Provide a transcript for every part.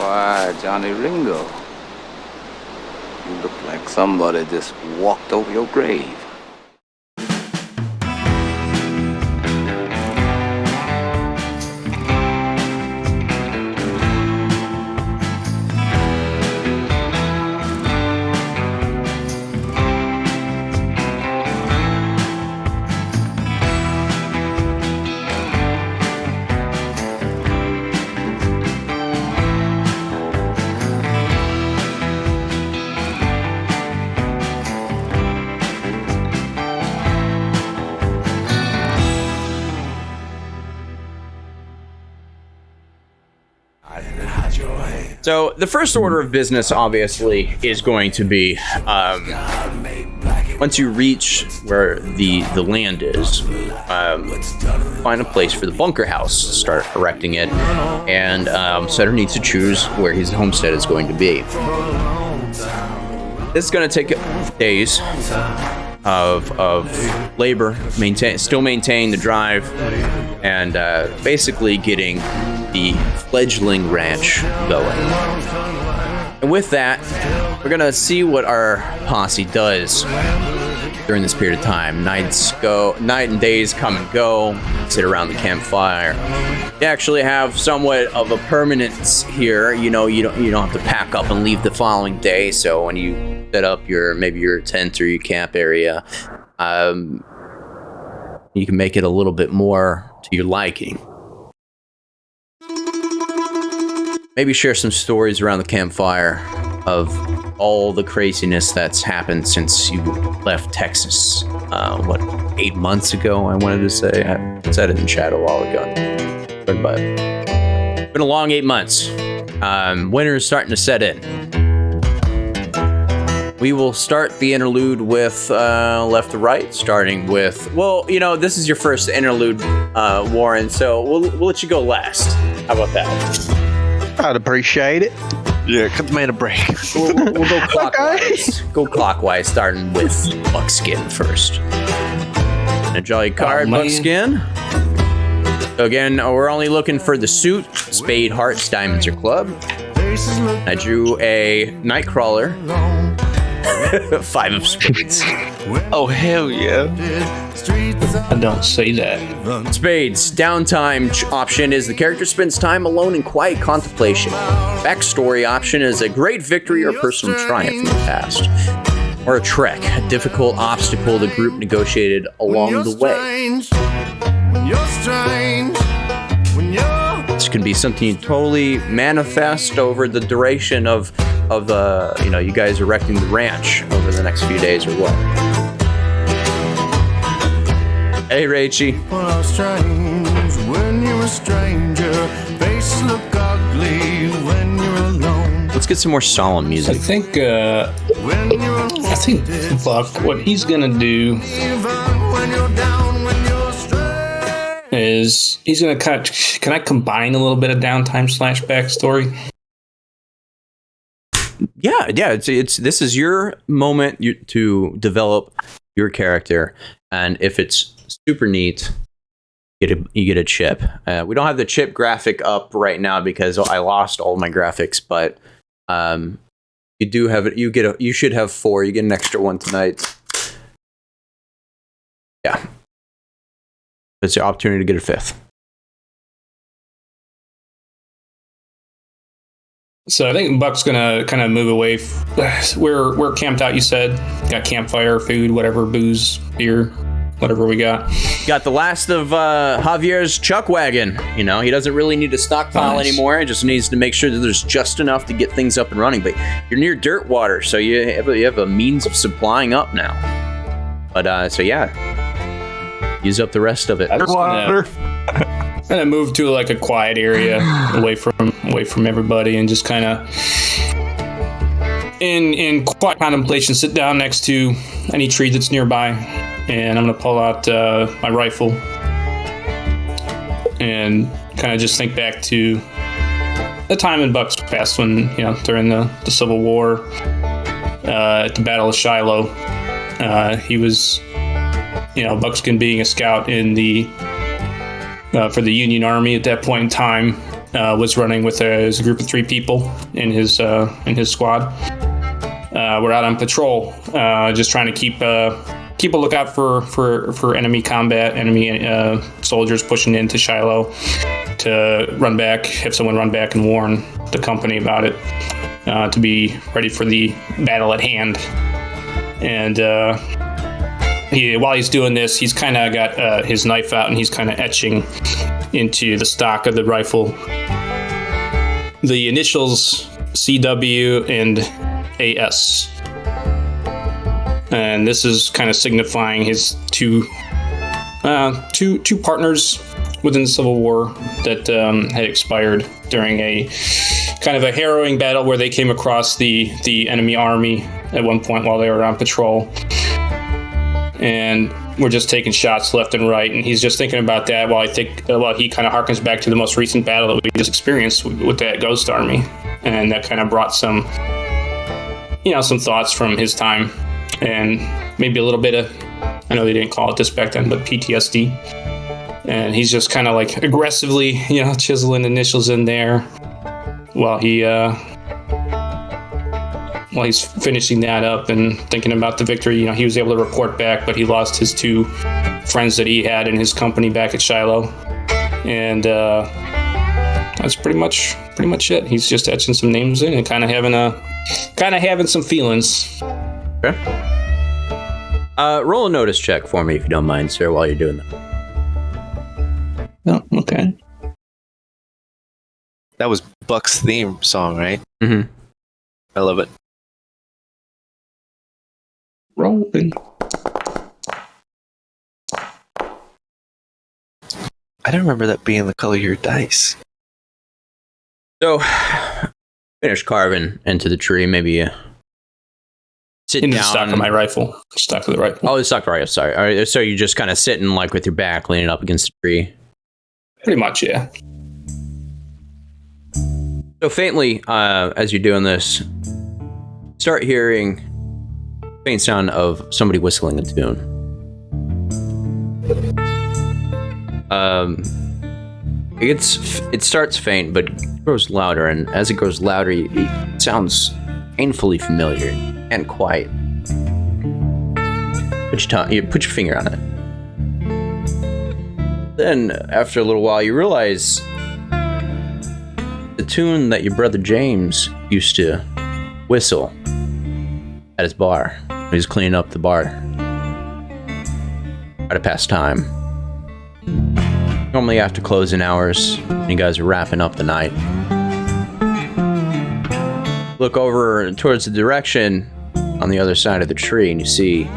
Why, Johnny Ringo, you look like somebody just walked over your grave. So the first order of business, obviously, is going to be once you reach where the land is, find a place for the bunker house, start erecting it, and Sutter needs to choose where his homestead is going to be. This is going to take days of labor, still maintaining the drive, and basically getting the fledgling ranch going. And with that, we're gonna see what our posse does during this period of time. Night and days come and go, sit around the campfire. You actually have somewhat of a permanence here. You know, you don't have to pack up and leave the following day. So when you set up maybe your tent or your camp area, you can make it a little bit more to your liking. Maybe share some stories around the campfire of all the craziness that's happened since you left Texas. 8 months ago, I wanted to say. I said it in chat a while ago. But it's been a long 8 months. Winter is starting to set in. We will start the interlude with left to right, starting with, this is your first interlude, Warren, so we'll let you go last. How about that? I'd appreciate it. Yeah, cut the man a break. We'll go clockwise. Okay. Go clockwise, starting with Buckskin first. And a jolly card, Buckskin. So again, we're only looking for the suit, spade, hearts, diamonds, or club. I drew a Nightcrawler. 5 of spades. Oh, hell yeah. I don't say that. Spades. Downtime option is the character spends time alone in quiet contemplation. Backstory option is a great victory or personal triumph in the past. Or a trek, a difficult obstacle the group negotiated along the way. This can be something you totally manifest over the duration of you guys erecting the ranch over the next few days or what. Hey, Rachie. Let's get some more solemn music. I think Buck, what he's gonna do is he's gonna can I combine a little bit of downtime / backstory? Yeah. This is your moment to develop your character, and if it's super neat, you get a chip. We don't have the chip graphic up right now because I lost all my graphics, but you do have it. You should have 4. You get an extra one tonight. Yeah, it's your opportunity to get a 5th. So I think Buck's gonna kind of move away. We're camped out. You said got campfire, food, whatever, booze, beer, whatever we got. Got the last of Javier's chuck wagon. He doesn't really need to stockpile anymore. He just needs to make sure that there's just enough to get things up and running. But you're near Dirtwater, so you have a means of supplying up now. But so yeah, use up the rest of it. Water. And I moved to like a quiet area away from everybody, and just kind of in quiet contemplation, sit down next to any tree that's nearby, and I'm gonna pull out my rifle and kind of just think back to the time in Buck's past when during the Civil War at the Battle of Shiloh, he was Buckskin being a scout in the for the Union Army at that point in time, was running with a group of 3 people in his squad. We're out on patrol, just trying to keep a lookout for enemy combat, enemy soldiers pushing into Shiloh to run back, have someone run back and warn the company about it, to be ready for the battle at hand. And while he's doing this, he's kind of got his knife out and he's kind of etching into the stock of the rifle the initials CW and AS. And this is kind of signifying his two partners within the Civil War that had expired during a kind of a harrowing battle where they came across the enemy army at one point while they were on patrol. And we're just taking shots left and right, and he's just thinking about that while he kind of harkens back to the most recent battle that we just experienced with that Ghost Army, and that kind of brought some thoughts from his time, and maybe a little bit of, I know they didn't call it this back then, but PTSD. And he's just kind of like aggressively, chiseling initials in there while he's finishing that up and thinking about the victory. He was able to report back, but he lost his 2 friends that he had in his company back at Shiloh. And that's pretty much it. He's just etching some names in and kind of having some feelings. Okay. Roll a notice check for me if you don't mind, sir, while you're doing that. Oh, okay. That was Buck's theme song, right? Mm-hmm. I love it. Rolling. I don't remember that being the color of your dice. So, finish carving into the tree. Maybe you sit into down. the stock of my rifle. Stock of the rifle. Oh, the stock of the rifle. Sorry. All right, so you're just kind of sitting like with your back leaning up against the tree. Pretty much, yeah. So faintly, as you're doing this, start hearing faint sound of somebody whistling a tune. It starts faint, but grows louder, and as it grows louder, it sounds painfully familiar and quiet. Put your finger on it. Then, after a little while, you realize the tune that your brother James used to whistle at his bar. He was cleaning up the bar. Try to pass time. Normally after closing hours, you guys are wrapping up the night. Look over towards the direction on the other side of the tree, and you see,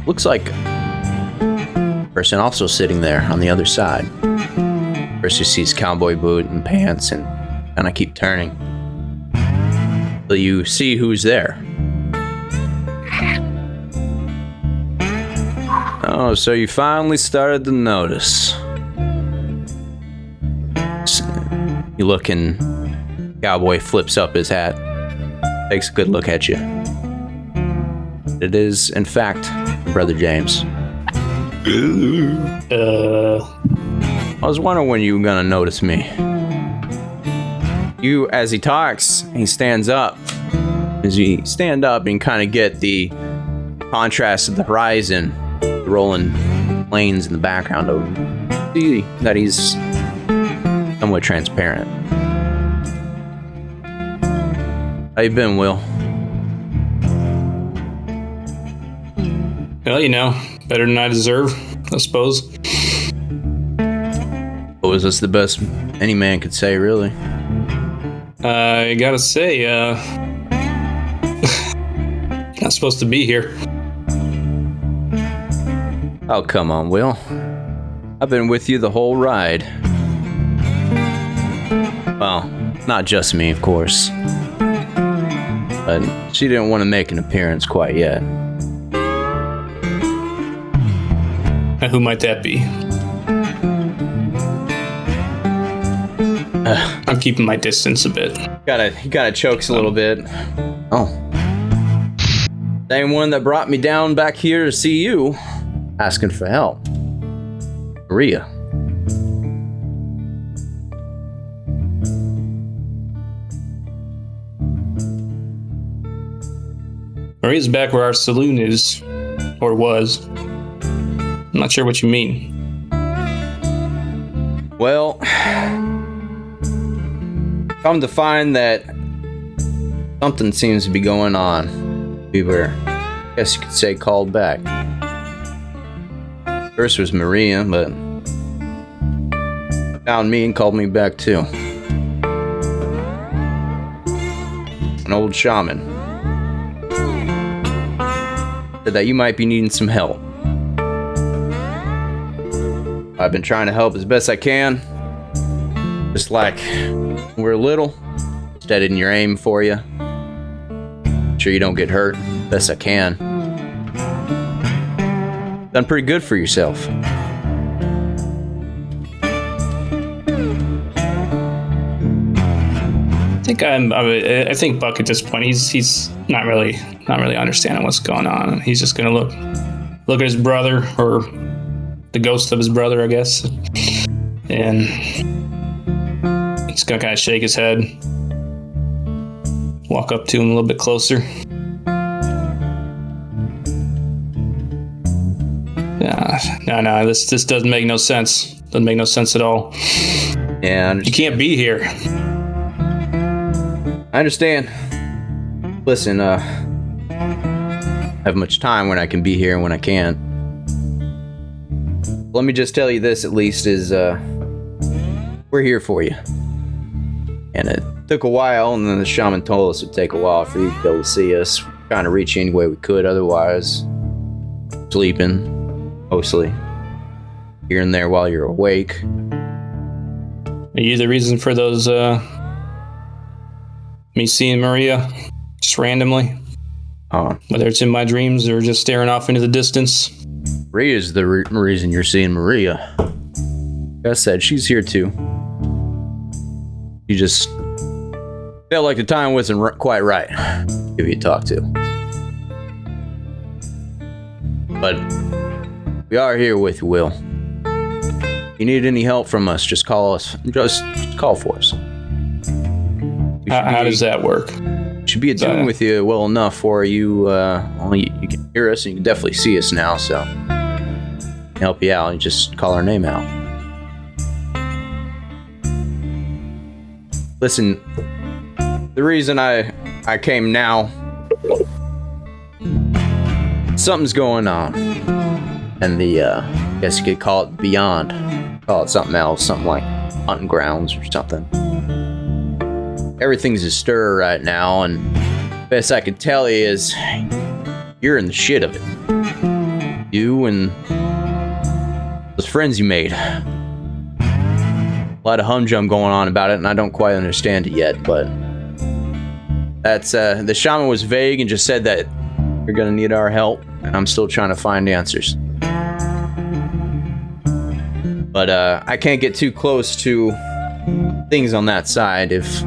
looks like a person also sitting there on the other side. First you see his cowboy boot and pants, and kind of keep turning till you see who's there. Oh, so you finally started to notice. You look, and Cowboy flips up his hat, takes a good look at you. It is, in fact, Brother James. I was wondering when you were gonna notice me. As he talks, he stands up. As you stand up and kind of get the contrast of the horizon, the rolling plains in the background, see that he's somewhat transparent. How you been, Will? Well, better than I deserve, I suppose. Was this the best any man could say, really? I gotta say, not supposed to be here. Oh, come on, Will. I've been with you the whole ride. Well, not just me, of course. But she didn't want to make an appearance quite yet. Who might that be? I'm keeping my distance a bit. He kinda chokes a little bit. Oh. Same one that brought me down back here to see you, asking for help. Maria. Maria's back where our saloon is, or was. I'm not sure what you mean. Well, come to find that something seems to be going on. We were, I guess you could say, called back. First was Maria, but found me and called me back too. An old shaman said that you might be needing some help. I've been trying to help as best I can. Just like when we're little, steadying your aim for you. Sure you don't get hurt, best I can. Done pretty good for yourself. I think Buck at this point he's not really understanding what's going on. He's just gonna look at his brother, or the ghost of his brother, I guess, and he's gonna kind of shake his head, walk up to him a little bit closer. No, this doesn't make no sense. Doesn't make no sense at all. Yeah, you can't be here. I understand. Listen, I have much time when I can be here and when I can't. Let me just tell you this, at least, is we're here for you. And it took a while, and then the shaman told us it'd take a while for you to be able to see us. Trying to reach you any way we could, otherwise sleeping, mostly, here and there while you're awake. Are you the reason for those, me seeing Maria just randomly? Whether it's in my dreams or just staring off into the distance? Maria's the reason you're seeing Maria. Like I said, she's here too. You just felt like the time wasn't quite right to give you a talk to. But we are here with you, Will. If you need any help from us, just call us. Just call for us. How does that work? Should be attuned with you well enough for you. You can hear us and you can definitely see us now, so help you out. You just call our name out. Listen, the reason I came now, something's going on, and the I guess you could call it beyond, call it something else, something like hunting grounds or something. Everything's a stir right now, and best I can tell you is you're in the shit of it. You and those friends you made. A lot of humdrum going on about it, and I don't quite understand it yet, but that's the shaman was vague and just said that you're gonna need our help, and I'm still trying to find answers. But I can't get too close to things on that side if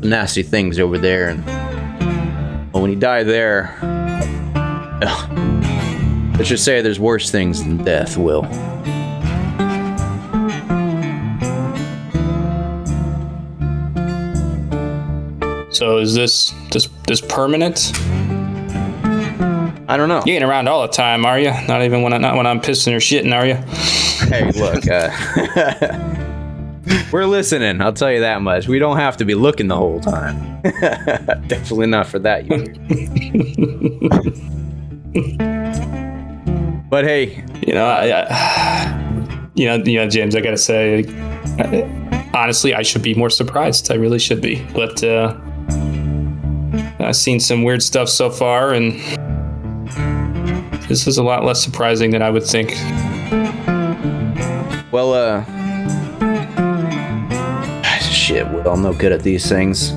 nasty things over there, and well, when you die there, let's just say there's worse things than death, Will. So is this permanent? I don't know. You ain't around all the time, are you? Not even when I'm pissing or shitting, are you? Hey, look, we're listening, I'll tell you that much. We don't have to be looking the whole time. Definitely not for that, you. But hey, James, I gotta say, honestly, I should be more surprised. I really should be. But I've seen some weird stuff so far, and this is a lot less surprising than I would think. Well, shit, we're all no good at these things.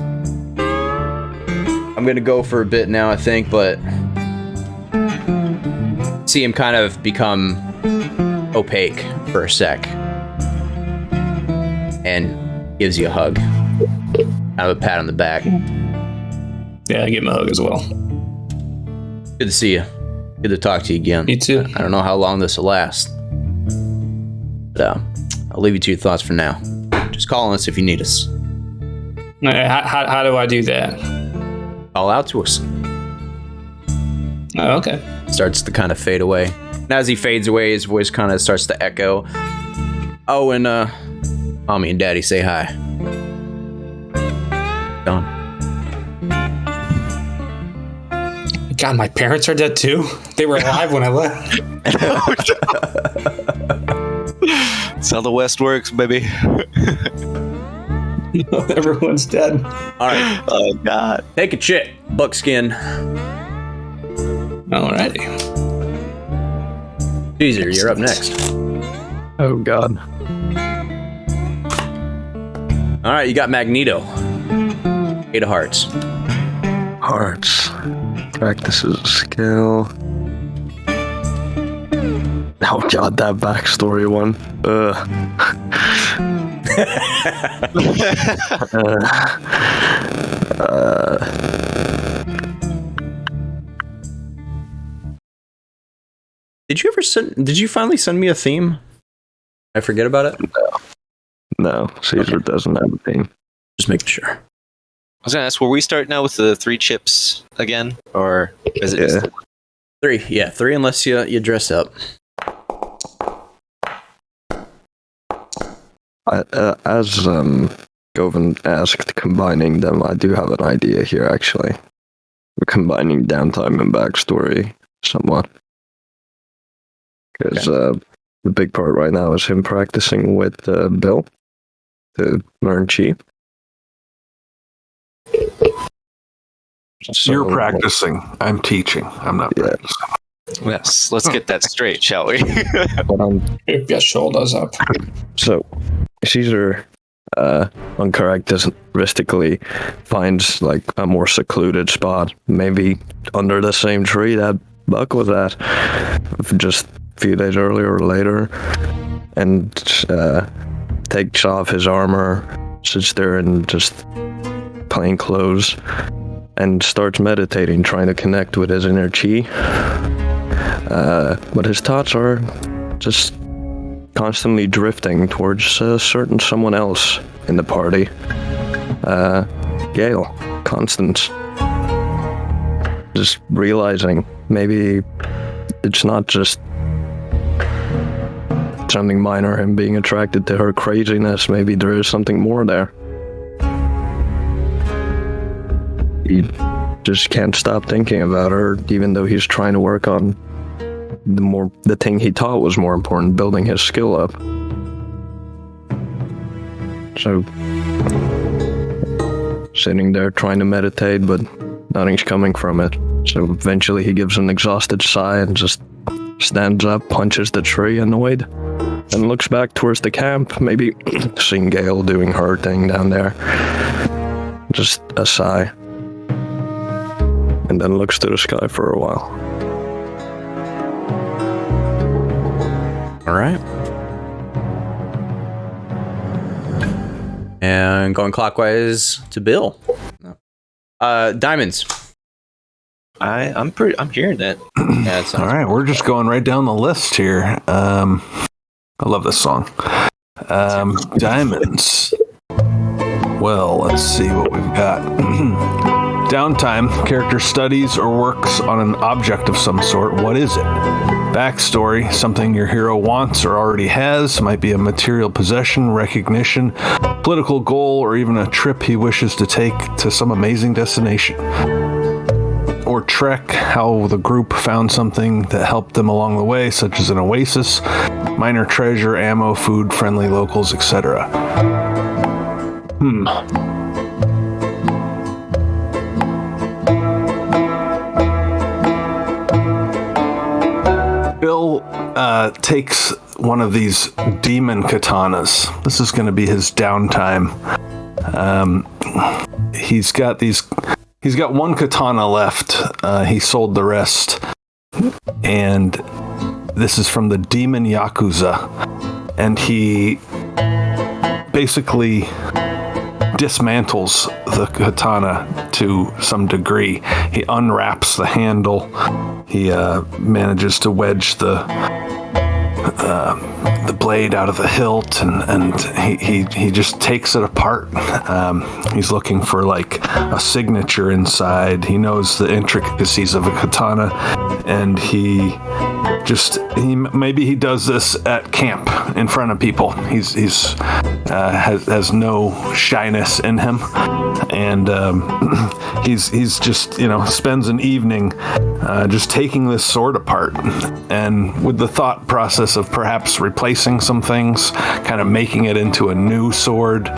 I'm gonna go for a bit now, I think, but see him kind of become opaque for a sec, and gives you a hug. Kind of a pat on the back. Yeah, I give him a hug as well. Good to see you. Good to talk to you again. You too. I don't know how long this will last, but I'll leave you to your thoughts for now. Just call us if you need us. How do I do that? Call out to us. Oh, okay. Starts to kind of fade away. And as he fades away, his voice kind of starts to echo. Oh, and Mommy and Daddy say hi. Gone. God, my parents are dead too. They were alive when I left. That's how the West works, baby. Everyone's dead. All right. Oh, God. Take a shit, Buckskin. Alrighty. Caesar, you're up next. Oh, God. All right, you got Magneto. 8 of hearts. Hearts. Practices skill. Oh, God, that backstory one. Did you finally send me a theme? I forget about it? No, Caesar doesn't have a theme. Just making sure. I was going to ask, will we start now with the 3 chips again? Or is it just 3. Yeah, 3 unless you dress up. As Govan asked, combining them, I do have an idea here, actually. We're combining downtime and backstory somewhat. Because the big part right now is him practicing with Bill to learn chi. So, you're practicing. I'm teaching. I'm not practicing. Yes, let's get that straight, shall we? Keep your shoulders up. So, Caesar, uncharacteristically, finds like a more secluded spot, maybe under the same tree that Buck was at, just a few days earlier or later, and takes off his armor, sits there in just plain clothes, and starts meditating, trying to connect with his inner chi. But his thoughts are just constantly drifting towards a certain someone else in the party. Gale, Constance. Just realizing maybe it's not just something minor, him being attracted to her craziness. Maybe there is something more there. He just can't stop thinking about her, even though he's trying to work on the thing he thought was more important, building his skill up. So, sitting there trying to meditate, but nothing's coming from it. So eventually he gives an exhausted sigh and just stands up, punches the tree, annoyed, and looks back towards the camp, maybe seeing Gale doing her thing down there. Just a sigh. And then looks to the sky for a while. All right. And going clockwise to Bill. Diamonds. I'm hearing that. Yeah, it sounds All right, we're just going right down the list here. I love this song. Diamonds. Well, let's see what we've got. Downtime. Character studies or works on an object of some sort. What is it? Backstory. Something your hero wants or already has. Might be a material possession, recognition, political goal, or even a trip he wishes to take to some amazing destination. Or trek. How the group found something that helped them along the way, such as an oasis, minor treasure, ammo, food, friendly locals, etc. Bill takes one of these demon katanas. This is going to be his downtime. He's got one katana left. He sold the rest. And this is from the Demon Yakuza. And he basically dismantles the katana to some degree. He unwraps the handle. He manages to wedge the blade out of the hilt, and he just takes it apart. He's looking for like a signature inside. He knows the intricacies of a katana, and maybe he does this at camp in front of people. Has no shyness in him, and he's just spends an evening just taking this sword apart, and with the thought process of perhaps replacing some things, kind of making it into a new sword,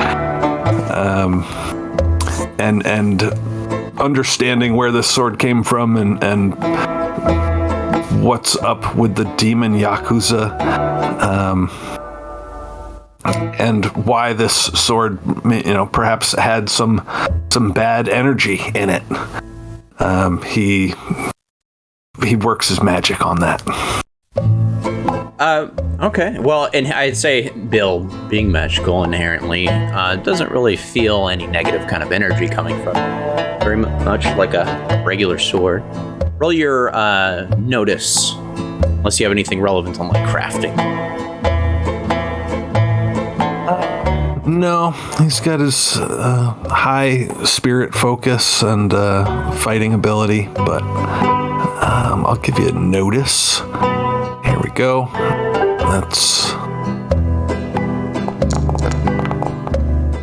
and understanding where this sword came from, and what's up with the demon Yakuza, and why this sword, perhaps had some bad energy in it. He works his magic on that. Okay. Well, and I'd say Bill, being magical inherently, doesn't really feel any negative kind of energy coming from it. Very much like a regular sword. Roll your notice, unless you have anything relevant on like crafting. No, he's got his high spirit focus and fighting ability, but I'll give you a notice. Here we go. That's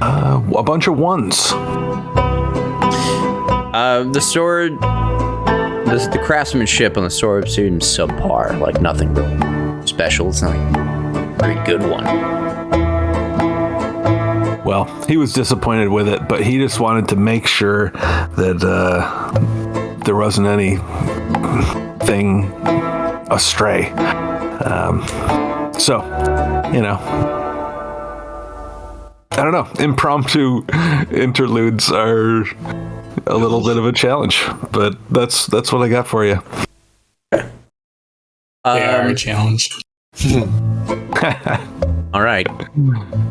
a bunch of ones. The sword, the craftsmanship on the sword seems subpar, like nothing really special. It's not a very good one. Well, he was disappointed with it, but he just wanted to make sure that there wasn't anything astray. So, I don't know. Impromptu interludes are a little bit of a challenge, but that's what I got for you. They are a challenge. All right.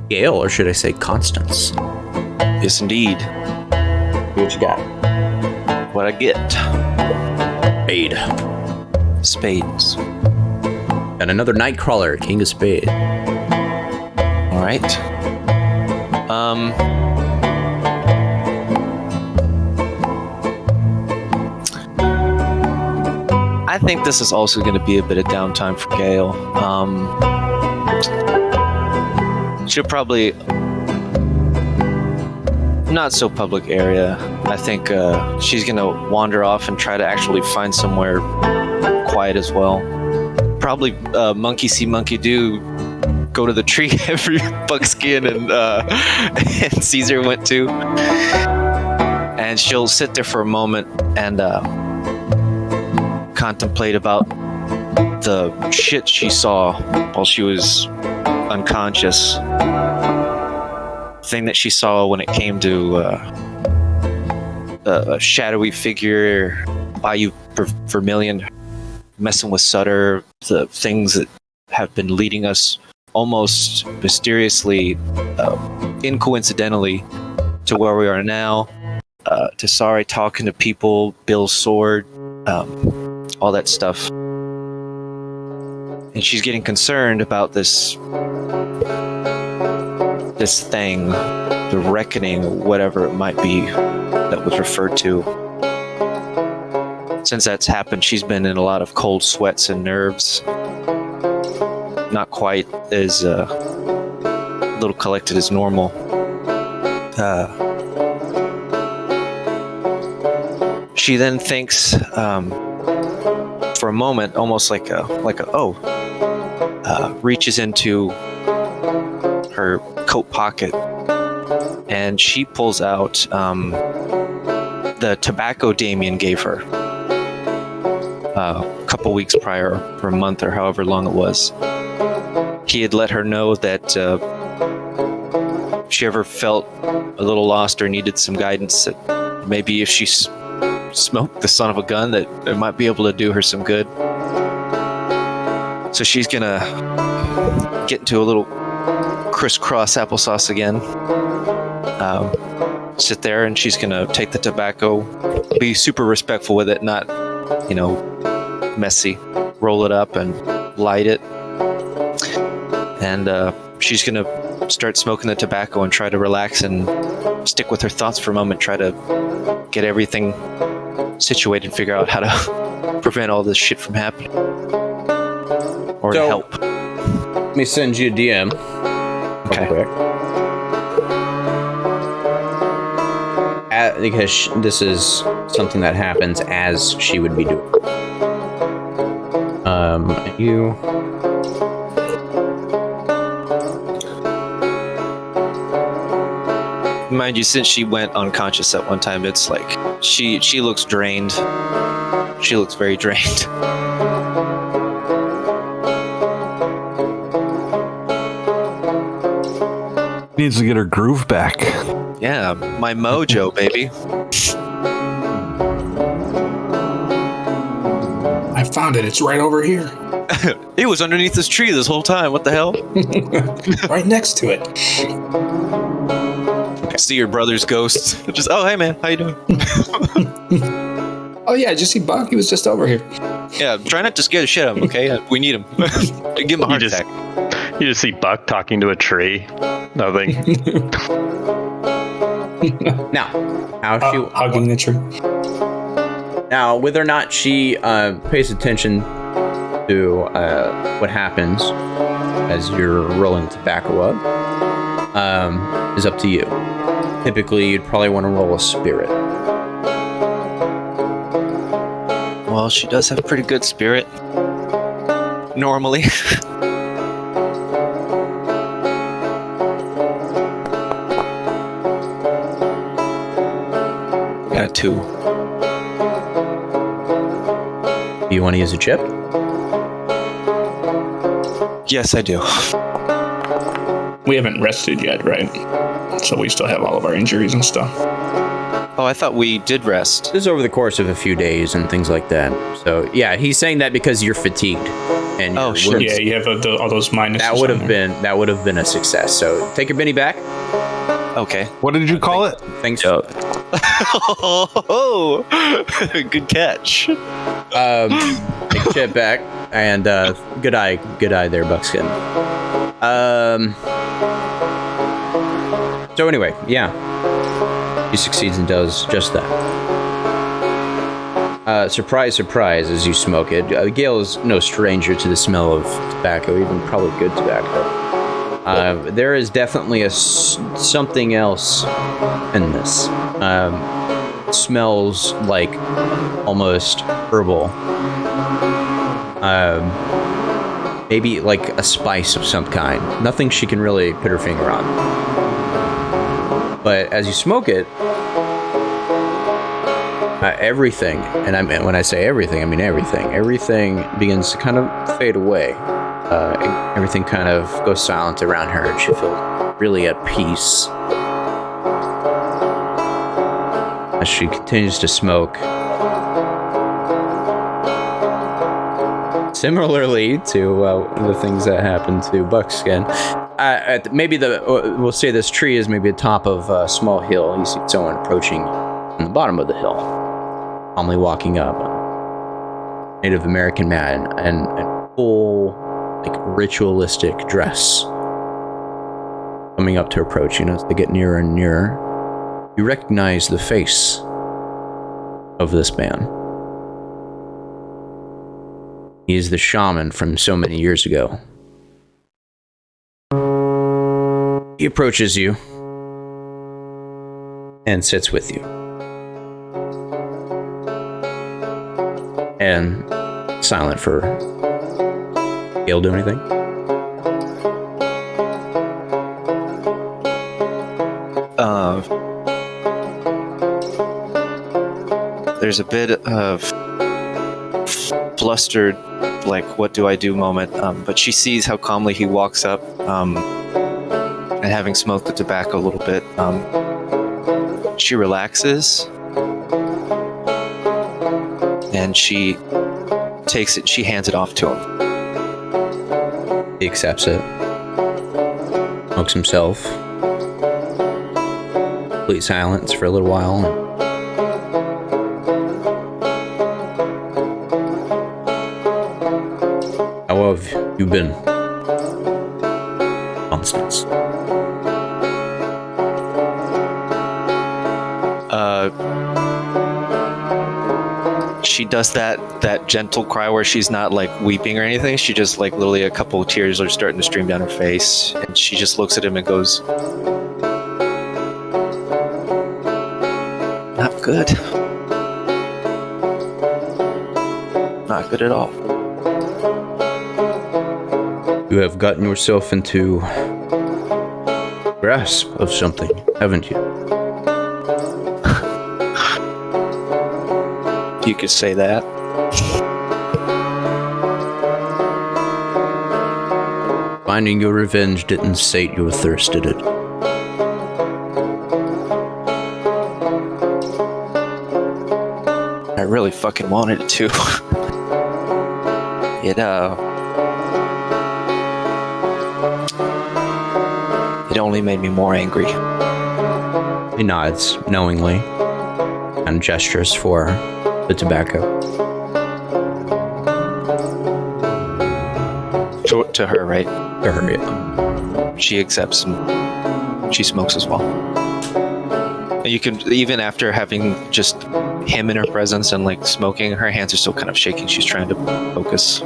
Gale, or should I say Constance? Yes, indeed. What you got? What I get? Spade. Spades. And another Nightcrawler, King of Spade. All right. I think this is also going to be a bit of downtime for Gale. She'll probably not so public area. I think she's going to wander off and try to actually find somewhere quiet as well. Probably monkey see, monkey do. Go to the tree every Buckskin and Caesar went to. And she'll sit there for a moment and contemplate about the shit she saw while she was unconscious. Thing that she saw when it came to a shadowy figure, Bayou Vermilion messing with Sutter, the things that have been leading us almost mysteriously, incoincidentally, to where we are now. To Sari talking to people, Bill's sword, all that stuff. And she's getting concerned about this thing, the reckoning, whatever it might be that was referred to. Since that's happened, she's been in a lot of cold sweats and nerves. Not quite as little collected as normal. She then thinks for a moment, almost like a reaches into her coat pocket and she pulls out the tobacco Damien gave her a couple weeks prior, for a month or however long it was. He had let her know that if she ever felt a little lost or needed some guidance, that maybe if she smoked the son of a gun, that it might be able to do her some good. So she's gonna get into a little crisscross applesauce again. Sit there and she's gonna take the tobacco, be super respectful with it, not, messy. Roll it up and light it. and she's gonna start smoking the tobacco and try to relax and stick with her thoughts for a moment, try to get everything situated, figure out how to prevent all this shit from happening. Or to help. Let me send you a DM. Okay. Quick. Because this is something that happens as she would be doing. You. Mind you, since she went unconscious at one time, it's like she looks drained. She looks very drained. Needs to get her groove back. Yeah, my mojo, baby. I found it. It's right over here. It was underneath this tree this whole time. What the hell? Right next to it. See your brother's ghost. Just, oh, hey, man. How you doing? Oh, yeah. Did you see Buck? He was just over here. Yeah, try not to scare the shit out of him, okay? We need him. Give him a heart attack. You just see Buck talking to a tree. Nothing. Now, how she hugging the tree. Now, whether or not she pays attention to what happens as you're rolling tobacco up is up to you. Typically, you'd probably want to roll a spirit. Well, she does have pretty good spirit. Normally. Got 2. Do you want to use a chip? Yes, I do. We haven't rested yet, right? So we still have all of our injuries and stuff. Oh, I thought we did rest. This is over the course of a few days and things like that. So, yeah, he's saying that because you're fatigued. And oh, shit. Yeah, you have all those minuses. That would have been a success. So, take your Benny back. Okay. What did you call it? Thanks. Oh, good catch. Take a chip back, and good eye there, Buckskin. So anyway, yeah, he succeeds and does just that. Surprise, surprise, as you smoke it. Gale is no stranger to the smell of tobacco, even probably good tobacco. There is definitely something else in this. It smells like almost herbal. Maybe like a spice of some kind. Nothing she can really put her finger on. But as you smoke it, everything, and when I say everything, I mean everything. Everything begins to kind of fade away. Everything kind of goes silent around her, and she feels really at peace as she continues to smoke. Similarly to the things that happened to Buckskin, maybe we'll say this tree is maybe the top of a small hill. You see someone approaching from the bottom of the hill, calmly walking up. Native American man and full, like, ritualistic dress, coming up to approach you. As they get nearer and nearer, you recognize the face of this man. He is the shaman from so many years ago. He approaches you and sits with you. And silent for... Gale do anything? There's a bit of flustered, like, what do I do moment, but she sees how calmly he walks up, and having smoked the tobacco a little bit, she relaxes, and she takes it, she hands it off to him. He accepts it. Smokes himself. Complete silence for a little while. How have you been? She does that gentle cry where she's not like weeping or anything. She just like literally a couple of tears are starting to stream down her face, and she just looks at him and goes, "Not good. Not good at all." You have gotten yourself into grasp of something, haven't you? You could say that. Finding your revenge didn't sate your thirst, did it? I really fucking wanted it to. It only made me more angry. He nods knowingly and gestures for the tobacco. To her, right? To her, yeah. She accepts and she smokes as well. And you can, even after having just him in her presence and like smoking, her hands are still kind of shaking. She's trying to focus.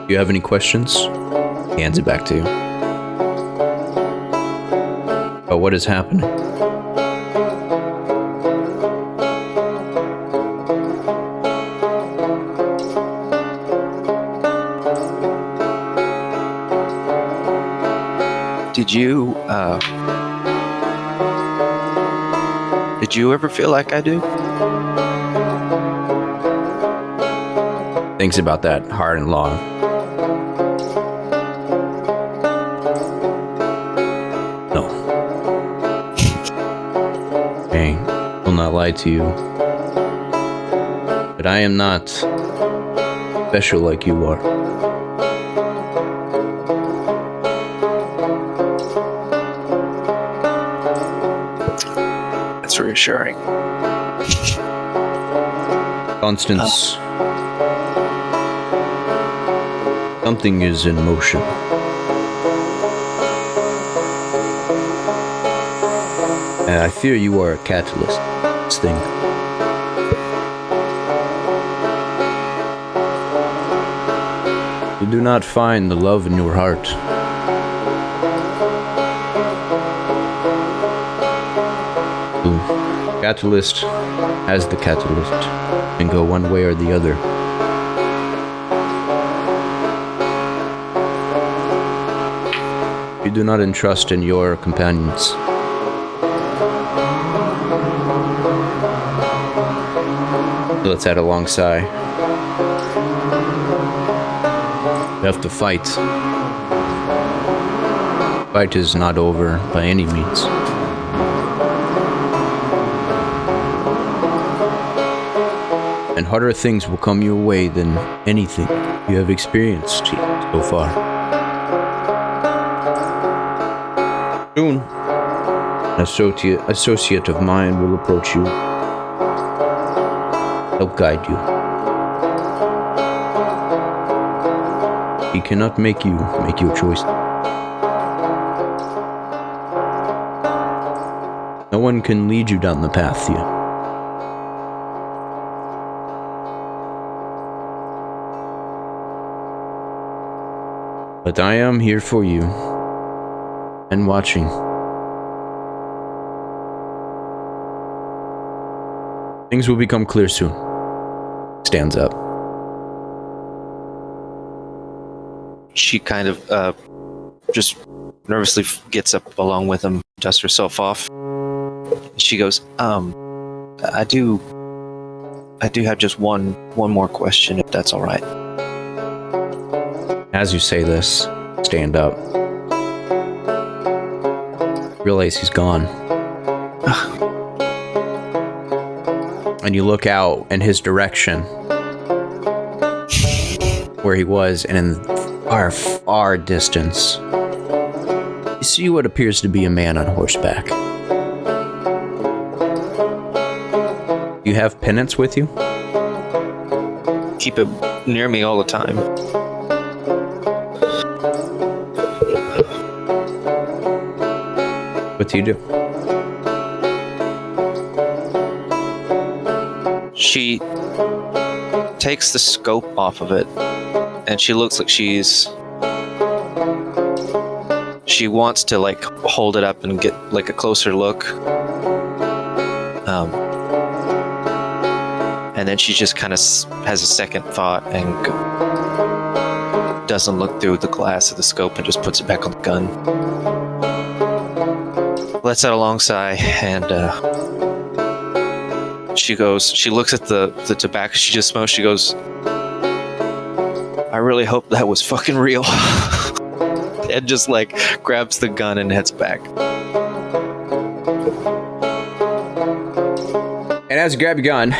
Do you have any questions? He hands it back to you. But what is happening? Did you ever feel like I do? Thinks about that hard and long. No. I will not lie to you. But I am not special like you are. That's reassuring. Constance, something is in motion. And I fear you are a catalyst. This thing. You do not find the love in your heart. The catalyst has the catalyst, and go one way or the other. You do not entrust in your companions. Let's add a long sigh. You have to fight. Fight is not over by any means. And harder things will come your way than anything you have experienced so far. Soon, an associate of mine will approach you, help guide you. He cannot make you make your choice. No one can lead you down the path yet. But I am here for you and watching. Things will become clear soon. Stands up. She kind of just nervously gets up along with him, dusts herself off. She goes, I do have just one more question, if that's all right. As you say this, stand up. Realize he's gone. And you look out in his direction, where he was, and in far, far distance, you see what appears to be a man on horseback. You have pennants with you? Keep it near me all the time. What do you do? She takes the scope off of it, and she looks like she wants to like hold it up and get like a closer look. And then she just kind of has a second thought and doesn't look through the glass of the scope and just puts it back on the gun. Lets out a long sigh, and she looks at the tobacco she just smoked. She goes, I really hope that was fucking real. And just like grabs the gun and heads back. And as you grab your gun,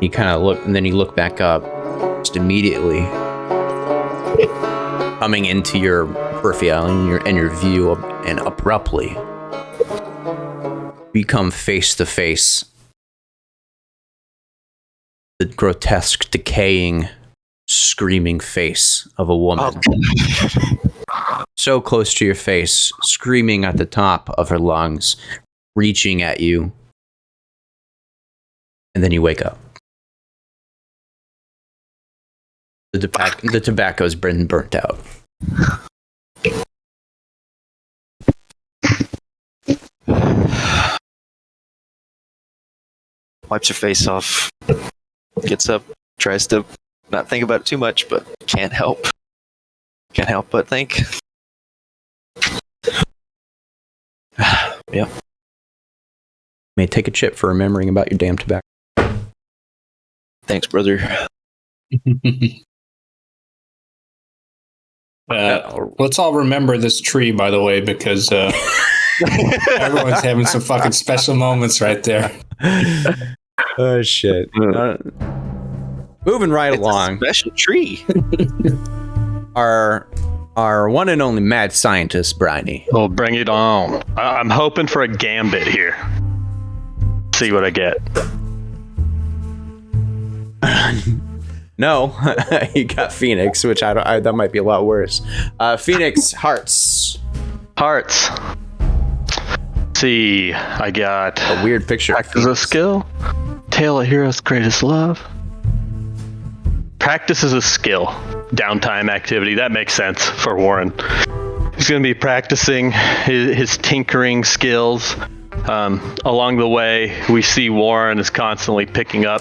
you kind of look, and then you look back up, just immediately coming into your peripheral and your view, and abruptly become face to face the grotesque, decaying, screaming face of a woman. So close to your face, screaming at the top of her lungs, reaching at you. And then you wake up. The tobacco's been burnt out. Wipes her face off, gets up, tries to not think about it too much, but can't help but think. Yeah. May take a chip for remembering about your damn tobacco. Thanks, brother. Let's all remember this tree, by the way, because everyone's having some fucking special moments right there. Oh shit! Moving right along. Special tree. Our one and only mad scientist, BRINEY. Well, bring it on. I'm hoping for a gambit here. See what I get. No, you got Phoenix, which that might be a lot worse. Phoenix hearts. Hearts. See, I got A weird picture. practice a skill. Tale of hero's greatest love. Practice is a skill. Downtime activity. That makes sense for Warren. He's going to be practicing his tinkering skills. Along the way, we see Warren is constantly picking up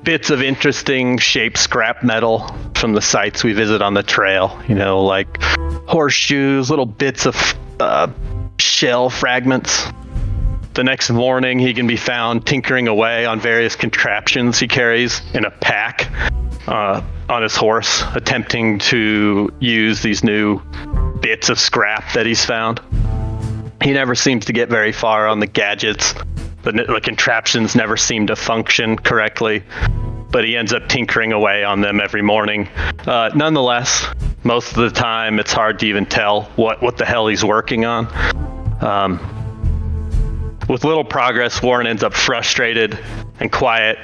bits of interesting shaped scrap metal from the sites we visit on the trail. You know, like horseshoes, little bits of shell fragments. The next morning, he can be found tinkering away on various contraptions he carries in a pack on his horse, attempting to use these new bits of scrap that he's found. He never seems to get very far on the gadgets. The contraptions never seem to function correctly, but he ends up tinkering away on them every morning. Nonetheless, most of the time, it's hard to even tell what the hell he's working on. With little progress, Warren ends up frustrated and quiet.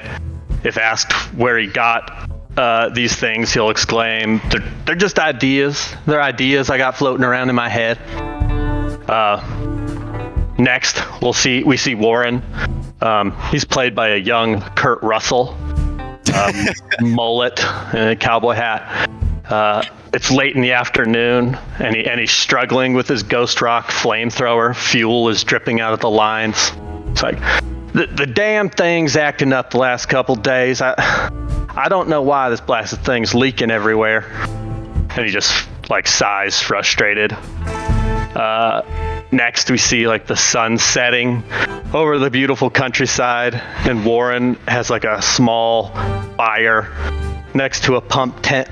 If asked where he got these things, he'll exclaim, "They're just ideas. They're ideas I got floating around in my head." Next, we see Warren. He's played by a young Kurt Russell, mullet and a cowboy hat. It's late in the afternoon, and he's struggling with his Ghost Rock flamethrower. Fuel is dripping out of the lines. It's like, the damn thing's acting up the last couple days. I don't know why this blasted thing's leaking everywhere. And he just like sighs, frustrated. Next, we see like the sun setting over the beautiful countryside, and Warren has like a small fire next to a pup tent,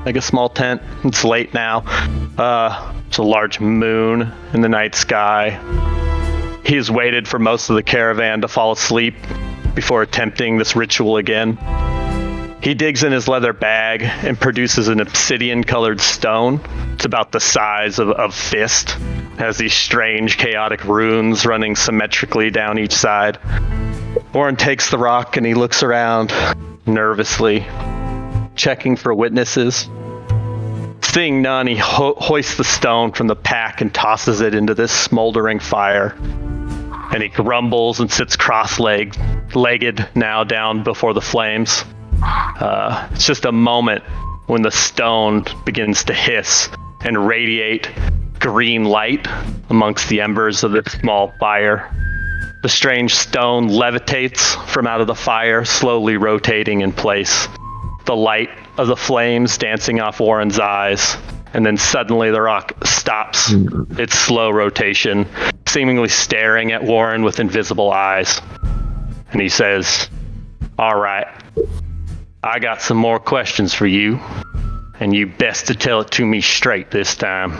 like a small tent. It's late now. It's a large moon in the night sky. He's waited for most of the caravan to fall asleep before attempting this ritual again. He digs in his leather bag and produces an obsidian-colored stone. It's about the size of a fist. It has these strange, chaotic runes running symmetrically down each side. Warren takes the rock and he looks around nervously, checking for witnesses. Seeing none, he hoists the stone from the pack and tosses it into this smoldering fire. And he grumbles and sits cross-legged now down before the flames. It's just a moment when the stone begins to hiss and radiate green light amongst the embers of this small fire. The strange stone levitates from out of the fire, slowly rotating in place. The light of the flames dancing off Warren's eyes, and then suddenly the rock stops its slow rotation, seemingly staring at Warren with invisible eyes. And he says, "All right, I got some more questions for you, and you best to tell it to me straight this time."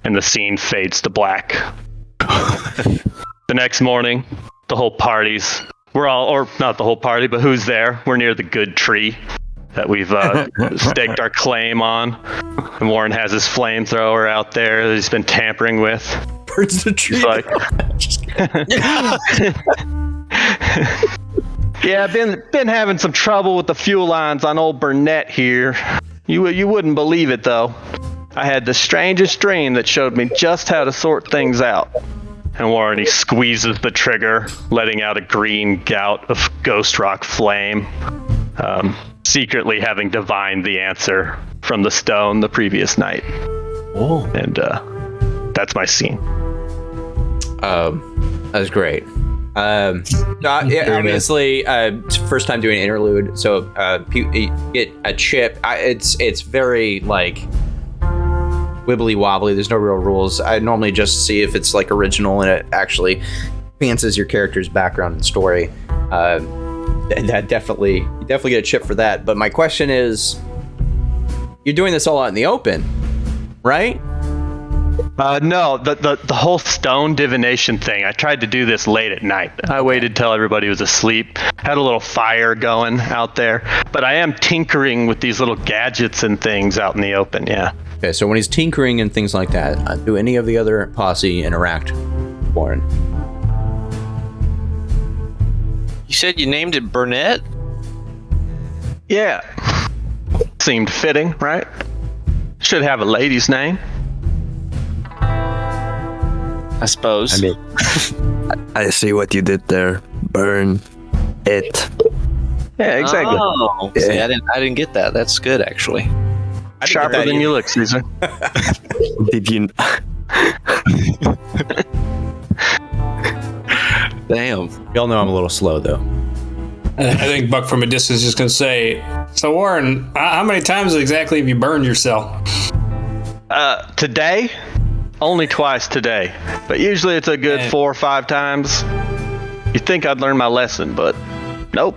And the scene fades to black. The next morning, the whole party's, we're all, or not the whole party, but who's there? We're near the good tree that we've staked our claim on. And Warren has his flamethrower out there that he's been tampering with. Burns the tree. He's like, yeah, been having some trouble with the fuel lines on old Burnett here. You wouldn't believe it, though. I had the strangest dream that showed me just how to sort things out. And Warren, he squeezes the trigger, letting out a green gout of ghost rock flame, secretly having divined the answer from the stone the previous night. Oh. And that's my scene. That's great. Obviously, first time doing an interlude, so you get a chip. It's very like wibbly wobbly. There's no real rules. I normally just see if it's like original and it actually advances your character's background and story. That definitely, you definitely get a chip for that. But my question is, you're doing this all out in the open, right? No, the whole stone divination thing, I tried to do this late at night. I waited till everybody was asleep, had a little fire going out there, but I am tinkering with these little gadgets and things out in the open, yeah. Okay, so when he's tinkering and things like that, do any of the other posse interact, Warren? You said you named it Burnett? Yeah. Seemed fitting, right? Should have a lady's name. I suppose. I mean, I see what you did there. Burn it. Yeah, exactly. Oh, Yeah. see, I didn't get that. That's good, actually. Sharper than you look, Caesar. Did you? Damn. Y'all know I'm a little slow, though. I think Buck from a distance is just going to say, "So Warren, how many times exactly have you burned yourself?" Today? Only twice today. But usually it's a good 4 or 5 times. You'd think I'd learn my lesson, but nope.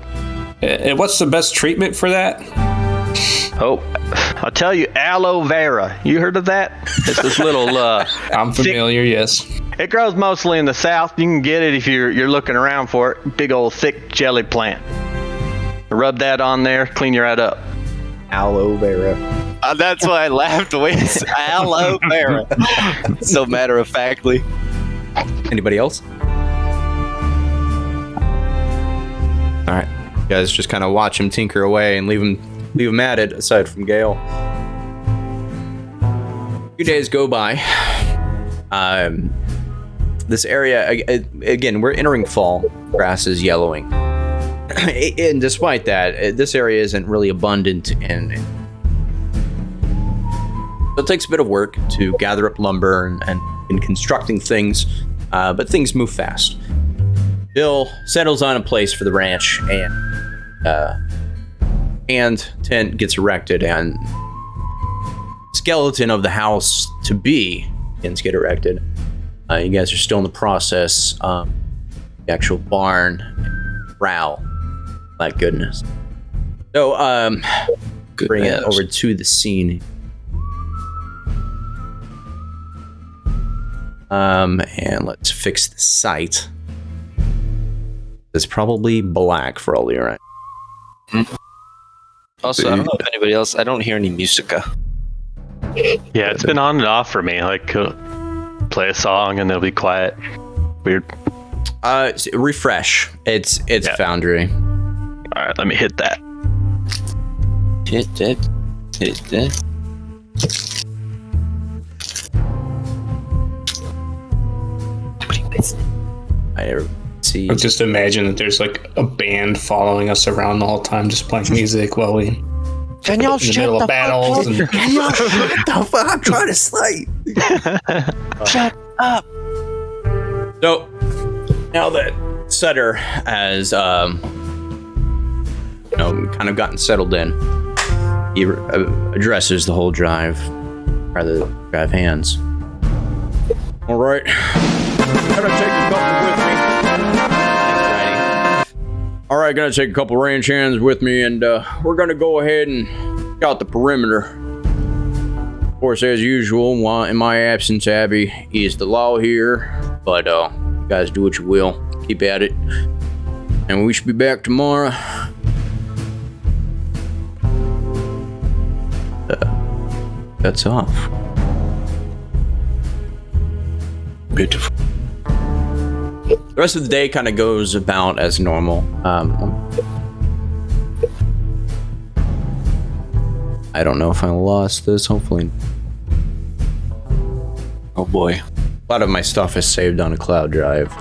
And what's the best treatment for that? Oh, I'll tell you, aloe vera. You heard of that? It's this little I'm familiar, yes. it grows mostly in the south. You can get it if you're looking around for it. Big old thick jelly plant. Rub that on there, clean you right up. Aloe vera. That's why I laughed with aloe vera. So matter of factly. Anybody else? All right, you guys just kind of watch him tinker away and leave him at it. Aside from Gale, a few days go by. This area again, we're entering fall. Grass is yellowing, and despite that, this area isn't really abundant, and so it takes a bit of work to gather up lumber and constructing things, but things move fast. Bill settles on a place for the ranch, and tent gets erected, and skeleton of the house to be begins to get erected. You guys are still in the process. The actual barn, corral, my goodness. So, bring it over to the scene. And let's fix the site. It's probably black for all you're right. Also, I don't know if anybody else, I don't hear any musica. Yeah, it's been on and off for me. Like, play a song and they'll be quiet. Weird. Refresh. It's Foundry. All right, let me hit that. Hit that. I see. I just imagine that there's like a band following us around the whole time, just playing music while we Can y'all in the middle of battles. And Can y'all shut the fuck? I'm trying to sleep. Shut up. So now that Sutter has, kind of gotten settled in, he addresses the whole drive, or the drive hands. All right, gonna take a couple with me. All right, gonna take a couple range hands with me, and we're gonna go ahead and scout the perimeter. Of course, as usual, while in my absence, Abby is the law here, but you guys do what you will. Keep at it, and we should be back tomorrow. That's off. Beautiful. The rest of the day kind of goes about as normal. I don't know if I lost this. Hopefully. Oh boy. A lot of my stuff is saved on a cloud drive.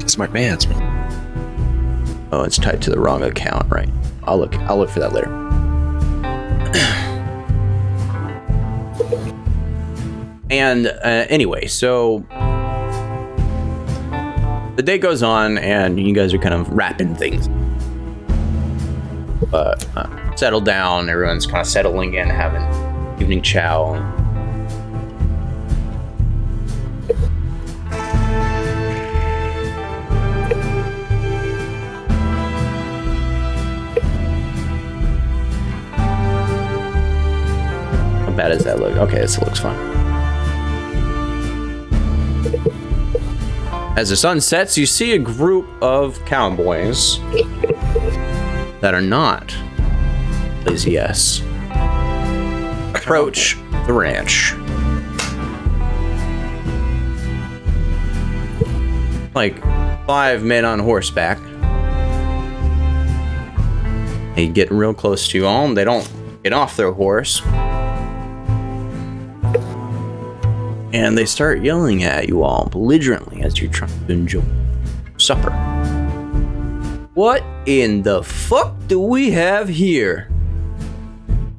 Smart man. Oh, it's tied to the wrong account, right? I'll look for that later. And anyway, so the day goes on, and you guys are kind of wrapping things. But settle down. Everyone's kind of settling in, having evening chow. How bad does that look? Okay, this looks fine. As the sun sets, you see a group of cowboys that are not Lazy S approach the ranch. Like 5 men on horseback. They get real close to you all, and they don't get off their horse. And they start yelling at you all belligerently as you're trying to enjoy supper. What in the fuck do we have here?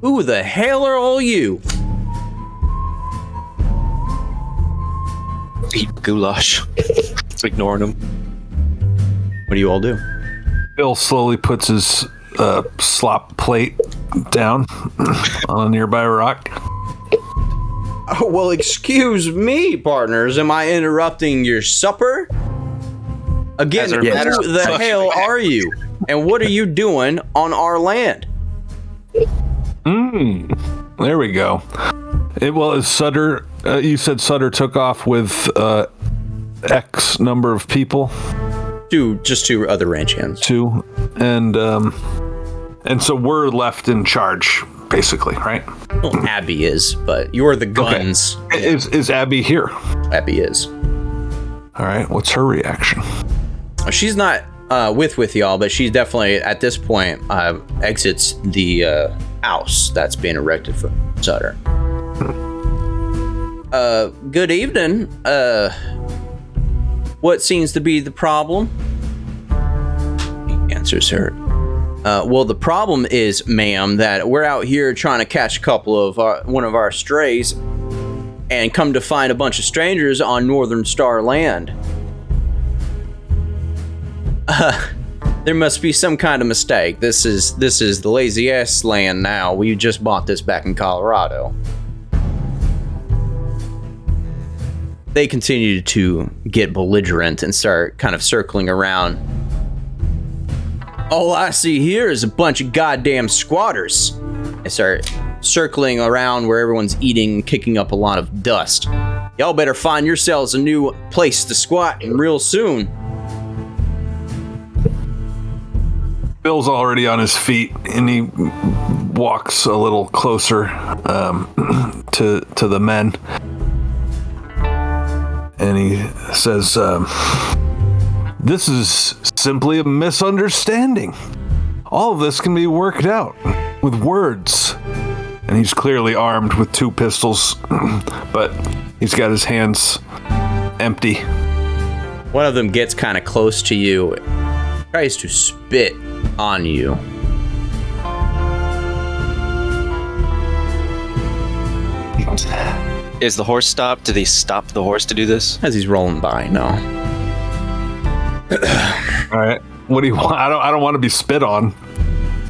Who the hell are all you? Eat goulash. Ignoring him. What do you all do? Bill slowly puts his slop plate down on a nearby rock. Oh, well, excuse me, partners. Am I interrupting your supper? Again, who the hell are you? And what are you doing on our land? There we go. Is Sutter, you said Sutter took off with X number of people? Just 2 other ranch hands. 2. And so we're left in charge, basically, right? Well, Abby is, but you're the guns. Okay. Is Abby here? Abby is. All right. What's her reaction? She's not with y'all, but she's definitely at this point exits the house that's being erected for Sutter. Good evening. What seems to be the problem? He answers her. Well, the problem is, ma'am, that we're out here trying to catch a couple of one of our strays, and come to find a bunch of strangers on Northern Star land. There must be some kind of mistake. This is the Lazy S land now. We just bought this back in Colorado. They continue to get belligerent and start kind of circling around. All I see here is a bunch of goddamn squatters. They start circling around where everyone's eating, kicking up a lot of dust. Y'all better find yourselves a new place to squat real soon. Bill's already on his feet, and he walks a little closer to the men. And he says, This is simply a misunderstanding. All of this can be worked out. with words. And he's clearly armed with 2 pistols, but he's got his hands empty. One of them gets kind of close to you, tries to spit on you. Is the horse stopped? Did he stop the horse to do this? As he's rolling by, no. All right. What do you want? I don't want to be spit on.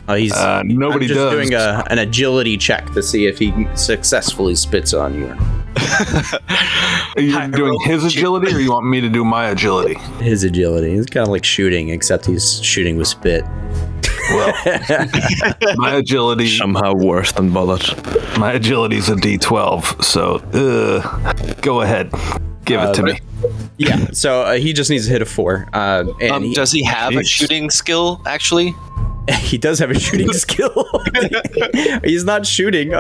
He's nobody I'm just does. doing an agility check to see if he successfully spits on you. Are you doing his agility, or you want me to do my agility? His agility. He's kind of like shooting, except he's shooting with spit. Well, my agility Somehow worse than bullets. My agility's a D12, so go ahead, give it to me. Yeah. So he just needs to hit a 4. And Does he have a shooting skill? Actually, he does have a shooting skill. He's not shooting.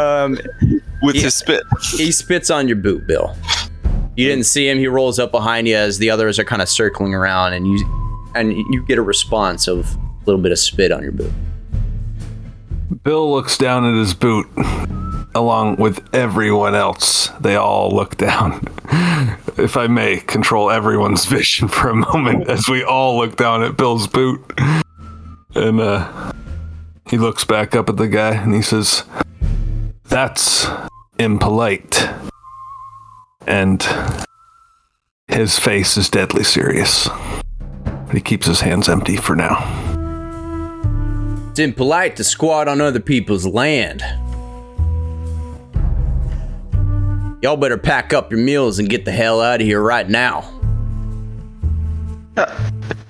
with his spit. He spits on your boot, Bill. You didn't see him. He rolls up behind you as the others are kind of circling around, and you get a response of a little bit of spit on your boot. Bill looks down at his boot, along with everyone else. They all look down. If I may control everyone's vision for a moment, as we all look down at Bill's boot. And he looks back up at the guy and he says, "That's impolite." And his face is deadly serious. But he keeps his hands empty for now. It's impolite to squat on other people's land. Y'all better pack up your meals and get the hell out of here right now.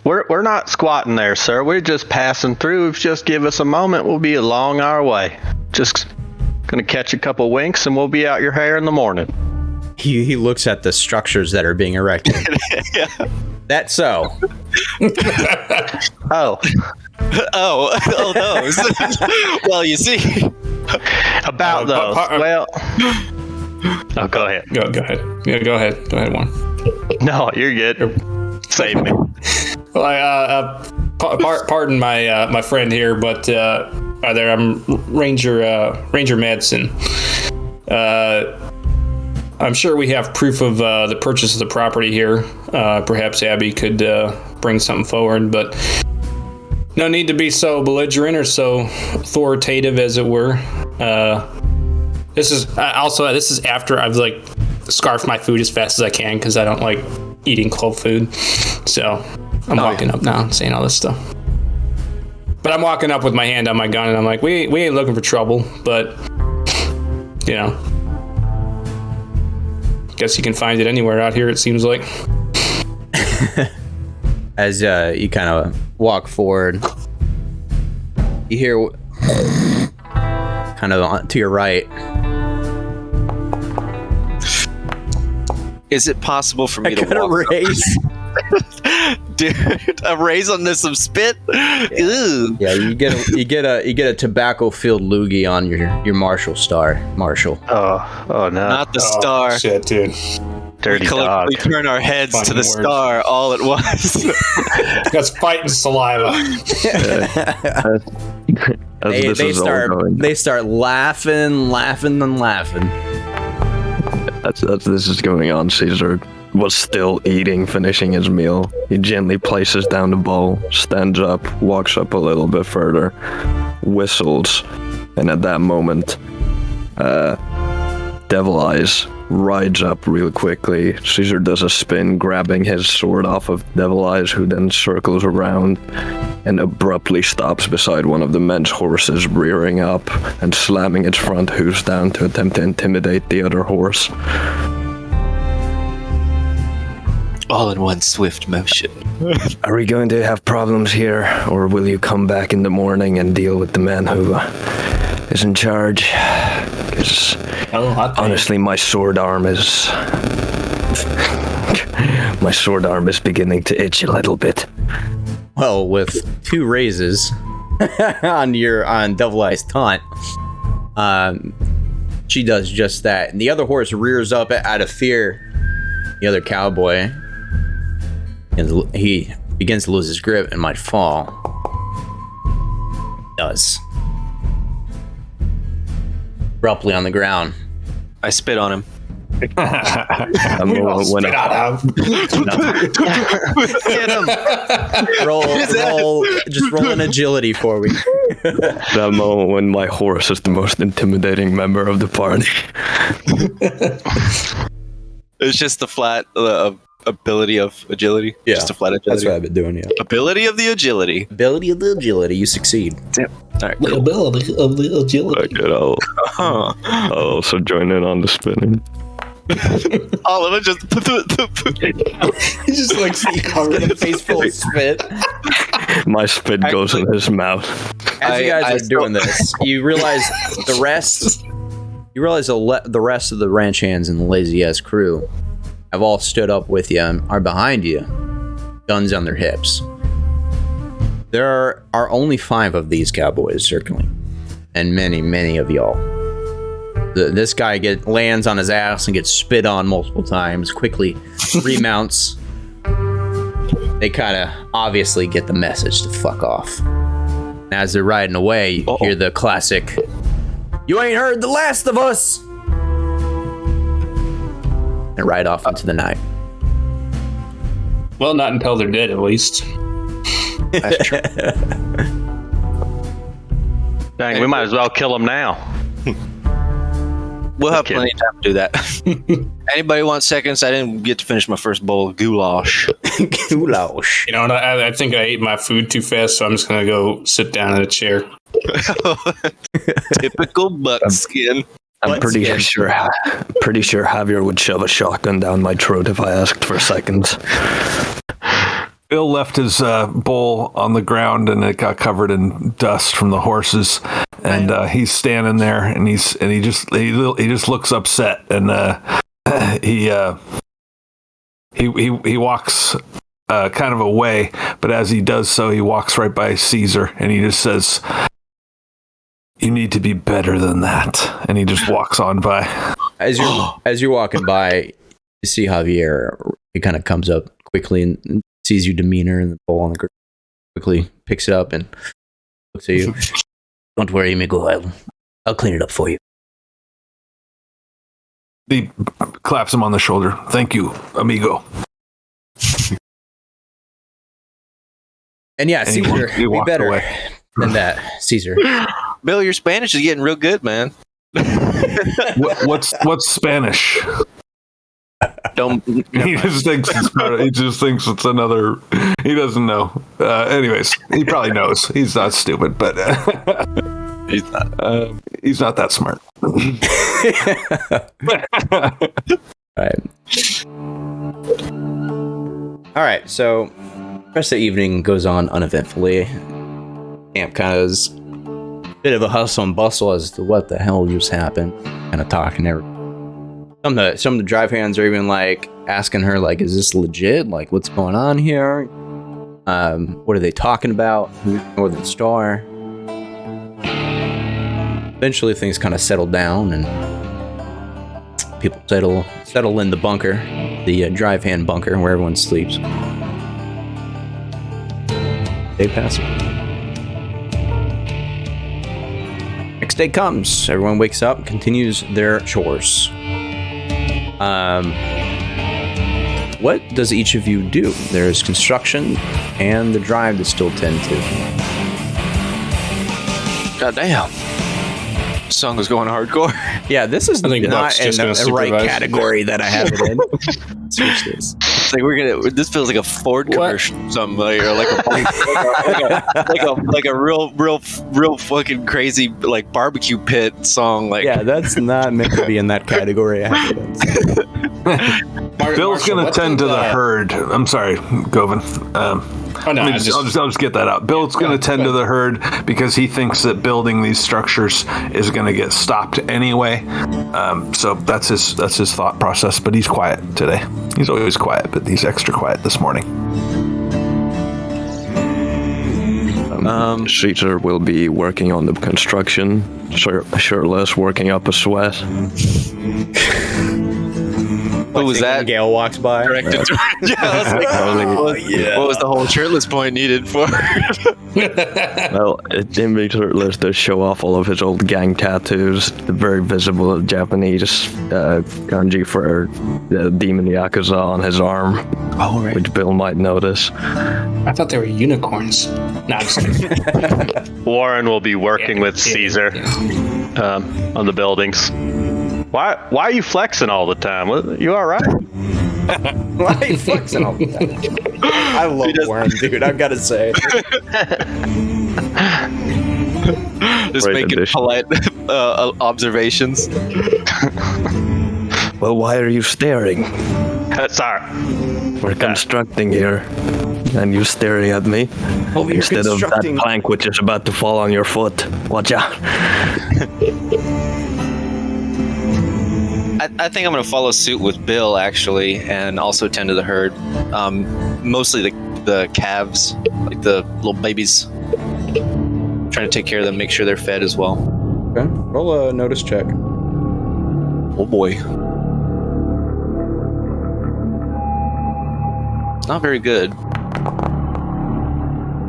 We're not squatting there, sir. We're just passing through. If you just give us a moment, we'll be along our way. Just gonna catch a couple winks and we'll be out your hair in the morning. He looks at the structures that are being erected. Yeah. That's so. Oh, Oh, those. Well, you see. about those. Well, oh, go ahead. Go ahead. Yeah, go ahead. Go ahead, Warren. No, you're good. Save me. Well, pardon my friend here, but I'm Ranger Madsen. I'm sure we have proof of the purchase of the property here. Perhaps Abby could bring something forward, but no need to be so belligerent or so authoritative, as it were. This is after I've scarfed my food as fast as I can because I don't like eating cold food. So I'm walking up now and saying all this stuff. But I'm walking up with my hand on my gun and I'm like, we ain't looking for trouble, but you know, guess you can find it anywhere out here, it seems like. As you kind of walk forward, you hear kind of to your right. Is it possible for me to got a walk? raise. Dude, a raise on this some spit? Ew. Yeah, you get a tobacco filled loogie on your Marshal star, Marshal. Oh no. Not the star. Shit, dude. Dirty dog. We turn our heads to the Fucking words. star all at once. That's fighting saliva. They start laughing. This is going on. Caesar was still eating, finishing his meal. He gently places down the bowl, stands up, walks up a little bit further, whistles, and at that moment, Devil Eyes rides up real quickly. Caesar does a spin, grabbing his sword off of Devil Eyes, who then circles around and abruptly stops beside one of the men's horses, rearing up and slamming its front hooves down to attempt to intimidate the other horse. All in one swift motion. Are we going to have problems here, or will you come back in the morning and deal with the man who is in charge? Because honestly, my sword arm is beginning to itch a little bit. Well, with 2 raises on Devil Eyes taunt, she does just that. And the other horse rears up out of fear. The other cowboy, and he begins to lose his grip and might fall. He does. abruptly on the ground. I spit on him. That moment when Spit out of. Get him. Roll an agility for me. that moment when my horse is the most intimidating member of the party. It's just the flat ability of agility. Yeah, just a flat agility. That's what I've been doing. Yeah, Ability of the agility. ability of the agility. You succeed. Damn. All right. The Cool. ability of the agility. Okay, I'll also join in on the spinning. All of it just. He's just like covered in a face full of spit. My spit goes in his mouth. As you guys are doing this, you realize the rest. You realize the rest of the ranch hands and the Lazy Ass crew have all stood up with you and are behind you, guns on their hips. There are only 5 of these cowboys circling, and many of y'all. This guy lands on his ass and gets spit on multiple times, quickly remounts. They kind of obviously get the message to fuck off. And as they're riding away, you hear the classic, "You ain't heard the last of us!" And ride off into the night. Well, not until they're dead, at least. That's true. Dang, we might as well kill him now. We'll have plenty of time to do that. Anybody want seconds? I didn't get to finish my first bowl of goulash. Goulash. You know, and I think I ate my food too fast, so I'm just gonna go sit down in a chair. Typical buckskin. I'm pretty sure Javier would shove a shotgun down my throat if I asked for seconds. Bill left his bowl on the ground, and it got covered in dust from the horses. And he's standing there, and he just looks upset, and he walks kind of away. But as he does so, he walks right by Caesar, and he just says, "You need to be better than that." And he just walks on by. As you're walking by, you see Javier. He kind of comes up quickly and sees your demeanor and the bowl on the ground. Quickly picks it up and looks at you. "Don't worry, amigo. I'll clean it up for you." He claps him on the shoulder. "Thank you, amigo." And yeah, Caesar, he be walked better away. than that, Caesar. Bill, your Spanish is getting real good, man. What's Spanish? Don't. He just thinks it's another. He doesn't know. Anyways, he probably knows. He's not stupid, but He's not. he's not that smart. All right. So, the rest of the evening goes on uneventfully. Camp kind of is a bit of a hustle and bustle as to what the hell just happened. Kind of talking everything. Some of the drive hands are even like asking her, like, "Is this legit? Like, what's going on here? What are they talking about? Who's Northern Star?" Eventually, things kind of settle down, and people settle in the bunker, the drive hand bunker, where everyone sleeps. Day passes. Next day comes. Everyone wakes up and continues their chores. What does each of you do? There's construction and the drive to still tend to. God damn. Song is going hardcore. Yeah, this is I think not Buck's just in gonna the right supervise. category that I have it in. Switch this. It's like this feels like a Ford commercial, or something like a real fucking crazy like barbecue pit song. Like, Yeah, that's not meant to be in that category. I have it in. Bill's gonna tend to the herd. I'm sorry, Govan. I'll just get that out. Bill's going to tend to the herd because he thinks that building these structures is going to get stopped anyway. So that's his thought process. But he's quiet today. He's always quiet, but he's extra quiet this morning. Caesar will be working on the construction, shirtless, working up a sweat. Who was that? Gale walks by. Directed to yeah, I was like, what was the whole shirtless point needed for? Well, in being shirtless to show off all of his old gang tattoos, the very visible Japanese kanji for the demon Yakuza on his arm, which Bill might notice. I thought they were unicorns. No, I'm just kidding. Warren will be working with Caesar on the buildings. Why are you flexing all the time? You all right? Why are you flexing all the time? I love Warren, dude. I've got to say. Just Great making addition. polite observations. Well, why are you staring? Sorry. We're constructing here, and you're staring at me instead of that plank which is about to fall on your foot. Watch out. I think I'm going to follow suit with Bill, actually, and also tend to the herd. Mostly the calves, like the little babies. Trying to take care of them, make sure they're fed as well. Okay. Roll a notice check. Oh boy. Not very good.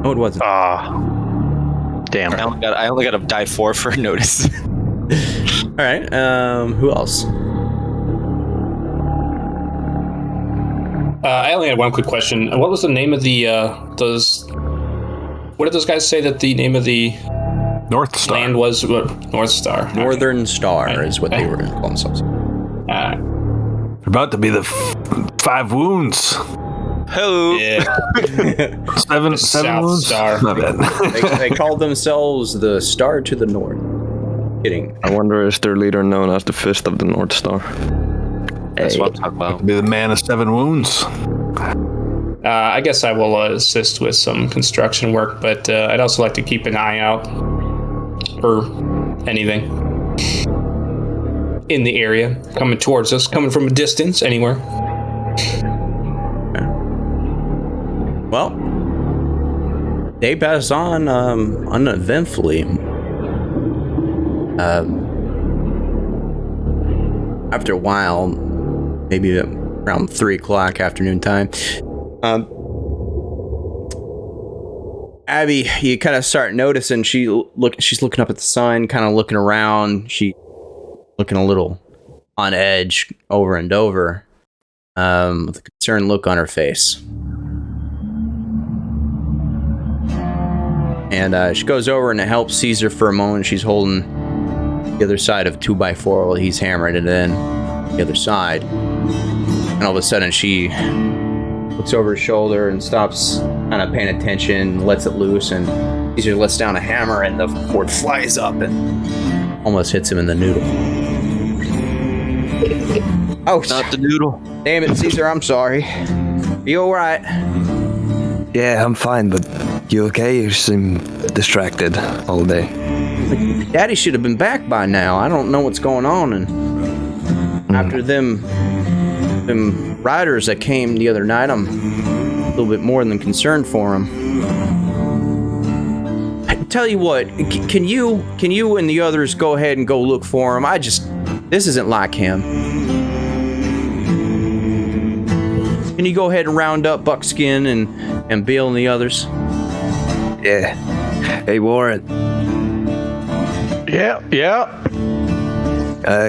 Oh, it wasn't. Damn. I only got a die 4 for a notice. All right. Who else? I only had one quick question. What was the name of the what did those guys say that the name of the North Star. land was? North Star. Northern Star is what they Okay. were calling themselves. About to be the 5 wounds. Hello. Yeah. Seven South wounds? Star. My bad. They called themselves the Star to the North. Kidding. I wonder, is their leader known as the Fist of the North Star? That's what I'm talking about. Be the man of 7 wounds. I guess I will assist with some construction work, but I'd also like to keep an eye out for anything in the area coming towards us, coming from a distance, anywhere. Well, day passed on uneventfully. After a while, maybe around 3 o'clock afternoon time, Abby, you kind of start noticing she's looking up at the sun, kind of looking around. She looking a little on edge over and over, with a concerned look on her face. And she goes over and helps Caesar for a moment. She's holding the other side of 2x4 while he's hammering it in the other side. And all of a sudden she looks over his shoulder and stops kind of paying attention, lets it loose, and Caesar lets down a hammer and the board flies up and almost hits him in the noodle. Oh, Not the noodle. damn it, Caesar, I'm sorry. Are you alright? Yeah, I'm fine, but you okay? You seem distracted all day. Daddy should have been back by now. I don't know what's going on. And after them riders that came the other night, I'm a little bit more than concerned for them. I tell you what, can you and the others go ahead and go look for him? This isn't like him. Can you go ahead and round up Buckskin and Bill and the others? Yeah. Hey, Warren. Yeah.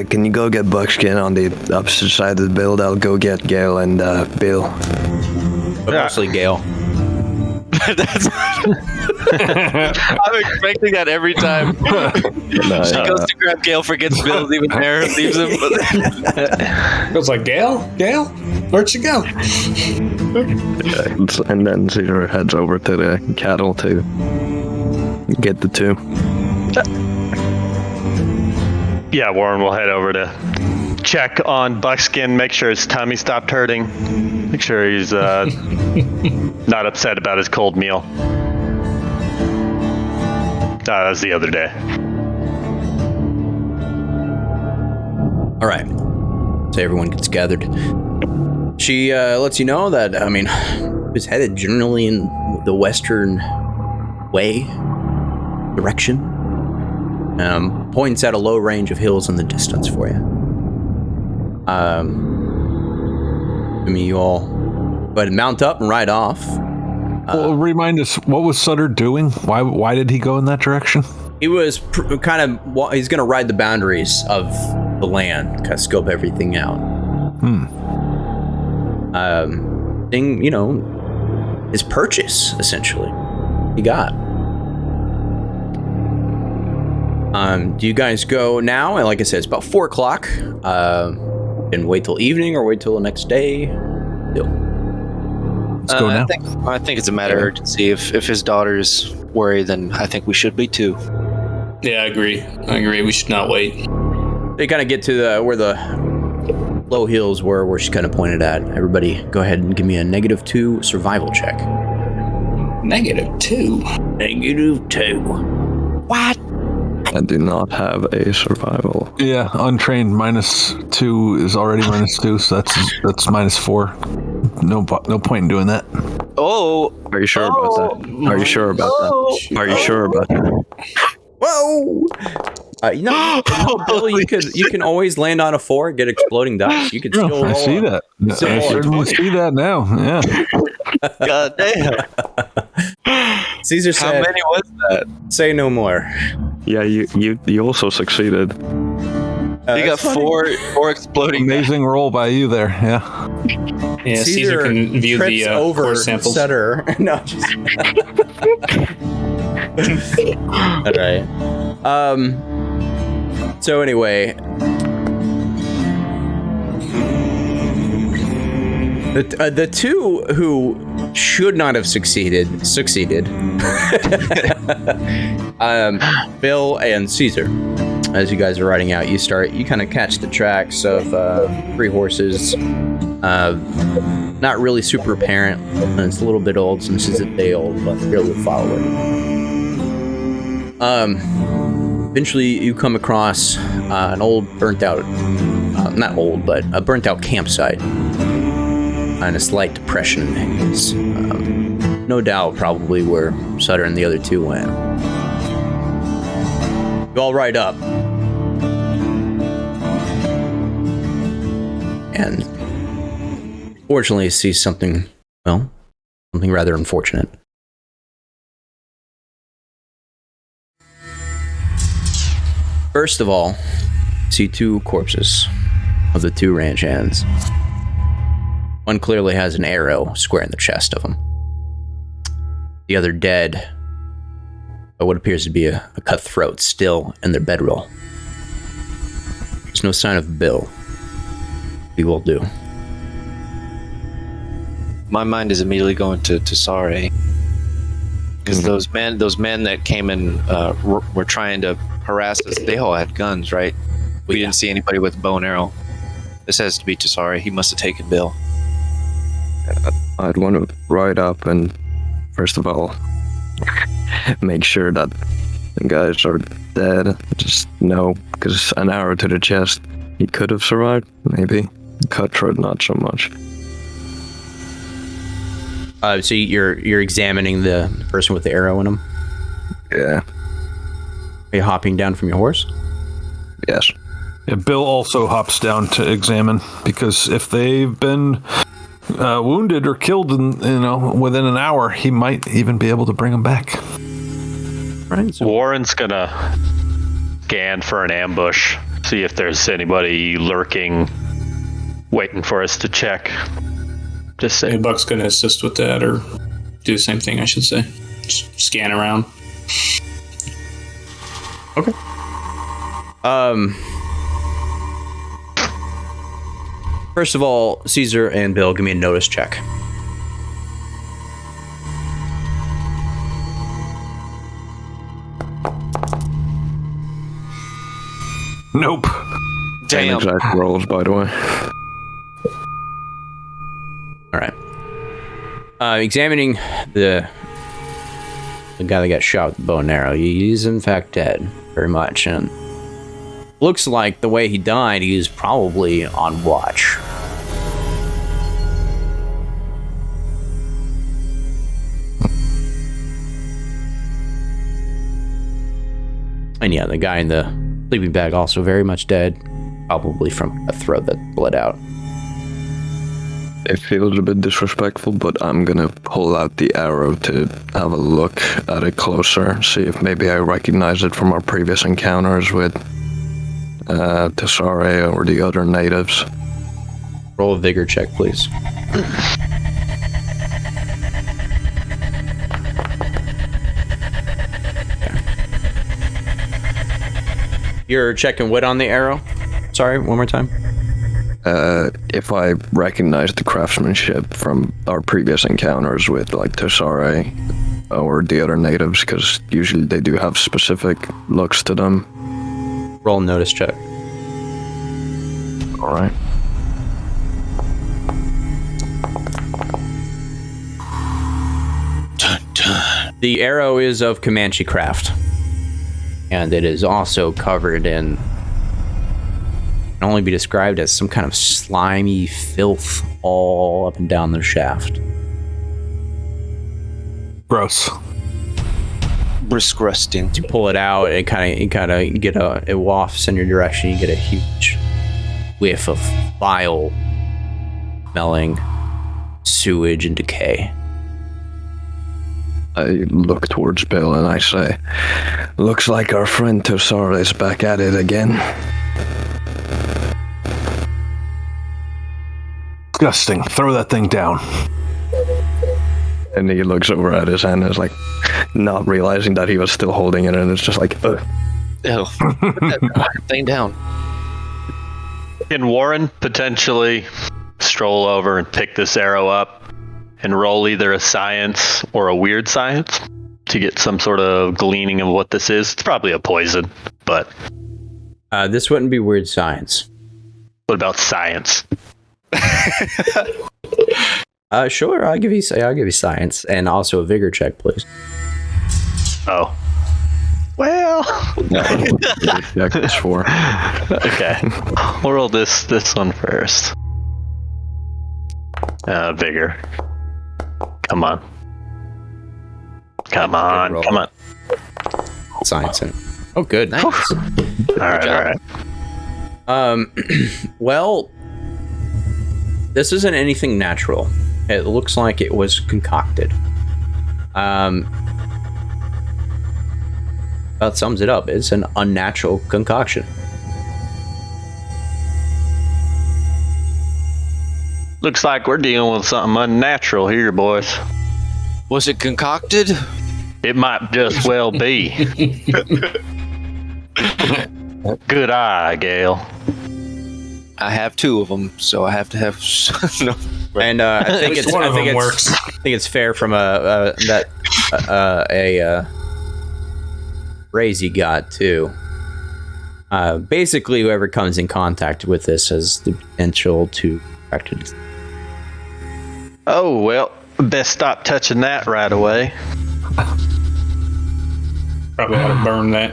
Can you go get Buckskin on the opposite side of the build? I'll go get Gale and Bill. But mostly Gale. I'm expecting that every time. She goes to grab Gale, forgets Bill's even there, leaves him. It was like, Gale, where'd she go? And then Caesar heads over to the cattle to get the 2. Yeah, Warren will head over to check on Buckskin, make sure his tummy stopped hurting, make sure he's not upset about his cold meal. That was the other day. All right. So everyone gets gathered. She lets you know that, was headed generally in the western way direction. Points out a low range of hills in the distance for you. I mean, you all go ahead and mount up and ride off. Well, remind us, what was Sutter doing? Why did he go in that direction? He was he's going to ride the boundaries of the land, kind of scope everything out. His purchase, essentially. He got. Do you guys go now? And like I said, it's about 4 o'clock. And wait till evening or wait till the next day? Let's go now. I think it's a matter of urgency. If his daughter's worried, then I think we should be too. Yeah, I agree. We should not wait. They kind of get to where the low hills were, where she kind of pointed at. Everybody, go ahead and give me a -2 survival check. -2. -2. What? I do not have a survival. Yeah, untrained -2 is already -2, so that's -4. No point in doing that. Oh, Are you sure about that? Are you sure about that? Are you sure about that? Whoa! Bill, you can always land on a 4, get exploding dice. You can still roll. I see that. I certainly see that now. Yeah. God damn. Caesar said, How many was that? say no more. Yeah, you also succeeded. You got four exploding. Amazing roll by you there. Yeah. Yeah, Caesar can view the core samples. Sutter. No, just... All right. So anyway, the two who should not have succeeded. Bill and Caesar. As you guys are riding out, you kind of catch the tracks of 3 horses. Not really super apparent. It's a little bit old since it's a day old, but fairly follow it. Eventually, you come across an old, burnt-out, not old, but a burnt-out campsite and a slight depression in things. No doubt, probably where Sutter and the other 2 went. You all ride up. And fortunately, see something rather unfortunate. First of all, see 2 corpses of the 2 ranch hands. One clearly has an arrow square in the chest of him. The other dead, by what appears to be a cutthroat still in their bedroll. There's no sign of Bill. We will do. My mind is immediately going to Sare. Because those men that came and were trying to harass us, they all had guns, right? We didn't see anybody with a bow and arrow. This has to be Tasari. He must have taken Bill. I'd want to ride up and, first of all, make sure that the guys are dead. Just no, because an arrow to the chest, he could have survived, maybe. Cutthroat, not so much. So you're examining the person with the arrow in him? Yeah. Are you hopping down from your horse? Yes. Yeah, Bill also hops down to examine, because if they've been wounded or killed within an hour, he might even be able to bring them back. Right. So Warren's gonna scan for an ambush, see if there's anybody lurking, waiting for us to check. Just say. Buck's going to assist with that, or do the same thing, I should say. Just scan around. Okay. First of all, Caesar and Bill, give me a notice check. Nope. Damn. Exact rolls, by the way. All right. Examining the guy that got shot with the bow and arrow, he's in fact dead, very much, and looks like the way he died, he was probably on watch. And yeah, the guy in the sleeping bag also very much dead, probably from a throat that bled out. It feels a bit disrespectful, but I'm gonna pull out the arrow to have a look at it closer, see if maybe I recognize it from our previous encounters with Tesare or the other natives. Roll a vigor check, please. You're checking what on the arrow? Sorry, one more time. If I recognize the craftsmanship from our previous encounters with like Tesare or the other natives, because usually they do have specific looks to them. Roll a notice check. All right. The arrow is of Comanche craft, and it is also covered in, can only be described as some kind of slimy filth all up and down the shaft. Gross. Brisk rusting. You pull it out, it kind of get it wafts in your direction. You get a huge whiff of vile smelling sewage and decay. I look towards Bill and I say, looks like our friend Tesare is back at it again. Disgusting. Throw that thing down. And he looks over at his hand and is like, not realizing that he was still holding it, and it's just like, ugh. Ew. Put that thing down. Can Warren potentially stroll over and pick this arrow up and roll either a science or a weird science to get some sort of gleaning of what this is? It's probably a poison, but... This wouldn't be weird science. What about science? Sure, I'll give you science and also a vigor check, please. Oh. Well. Yeah, it's 4. Okay. We'll roll this one first. Vigor. Come on. Science. Oh, good. Nice. All right. Well, this isn't anything natural. It looks like it was concocted. That sums it up. It's an unnatural concoction. Looks like we're dealing with something unnatural here, boys. Was it concocted? It might just well be. Good eye, Gale. I have 2 of them, so I have to have no. And I think it's one of them works. I think it's fair from a raise you got too. Basically, whoever comes in contact with this has the potential to practice. Oh, well, best stop touching that right away. Probably ought to burn that.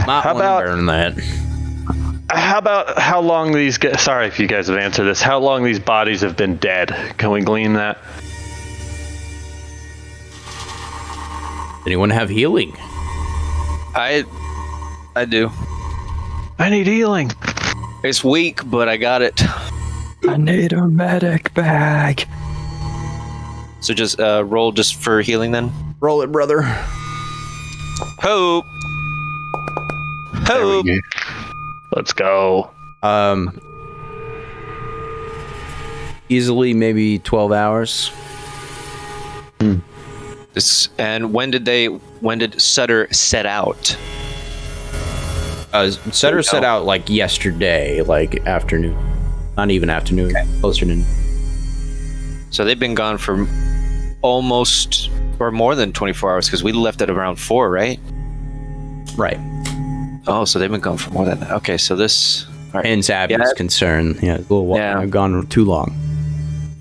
Might How wanna about- burn that? How about how long these guys... Sorry if you guys have answered this. How long these bodies have been dead? Can we glean that? Anyone have healing? I do. I need healing. It's weak, but I got it. I need a medic bag. So just roll just for healing then. Roll it, brother. Hope. There we go. Let's go. Easily maybe 12 hours. And when did Sutter set out? Sutter set out like yesterday, like afternoon. Not even afternoon, closer to noon. So they've been gone for almost or more than 24 hours because we left at around 4, right? Right. Oh, so they've been gone for more than that. Okay, so this... All right. Hence Abby's concern. Yeah, a little while. Yeah. I've gone too long.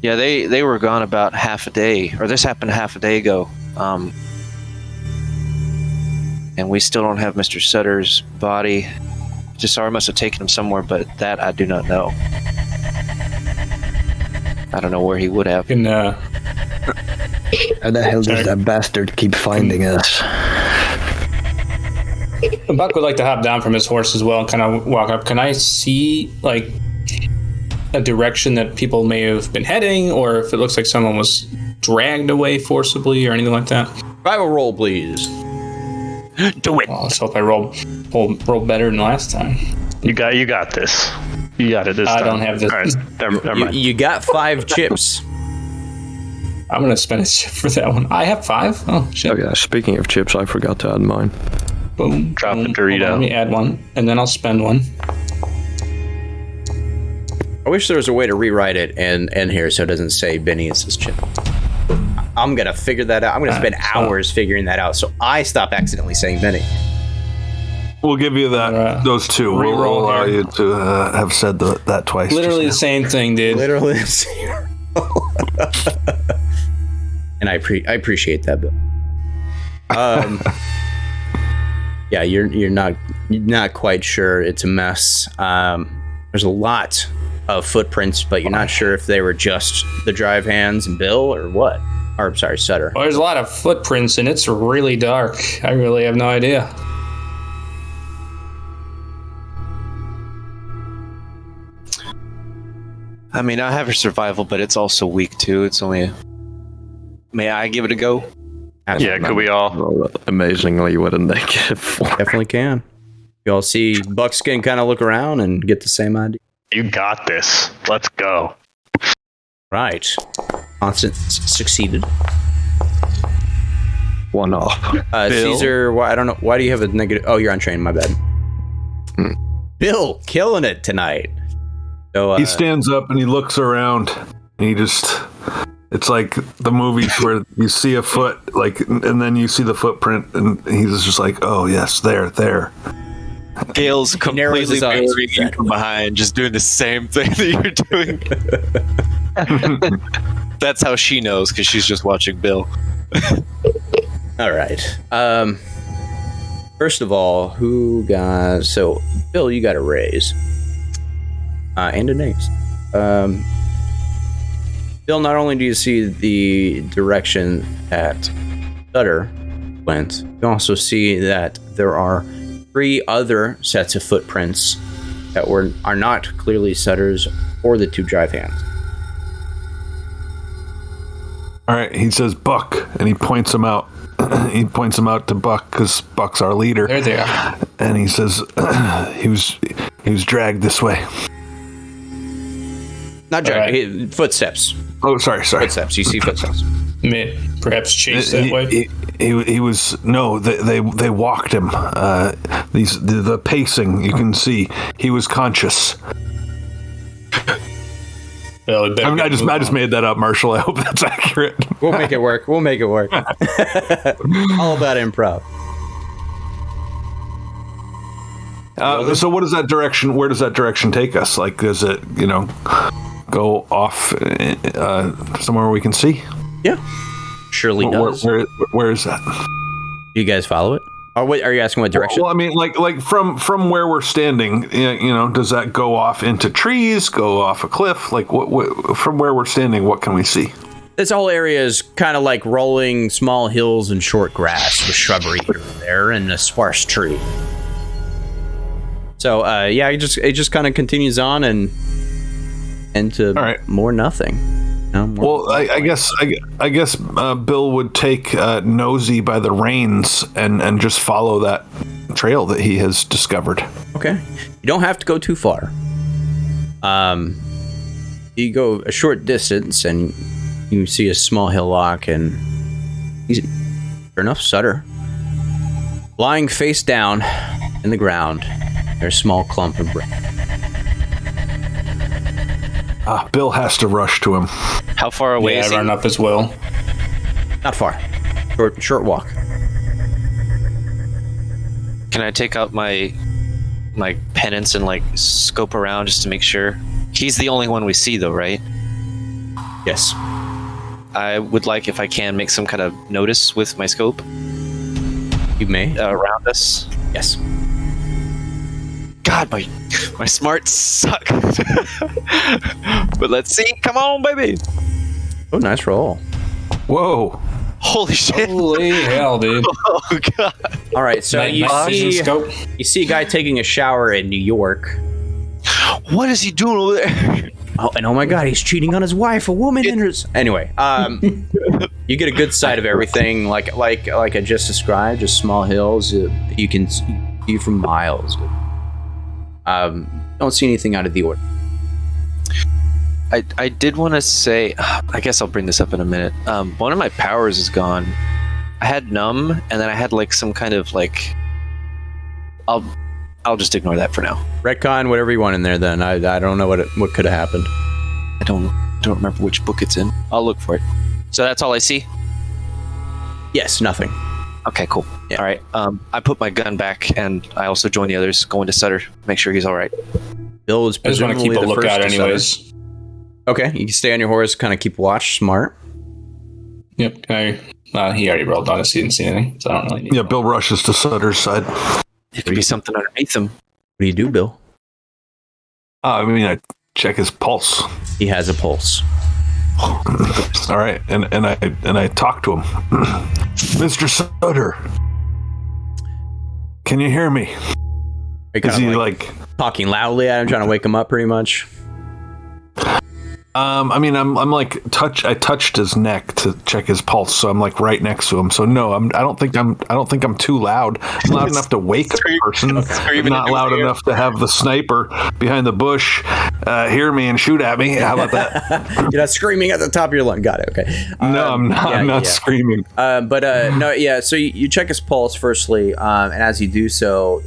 Yeah, they were gone about half a day, or this happened half a day ago. And we still don't have Mr. Sutter's body. Jasara must have taken him somewhere, but that I do not know. I don't know where he would have. Can, How the hell does that bastard keep finding us? Buck would like to hop down from his horse as well and kind of walk up. Can I see, like a direction that people may have been heading, or if it looks like someone was dragged away forcibly or anything like that. Survival roll, please. Do it. Well, let's hope I roll better than last time. You got this. You got it this time. I don't have this. All right, never mind. You got 5 chips. I'm going to spend a chip for that one. I have 5? Oh, shit. Oh yeah, speaking of chips, I forgot to add mine. Boom. Drop boom. a Dorito. Hold on, let me add one, and then I'll spend one. I wish there was a way to rewrite it and here so it doesn't say Benny, it says chip. I'm going to figure that out. I'm going to spend hours figuring that out so I stop accidentally saying Benny. We'll give you that. Those two. We'll Re-roll allow here. you to have said that twice. Literally the just same thing, dude. Literally the same. And I appreciate that, Bill. Yeah, you're not quite sure. It's a mess. There's a lot of footprints, but you're not sure if they were just the drive hands and Bill or what. Or sorry, Sutter. Well, there's a lot of footprints, and it's really dark. I really have no idea. I mean, I have a survival, but it's also weak too. It's only. May I give it a go? Yeah, could we all? Well, amazingly, with a -4. Definitely can. You all see Buckskin kind of look around and get the same idea. You got this. Let's go. Right. Constant succeeded. 1 off. Caesar, why, I don't know. Why do you have a negative? Oh, you're untrained. My bad. Bill, killing it tonight. So he stands up and he looks around. And he just. It's like the movies where you see a foot, like, and then you see the footprint, and he's just like, "Oh yes, there." Gale's narrows completely his eyes. burying you from behind, just doing the same thing that you're doing. That's how she knows, because she's just watching Bill. all right. First of all, who got? So, Bill, you got a raise. And a names. Bill, not only do you see the direction that Sutter went, you also see that there are 3 other sets of footprints that are not clearly Sutter's or the 2 drive hands. All right, he says Buck, and he points him out. He points him out to Buck because Buck's our leader. There they are. And he says he was dragged this way. Not drag, footsteps. Oh, sorry. Footsteps. You see footsteps. May perhaps chase that way. He was no. They walked him. The pacing you can see. He was conscious. Well, I just made that up, Marshall. I hope that's accurate. We'll make it work. All about improv. So what is that direction? Where does that direction take us? Like, does it go off somewhere we can see? Yeah, surely does. Where is that? Do you guys follow it? Or wait, are you asking what direction? Well, I mean, like from where we're standing, does that go off into trees? Go off a cliff? Like, what from where we're standing, what can we see? This whole area is kind of like rolling small hills and short grass with shrubbery here and there and a sparse tree. So yeah, it just kind of continues on and into more nothing. Well, I guess Bill would take Nosy by the reins and just follow that trail that he has discovered. Okay, you don't have to go too far. You go a short distance and you see a small hillock, and sure enough, Sutter lying face down in the ground. There's a small clump of brick. Bill has to rush to him. How far away is I he? run up as well. Not far. Short walk. Can I take out my pennants and scope around just to make sure? He's the only one we see, though, right? Yes. I would like, if I can, make some kind of notice with my scope. You may. Around us. Yes. God, my smarts suck. But let's see. Come on, baby. Oh, nice roll. Whoa. Holy shit. Holy hell, dude. Oh, God. All right, so you Scope. see a guy taking a shower in New York. What is he doing over there? oh my God, he's cheating on his wife, a woman enters. Anyway, you get a good sight of everything, like I just described, just small hills. You can see from miles. Don't see anything out of the order. I did want to say, I guess I'll bring this up in a minute. One of my powers is gone. I had numb, and then I had like some kind of like. I'll just ignore that for now. Retcon whatever you want in there. Then I don't know what could have happened. I don't remember which book it's in. I'll look for it. So that's all I see? Yes, nothing. Okay, cool. Yeah. All right. I put my gun back, and I also join the others, going to Sutter, make sure he's all right. Bill is I just want to presumably keep a the first lookout to settle. anyways. Okay, you can stay on your horse, kind of keep watch. Smart. Yep. He already rolled on us. He didn't see anything, so I don't really need Yeah, Bill rushes to Sutter's side. It could be something underneath him. What do you do, Bill? I check his pulse. He has a pulse. All right, and I talk to him. Mr. Sutter, can you hear me? Is he like talking loudly at him, trying to wake him up, pretty much? I'm like I touched his neck to check his pulse, so I'm like right next to him. So no, I don't think I'm too loud. I'm loud enough to wake a person, but not loud enough to have the sniper behind the bush hear me and shoot at me. How about that? You're not screaming at the top of your lungs. Got it. Okay. No, I'm not. I'm not screaming. No, yeah. So you check his pulse firstly, and as you do so,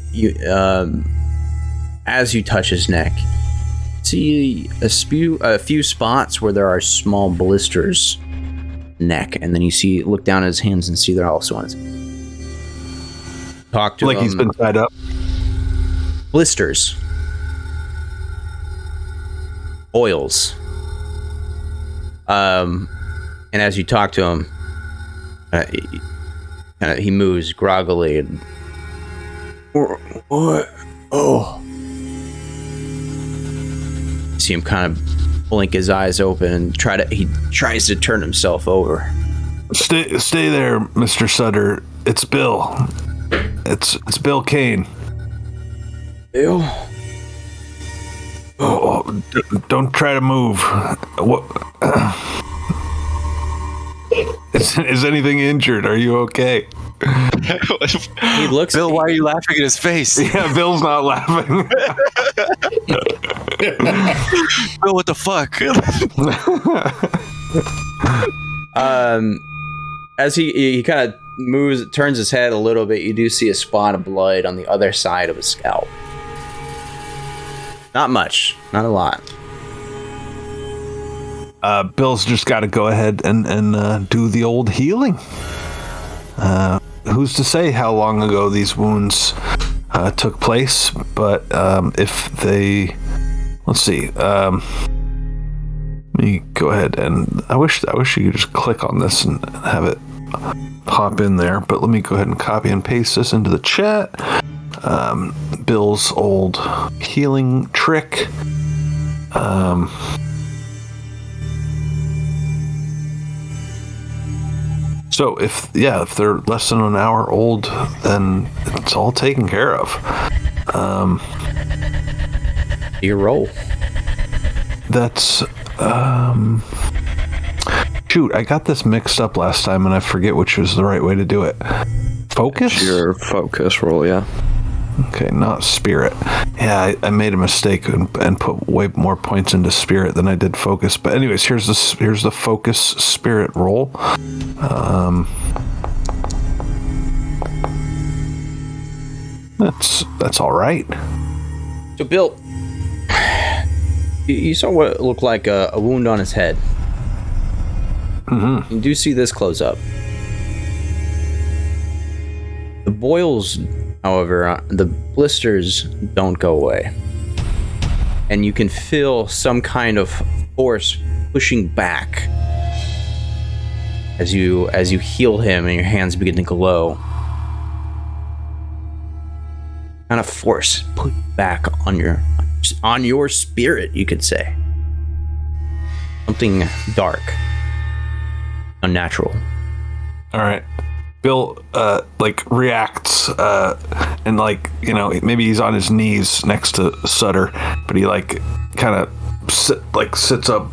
as you touch his neck, see a few spots where there are small blisters neck, and then you look down at his hands and see they're also on his talk to like him. He's been tied up. Blisters, oils, and as you talk to him, he moves groggily and what? Oh. See him kind of blink his eyes open and he tries to turn himself over. Stay there, Mr. Sutter. It's Bill. It's Bill Kane. Bill? Oh, don't try to move. What? Is anything injured? Are you okay? He looks. Bill, why are you laughing at his face? Yeah, Bill's not laughing. Bill, what the fuck? As he kind of turns his head a little bit, you do see a spot of blood on the other side of his scalp. Not much, not a lot. Bill's just got to go ahead and do the old healing. Who's to say how long ago these wounds took place? But if they, let's see. Let me go ahead and I wish you could just click on this and have it pop in there. But let me go ahead and copy and paste this into the chat. Bill's old healing trick. So if they're less than an hour old, then it's all taken care of. Your roll. That's shoot, I got this mixed up last time and I forget which was the right way to do it. Focus? Your focus roll, yeah. Okay, not spirit. Yeah, I made a mistake and put way more points into spirit than I did focus. But anyways, here's the focus spirit roll. That's all right. So Bill, you saw what looked like a wound on his head. Mm-hmm. You do see this close up. The boils, however, the blisters don't go away. And you can feel some kind of force pushing back as you heal him and your hands begin to glow. Kind of force put back on your spirit, you could say. Something dark, unnatural. All right. Bill reacts and maybe he's on his knees next to Sutter, but he kind of sits up,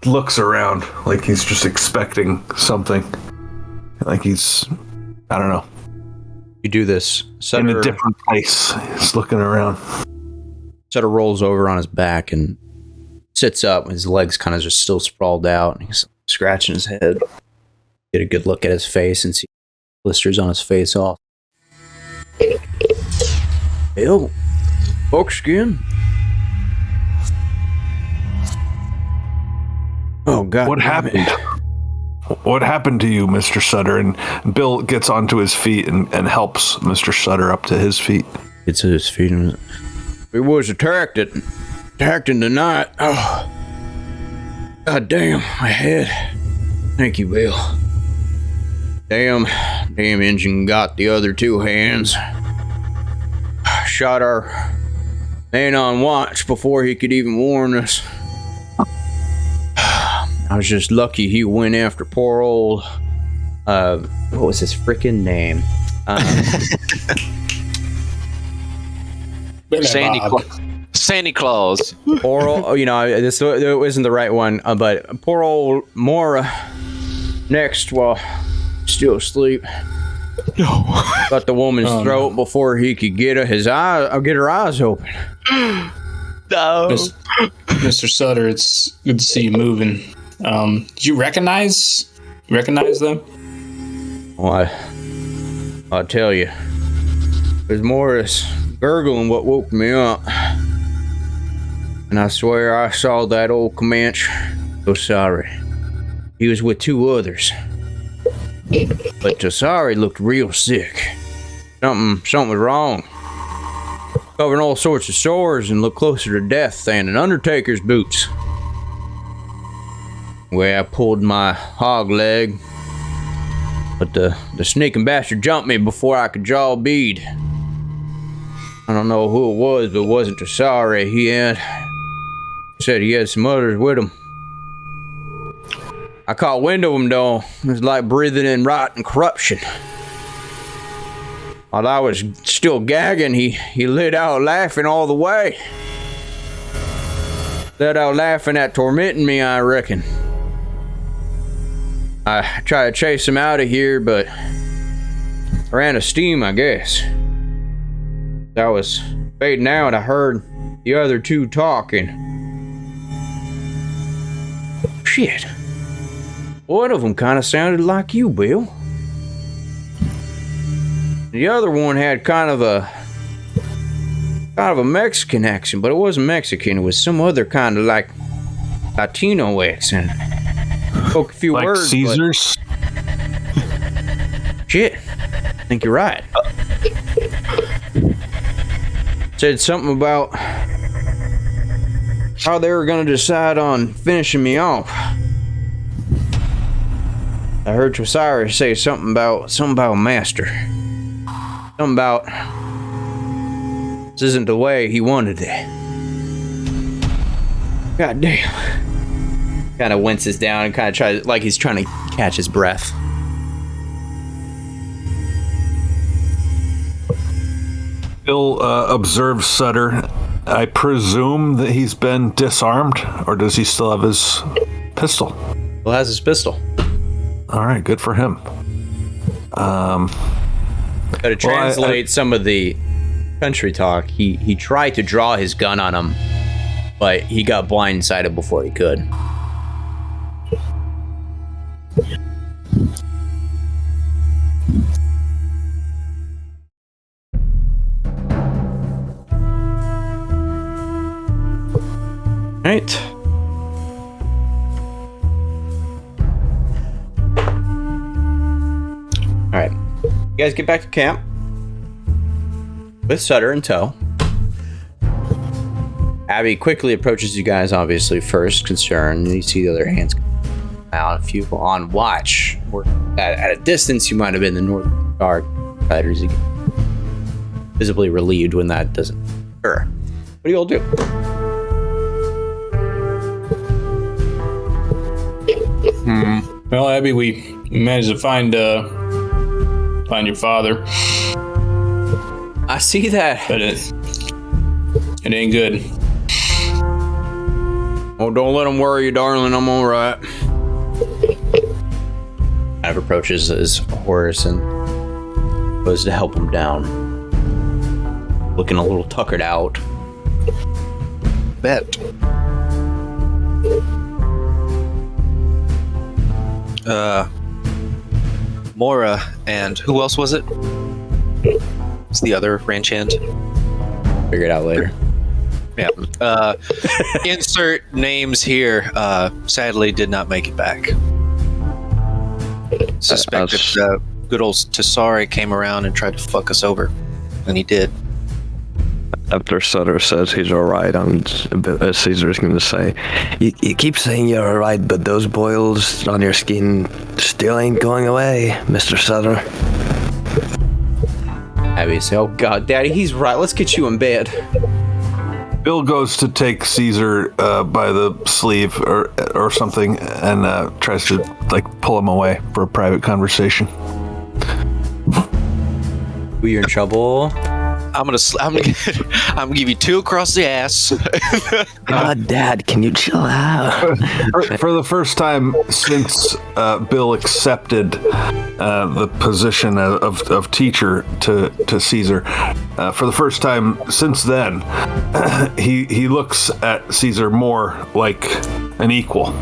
looks around like he's just expecting something. Like he's, I don't know, You do this. in Sutter, a different place. He's looking around. Sutter rolls over on his back and sits up. His legs kind of just still sprawled out. And he's scratching his head. Get a good look at his face and see blisters on his face off. Hell, buckskin. Oh God! What happened? What happened to you, Mr. Sutter? And Bill gets onto his feet and helps Mr. Sutter up to his feet. Gets to his feet and we was attacked in the night. Oh, God damn, my head. Thank you, Bill. Damn engine got the other two hands. Shot our man on watch before he could even warn us. I was just lucky he went after poor old, what was his freaking name? Sandy Claus. Poor old, this isn't the right one, but poor old Mora next while still asleep. Got the woman's throat before he could get her eyes open. No. Mr. Sutter, it's good to see you moving. Did you recognize them? Well, I'll tell you. It was Morris gurgling what woke me up. And I swear I saw that old Comanche. So sorry. He was with two others. But Tosari looked real sick. Something was wrong. Covering all sorts of sores and looked closer to death than an undertaker's boots. Well, I pulled my hog leg, but the sneaking bastard jumped me before I could draw a bead. I don't know who it was, but it wasn't Tosari. Said he had some others with him. I caught wind of him though. It was like breathing in rot and corruption. While I was still gagging, he let out laughing all the way. Let out laughing at tormenting me, I reckon. I tried to chase him out of here, but I ran out of steam, I guess. As I was fading out, I heard the other two talking. Shit. One of them kind of sounded like you, Bill. The other one had kind of a Mexican accent, but it wasn't Mexican. It was some other kind of like Latino accent. Spoke a few Like words. Caesar's? Shit. I think you're right. Said something about how they were going to decide on finishing me off. I heard Tosari say something about master. Something about this isn't the way he wanted it. God damn. Kind of winces down and kind of tries, like he's trying to catch his breath. Bill observes Sutter. I presume that he's been disarmed, or does he still have his pistol? Well, has his pistol. All right, good for him. But to translate some of the country talk, he tried to draw his gun on him, but he got blindsided before he could. Right. All right. You guys get back to camp with Sutter in tow. Abby quickly approaches you guys, obviously, first, concerned. You see the other hands out. A few on watch. Or at a distance, you might have been the Northern Guard fighters. You get visibly relieved when that doesn't occur. What do you all do? Well, Abby, we managed to find your father. I see that. But It ain't good. Oh, don't let him worry you, darling. I'm all right. Kind of approaches his horse and goes to help him down. Looking a little tuckered out. Bet. Mora and who else was it? It's the other ranch hand. Figure it out later. Yeah. Insert names here. Sadly, did not make it back. Suspect that good old Tasari came around and tried to fuck us over, and he did. After Sutter says he's alright, Caesar's going to say, you keep saying you're alright, but those boils on your skin still ain't going away, Mr. Sutter. Abby say, oh God, Daddy, he's right. Let's get you in bed. Bill goes to take Caesar by the sleeve or something and tries to pull him away for a private conversation. You're in trouble. I'm gonna give you 2 across the ass. God, Dad, can you chill out? For the first time since Bill accepted the position of teacher to Caesar, for the first time since then, he looks at Caesar more like an equal.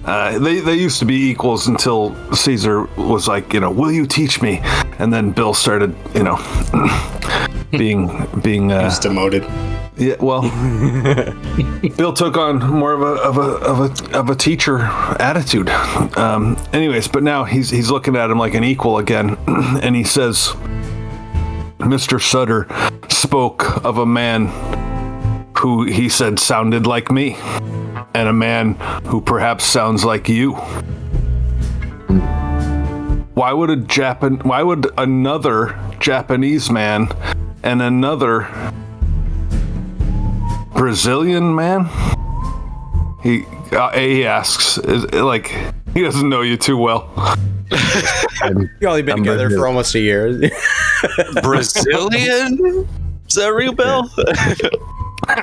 They used to be equals until Caesar was like, will you teach me? And then Bill started, being He's demoted. Yeah, well, Bill took on more of a teacher attitude. Anyways, but now he's looking at him like an equal again, and he says, Mr. Sutter spoke of a man who he said sounded like me, and a man who perhaps sounds like you. Why would another Japanese man and another Brazilian man? He asks, he doesn't know you too well. You've only been together for almost a year. Brazilian? Is that ring a bell?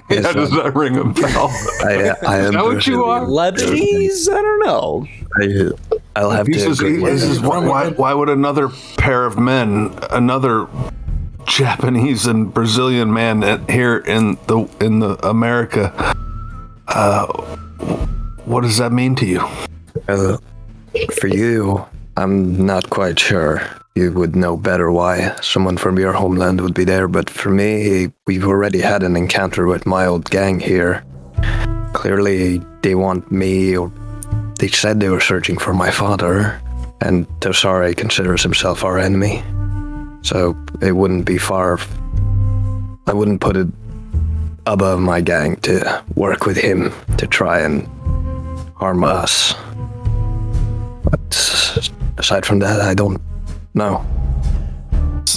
Yeah, does that ring a bell? I am. Is that what you are? Lebanese? I don't know. I'll have to agree. Why would another pair of men, another Japanese and Brazilian man here in the America, what does that mean to you? For you, I'm not quite sure. You would know better why someone from your homeland would be there, but for me, we've already had an encounter with my old gang here. Clearly, they want me, or they said they were searching for my father, and Tosare considers himself our enemy. So it wouldn't be far. I wouldn't put it above my gang to work with him to try and harm us. But aside from that, I don't know.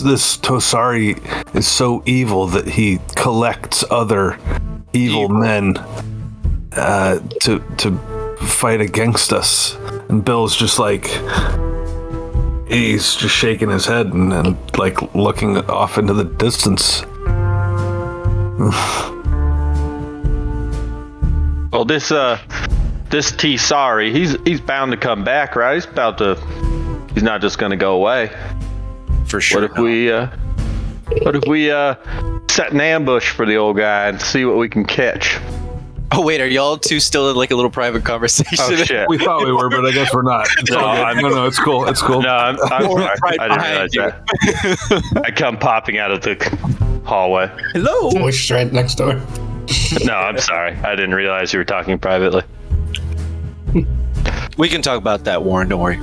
This Tosari is so evil that he collects other evil men to fight against us. And Bill's just he's just shaking his head and looking off into the distance. Well, this T-Sari, he's bound to come back, right? He's not just gonna go away. For sure. What if we set an ambush for the old guy and see what we can catch? Oh wait, are y'all two still in a little private conversation? Oh shit. We thought we were, but I guess we're not. No, it's cool. It's cool. No, I'm sorry. Right I didn't realize that. I come popping out of the hallway. Hello. Which right next door. No, I'm sorry. I didn't realize you were talking privately. We can talk about that, Warren. Don't worry.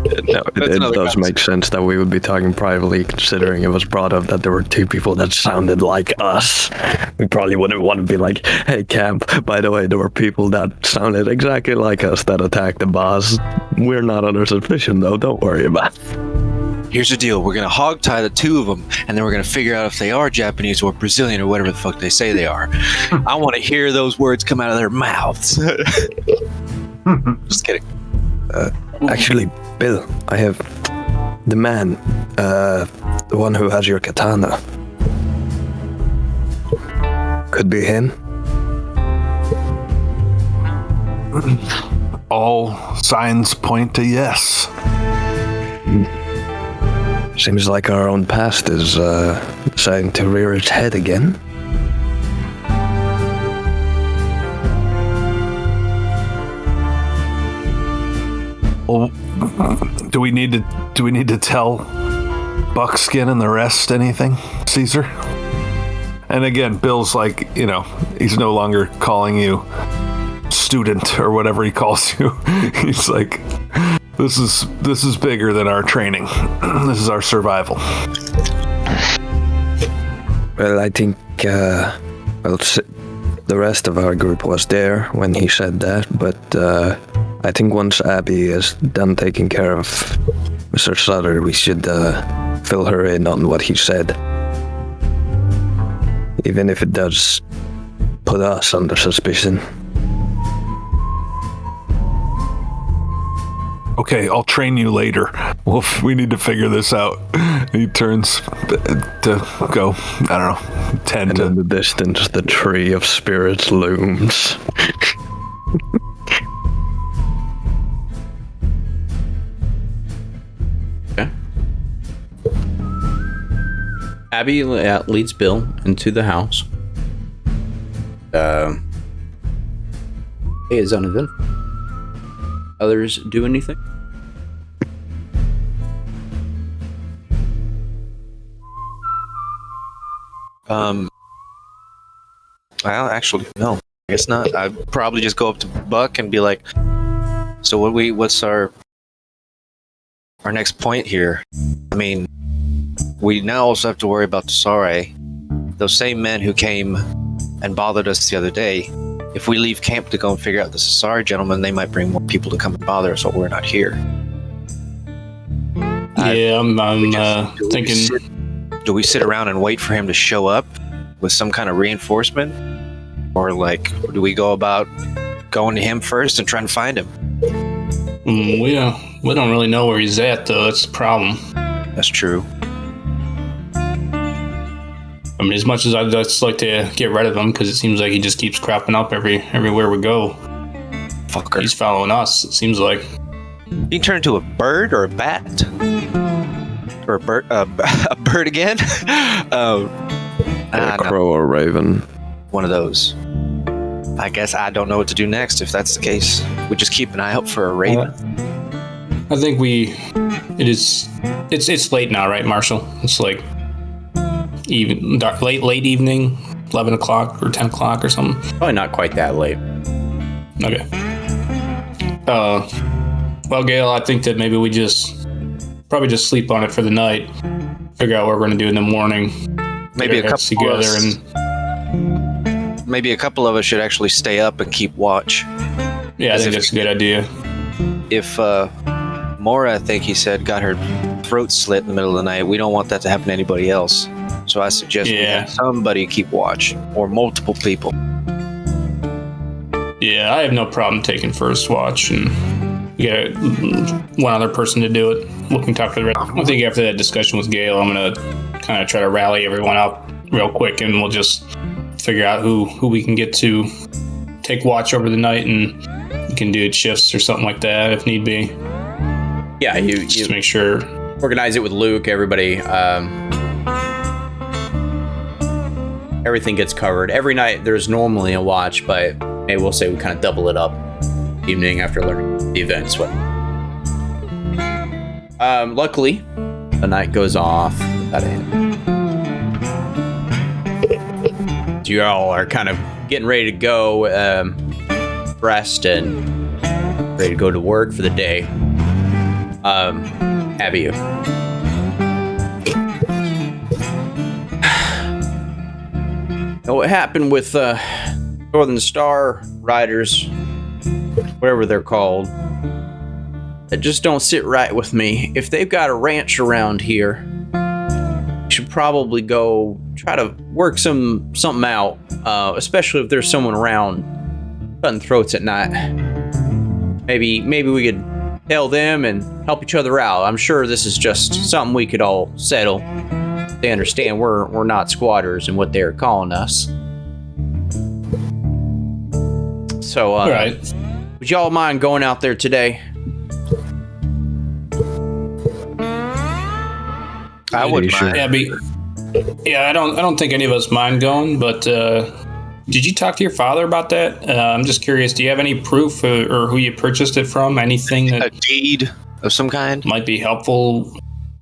No, it does make sense that we would be talking privately, considering it was brought up that there were 2 people that sounded like us. We probably wouldn't want to be like, hey, Camp, by the way, there were people that sounded exactly like us that attacked the boss. We're not under suspicion, though. Don't worry about it. Here's the deal. We're going to hogtie the 2 of them, and then we're going to figure out if they are Japanese or Brazilian or whatever the fuck they say they are. I want to hear those words come out of their mouths. Just kidding. Actually, Bill, I have the man, the one who has your katana. Could be him. All signs point to yes. Seems like our own past is starting to rear its head again. Well, do we need to tell Buckskin and the rest anything, Caesar? And again, Bill's like, he's no longer calling you student or whatever he calls you. He's like, this is bigger than our training. This is our survival. Well, I think the rest of our group was there when he said that, but I think once Abby is done taking care of Mr. Sutter, we should fill her in on what he said. Even if it does put us under suspicion. Okay, I'll train you later. We need to figure this out. He turns to go, I don't know, 10 and to... in the distance, the tree of spirits looms. Okay. Abby leads Bill into the house. He is uneventful. Others do anything? Well, actually, no. I guess not. I'd probably just go up to Buck and be like, so what's our next point here? I mean, we now also have to worry about the Sare. Those same men who came and bothered us the other day. If we leave camp to go and figure out the Sare gentlemen, they might bring more people to come and bother us while we're not here. Yeah, I'm thinking... Do we sit around and wait for him to show up with some kind of reinforcement? Or, do we go about going to him first and trying to find him? We don't really know where he's at, though. That's the problem. That's true. I mean, as much as I'd just like to get rid of him, because it seems like he just keeps cropping up everywhere we go. Fucker. He's following us, it seems like. He can turn into a bird or a bat? Or a bird again? A crow or raven. One of those. I guess I don't know what to do next if that's the case. We just keep an eye out for a raven. I think it's late now, right, Marshall? It's like even dark, late evening, 11 o'clock or 10 o'clock or something. Probably not quite that late. Okay. Well, Gail, I think that maybe we probably just sleep on it for the night. Figure out what we're going to do in the morning. Maybe a couple together maybe a couple of us should actually stay up and keep watch. Yeah, I think that's a good idea. If Mora, I think he said, got her throat slit in the middle of the night, we don't want that to happen to anybody else. So I suggest we have somebody keep watch, or multiple people. Yeah, I have no problem taking first watch, and we get one other person to do it. We can talk to the rest. I think after that discussion with Gail, I'm going to kind of try to rally everyone up real quick, and we'll just figure out who we can get to take watch over the night, and we can do shifts or something like that if need be. Yeah, you just make sure. Organize it with Luke, everybody. Everything gets covered. Every night there's normally a watch, but maybe we'll say we kind of double it up evening after learning the events. Luckily, the night goes off without a hit. You all are kind of getting ready to go, dressed and ready to go to work for the day. Abby, what happened with Northern Star Riders, whatever they're called, that just don't sit right with me. If they've got a ranch around here, we should probably go try to work something out, especially if there's someone around cutting throats at night. Maybe we could tell them and help each other out. I'm sure this is just something we could all settle. They understand we're not squatters and what they're calling us. So, All right. would y'all mind going out there today? I would Sure. mind. Yeah, I don't think any of us mind going, but did you talk to your father about that? I'm just curious. Do you have any proof or who you purchased it from? Anything A that deed of some kind? might be helpful?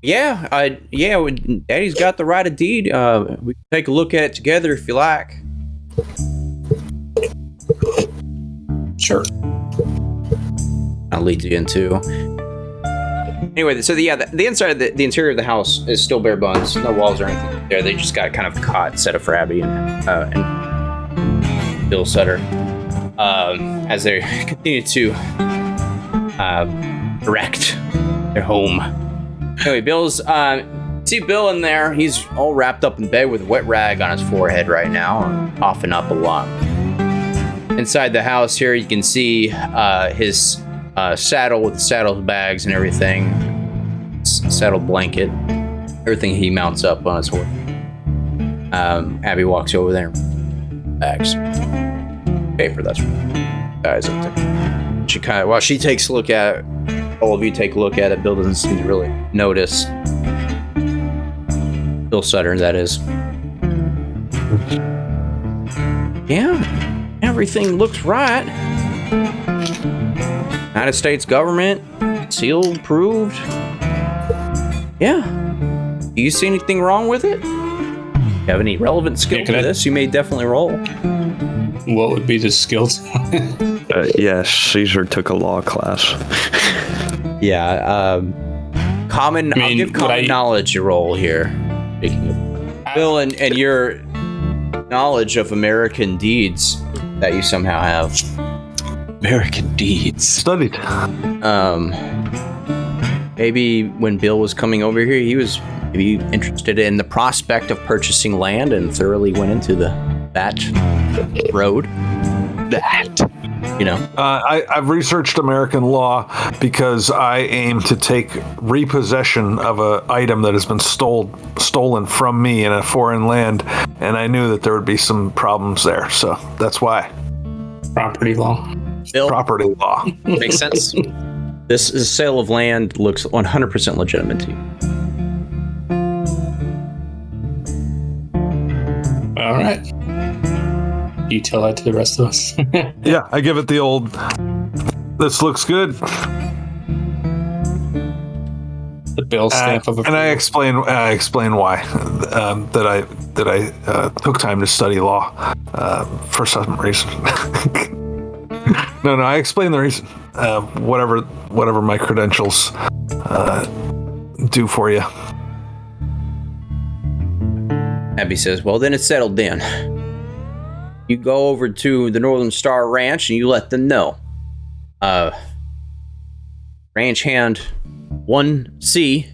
Yeah, Daddy's got the right of deed. We can take a look at it together if you like. Sure. I'll lead you into. Anyway, so the inside of the interior of the house is still bare bones. No walls or anything there. They just got kind of a cot set up for Abby and Bill Sutter as they continue to erect their home. Anyway, see Bill in there. He's all wrapped up in bed with a wet rag on his forehead right now, coughing up a lot. Inside the house here, you can see his saddle with the saddlebags and everything, saddle blanket, everything he mounts up on his horse. Abby walks over there, bags, paper. That's right. Guys up there. She while she takes a look at it, all of you take a look at it. Bill doesn't seem to really notice. Bill Sutter, that is. Yeah, everything looks right. United States government, seal approved. Yeah. Do you see anything wrong with it? You have any relevant skill to this? You may definitely roll. What would be the skills? Yes, Caesar took a law class. Yeah. Common. I'll give common knowledge a roll here. Speaking of Bill and your knowledge of American deeds that you somehow have. American deeds. Studied. Maybe when Bill was coming over here, he was maybe interested in the prospect of purchasing land and thoroughly went into that road. You know. I've researched American law because I aim to take repossession of an item that has been stolen from me in a foreign land, and I knew that there would be some problems there, so that's why. Property law. Bill, Property law. Makes sense. this sale of land looks 100% legitimate to you. All right. You tell that to the rest of us. Yeah, I give it the old, this looks good. The Bill stamp of and I explain why that I took time to study law for some reason. No, I explain the reason. Whatever my credentials do for you. Abby says, well, then it's settled then. You go over to the Northern Star Ranch and you let them know. Ranch hand 1C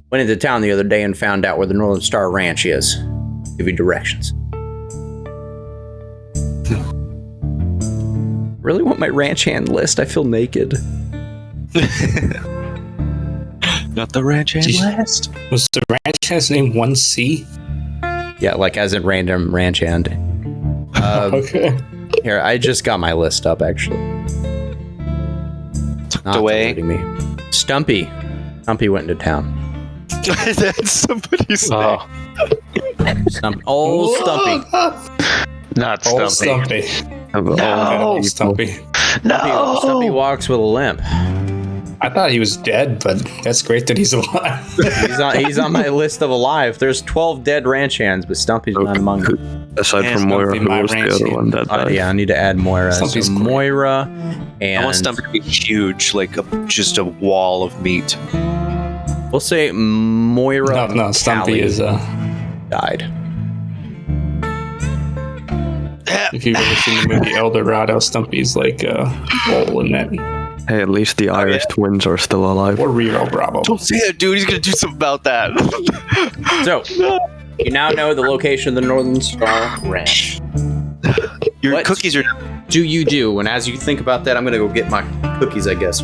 went into town the other day and found out where the Northern Star Ranch is. Give you directions. Really want my ranch hand list. I feel naked. Not the ranch hand list. Was the ranch hand's name 1C? Yeah, like as in random ranch hand. Okay. Here, I just got my list up actually. Tucked away. Me. Stumpy went into town. That's somebody's name. Old Stumpy. Not Stumpy. Old Stumpy. No. Stumpy. No. Stumpy walks with a limp. I thought he was dead, but that's great that he's alive. He's on my list of alive. There's 12 dead ranch hands, but Stumpy's not among them. Aside from Moira, who was the other one that died. Yeah, I need to add Moira. Stumpy's so great. Moira and I want Stumpy to be huge, like just a wall of meat. we'll say Moira. No, Stumpy is died. If you've ever seen the movie El Dorado, Stumpy's like a hole in that. Hey, at least the Irish twins are still alive. Or Rio Bravo. Don't say that, dude. He's gonna do something about that. So you now know the location of the Northern Star Ranch. Your What cookies are. do you do? And as you think about that, I'm gonna go get my cookies, I guess.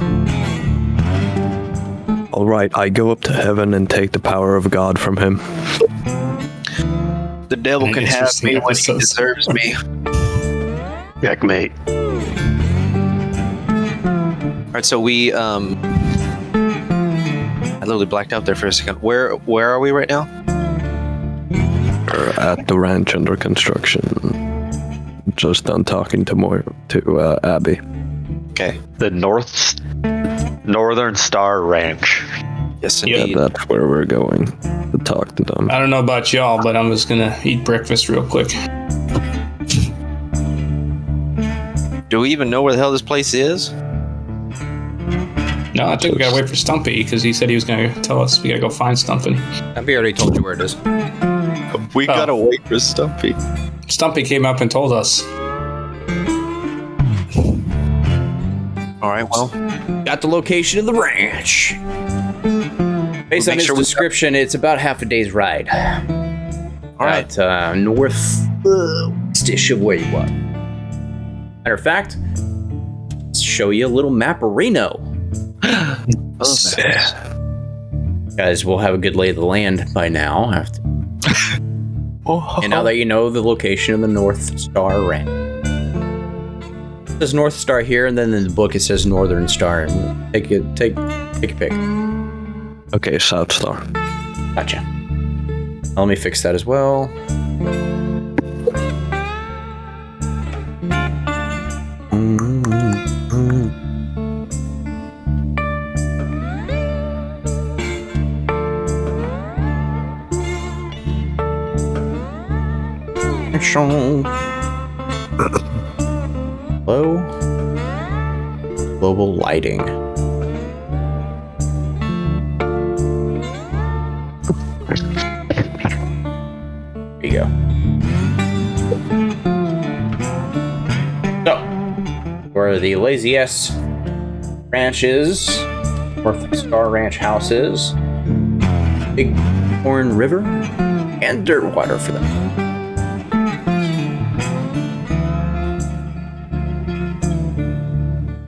All right, I go up to heaven and take the power of God from him. The devil can have me when he deserves me. Checkmate. All right, so we I literally blacked out there for a second. Where are we right now? We're at the ranch under construction. Just done talking to Abby. Okay. The Northern Star Ranch. Yes, Yeah, indeed. That's where we're going to talk to them. I don't know about y'all, but I'm just gonna eat breakfast real quick. Do we even know where the hell this place is? No, I think we gotta wait for Stumpy because he said he was gonna tell us we gotta go find Stumpy. Abby already told you where it is. We gotta wait for Stumpy. Stumpy came up and told us. All right, well, Got the location of the ranch. Based We'll on make his sure we- description, it's about half a day's ride. all right. At north-ish of where you are. Matter of fact, let's show you a little map of Reno. Guys, we'll have a good lay of the land by now. And now that you know the location of the North Star Ranch. It says North Star here, and then in the book it says Northern Star. Take your pick. Okay, South Star. Gotcha. Let me fix that as well. Low global lighting. There you go. So, where the laziest ranches, North Star Ranch houses, Big Horn River, and Dirtwater for them.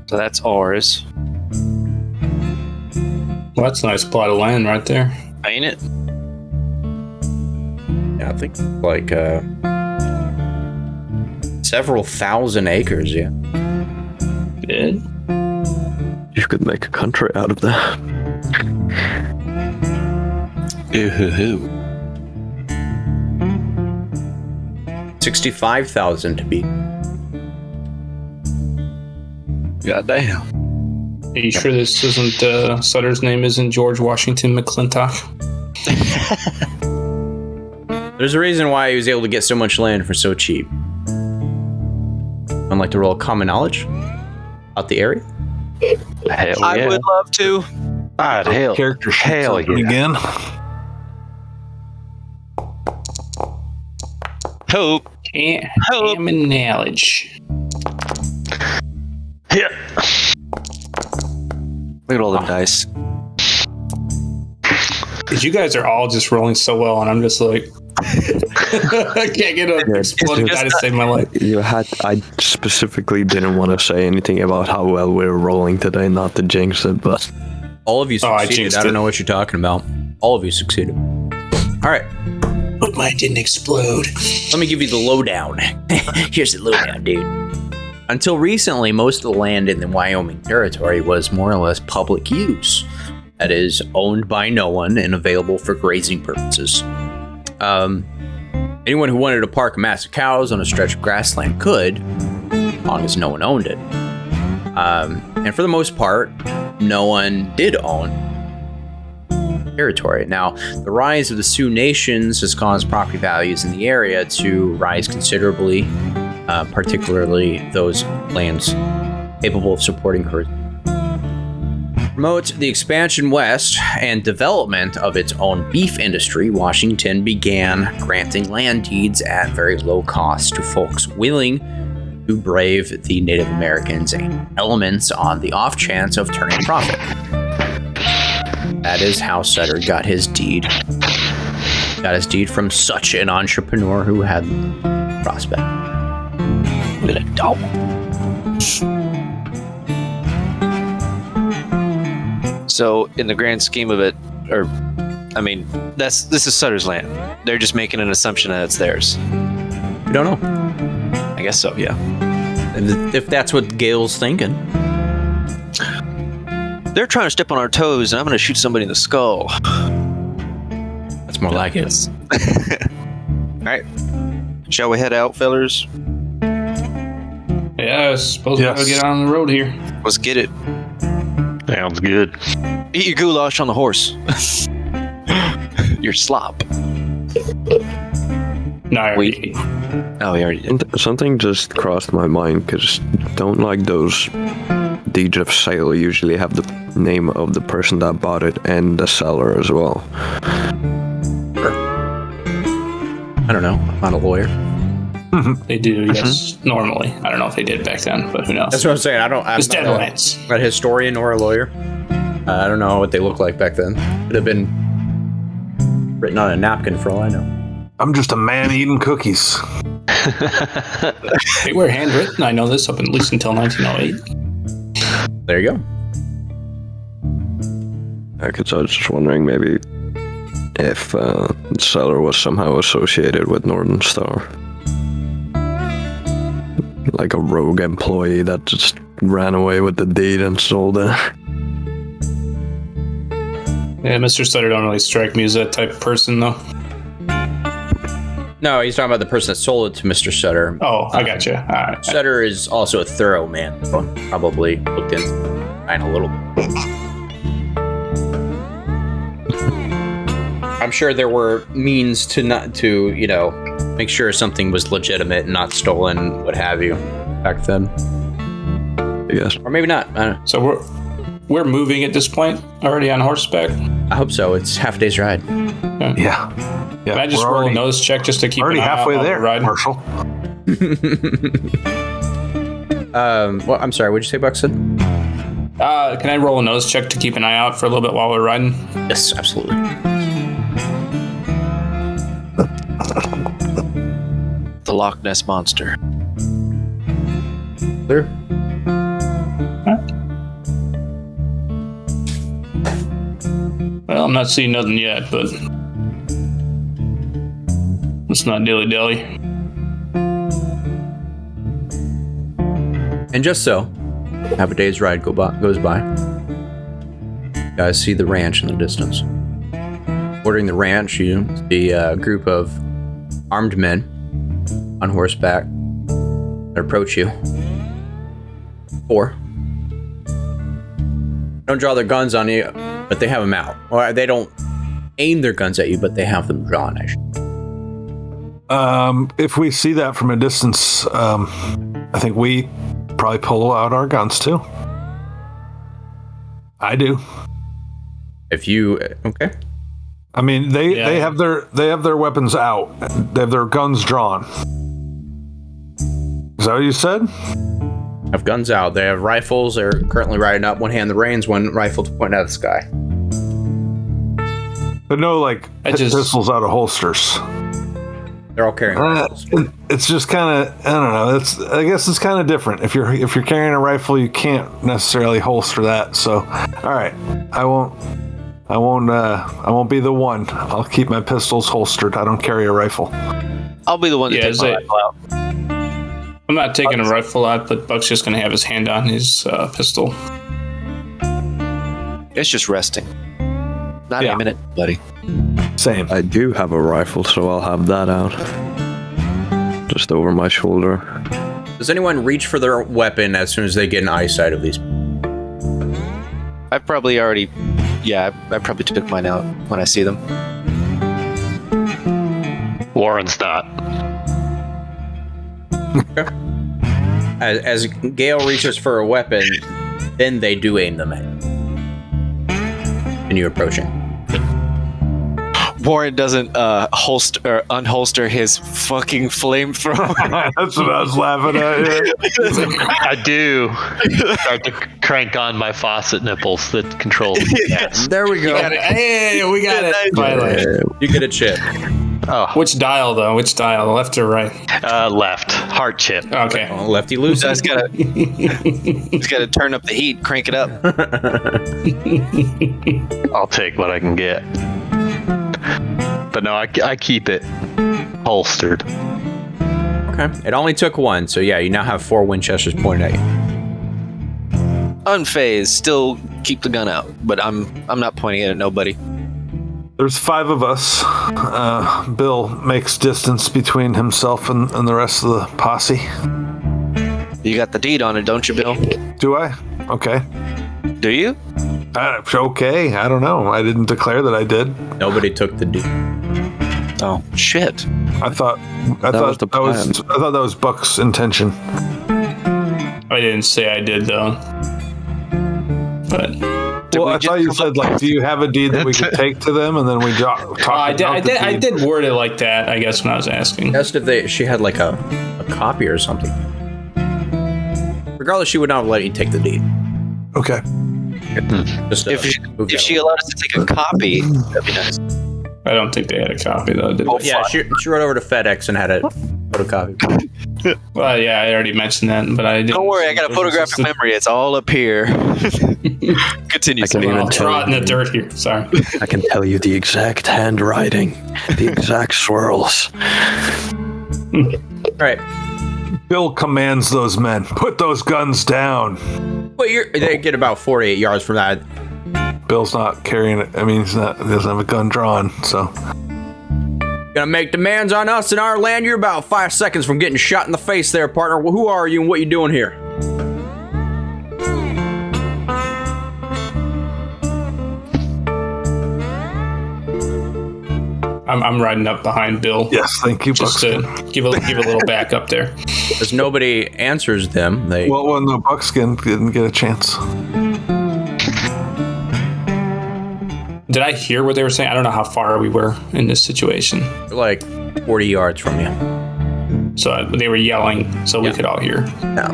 So that's ours, Well, that's a nice plot of land right there. ain't it? Yeah, I think like several thousand acres, yeah. Good. You could make a country out of that. Ooh. 65,000 to be. Goddamn. Are you sure this isn't Sutter's name isn't George Washington McClintock? There's a reason why he was able to get so much land for so cheap. I'd like to roll common knowledge out the area. Hell I yeah. would love to. God, hell. Character sheets Hell open yeah. again. Hope. Common knowledge. Yeah. Look at all them dice. Because you guys are all just rolling so well, and I'm just like, I can't get an exploding die to save my life. I specifically didn't want to say anything about how well we're rolling today, not to jinx it, but All of you Oh, I succeeded. jinxed I don't it. know what you're talking about. All of you succeeded. All right, But mine didn't explode. let me give you the lowdown. Here's the lowdown, dude. Until recently, most of the land in the Wyoming Territory was more or less public use. That is, owned by no one and available for grazing purposes. Anyone who wanted to park a mass of cows on a stretch of grassland could, as long as no one owned it. And for the most part, no one did own territory. Now, the rise of the Sioux Nations has caused property values in the area to rise considerably, particularly those lands capable of supporting herd. Promote the expansion west and development of its own beef industry, Washington began granting land deeds at very low cost to folks willing to brave the Native Americans and elements on the off chance of turning a profit. That is how Sutter got his deed. Got his deed from such an entrepreneur who had prospect. With a dog. So, in the grand scheme of it, this is Sutter's land. They're just making an assumption that it's theirs. We don't know. I guess so, yeah. If that's what Gale's thinking. They're trying to step on our toes, and I'm going to shoot somebody in the skull. That's more like it. All right. Shall we head out, fellers? Yeah, I suppose we gotta get on the road here. Let's get it. Sounds good. Eat your goulash on the horse. Your slop. No, I already ate. Oh, we already did. Something just crossed my mind, because don't like those deeds of sale usually have the name of the person that bought it and the seller as well. I don't know. I'm not a lawyer. They do, yes. Normally, I don't know if they did back then, but who knows? That's what I'm saying. I'm It's not Deadlands. a historian or a lawyer. I don't know what they look like back then. Could have been written on a napkin for all I know. I'm just a man eating cookies. They were handwritten. I know this up at least until 1908. There you go. Because I was just wondering maybe if the seller was somehow associated with Northern Star. Like a rogue employee that just ran away with the deed and sold it. Yeah, Mr. Sutter don't really strike me as that type of person, though. No, he's talking about the person that sold it to Mr. Sutter. Oh, I gotcha. All right. Sutter is also a thorough man. So probably looked into mine a little bit. I'm sure there were means to make sure something was legitimate and not stolen, what have you, back then. Yes. Or maybe not. I don't know. So we're moving at this point already on horseback. I hope so. It's half a day's ride. Yeah. Can I just we're roll already- a nose check just to keep Already an eye out halfway while there, we're riding? Marshall. Well, I'm sorry. What'd you say, Buxton? Can I roll a nose check to keep an eye out for a little bit while we're riding? Yes, absolutely. The Loch Ness Monster. Clear. Well, I'm not seeing nothing yet, but let's not dilly-dally. And just so, half a day's ride goes by. You guys see the ranch in the distance. Bordering the ranch, you see a group of armed men on horseback that approach you. 4. Don't draw their guns on you, but they have them out. Or they don't aim their guns at you, but they have them drawn, actually. If we see that from a distance, I think we probably pull out our guns too. I do. If you... Okay. I mean, they have their weapons out. They have their guns drawn. Is that what you said? Have guns out. They have rifles. They're currently riding up. One hand the reins, one rifle to point out of the sky. But no, like pistols out of holsters. They're all carrying rifles. It's just kind of, I don't know. I guess it's kind of different. If you're carrying a rifle, you can't necessarily holster that. So, all right, I won't be the one. I'll keep my pistols holstered. I don't carry a rifle. I'll be the one to take my rifle out. I'm not taking a rifle out, but Buck's just going to have his hand on his pistol. It's just resting. Not aiming it, buddy. Same. I do have a rifle, so I'll have that out. Just over my shoulder. Does anyone reach for their weapon as soon as they get an eyesight of these? I probably took mine out when I see them. Warren's not. As Gale reaches for a weapon, then they do aim them at you. And you're approaching. Warren doesn't unholster his fucking flamethrower. That's what I was laughing at. Yeah. I do start to crank on my faucet nipples that control the gas. There we go. Hey, we got it. Finally. You get a chip. Oh, Which dial, though? Which dial? Left or right? left. Heart chip. Okay. Oh, lefty loose. He's gotta turn up the heat, crank it up. I'll take what I can get. But no, I keep it holstered. Okay. It only took one, so yeah, you now have 4 Winchesters pointed at you. Unfazed, still keep the gun out, but I'm not pointing it at nobody. There's 5 of us. Bill makes distance between himself and the rest of the posse. You got the deed on it, don't you, Bill? Do I? Okay. Do you? Okay. I don't know. I didn't declare that I did. Nobody took the deed. Oh shit! I thought that was Buck's intention. I didn't say I did though. But Well, I thought you said, like, do you have a deed that we could take to them, and then we talk I did word it like that, I guess, when I was asking. Asked if she had like a copy or something. Regardless, she would not let you take the deed. Okay. Just If she allowed us to take a copy, that'd be nice. I don't think they had a copy though, did they? Yeah, she wrote over to FedEx and had a photocopy. Well, yeah, I already mentioned that, but I didn't. Don't worry, I got a photographic memory. It's all up here. Continue. I can even tell Trot in the dirt here. Sorry. I can tell you the exact handwriting, the exact swirls. All right. Bill commands those men, put those guns down. But they get about 48 yards from that. Bill's not carrying it. I mean, he doesn't have a gun drawn, so. Gonna make demands on us in our land. You're about 5 seconds from getting shot in the face there, partner. Well, who are you and what you doing here? I'm riding up behind Bill. Yes, thank you, Just to give a little backup there. Because nobody answers them. Well, the Buckskin didn't get a chance. Did I hear what they were saying? I don't know how far we were in this situation. They're like 40 yards from you. So they were yelling so we could all hear. No.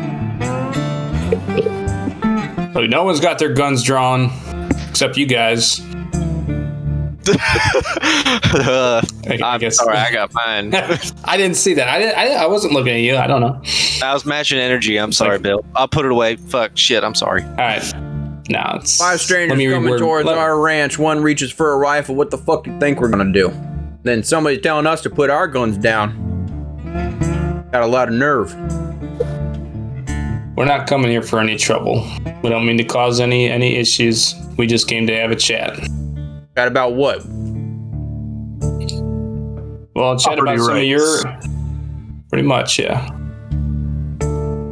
So no one's got their guns drawn except you guys. I guess. Sorry, I got mine. I didn't see that. I wasn't looking at you. I don't know. I was matching energy. I'm sorry, Bill. I'll put it away. Fuck, shit, I'm sorry. All right. No, it's 5 strangers coming towards our ranch. One reaches for a rifle. What the fuck do you think we're gonna do? Then somebody's telling us to put our guns down. Got a lot of nerve. We're not coming here for any trouble. We don't mean to cause any issues. We just came to have a chat. Chat about what? Well, chat about some of your... Pretty much, yeah.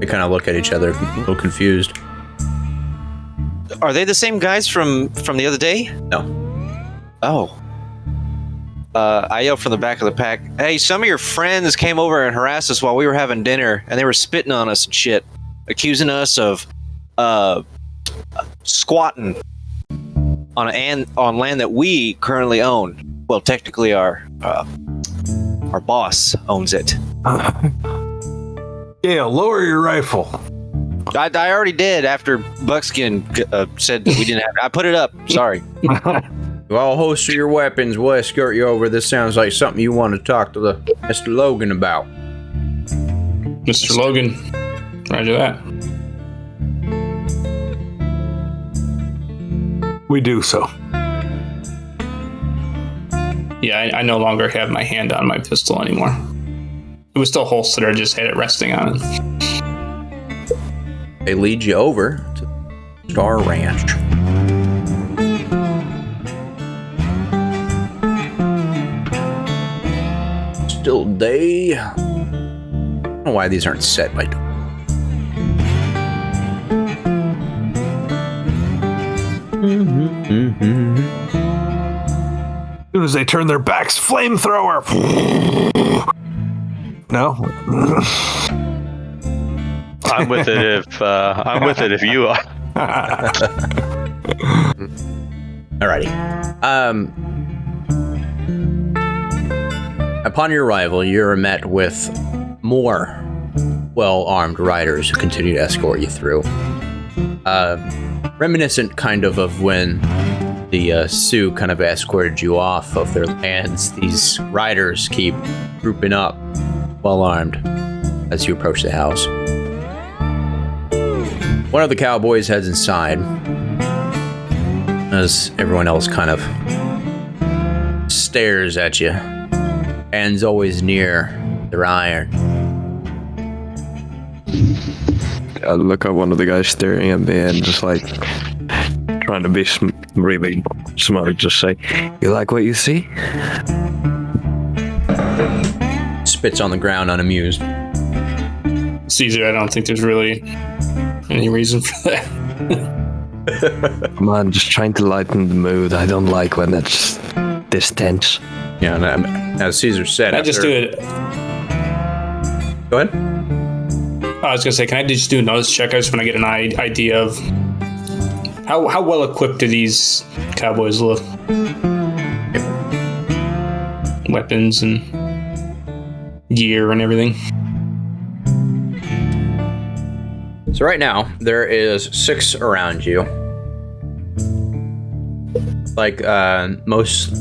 They kind of look at each other, a little confused. Are they the same guys from the other day? No. Oh. I yelled from the back of the pack, hey, some of your friends came over and harassed us while we were having dinner, and they were spitting on us and shit, accusing us of squatting on land that we currently own. Well, technically our boss owns it. Gail, lower your rifle. I already did after Buckskin said that we didn't have it. I put it up. Sorry. You all holster your weapons. We'll escort you over. This sounds like something you want to talk to Mr. Logan about. Mr. Logan. Roger that. We do so. Yeah, I no longer have my hand on my pistol anymore. It was still holstered. I just had it resting on it. They lead you over to Star Ranch. Still day. I don't know why these aren't set by. As soon as they turn their backs, flamethrower. No. I'm with it if you are. Alrighty. Upon your arrival, you're met with more well-armed riders who continue to escort you through. Reminiscent kind of when the Sioux kind of escorted you off of their lands. These riders keep grouping up, well-armed, as you approach the house. One of the cowboys heads inside, as everyone else kind of stares at you. Hands always near their iron. I look at one of the guys staring at me and just like trying to be really smart. Just say, "You like what you see?" Spits on the ground, unamused. Caesar, I don't think there's really any reason for that. Come on, just trying to lighten the mood. I don't like when it's this tense. Yeah, and as Caesar said, Can I just do it? Go ahead. I was gonna say, can I just do a notice check? I just want to get an idea of how well equipped do these cowboys look? Weapons and gear and everything. So right now, there is 6 around you. Like, most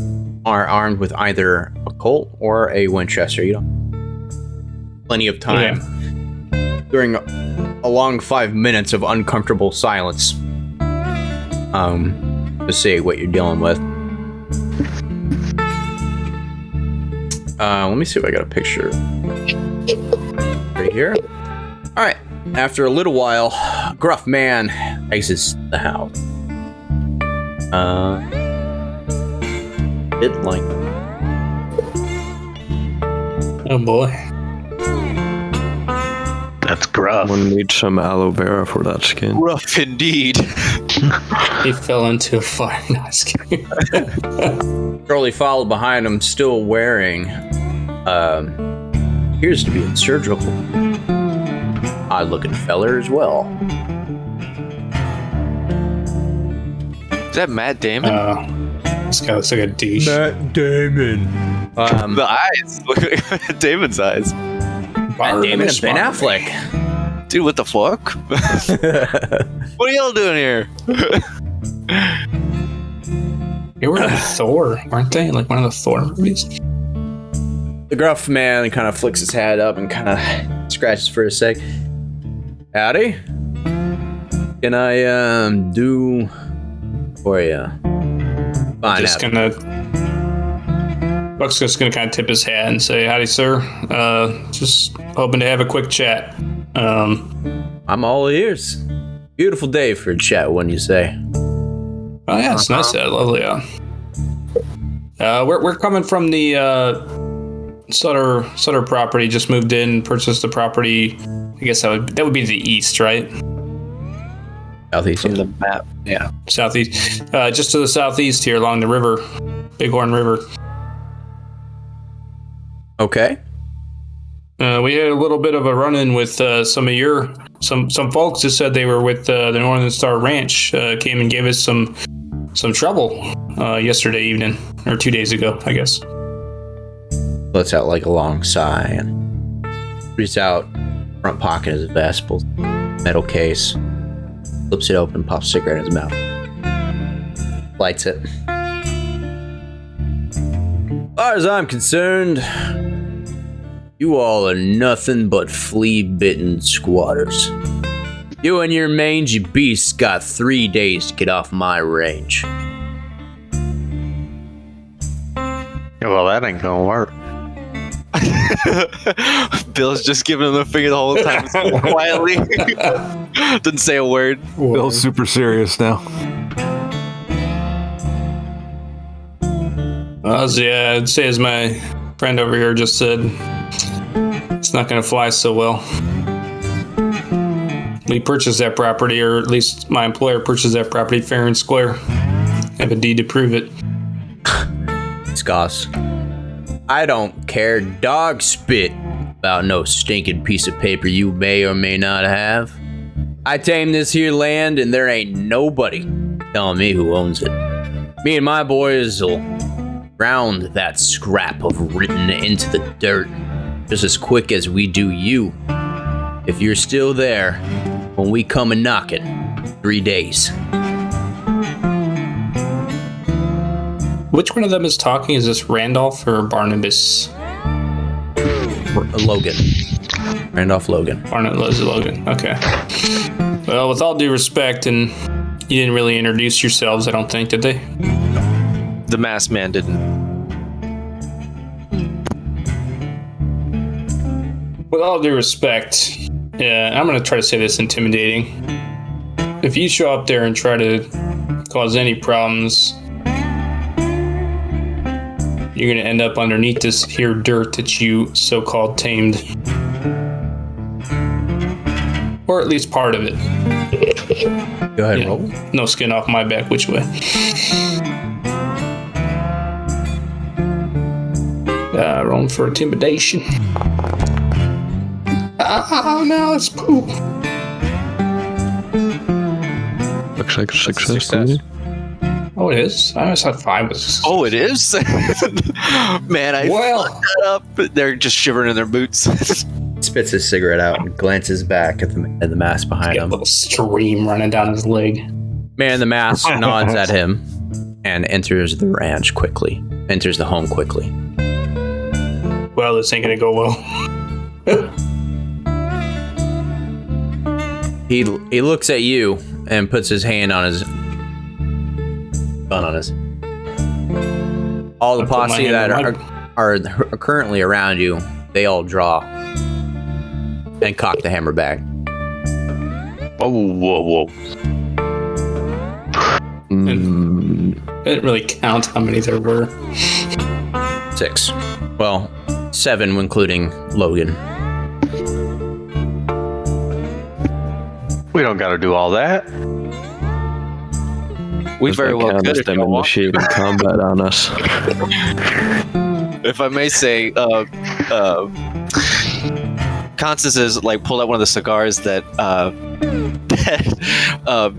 are armed with either a Colt or a Winchester. You don't... Plenty of time. During a long 5 minutes of uncomfortable silence. To see what you're dealing with. Let me see if I got a picture. Right here. Alright. After a little while, a gruff man exits the house. Bit like. Oh boy. That's gruff. Someone needs some aloe vera for that skin. Rough indeed. He fell into a fire. No, I'm just kidding. Shortly followed behind him, still wearing, appears to be a surgical. Odd-looking feller as well. Is that Matt Damon? This guy looks like a douche. Matt Damon. The eyes. Look at Damon's eyes. Matt Damon and Ben Affleck. Dude, what the fuck? What are y'all doing here? They were in Thor, aren't they? Like one of the Thor movies. The gruff man kind of flicks his hat up and kind of scratches for a sec. Howdy. Can I do for you? Fine. Just gonna. Buck's just gonna kind of tip his hat and say, "Howdy, sir. Just hoping to have a quick chat." I'm all ears. Beautiful day for a chat, wouldn't you say? Oh yeah, it's nice. Lovely. We're coming from the Sutter property. Just moved in, purchased the property. I guess that would be the east, right? Southeast. From the map. Yeah. Southeast. Just to the southeast here, along the river, Bighorn River. Okay. We had a little bit of a run-in with some folks that said they were with the Northern Star Ranch. Came and gave us some trouble yesterday evening, or 2 days ago, I guess. Lets out like a long sigh and reaches out front pocket of his vest, pulls metal case, flips it open, pops a cigarette in his mouth, lights it. As far as I'm concerned, you all are nothing but flea-bitten squatters. You and your mangy beasts got 3 days to get off my range. Well, that ain't gonna work. Bill's just giving him the finger the whole time, quietly. Didn't say a word. Bill's super serious now. Yeah, I'd say as my friend over here just said, it's not going to fly so well. We purchased that property, or at least my employer purchased that property fair and square. Have a deed to prove it. Scoffs. I don't care dog spit about no stinking piece of paper you may or may not have. I tame this here land and there ain't nobody telling me who owns it. Me and my boys will round that scrap of written into the dirt just as quick as we do you. If you're still there when we come and knock it, 3 days. Which one of them is talking? Is this Randolph or Barnabas? Logan. Randolph Logan. Barnabas Logan. Okay. Well, with all due respect, and you didn't really introduce yourselves, I don't think, did they? The masked man didn't. With all due respect, Yeah, I'm gonna try to say this intimidating. If you show up there and try to cause any problems, you're gonna end up underneath this here dirt that you so-called tamed. Or at least part of it. Go ahead, You know, roll. no skin off my back, which way? Rolling for intimidation. Oh no, it's poop. Looks like a success. Success. Oh, it is? I always thought 5 was. Oh, it is? Man, I fucked that up. They're just shivering in their boots. Spits his cigarette out and glances back at the mask behind Got a him. little stream running down his leg. Man in the mask nods at him and enters the ranch quickly. Enters the home quickly. Well, this ain't gonna go well. He looks at you and puts his hand on his gun on his. All the I put my posse hand that on are currently around you, they all draw and cock the hammer back. Oh, whoa. It didn't really count how many there were. 6. Well, 7 when including Logan. We don't got to do all that. We very well could if you want. Initiating combat on us. If I may say, Constance has like pulled out one of the cigars that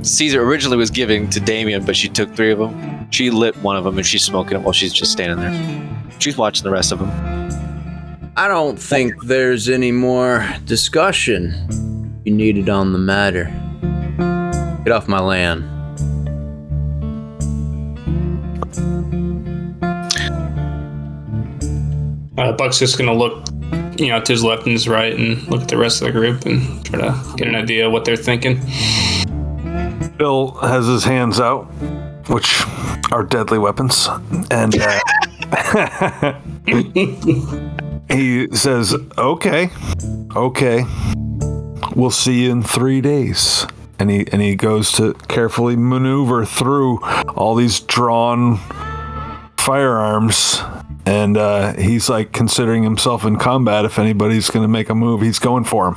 Caesar originally was giving to Damien, but she took 3 of them. She lit one of them and she's smoking it while she's just standing there. She's watching the rest of them. I don't think there's any more discussion you needed on the matter. Get off my land. Buck's just gonna look, to his left and his right and look at the rest of the group and try to get an idea of what they're thinking. Bill has his hands out, which are deadly weapons, and he says, okay, we'll see you in 3 days. And he goes to carefully maneuver through all these drawn firearms, and he's like considering himself in combat. If anybody's going to make a move, he's going for him,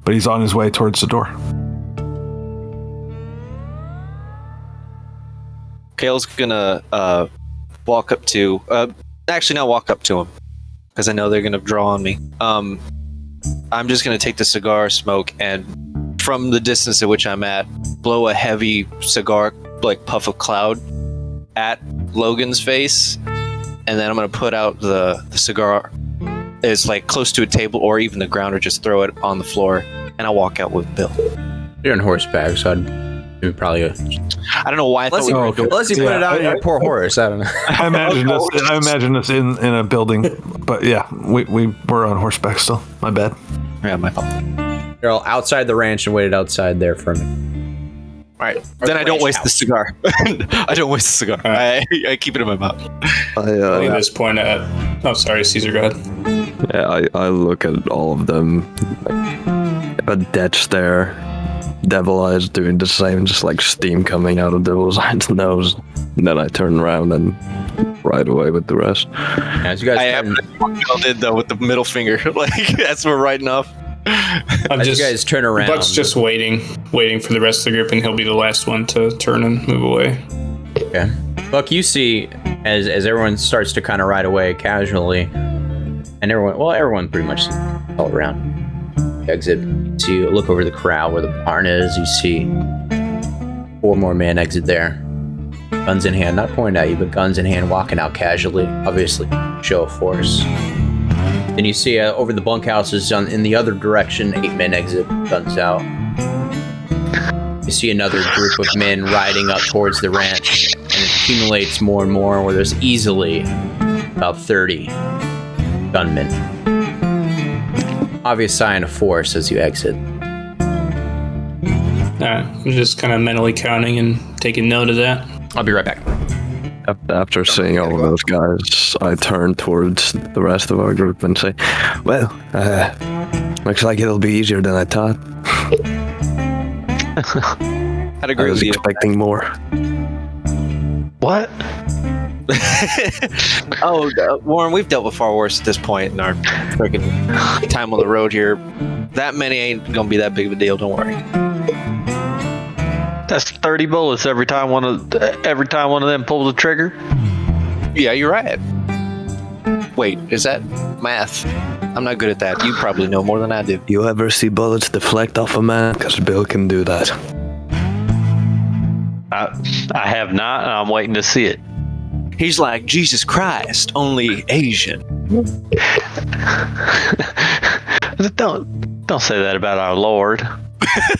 but he's on his way towards the door. Kale's gonna walk up to, actually not walk up to him, because I know they're gonna draw on me. I'm just gonna take the cigar smoke and, from the distance at which I'm at, blow a heavy cigar, like puff of cloud, at Logan's face, and then I'm gonna put out the cigar. It's like close to a table or even the ground, or just throw it on the floor, and I'll walk out with Bill. You're on horseback, so I'd probably. I don't know why I thought we were doing. Unless you put it on your poor horse, I don't know. I imagine this in a building, but yeah, we're on horseback still. My bad. Yeah, my fault. You're all outside the ranch and waited outside there for me. All right, then I don't waste the cigar. I don't waste the cigar. I keep it in my mouth. At this point, sorry, Caesar, go ahead. Yeah, I look at all of them. A dead stare. Devil Eyes doing the same, just like steam coming out of Devil Eyes' nose. And then I turn around and ride away with the rest. As you guys I did though with the middle finger, like that's we're riding off. As you guys turn around, Buck's just waiting for the rest of the group, and he'll be the last one to turn and move away. Okay, Buck, you see as everyone starts to kind of ride away casually, and everyone pretty much all around. Exit. So you look over the corral where the barn is. You see 4 more men exit there, guns in hand, not pointing at you, but guns in hand, walking out casually. Obviously, show of force. Then you see over the bunkhouses in the other direction, 8 men exit, guns out. You see another group of men riding up towards the ranch, and it accumulates more and more, where there's easily about 30 gunmen. Obvious sign of force as you exit. I'm just kind of mentally counting and taking note of that. I'll be right back. After seeing all of those guys, I turn towards the rest of our group and say, well, Looks like it'll be easier than I thought. I'd I agree was with you. expecting more. What? Warren, we've dealt with far worse at this point in our freaking time on the road here. That many ain't gonna be that big of a deal. Don't worry. That's 30 bullets every time one of them pulls the trigger. Yeah, you're right. Wait, is that math? I'm not good at that. You probably know more than I do. You ever see bullets deflect off a man? Because Bill can do that. I have not, and I'm waiting to see it. He's like Jesus Christ, only Asian. Don't say that about our Lord.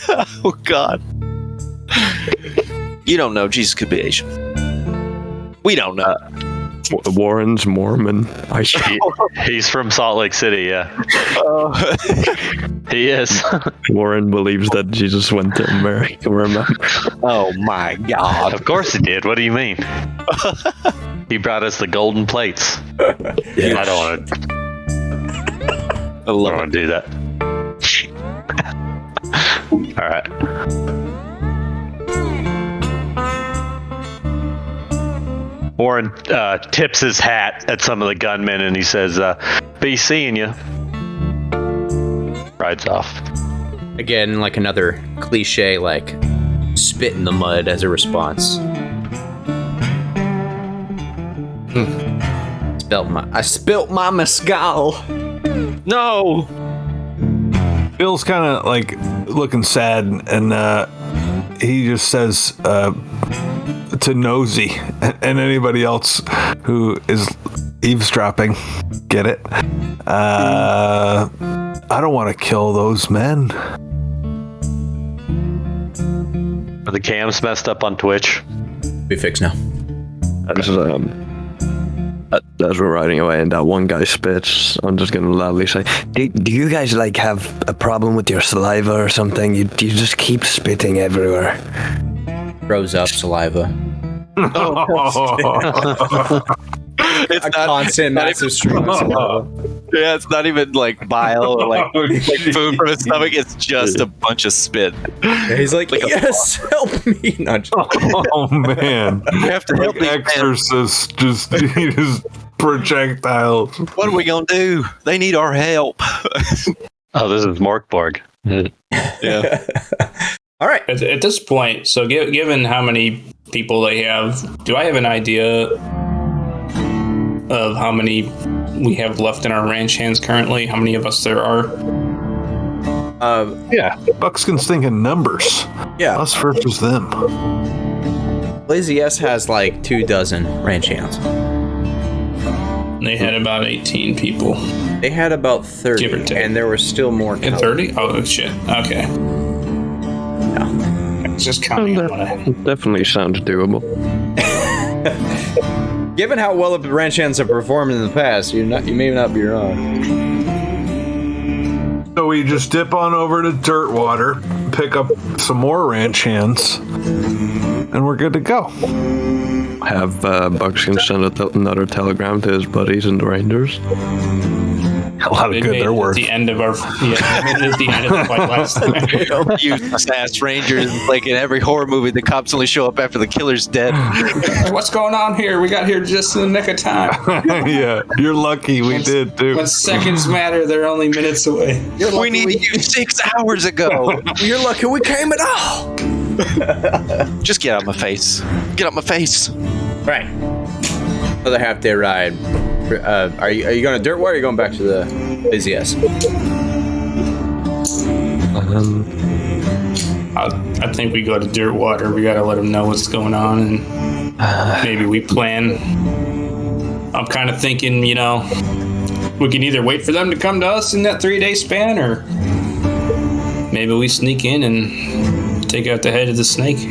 Oh God. You don't know. Jesus could be Asian. We don't know. Warren's Mormon. He's from Salt Lake City, yeah. He is. Warren believes that Jesus went to America, remember? Oh my God. Of course he did. What do you mean? He brought us the golden plates. Yeah. I don't want to do that. All right. Warren tips his hat at some of the gunmen and he says, be seeing you. Rides off. Again, like another cliche, like spit in the mud as a response. I spilt my mescal. No. Bill's kind of like looking sad, and he just says to Nosy and anybody else who is eavesdropping, get it? I don't want to kill those men. Are the cams messed up on Twitch? Be fixed now. This is, as we're riding away and that one guy spits, I'm just gonna loudly say, do you guys like have a problem with your saliva or something? You just keep spitting everywhere. Throws up saliva. It's A constant massive stream of saliva. Yeah, it's not even like bile or like food from his stomach. It's just a bunch of spit. Yeah, he's like yes, help me. Not just, Oh man. You have to help Like these men. Exorcist, just projectiles. What are we gonna do? They need our help. Oh, this is Morkborg. Yeah. all right. At this point, so given how many people they have, do I have an idea of how many we have left in our ranch hands currently? How many of us there are? Yeah, Buckskin's thinking numbers. Yeah. Us versus them. Lazy S has like 24 ranch hands. They had about 18 people. They had about Give or 30, take. and there were still more. And 30? Oh, shit. Okay. It's just counting on it. Definitely sounds doable. Given how well the ranch hands have performed in the past, you may not be wrong. So we just dip on over to Dirtwater, pick up some more ranch hands, and we're good to go. Have Buckskin send another telegram to his buddies and the Rangers. A lot of They good made they're it worth. at the end of our they made it at the end of the fight last time. You ass rangers, like in every horror movie, the cops only show up after the killer's dead. What's going on here? We got here just in the nick of time. Yeah, you're lucky we did too. When seconds matter, they're only minutes away. We needed you 6 hours ago. You're lucky we came at all. Just get out my face. Get out my face. Right. Another half day ride. Are you going to Dirtwater or are you going back to the Lazy S? I think we go to Dirtwater. We gotta let them know what's going on, and maybe we plan. I'm kind of thinking, we can either wait for them to come to us in that 3-day span, or maybe we sneak in and take out the head of the snake.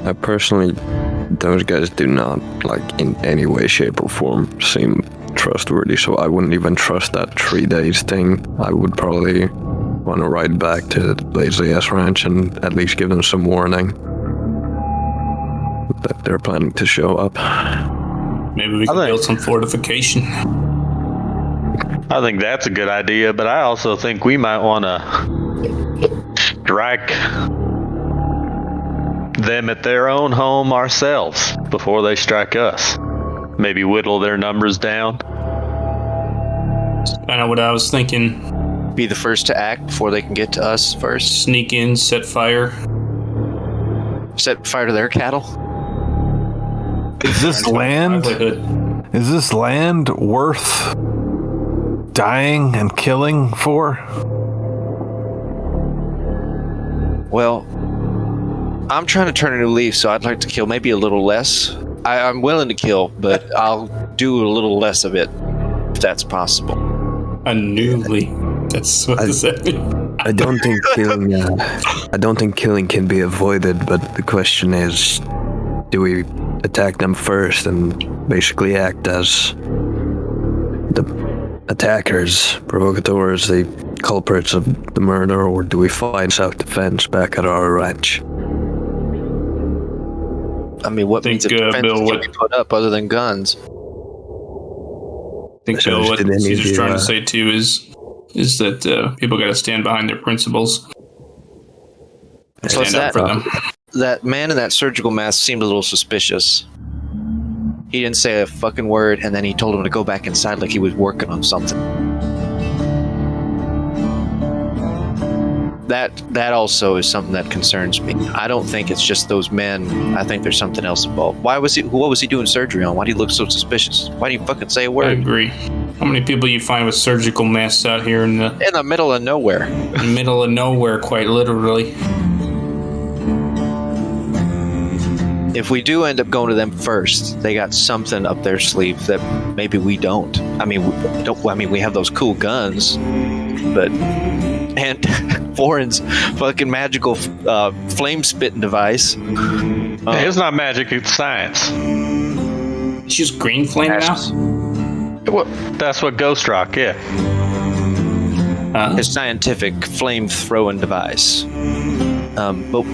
I personally, those guys do not, in any way, shape, or form seem trustworthy, so I wouldn't even trust that 3 days thing. I would probably want to ride back to Lazy S Ranch and at least give them some warning that they're planning to show up. Maybe we can build some fortification. I think that's a good idea, but I also think we might want to strike them at their own home ourselves before they strike us. Maybe whittle their numbers down. I know what I was thinking. Be the first to act before they can get to us first. Sneak in, set fire. Set fire to their cattle. Is this land? Livelihood. Is this land worth dying and killing for? Well, I'm trying to turn a new leaf, so I'd like to kill maybe a little less. I'm willing to kill, but I'll do a little less of it if that's possible. A new leaf. That's what does that mean? I don't think killing. I don't think killing can be avoided. But the question is, do we attack them first and basically act as the attackers, provocateurs, the culprits of the murder, or do we find self-defense back at our ranch? I mean, what means of defense Bill, can be put up other than guns? I think Bill, what Caesar's trying to say too is that people got to stand behind their principles. And So stand up for them. that man in that surgical mask seemed a little suspicious. He didn't say a fucking word, and then he told him to go back inside like he was working on something. That also is something that concerns me. I don't think it's just those men. I think there's something else involved. What was he doing surgery on? Why do you look so suspicious? Why do you fucking say a I word? agree. How many people you find with surgical masks out here in the middle of nowhere? middle of nowhere, quite literally? If we do end up going to them first, they got something up their sleeve that maybe we don't. I mean, we have those cool guns, but and Warren's fucking magical flame spitting device. It's not magic, it's science. She's green flame now. Well, that's what Ghost Rock, yeah. His scientific flame throwing device. But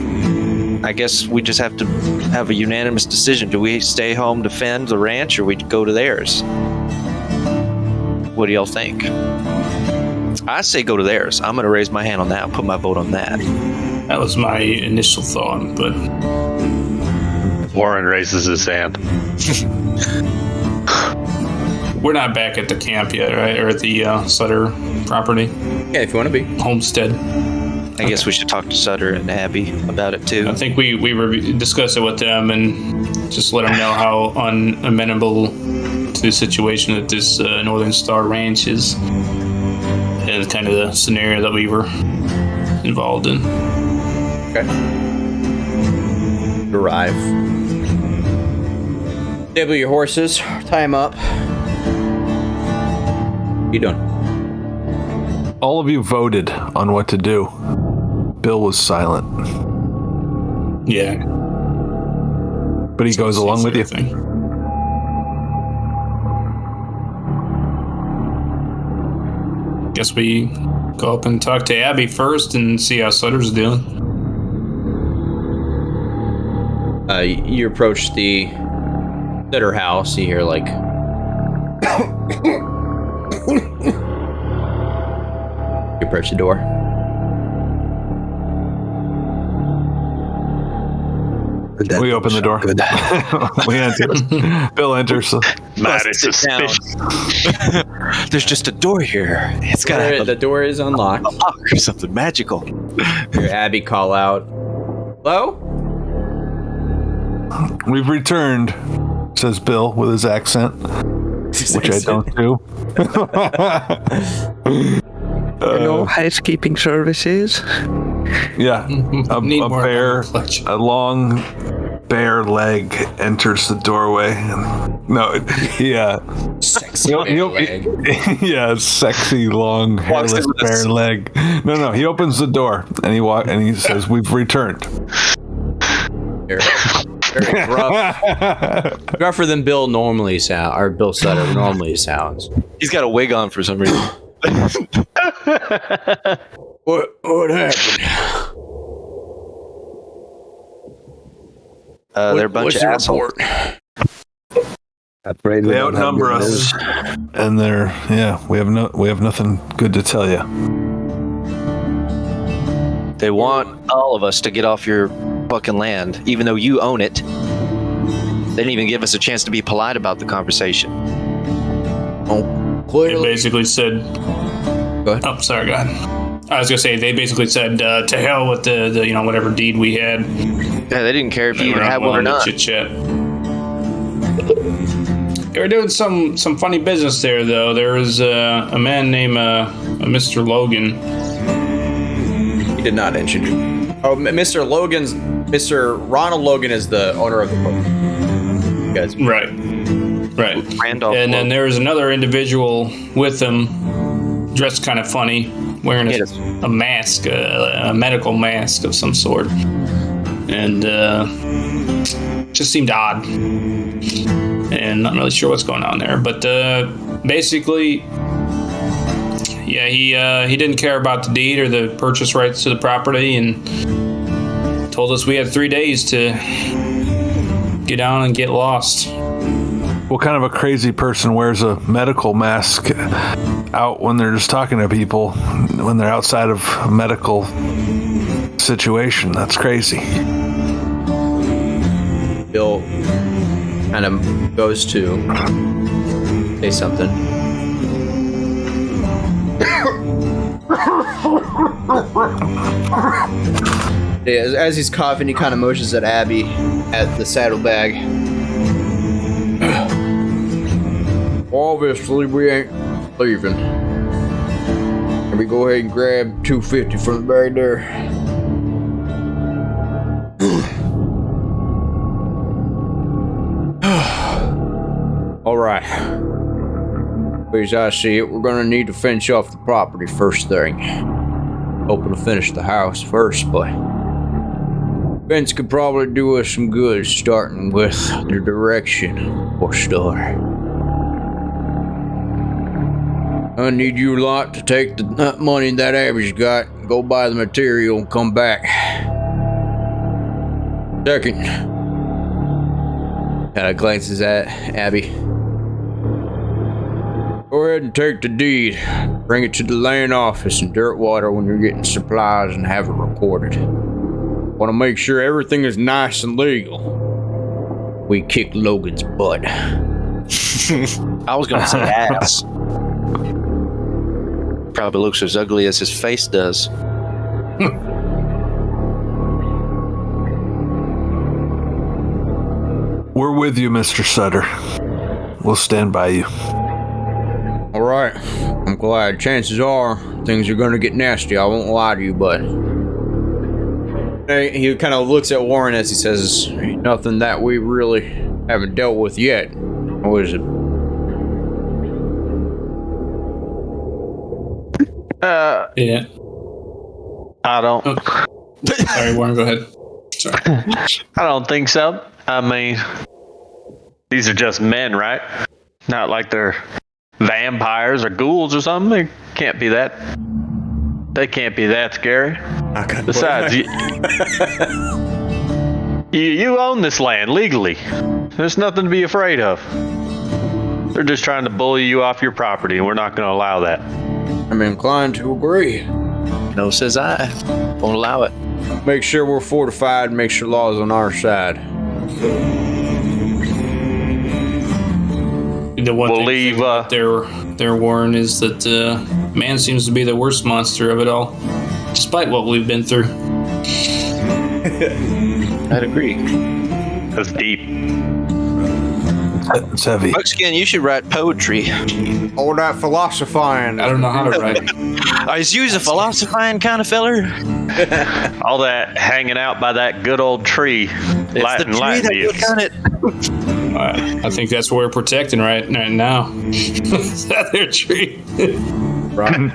I guess we just have to have a unanimous decision. Do we stay home, defend the ranch, or we go to theirs? What do y'all think? I say go to theirs. I'm going to raise my hand on that and put my vote on that. That was my initial thought, but Warren raises his hand. we're not back at the camp yet, right? Or at the Sutter property? Yeah, if you want to be. Homestead. I guess we should talk to Sutter and Abby about it too. I think we discuss it with them and just let them know how unamenable to the situation that this Northern Star Ranch is. And kind of the scenario that we were involved in. Okay. Arrive. Stable your horses. Tie them up. You doing? All of you voted on what to do. Bill was silent, Yeah. but he goes along with you. Guess we go up and talk to Abby first and see how Sutter's doing. You approach the Sutter house. You hear like you approach the door. We open the door. We enter. Bill enters. Mighty suspicious. There's just a door here. It's got The door is unlocked. a lock or something magical. You hear Abby call out, "Hello?" We've returned, says Bill with his accent, which I don't do. No housekeeping services. Yeah, Need a more bear, reflection. a long bear leg enters the doorway. No, yeah, Sexy leg. yeah, sexy long hairless bear leg. No, he opens the door and he says, "We've returned." Very gruff. Gruffer than Bill normally sounds, or Bill Sutter normally sounds. He's got a wig on for some reason. What happened? They're a bunch of assholes. Afraid They outnumber us, and we have nothing good to tell you. They want all of us to get off your fucking land, even though you own it. They didn't even give us a chance to be polite about the conversation. Oh, They clearly. basically said, Go ahead. "Oh, sorry, go ahead." I was gonna say they basically said, "To hell with the whatever deed we had." Yeah, they didn't care if you even had one or not. Chit chat. They were doing some funny business there, though. There was a man named Mr. Logan. He did not introduce. Oh, Mr. Ronald Logan is the owner of the boat. You guys. Right. Randolph And then Logan. there was another individual with him, dressed kind of funny, wearing a mask, a medical mask of some sort, and just seemed odd. And not really sure what's going on there, but basically, yeah, he didn't care about the deed or the purchase rights to the property, and told us we had 3 days to get down and get lost. What kind of a crazy person wears a medical mask out when they're just talking to people when they're outside of a medical situation? That's crazy. Bill kind of goes to say something. Yeah, as he's coughing, he kind of motions at Abby at the saddlebag. Obviously, we ain't leaving. Can we go ahead and grab 250 from the bag there? All right. As I see it, we're gonna need to finish off the property first thing. Hoping to finish the house first, but Vince could probably do us some good, starting with the direction for start. I need you lot to take the money that Abby's got, go buy the material, and come back. Second, kind of glances at Abby. Go ahead and take the deed. Bring it to the land office in Dirtwater when you're getting supplies and have it recorded. Want to make sure everything is nice and legal. We kick Logan's butt. I was gonna say ass. Probably looks as ugly as his face does. We're with you, Mr. Sutter. We'll stand by you. All right. I'm glad. Chances are things are going to get nasty. I won't lie to you, but he kind of looks at Warren as he says, "Ain't nothing that we really haven't dealt with yet." What is it? Yeah. I don't. Sorry, Warren, go ahead. Sorry. I don't think so. I mean, these are just men, right? Not like they're vampires or ghouls or something. They can't be that. They can't be that scary. Besides, you own this land legally. There's nothing to be afraid of. They're just trying to bully you off your property, and we're not going to allow that. I'm inclined to agree. No, says I. Won't allow it. Make sure we're fortified and make sure law's on our side. The one We'll thing leave, about there, Warren, is that man seems to be the worst monster of it all, despite what we've been through. I'd agree. That's deep. It's heavy. Buckskin, you should write poetry. All that philosophizing. I don't know how to write. Is you a philosophizing kind of feller? All that hanging out by that good old tree. It's the lighting tree that to you. look on it. I think that's what we're protecting right now. Is that their tree? Right.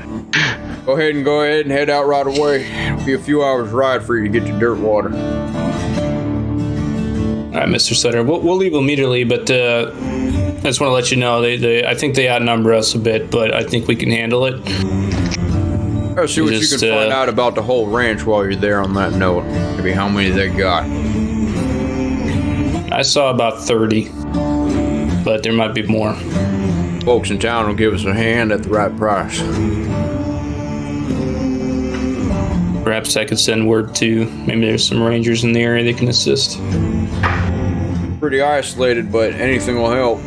Go ahead and head out right away. It'll be a few hours ride for you to get to Dirtwater. All right, Mr. Sutter. We'll leave immediately, but I just want to let you know I think they outnumber us a bit, but I think we can handle it. I'll see what you can find out about the whole ranch while you're there on that note. Maybe how many they got. I saw about 30, but there might be more. Folks in town will give us a hand at the right price. Perhaps I could send word to maybe there's some rangers in the area that can assist. Pretty isolated, but anything will help.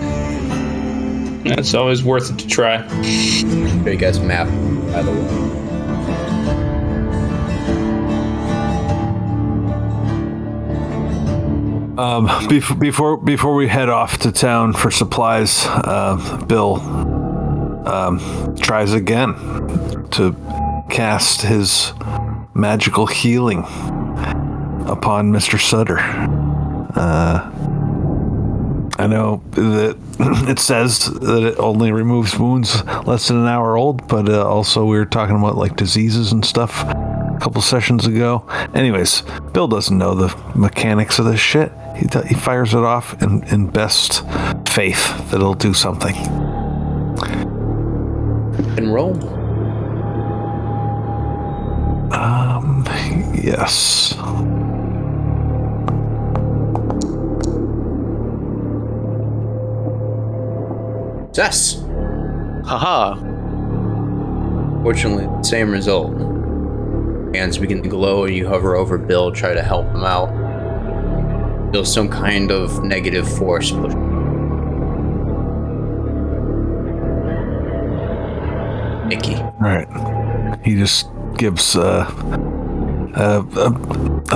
It's always worth it to try. Show you guys a map, by the way. Before we head off to town for supplies, Bill tries again to cast his magical healing upon Mr. Sutter. I know that it says that it only removes wounds less than an hour old, but also we were talking about like diseases and stuff a couple sessions ago. Anyways, Bill doesn't know the mechanics of this shit. He fires it off in best faith that it'll do something. And roll. Yes. Success. Haha. Fortunately, same result. Hands begin to glow and you hover over Bill, try to help him out. Feel some kind of negative force push. Mickey. All right. He just gives a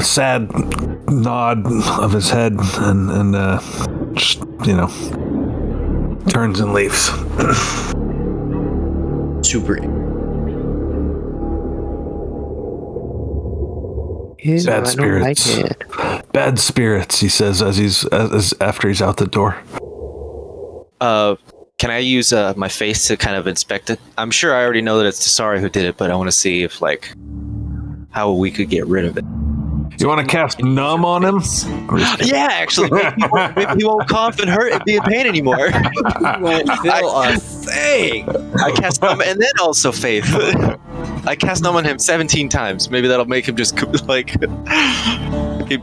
sad nod of his head and just, turns and leaves. Super. Bad spirits. Bad spirits, he says as after he's out the door. Can I use my face to kind of inspect it? I'm sure I already know that it's Tasari who did it, but I want to see if how we could get rid of it. You want to cast numb on him? Yeah, actually, maybe he won't cough and hurt and be in pain anymore. Won't feel a thing. I cast numb and then also faith. I cast numb on him 17 times. Maybe that'll make him just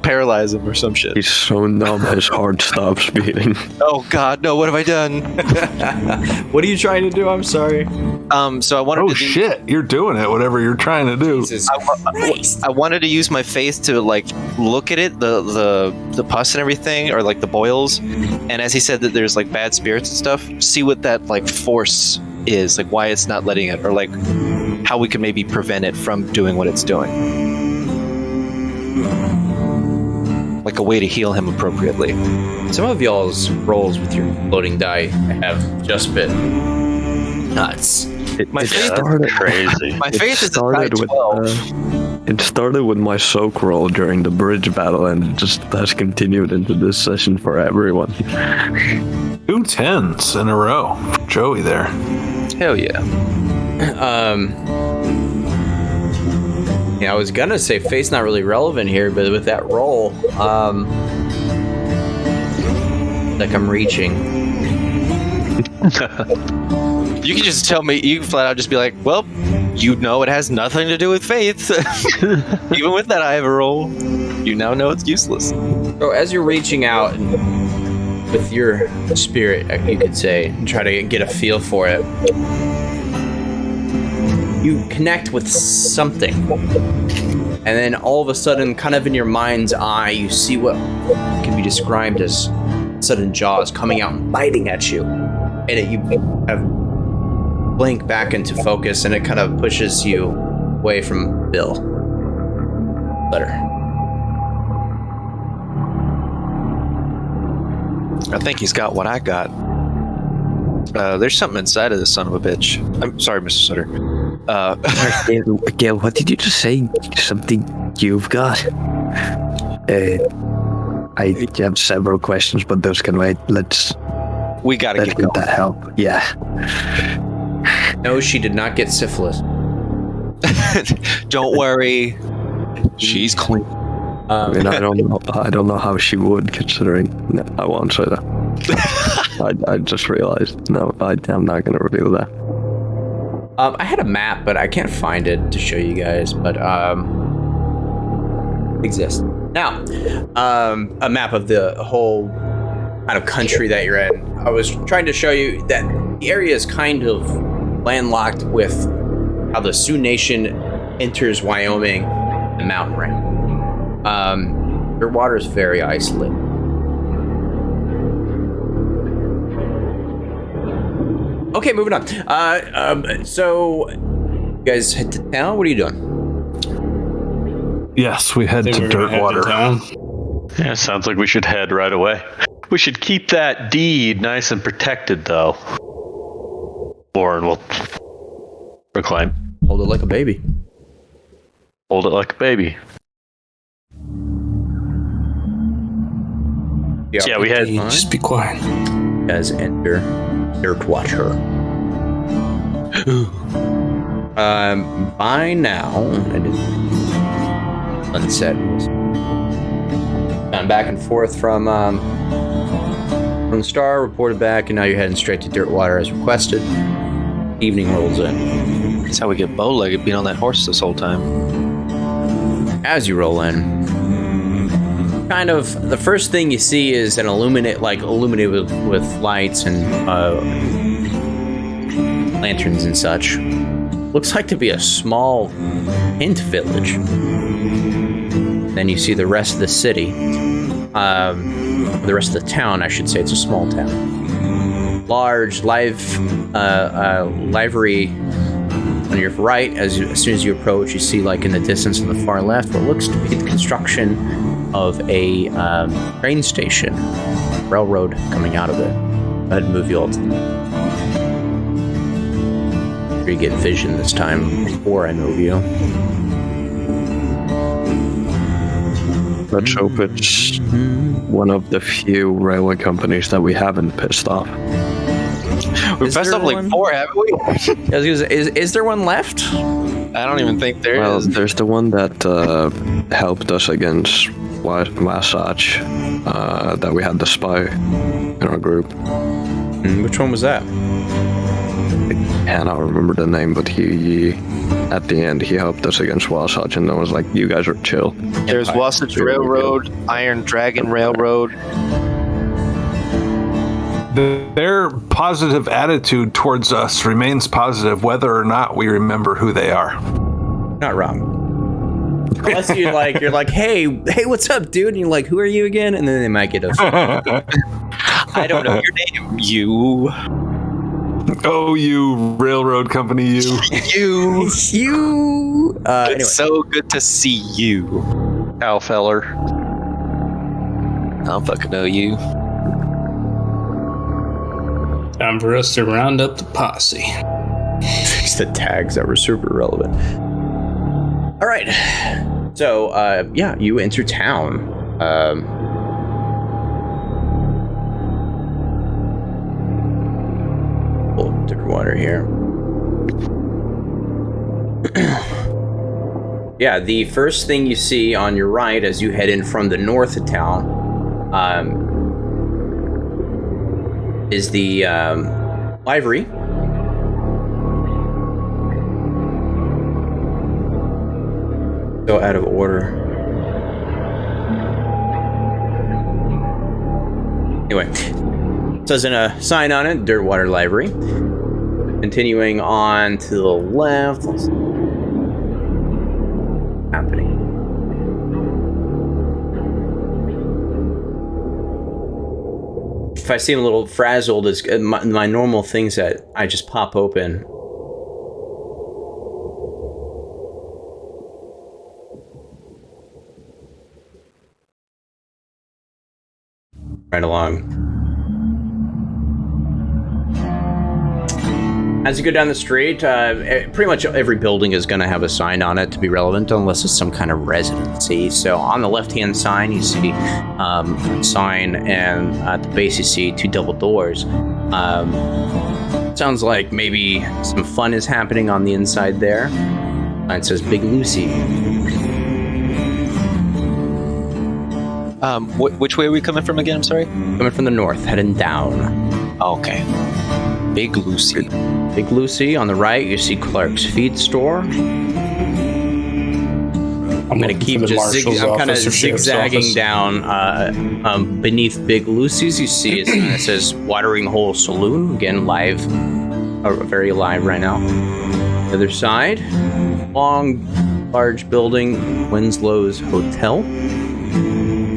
paralyze him or some shit. He's so numb his heart stops beating. Oh God, no! What have I done? What are you trying to do? I'm sorry. So I wanted to do, shit! You're doing it. Whatever you're trying to do. Jesus Christ. I wanted to use my face to look at it, the pus and everything, or the boils. And as he said that there's bad spirits and stuff, see what that force is, why it's not letting it, or how we can maybe prevent it from doing what it's doing. A way to heal him appropriately. Some of y'all's rolls with your floating die have just been nuts. My faith started crazy. My faith is a 12. It started with my soak roll during the bridge battle, and it just has continued into this session for everyone. 2 10s in a row. Joey there. Hell yeah. Yeah, I was gonna say face not really relevant here, but with that roll, I'm reaching. You can just tell me, you can flat out just be like, well, it has nothing to do with faith. Even with that I have a roll, you now know it's useless. So as you're reaching out and with your spirit, you could say, and try to get a feel for it, you connect with something. And then all of a sudden, kind of in your mind's eye, you see what can be described as sudden jaws coming out and biting at you. And you kind of blink back into focus, and it kind of pushes you away from Bill. Better. I think he's got what I got. There's something inside of this son of a bitch. I'm sorry, Mr. Sutter. Gail, what did you just say? Something you've got? I have several questions, but those can wait. We gotta Let's get get going. that help. Yeah. No, she did not get syphilis. Don't worry. She's clean. I mean, I don't know how she would, considering. No, I won't say that. I just realized. No, I'm not going to reveal that. I had a map, but I can't find it to show you guys, but it exists. Now, a map of the whole kind of country that you're in. I was trying to show you that the area is kind of landlocked with how the Sioux Nation enters Wyoming, the mountain range. Dirtwater is very isolated. Okay, moving on. So you guys head to town. What are you doing? Yes, we head to Dirtwater. Yeah, sounds like we should head right away. We should keep that deed nice and protected, though. Warren will proclaim. Hold it like a baby. Hold it like a baby. Yeah, we had. Just be quiet. You guys enter Dirtwater. By now, sunset was gone back and forth from the star, reported back, and now you're heading straight to Dirtwater as requested. Evening rolls in. That's how we get bow-legged being on that horse this whole time. As you roll in, kind of the first thing you see is an illuminated with lights and lanterns and such. Looks like to be a small hint village. Then you see the rest of the city. The rest of the town, I should say. It's a small town. Large livery on your right. As soon as you approach, you see, like in the distance on the far left, what looks to be the construction of a train station, railroad coming out of it. Go ahead and move you all to you get vision this time before I move you. Let's hope it's one of the few railway companies that we haven't pissed off. We've pissed off like 4, haven't we? Is there one left? I don't even think there is. Well, there's the one that helped us against Blaszczak, that we had the spy in our group. Which one was that? I cannot remember the name, but he at the end he helped us against Blaszczak, and I was like, you guys are chill. There's Wasatch Railroad, Iron Dragon Railroad. Their positive attitude towards us remains positive whether or not we remember who they are. Not wrong. Unless you're like, hey, what's up, dude? And you're like, who are you again? And then they might get offended. I don't know your name. You. Oh, you railroad company, you. You. Anyway. It's so good to see you. Al Feller. I don't fucking know you. Time for us to round up the posse. Fix the tags that were super relevant. All right. So, yeah, you enter town. Pull Dirtwater here. Yeah, the first thing you see on your right as you head in from the north of town is the livery. Go out of order. Anyway, it says in a sign on it, Dirtwater Library. Continuing on to the left. What's happening? If I seem a little frazzled, it's my normal things that I just pop open. Right along. As you go down the street, pretty much every building is going to have a sign on it to be relevant, unless it's some kind of residency. So on the left-hand sign, you see a sign, and at the base you see 2 double doors. Sounds like maybe some fun is happening on the inside there. It says Big Lucy. Which way are we coming from again? I'm sorry. Coming from the north, heading down. Okay. Big Lucy. Big Lucy. On the right, you see Clark's Feed Store. I'm gonna keep just I'm kind of zigzagging down beneath Big Lucy's. You see a sign that says Watering Hole Saloon. Again, live, very live right now. The other side, long, large building, Winslow's Hotel.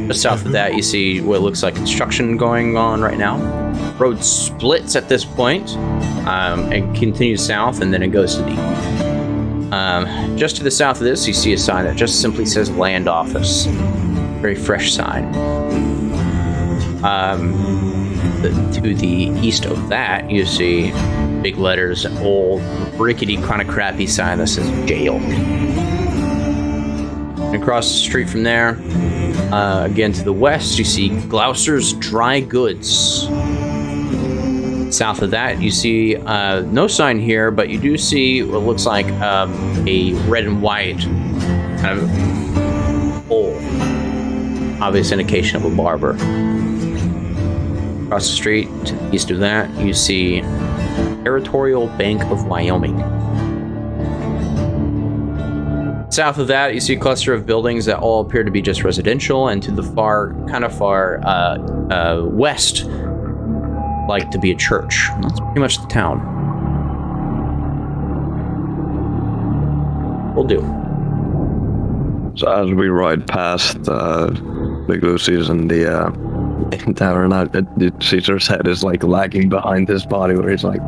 Just south of that, you see what looks like construction going on right now. Road splits at this point, and continues south, and then it goes to the just to the south of this, you see a sign that just simply says Land Office. Very fresh sign. To the east of that, you see big letters, old, rickety, kind of crappy sign that says Jail. And across the street from there, again to the west, you see Gloucester's Dry Goods. South of that, you see no sign here, but you do see what looks like a red and white kind of hole. Obvious indication of a barber. Across the street, to the east of that, you see Territorial Bank of Wyoming. South of that, you see a cluster of buildings that all appear to be just residential, and to the far west, like to be a church. That's pretty much the town. Will do. So as we ride past Big Lucy's and the tavern, Caesar's head is like lagging behind his body, where he's like,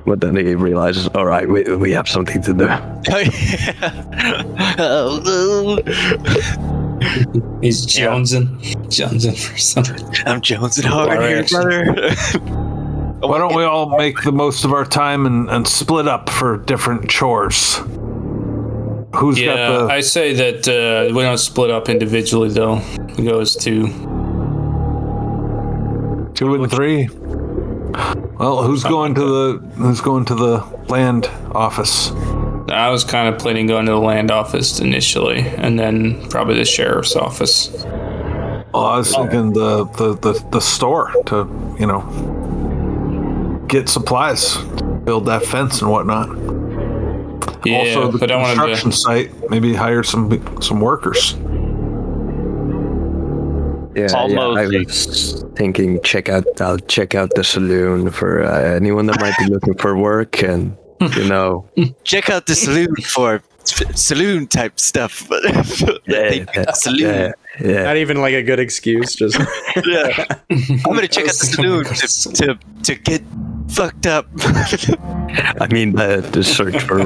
But then he realizes, all right, we have something to do. He's jonesing for something. I'm jonesing hard here, brother. Why don't we all make the most of our time and split up for different chores? Who's got the... I say that we don't split up individually, though. It goes to 2 and 3. Well, who's going to the land office? I was kind of planning going to the land office initially, and then probably the sheriff's office. Oh, I was thinking the store to, get supplies, build that fence and whatnot. Yeah, also the but construction site, maybe hire some workers. Yeah, I was thinking I'll check out the saloon for anyone that might be looking for work, and check out the saloon for saloon type stuff. Saloon. Yeah. Not even like a good excuse, just Yeah. I'm gonna check out the saloon to get fucked up. I mean, to search for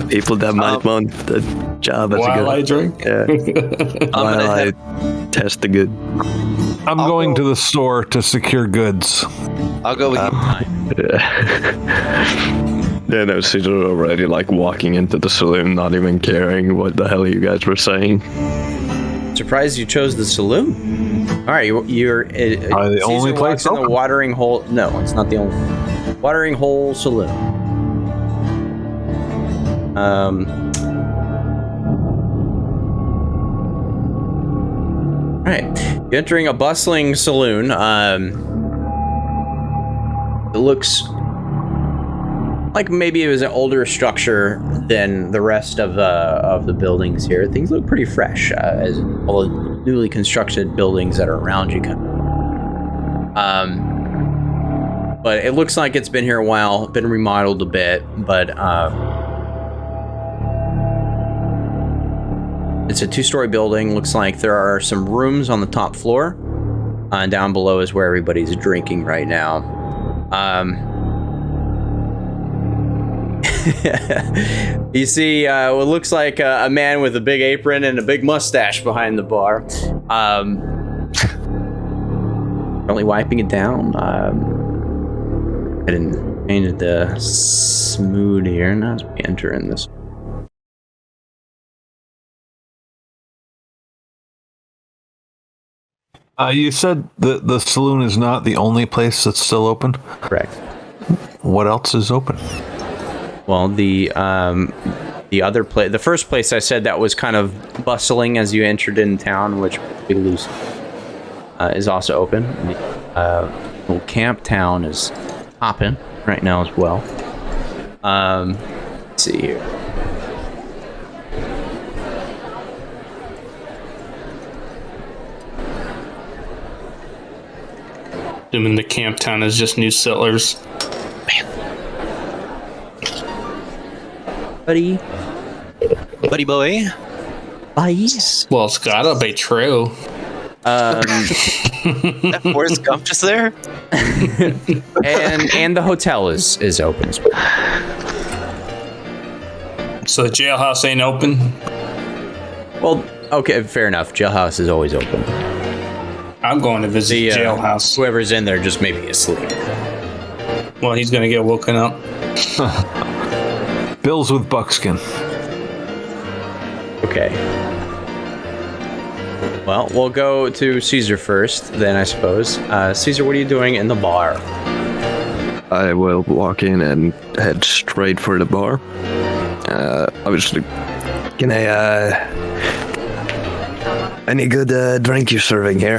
people that might want the job as While I drink. Yeah. While I test the good. I'm going to the store to secure goods. I'll go with you. Yeah, no, Caesar's already like walking into the saloon, not even caring what the hell you guys were saying. surprised you chose the saloon. All right, you're the only place in the watering hole. No, it's not the only watering hole saloon. All right, you're entering a bustling saloon. It looks like maybe it was an older structure than the rest of the buildings here. Things look pretty fresh, as all the newly constructed buildings that are around you. But it looks like it's been here a while, been remodeled a bit, but it's a two-story building. Looks like there are some rooms on the top floor. Down below is where everybody's drinking right now. You see what looks like a man with a big apron and a big mustache behind the bar. Currently wiping it down. I didn't paint the smooth here. Now as we enter in this. You said the saloon is not the only place that's still open? Correct. What else is open? Well, the other place, the first place I said that was kind of bustling as you entered in town, which is also open. The little camp town is hopping right now as well. Let's see here. Assuming the camp town is just new settlers. Buddy. Buddy boy. Buddies. Well, it's gotta be true. That Forrest Gump just there? and the hotel is open as well. So the jailhouse ain't open? Well, okay, fair enough. Jailhouse is always open. I'm going to visit the jailhouse. Whoever's in there just may be asleep. Well, he's gonna get woken up. Bills with buckskin. Okay. Well, we'll go to Caesar first, then I suppose. Caesar, what are you doing in the bar? I will walk in and head straight for the bar. Obviously, can I, any good drink you're serving here?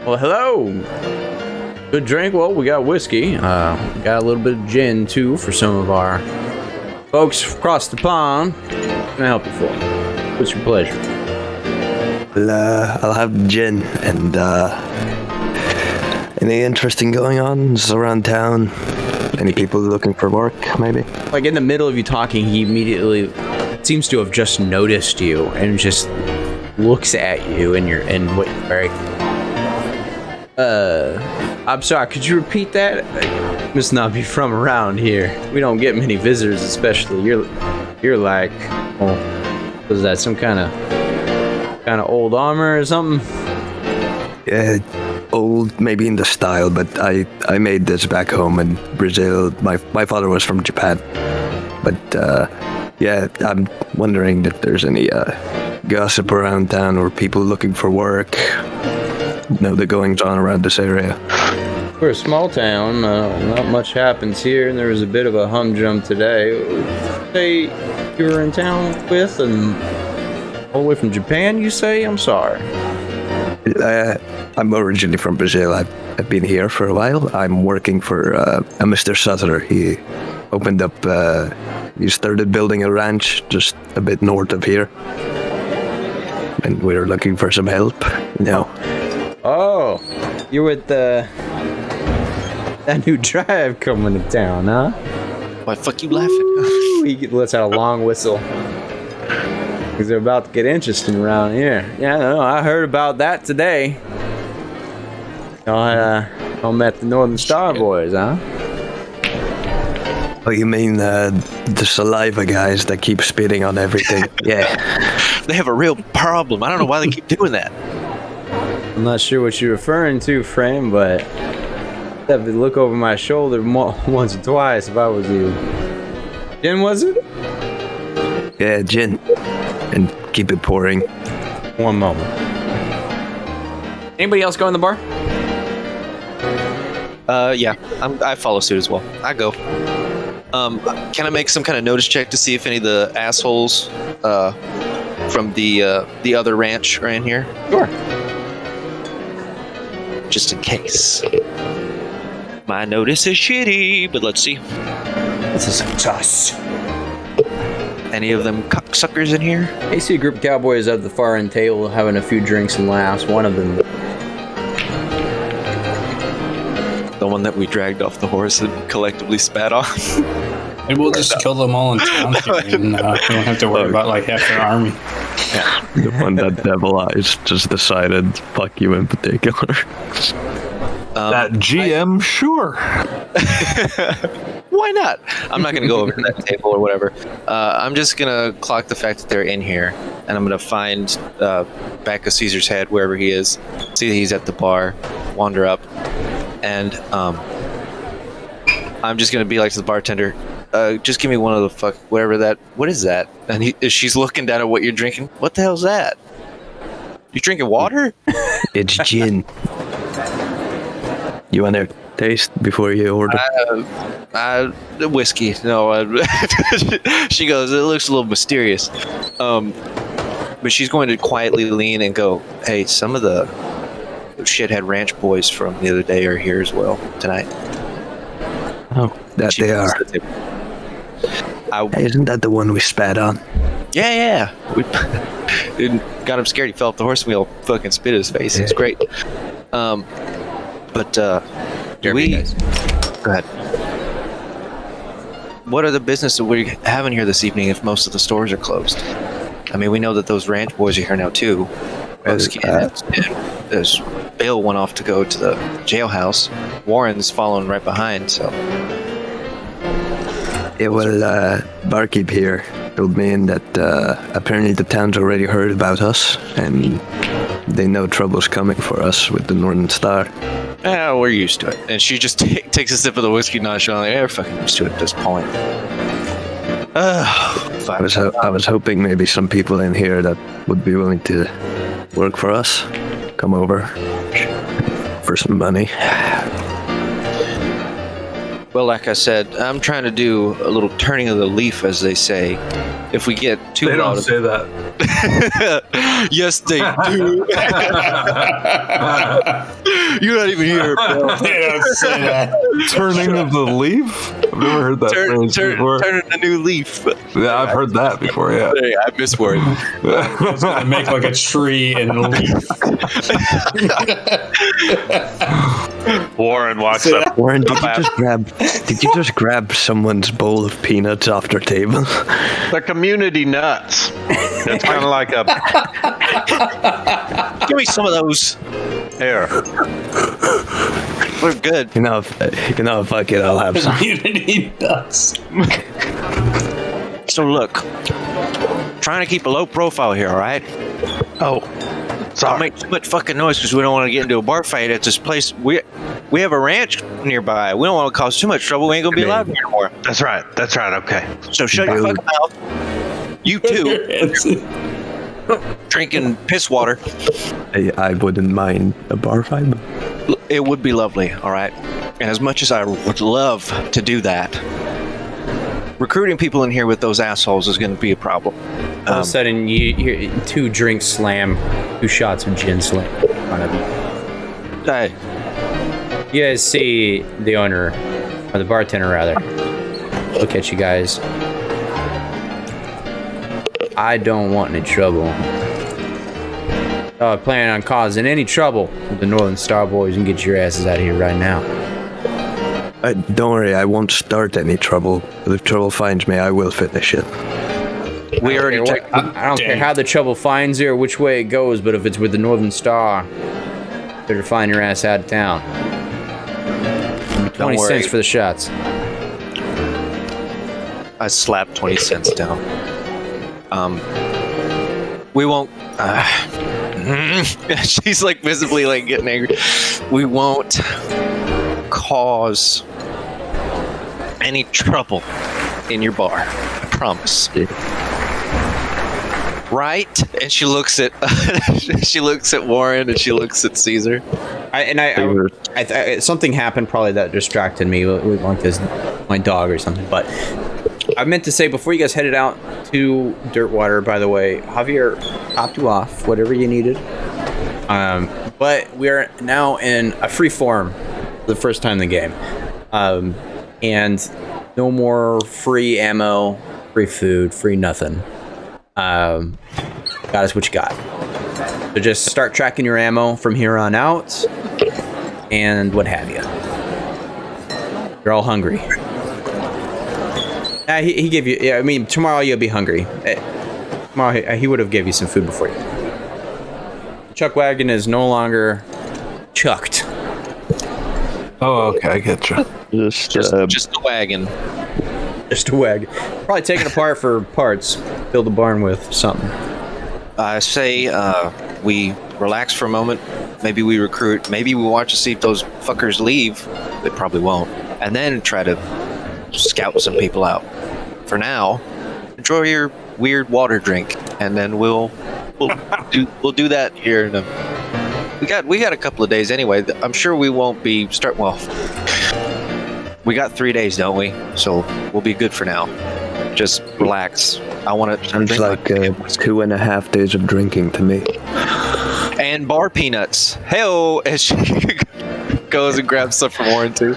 Well, hello. Good drink? Well, we got whiskey. We got a little bit of gin, too, for some of our folks across the pond. What can I help you for? What's your pleasure? Well, I'll have gin and, any interesting going on around town? Any people looking for work, maybe? Like, in the middle of you talking, he immediately seems to have just noticed you and just looks at you and what you're wearing. I'm sorry, could you repeat that? I must not be from around here. We don't get many visitors, especially. You're like, oh, was that some kind of old armor or something? Yeah, old, maybe in the style, but I made this back home in Brazil. My father was from Japan. But, yeah, I'm wondering if there's any gossip around town or people looking for work. Know the goings on around this area. We're a small town. Not much happens here, and there was a bit of a humdrum today. Say you were in town with, and all the way from Japan, you say? I'm sorry. I'm originally from Brazil. I've been here for a while. I'm working for a Mr. Sutter. He opened up, he started building a ranch just a bit north of here. And we're looking for some help. No. Oh, you're with that new drive coming to town, huh? Why fuck you laughing? He lets out a long whistle. Because they're about to get interesting around here. Yeah, no, I heard about that today. Y'all met the Northern Star Boys, huh? Oh, you mean the saliva guys that keep spitting on everything? Yeah. They have a real problem. I don't know why they keep doing that. I'm not sure what you're referring to, friend, but I'd have to look over my shoulder once or twice if I was you. Gin, was it? Yeah, gin. And keep it pouring. One moment. Anybody else go in the bar? Yeah, I follow suit as well. I go. Can I make some kind of notice check to see if any of the assholes from the other ranch are in here? Sure. Just in case. My notice is shitty, but let's see. This is us. Any of them cocksuckers in here? I see a group of cowboys at the far end table having a few drinks and laughs. One of them, The one that we dragged off the horse and collectively spat on. Maybe we'll just kill them all in town and we don't have to worry about like half their army. The one that Devil Eyes just decided, fuck you in particular. That GM, sure. Why not? I'm not going to go over to that table or whatever. I'm just going to clock the fact that they're in here, and I'm going to find back of Caesar's head, wherever he is, see that he's at the bar, wander up, and I'm just going to be like to the bartender, just give me one of the what is that? And she's looking down at what you're drinking. What the hell's that? You drinking water? It's gin. You want to taste before you order? Whiskey. No. She goes, it looks a little mysterious. But she's going to quietly lean and go, hey, some of the shithead ranch boys from the other day are here as well tonight. Oh, that they are. Hey, isn't that the one we spat on? Yeah. We got him scared. He fell off the horse and we all fucking spit in his face. It's great. But do we? guys. Go ahead. What are the business that we're having here this evening if most of the stores are closed? I mean, we know that those ranch boys are here now too. There's Bill went off to go to the jailhouse. Warren's following right behind. So Yeah, well, barkeep here told me that apparently the town's already heard about us, and they know trouble's coming for us with the Northern Star. yeah, we're used to it. And she just takes a sip of the whiskey nonchalantly. Yeah, we're fucking used to it at this point. I was hoping maybe some people in here that would be willing to work for us come over for some money. Well, like I said, I'm trying to do a little turning of the leaf, as they say. If we get too They loud don't say that. yes, they do. You're not even here, bro. They don't say that. Turning of the leaf? I've never heard that phrase before. Turning a new leaf. Yeah, I've heard that before, yeah. I misworded. It's gonna make like a tree and leaf. Warren walks up. Warren, did you just grab someone's bowl of peanuts off their table? The community nuts. It's kind of like a Give me some of those. here. We're good. Fuck it, I'll have some. Community nuts. So look, trying to keep a low profile here, all right? Oh, Don't sorry. make too much fucking noise because we don't want to get into a bar fight at this place. We have a ranch nearby. We don't want to cause too much trouble. We ain't gonna be alive here anymore. That's right. That's right. Okay. So shut your fucking mouth. You too. Drinking piss water. I wouldn't mind a bar fight. It would be lovely, all right? And as much as I would love to do that, recruiting people in here with those assholes is going to be a problem. All of a sudden, you hear 2 drinks slam, 2 shots of gin slam in front of you. Hey, You guys see the owner, or the bartender rather, look at you guys. I don't want any trouble. I plan on causing any trouble with the Northern Star Boys and get your asses out of here right now. Don't worry, I won't start any trouble. But if trouble finds me, I will finish it. we already took. I don't care how the trouble finds you or which way it goes, but if it's with the Northern Star, better find your ass out of town. 20 worry. cents for the shots. I slapped 20 cents down. We won't. She's like visibly like getting angry. We won't cause any trouble in your bar. I promise. Right? And she looks at Warren and she looks at Caesar. Something happened probably that distracted me with like this, my dog or something. But I meant to say before you guys headed out to Dirtwater, by the way, Javier topped you off whatever you needed. But we are now in a free form for the first time in the game, and no more free ammo, free food, free nothing. Got us what you got. So just start tracking your ammo from here on out, and what have you. You're all hungry. He gave you. Yeah, I mean, tomorrow you'll be hungry. Tomorrow he would have gave you some food before you. The chuck wagon is no longer chucked. Oh, okay, I get you. Just a wagon. Just a wagon. Probably taken apart for parts. Fill the barn with something. I say we relax for a moment. Maybe we recruit. Maybe we watch to see if those fuckers leave. They probably won't. And then try to scout some people out. For now, enjoy your weird water drink, and then we'll do that here. We got a couple of days anyway. I'm sure we won't be we got 3 days, don't we? So we'll be good for now. Just relax. I want to. Sounds like 2.5 days of drinking to me. And bar peanuts. Hey-oh, as she goes and grabs stuff from Warren too.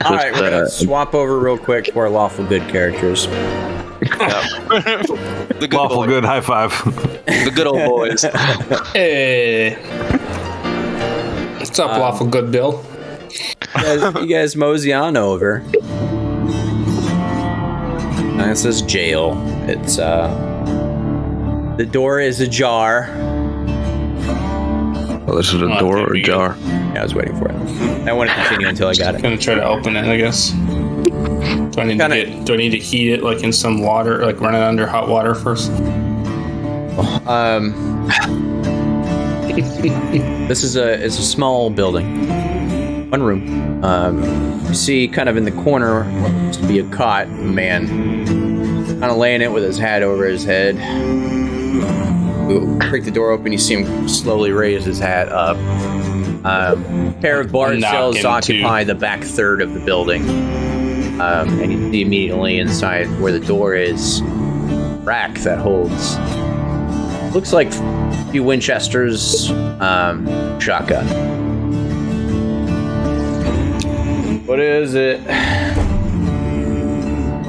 All right, we're gonna swap over real quick to our lawful good characters. The good Lawful boy. good, high five. The good old boys. Hey. What's up, Lawful Good Bill? You guys mosey on over. And it says jail. It's the door is ajar. Well, this is a door or a jar? Yeah, I was waiting for it. I want to continue until I got it. Gonna try to open it, I guess. Do I need to heat it like in some water, like run it under hot water first? This is it's a small building. One room. You see kind of in the corner what looks to be a cot, a man kind of laying it with his hat over his head. You break the door open, you see him slowly raise his hat up. A pair of barred cells occupy the back third of the building. And you see immediately inside where the door is, rack that holds, looks like a few Winchesters, shotgun. What is it?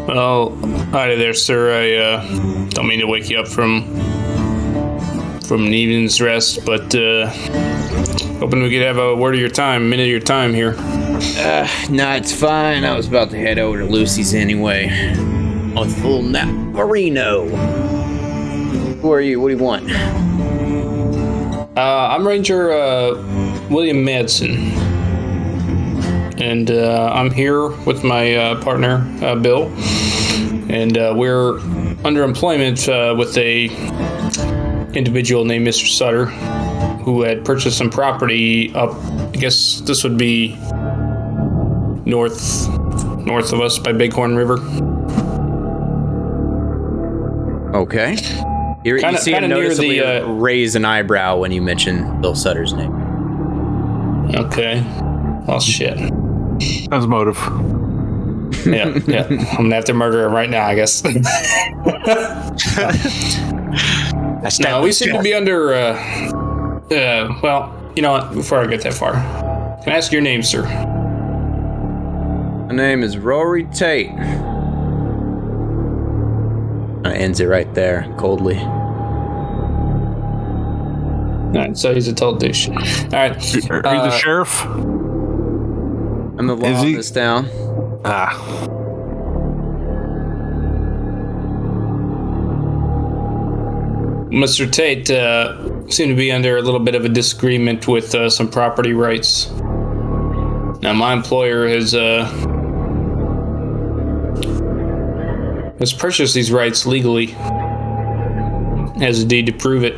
Well, hi there, sir. I don't mean to wake you up from an evening's rest, but hoping we could have a minute of your time here. No, it's fine. I was about to head over to Lucy's anyway. On full Marino. Who are you? What do you want? I'm Ranger William Madsen, and I'm here with my partner Bill, and we're under employment with a individual named Mr. Sutter, who had purchased some property up. I guess this would be north of us by Bighorn River. Okay. You see him noticeably raise an eyebrow when you mention Bill Sutter's name. Okay. Well, shit. That's motive. Yeah. I'm gonna have to murder him right now, I guess. No, we seem to be under. Well, you know what? Before I get that far, can I ask your name, sir? My name is Rory Tate. Ends it right there, coldly. Alright, so he's a total douche. Alright. Are you the sheriff? I'm the law in this town. Mr. Tate seemed to be under a little bit of a disagreement with some property rights. Now, my employer has purchased these rights legally. Has a deed to prove it.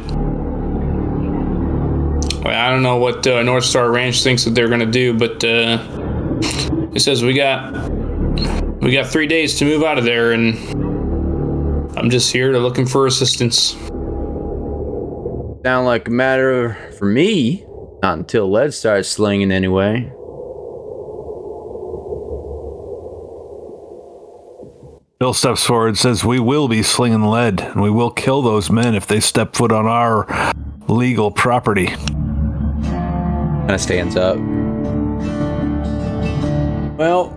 Well, I don't know what North Star Ranch thinks that they're going to do, but it says we got 3 days to move out of there, and I'm just here to looking for assistance. Sound like a matter for me. Not until lead starts slinging anyway. Bill steps forward and says, "We will be slinging lead, and we will kill those men if they step foot on our legal property." Kind of stands up. Well,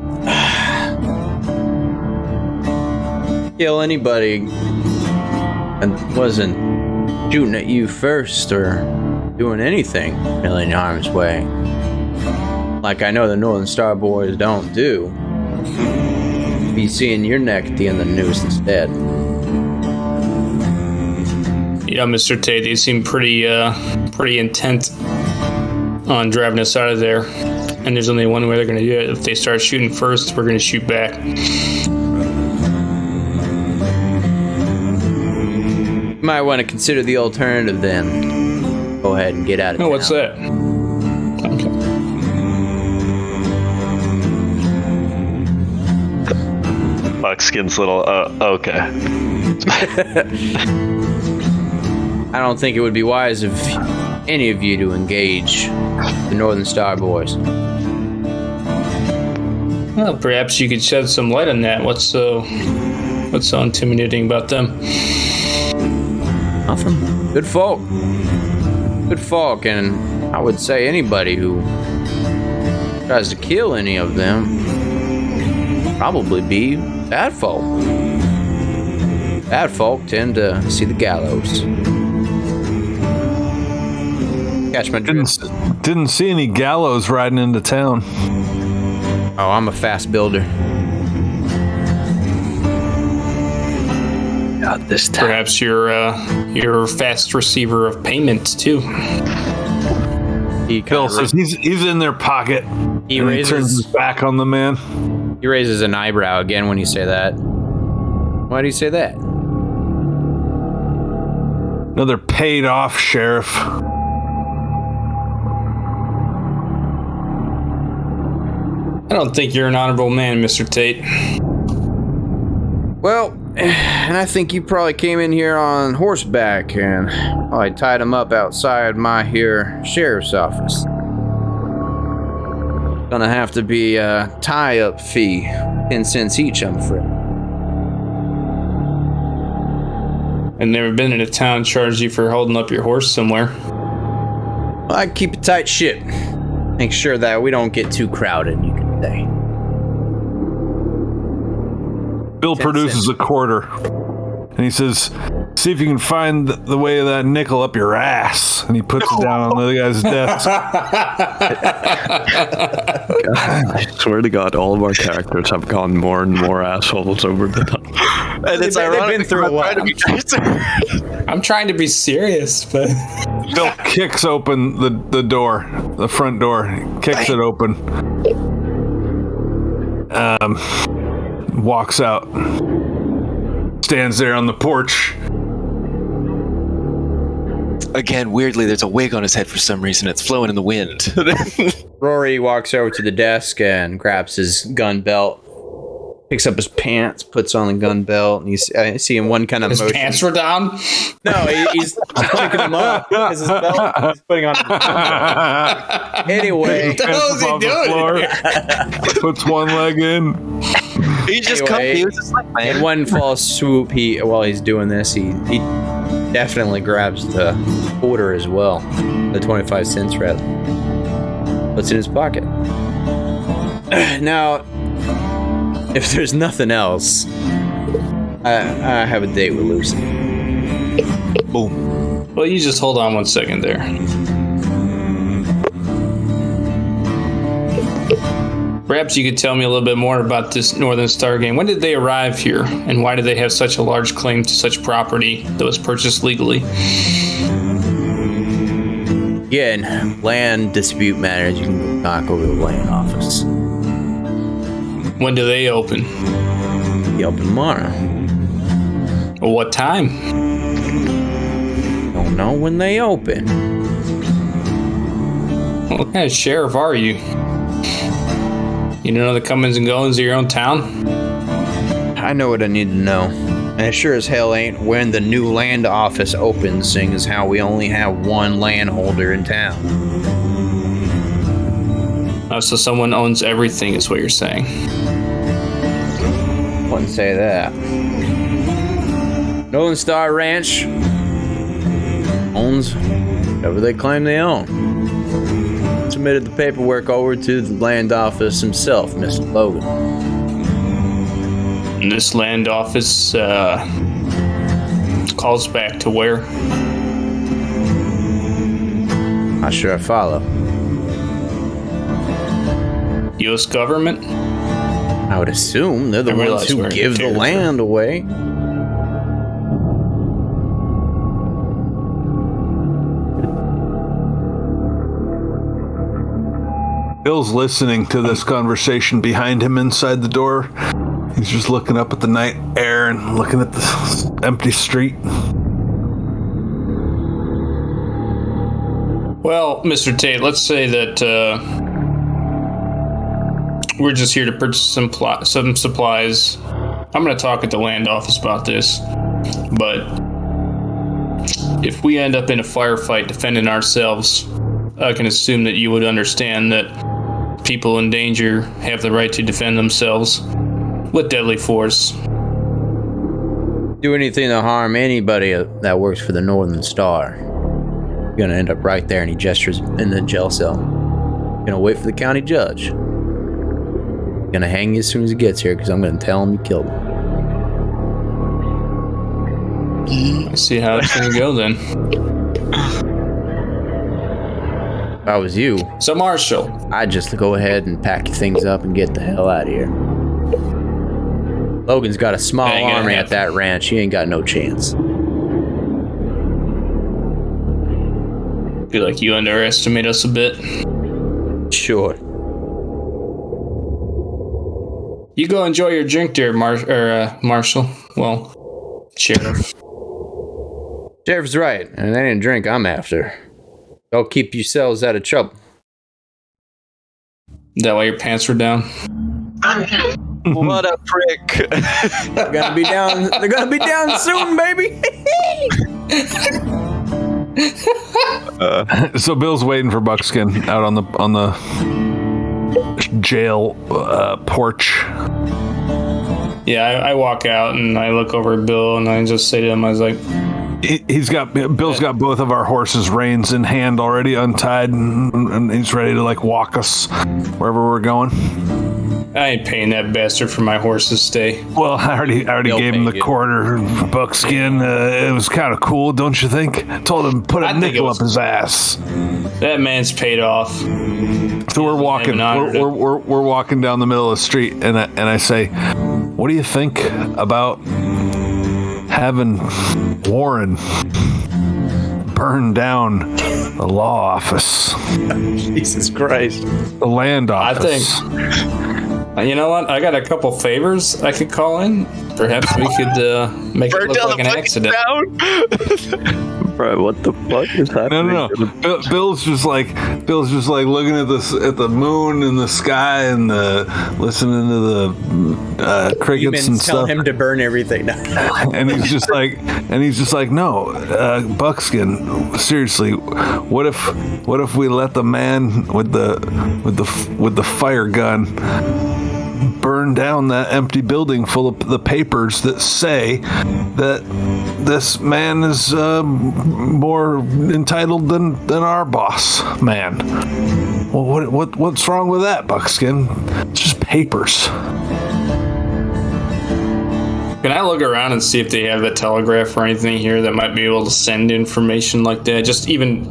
kill anybody and wasn't shooting at you first or doing anything really in harm's way, like I know the Northern Star boys don't do. Be seeing your neck at the end of the noose instead. Yeah, Mr. Tate, they seem pretty intent on driving us out of there. And there's only one way they're going to do it. If they start shooting first, we're going to shoot back. You might want to consider the alternative then. Go ahead and get out of town. Oh, what's that? Okay. Buckskin's little, okay. I don't think it would be wise of any of you to engage the Northern Star boys. Well, perhaps you could shed some light on that. What's so intimidating about them? Nothing. Good folk. Good folk, and I would say anybody who tries to kill any of them probably be bad folk. Bad folk tend to see the gallows. Catch my drift. Didn't see any gallows riding into town. Oh, I'm a fast builder. Not this time. Perhaps you're a fast receiver of payments too. He Bill says he's in their pocket. He and raises- he turns his back on the man. He raises an eyebrow again when you say that. Why do you say that? Another paid off sheriff. I don't think you're an honorable man, Mr. Tate. Well, and I think you probably came in here on horseback and I tied him up outside my here sheriff's office. Gonna have to be a tie-up fee, 10 cents each, I'm afraid. I've never been in a town charged you for holding up your horse somewhere. I keep a tight ship. Make sure that we don't get too crowded, you can say. Bill produces a quarter, and he says, "See if you can find the way of that nickel up your ass." And he puts it down on the other guy's desk. I swear to God, all of our characters have gone more and more assholes over the time. And it's They've ironic. been through a lot. I'm trying to be serious, but Bill kicks open the door, the front door. He kicks it open. Walks out. Stands there on the porch. Again, weirdly, there's a wig on his head for some reason. It's flowing in the wind. Rory walks over to the desk and grabs his gun belt, picks up his pants, puts on the gun belt, and I see him one kind of his motion. pants were down. No, he's picking them up because his belt he's putting on. Anyway, What the hell is he Off the doing? floor, puts one leg in. He's just Anyway, comfy. It's like, in man. one false swoop, while he's doing this, he definitely grabs the quarter as well, the 25 cents rather. Puts it in his pocket. Now, if there's nothing else, I have a date with Lucy. Boom. Well, you just hold on one second there. Perhaps you could tell me a little bit more about this Northern Star game. When did they arrive here, and why do they have such a large claim to such property that was purchased legally? Again, land dispute matters. You can knock over the land office. When do they open? Be open tomorrow. What time? Don't know when they open. What kind of sheriff are you? You don't know the comings and goings of your own town? I know what I need to know. And it sure as hell ain't when the new land office opens, seeing as how we only have one landholder in town. So someone owns everything is what you're saying. Wouldn't say that. Northern Star Ranch owns whatever they claim they own. Submitted the paperwork over to the land office himself, Mr. Logan. And this land office calls back to where? Not sure I follow. U.S. government? I would assume they're the I ones realize who we're in give the territory. land away. Bill's listening to this conversation behind him inside the door. He's just looking up at the night air and looking at the empty street. Well, Mr. Tate, let's say that we're just here to purchase some supplies. I'm going to talk at the land office about this, but if we end up in a firefight defending ourselves, I can assume that you would understand that people in danger have the right to defend themselves with deadly force. Do anything to harm anybody that works for the Northern Star, you're gonna end up right there. And he gestures in the jail cell. Gonna wait for the county judge. Gonna hang you as soon as he gets here, because I'm gonna tell him you killed him. I see how it's going to go then. If I was you, So, Marshall, I'd just go ahead and pack your things up and get the hell out of here. Logan's got a small Ain't gonna army at happen. that ranch. He ain't got no chance. feel like you underestimate us a bit. Sure. You go enjoy your drink there, Marshall. Well, Sheriff. Sheriff's right, and that ain't a drink I'm after. Go keep yourselves out of trouble. That why your pants were down? What a prick. They're gonna be down. They're gonna be down soon, baby. So Bill's waiting for Buckskin out on the jail porch. Yeah, I walk out and I look over at Bill and I just say to him, I was like, Bill's got both of our horses' reins in hand already untied, and he's ready to like walk us wherever we're going. I ain't paying that bastard for my horse's stay. Well, I already They'll gave him pay the you. quarter Buckskin. It was kind of cool, don't you think? Told him to put a I think it nickel was- up his ass. That man's paid off. So we're walking. haven't honored We're walking down the middle of the street, and I say, "What do you think about having Warren burn down the law office, Jesus Christ. the land I office?" You know what? I got a couple favors I could call in. Perhaps we could make it look like an accident. Bro, what the fuck is happening? No. Bill's just like looking at the moon and the sky and listening to the crickets and Demons tell stuff. him to burn everything down. And he's just like, no, Buckskin. Seriously, what if we let the man with the fire gun burn down that empty building full of the papers that say that this man is more entitled than our boss man? Well, what's wrong with that, Buckskin? It's just papers. Can I look around and see if they have the telegraph or anything here that might be able to send information like that? Just even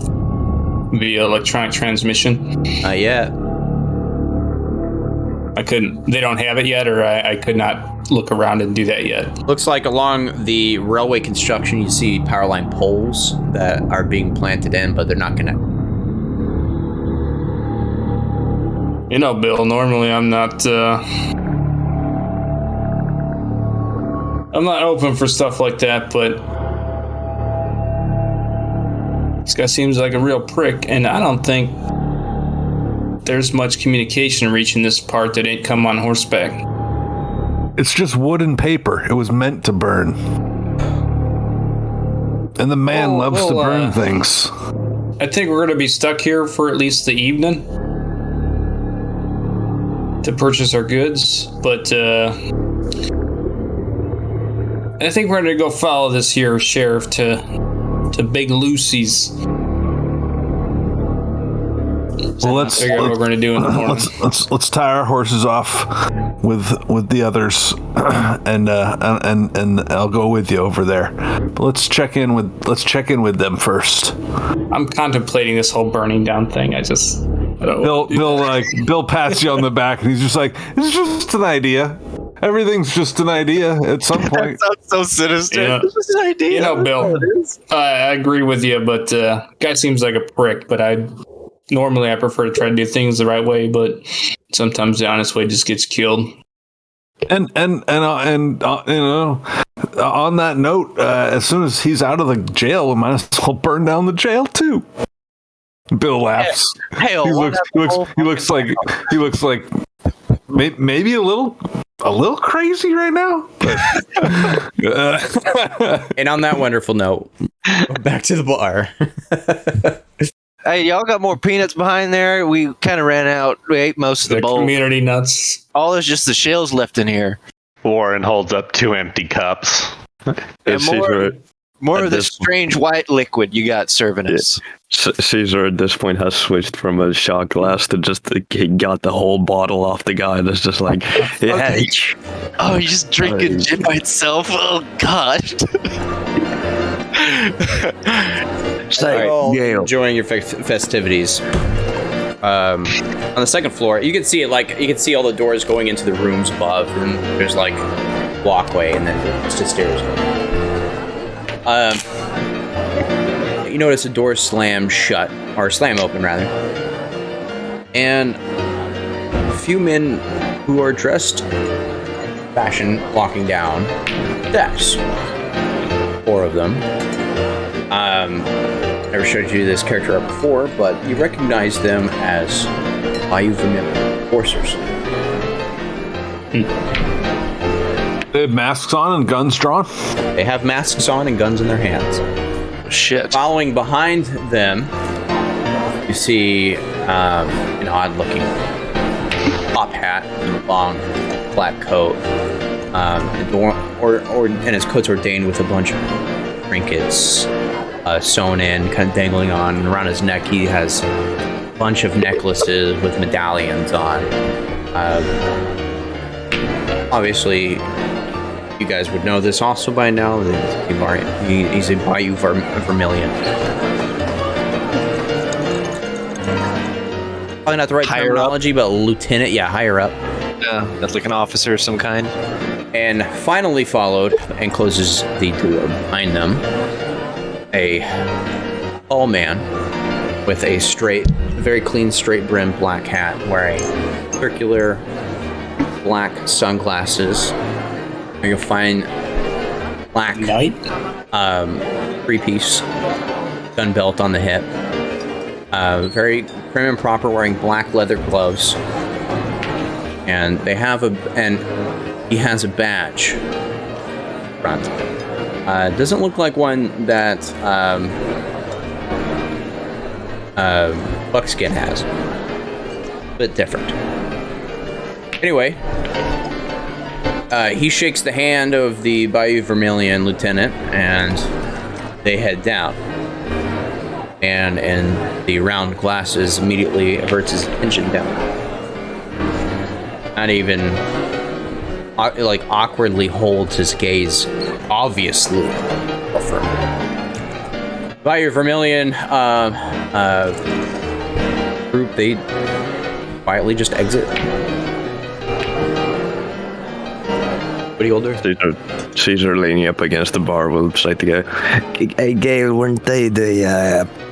via electronic transmission? Not yet. I couldn't. They don't have it yet, or I could not look around and do that yet. Looks like along the railway construction, you see power line poles that are being planted in, but they're not connected. You know, Bill, normally I'm not open for stuff like that, but this guy seems like a real prick, and I don't think there's much communication reaching this part that ain't come on horseback. It's just wood and paper. It was meant to burn. And the man loves to burn things. I think we're going to be stuck here for at least the evening to purchase our goods, but I think we're going to go follow this here sheriff to Big Lucy's. Well, let's figure out what we're going to do in the morning. let's tie our horses off with the others, and I'll go with you over there. But let's check in with them first. I'm contemplating this whole burning down thing. I don't know. Bill pats you on the back, and he's just like, "It's just an idea. Everything's just an idea at some point." Sounds so sinister. Yeah. This is an idea. You know, Bill, I agree with you, but guy seems like a prick, but normally I prefer to try to do things the right way, but sometimes the honest way just gets killed. And you know, on that note, as soon as he's out of the jail, we might as well burn down the jail too. Bill laughs. Hell, He looks like maybe a little crazy right now. And on that wonderful note, back to the bar. Hey, y'all got more peanuts behind there? We kind of ran out. We ate most of the bowl. Community nuts. All there's just the shells left in here. Warren holds up 2 empty cups. And more of this strange white liquid you got serving us. Caesar at this point has switched from a shot glass to just he got the whole bottle off the guy. That's just like, yeah. Okay. Oh, you're just drinking gin by itself? Oh, gosh. Say, All Yale. enjoying your festivities. on the second floor. You can see it, like, you can see all the doors going into the rooms above, and there's like walkway, and then just the stairs. You notice a door slam shut, or slam open rather, and a few men who are dressed fashion walking down steps. 4 of them. Never showed you this character up before, but you recognize them as Bayou Vermilion Enforcers. They have masks on and guns drawn. They have masks on and guns in their hands. Shit. Following behind them, you see an odd-looking top hat, long black coat, and his coat's ordained with a bunch of trinkets sewn in, kind of dangling on. And around his neck, he has a bunch of necklaces with medallions on. Obviously, you guys would know this also by now. He's a Bayou Vermilion. Probably not the right Higher terminology, but lieutenant, yeah, higher up. That's like an officer of some kind. And finally followed and closes the door behind them, a tall man with a very clean, straight brim black hat, wearing circular black sunglasses. You'll find black three-piece gun belt on the hip. Very prim and proper, wearing black leather gloves. And he has a badge front. Doesn't look like one that Buckskin has. A bit different. Anyway, he shakes the hand of the Bayou Vermilion lieutenant, and they head down. And in the round glasses immediately averts his attention down. Not even awkwardly holds his gaze, obviously. Bayou Vermilion group, they quietly just exit. What do you hold there? Caesar leaning up against the bar will say to go, "Hey, Gale, weren't they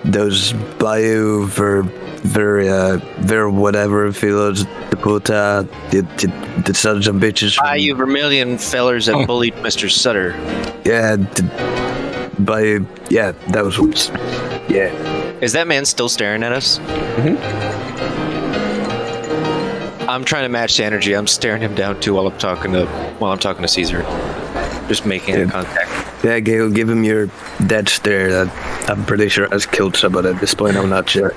those Bayou for their whatever fellows to put the sons of bitches? Bayou Vermilion fellers that bullied Mr. Sutter. Yeah, Bayou, yeah, those ones. Yeah." Is that man still staring at us? Mm-hmm. I'm trying to match the energy. I'm staring him down too while I'm talking to Caesar. Just making eye contact. Yeah, Gale, give him your dead stare. I'm pretty sure has killed somebody at this point. I'm not sure.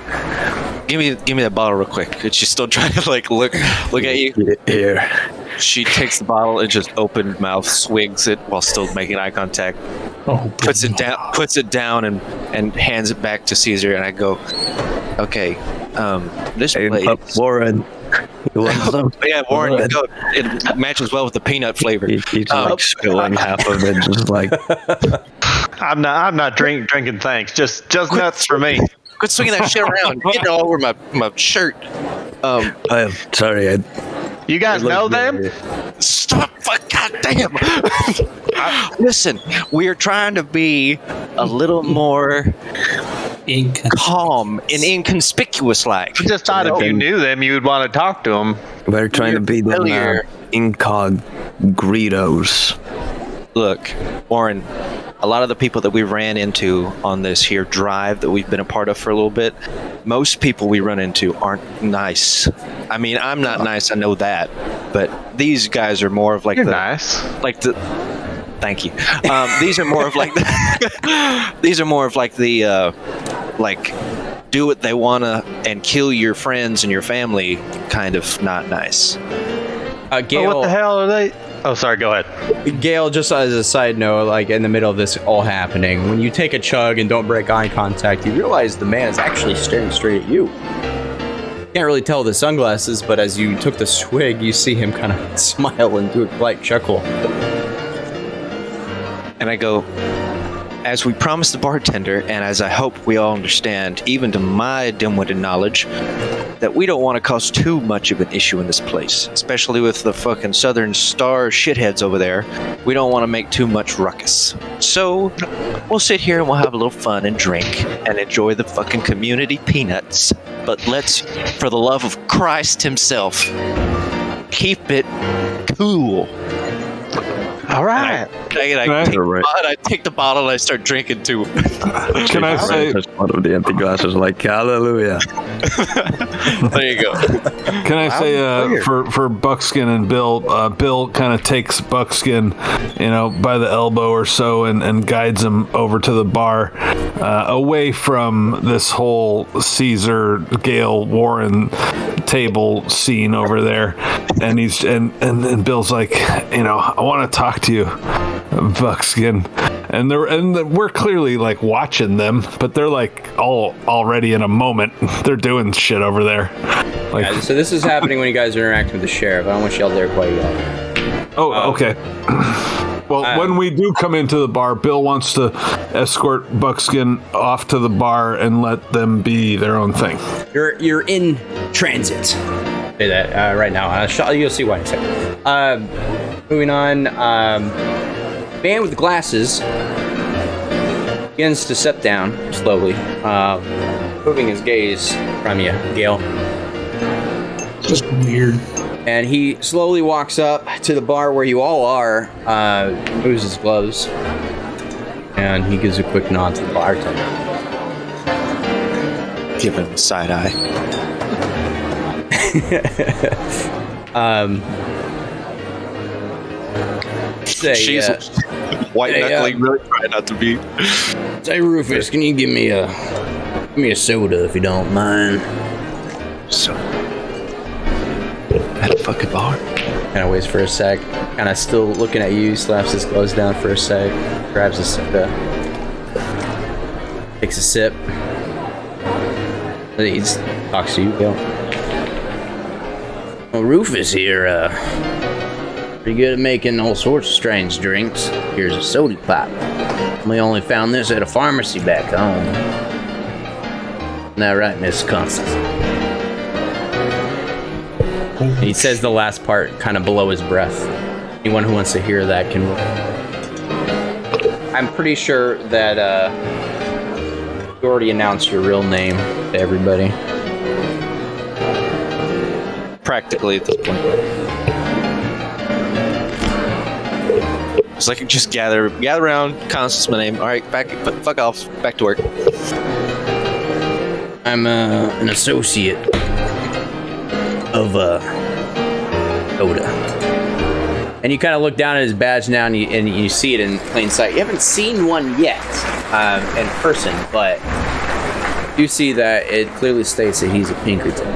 Give me that bottle real quick. She's still trying to look at you. Here. She takes the bottle and just open mouth swigs it while still making eye contact. Oh, puts it down and hands it back to Caesar, and I go, okay, this place. Warren. You want some? Yeah, Warren, go. It matches well with the peanut flavor. He's like spilling half of it, just like. I'm not drinking. Thanks. Just nuts for me. Quit swinging that shit around. Get it all over my shirt. I'm sorry. You guys know them? Stop! Goddamn! Listen, we're trying to be a little more calm and inconspicuous like. I just thought if you knew them, you would want to talk to them. We're trying to be the incogritos. Look, Warren, a lot of the people that we ran into on this here drive that we've been a part of for a little bit, most people we run into aren't nice. I mean, I'm not nice, I know that, but these guys are more of like You're nice. Thank you. These are more of like like do what they wanna and kill your friends and your family kind of not nice. Gale, what the hell are they? Oh, sorry, go ahead. Gale, just as a side note, like in the middle of this all happening, when you take a chug and don't break eye contact, you realize the man is actually staring straight at you. Can't really tell with the sunglasses, but as you took the swig, you see him kind of smile and do a polite chuckle. And I go, as we promised the bartender, and as I hope we all understand, even to my dim-witted knowledge, that we don't want to cause too much of an issue in this place, especially with the fucking Southern Star shitheads over there. We don't want to make too much ruckus. So, we'll sit here and we'll have a little fun and drink and enjoy the fucking community peanuts. But let's, for the love of Christ himself, keep it cool. All right. I take the bottle and I start drinking too. Can I say? One of the empty glasses, like hallelujah. There you go. Can I say for Buckskin and Bill? Bill kind of takes Buckskin, by the elbow or so, and guides him over to the bar, away from this whole Caesar Gale Warren table scene over there. And he's and Bill's like, I want to talk to you, Buckskin. And we're clearly like watching them, but they're like all already in a moment. They're doing shit over there. Like, Yeah, so this is happening when you guys are interacting with the sheriff. I don't want you all there quite yet. oh, okay. Well, when we do come into the bar, Bill wants to escort Buckskin off to the bar and let them be their own thing. You're in transit. Say that right now. You'll see why in a second. Moving on. Man with glasses begins to step down slowly, moving his gaze from you, Gale. Just weird. And he slowly walks up to the bar where you all are, moves his gloves, and he gives a quick nod to the bartender. Give him a side eye. She's white knuckling, really trying not to be. Say, Rufus, can you give me a soda if you don't mind? So, at a fucking bar. Kind of waits for a sec, kind of still looking at you, slaps his gloves down for a sec, grabs a soda, takes a sip. He just talks to you, Gale. Well, Rufus here, pretty good at making all sorts of strange drinks. Here's a soda pop. We only found this at a pharmacy back home. Isn't that right, Miss Constance? He says the last part kind of below his breath. Anyone who wants to hear that can... I'm pretty sure that you already announced your real name to everybody. Practically at this point. It's like just gather around. Constance, my name. All right, fuck off. Back to work. I'm an associate of Oda. And you kind of look down at his badge now, and you see it in plain sight. You haven't seen one yet in person, but you see that it clearly states that he's a Pinkerton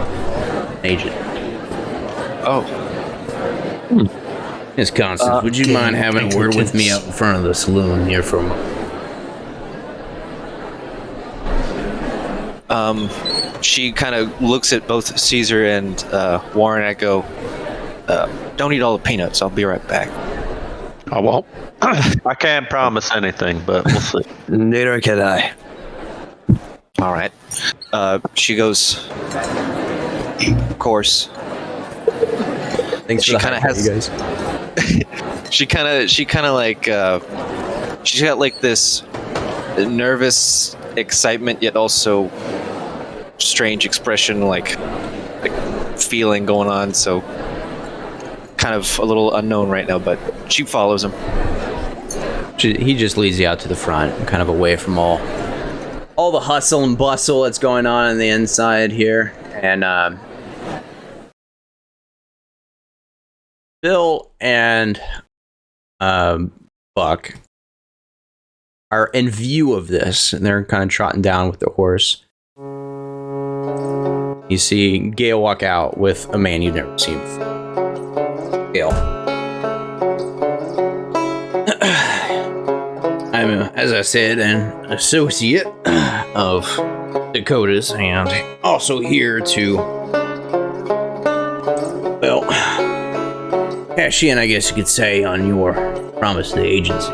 agent. Oh. Miss Constance, would you mind having a word with me out in front of the saloon here for a moment? She kind of looks at both Caesar and Warren. I go, don't eat all the peanuts. I'll be right back. I won't. I can't promise anything, but we'll see. Neither can I. All right. She goes, of course. Thanks She for the kind of high five, has. you guys. She kind of like. She's got like this nervous excitement, yet also strange expression, like feeling going on. So kind of a little unknown right now, but she follows him. He just leads you out to the front, kind of away from all the hustle and bustle that's going on the inside here. And Bill and Buck are in view of this, and they're kind of trotting down with the horse. You see Gale walk out with a man you've never seen before. Gale. I'm, as I said, an associate of Dakota's, and also here to, well, cash in, I guess you could say, on your promise to the agency.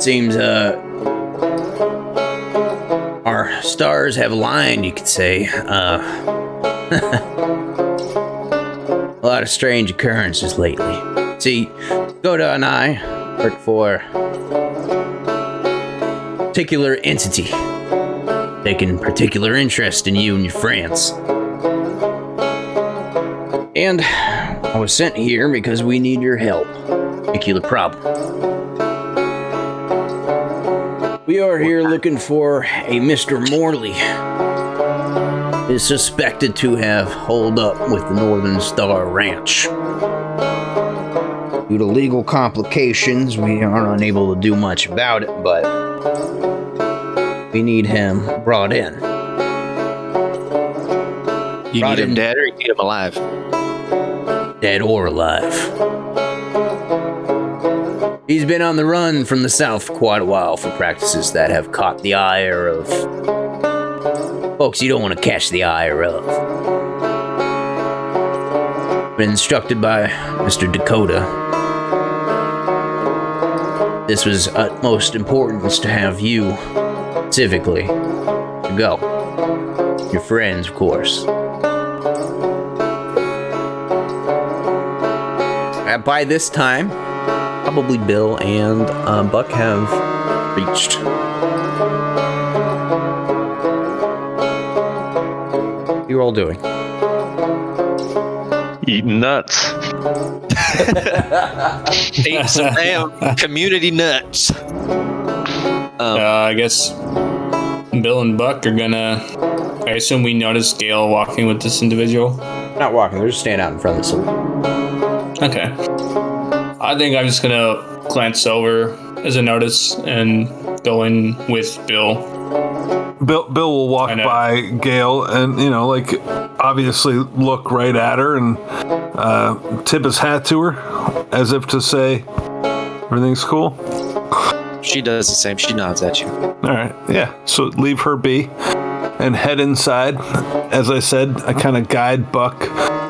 seems our stars have aligned, you could say. A lot of strange occurrences lately. See, Dakota and I work for a particular entity, taking particular interest in you and your friends. And I was sent here because we need your help. Particular problem. We are here looking for a Mr. Morley. Is suspected to have holed up with the Northern Star Ranch. Due to legal complications, we are unable to do much about it, but we need him brought in. You need him dead or you need him alive? Dead or alive. He's been on the run from the south for quite a while for practices that have caught the ire of folks you don't want to catch the ire of. Been instructed by Mr. Dakota. This was utmost importance to have you, specifically, to go. Your friends, of course. By this time, probably Bill and Buck have reached. What are you all doing? Eating nuts. Eating some damn community nuts. I guess Bill and Buck are gonna. I assume we noticed Gale walking with this individual. Not walking, they're just standing out in front of the saloon. Okay. I think I'm just gonna glance over as a notice and go in with Bill. Bill will walk by Gale and, like, obviously look right at her and tip his hat to her as if to say, everything's cool. She does the same. She nods at you. All right. Yeah. So leave her be and head inside. As I said, I kind of guide Buck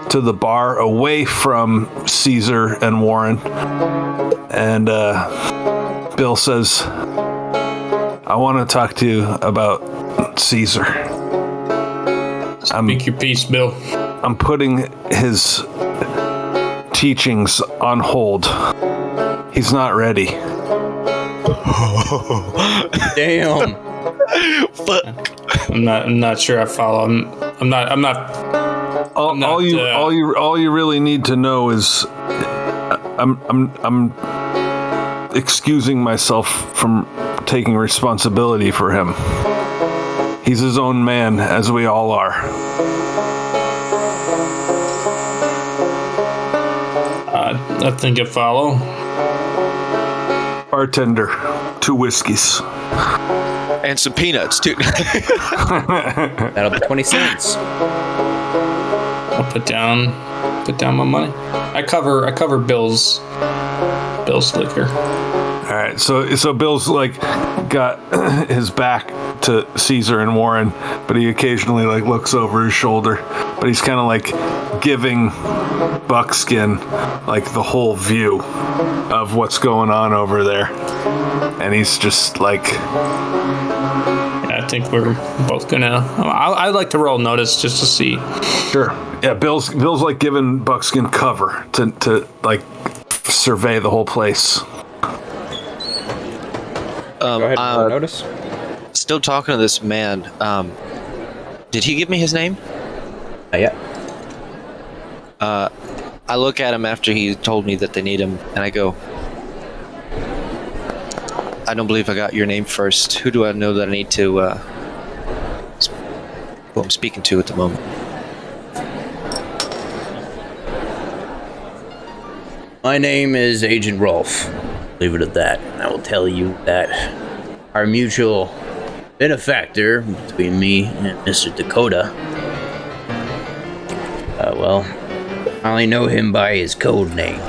to the bar away from Caesar and Warren. And Bill says, I want to talk to you about Caesar. Speak your piece, Bill. I'm putting his teachings on hold. He's not ready. Damn. Fuck. I'm not sure I follow. I'm not. All you really need to know is I'm excusing myself from taking responsibility for him. He's his own man, as we all are. I think I follow. Bartender, 2 whiskeys. And some peanuts, too. That'll be 20 cents. I'll put down my money. I cover Bill's liquor. All right, so Bill's like got his back to Caesar and Warren, but he occasionally like looks over his shoulder, but he's kind of like giving Buckskin like the whole view of what's going on over there, and he's just like, I think we're both gonna. I'd like to roll notice just to see. Sure. Yeah, Bill's like giving Buckskin cover to like survey the whole place. Go ahead and roll notice. Still talking to this man. Did he give me his name? Yeah. I look at him after he told me that they need him, and I go, I don't believe I got your name first. Who do I know that I need to, who I'm speaking to at the moment? My name is Agent Rolf. Leave it at that. I will tell you that our mutual benefactor between me and Mr. Dakota, I only know him by his code name.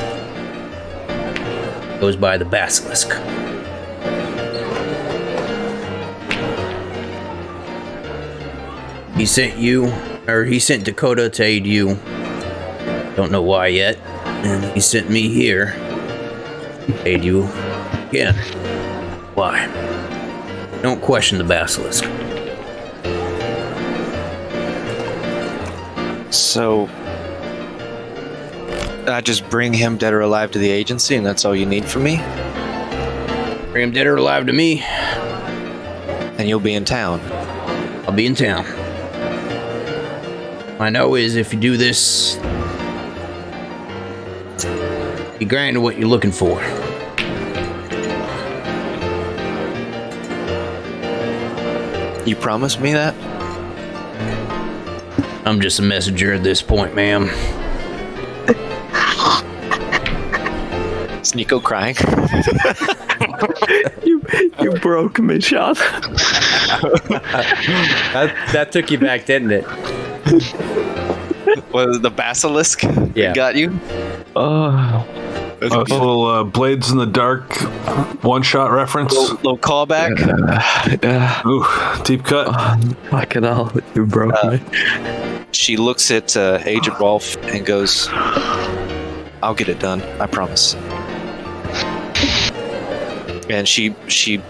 Goes by the Basilisk. He sent Dakota to aid you. Don't know why yet. And he sent me here to aid you again. Why? Don't question the basilisk. So, I just bring him dead or alive to the agency, and that's all you need from me? Bring him dead or alive to me. And you'll be in town. I'll be in town. What I know is if you do this, you granted what you're looking for. You promise me that? I'm just a messenger at this point, ma'am. Is Nico crying? You broke me, Sean. That took you back, didn't it? Was the basilisk? Yeah. Got you? Oh, A little Blades in the Dark one-shot reference. Little callback. yeah. Ooh, deep cut. Fucking hell, you broke me. She looks at Agent Rolf and goes, I'll get it done. I promise. And she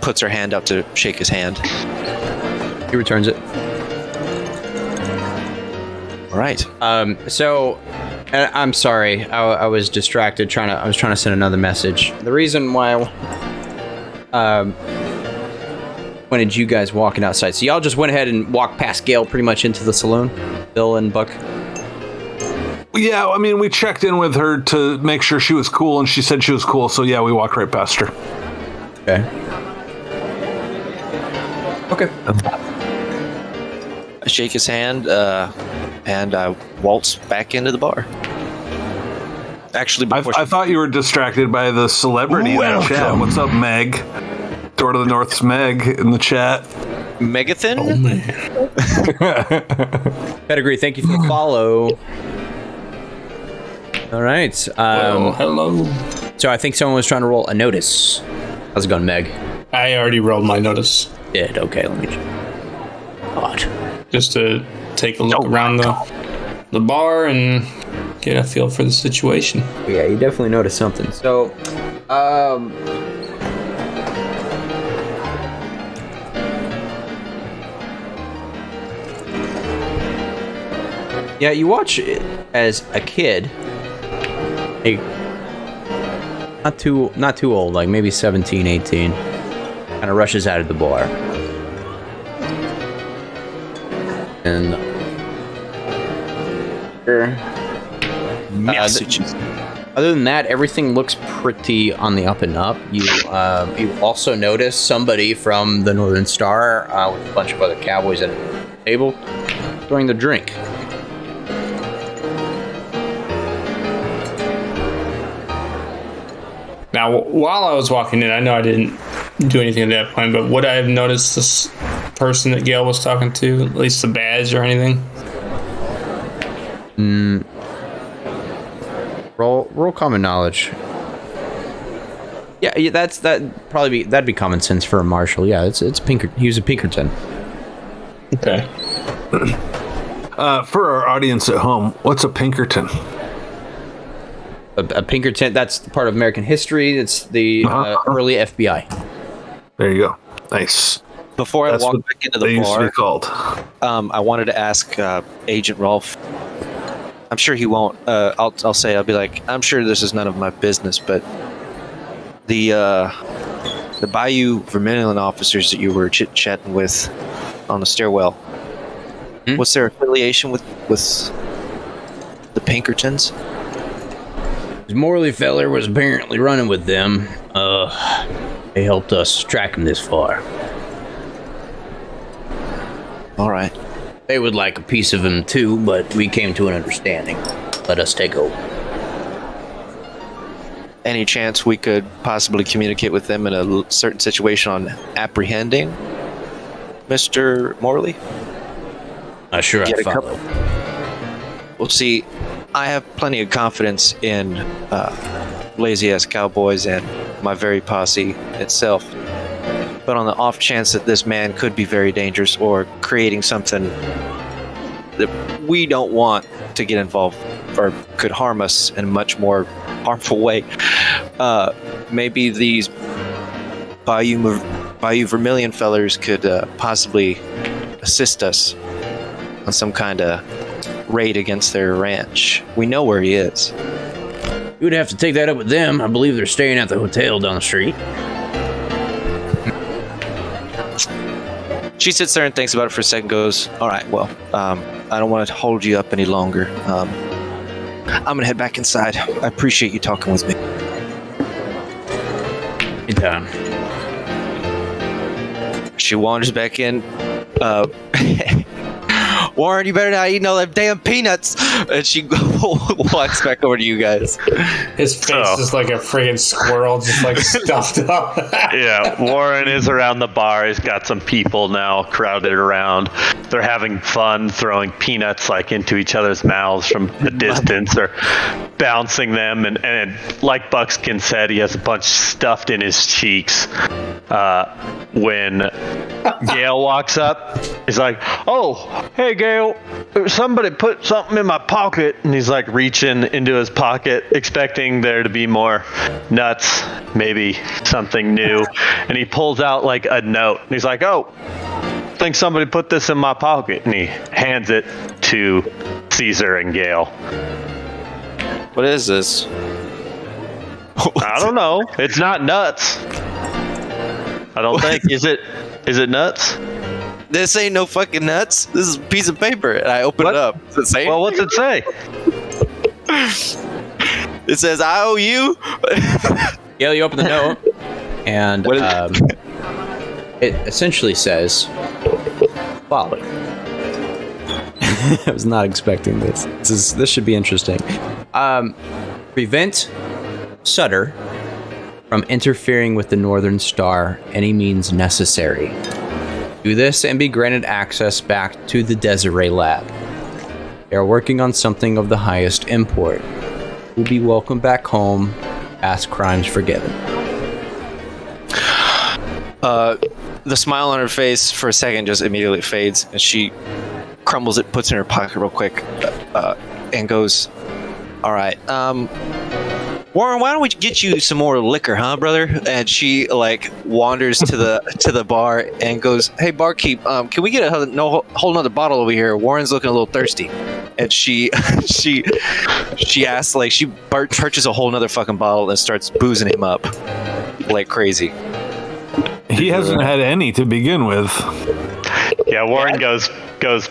puts her hand up to shake his hand. He returns it. All right. So, I'm sorry. I was distracted I was trying to send another message. The reason why I wanted you guys walking outside. So y'all just went ahead and walked past Gail pretty much into the saloon? Bill and Buck? Yeah, I mean, we checked in with her to make sure she was cool, and she said she was cool, so yeah, we walked right past her. Okay. Okay. I shake his hand, and I waltz back into the bar. Actually, I thought you were distracted by the celebrity in the chat. What's up, Meg? Door to the North's Meg in the chat. Megathin? Oh, man. Pedigree, thank you for the follow. All right. Hello. So I think someone was trying to roll a notice. How's it going, Meg? I already rolled my notice. Did. Okay, let me God. Just to take a look around the bar and get a feel for the situation. Yeah, you definitely noticed something. So, yeah, you watch it as a kid, not too old, like maybe 17, 18, kind of rushes out of the bar. And other than that, everything looks pretty on the up and up. You also notice somebody from the Northern Star with a bunch of other cowboys at a table during the drink. Now, while I was walking in, I know I didn't do anything at that point, but would I have noticed this person that Gail was talking to, at least the badge or anything? Roll common knowledge. Yeah, that'd be common sense for a marshal. Yeah, it's Pinkerton. He was a Pinkerton. Okay. For our audience at home, what's a Pinkerton? A Pinkerton, that's part of American history. It's the early FBI. There you go. Nice. Before I walk back into the bar, called. I wanted to ask Agent Rolf. I'm sure he won't. I'll be like, I'm sure this is none of my business, but the Bayou Vermilion officers that you were chit-chatting with on the stairwell, what's their affiliation with the Pinkertons? Morley feller was apparently running with them. They helped us track him this far. All right. They would like a piece of him too, but we came to an understanding. Let us take over. Any chance we could possibly communicate with them in a certain situation on apprehending Mr. Morley? Sure, I follow. Well, see, I have plenty of confidence in lazy-ass cowboys and my very posse itself. But on the off chance that this man could be very dangerous or creating something that we don't want to get involved or could harm us in a much more harmful way, maybe these Bayou Vermilion fellers could possibly assist us on some kind of raid against their ranch. We know where he is. You would have to take that up with them. I believe they're staying at the hotel down the street. She sits there and thinks about it for a second, goes, all right, well, I don't want to hold you up any longer. I'm going to head back inside. I appreciate you talking with me. Anytime. She wanders back in. Warren, you better not eat all them damn peanuts. And she walks back over to you guys. His face is like a friggin' squirrel, just like stuffed up. Yeah, Warren is around the bar. He's got some people now crowded around. They're having fun throwing peanuts like into each other's mouths from the distance or bouncing them. And like Buckskin said, he has a bunch stuffed in his cheeks. When Gail walks up, he's like, "Oh, hey Gail, somebody put something in my pocket." And he's like reaching into his pocket, expecting there to be more nuts, maybe something new. And he pulls out like a note. And he's like, "Oh, I think somebody put this in my pocket." And he hands it to Caesar and Gail. What is this? I don't know. It's not nuts. I don't think. Is it nuts? This ain't no fucking nuts. This is a piece of paper. And I open it up. Does it say? Well, what's it say? It says, "I owe you." Yeah, you open the note, and it essentially says, "Follow." I was not expecting this. This should be interesting. Prevent Sutter from interfering with the Northern Star any means necessary. Do this and be granted access back to the Desiree lab. They are working on something of the highest import. Will be welcome back home. Past crimes forgiven. The smile on her face for a second just immediately fades, and she crumbles it, puts it in her pocket real quick, and goes, "All right, Warren, why don't we get you some more liquor, huh, brother?" And she like wanders to the bar and goes, "Hey, barkeep, can we get a whole nother bottle over here? Warren's looking a little thirsty." And she asks, like, she purchases a whole nother fucking bottle and starts boozing him up like crazy. He hasn't had any to begin with. Yeah, Warren goes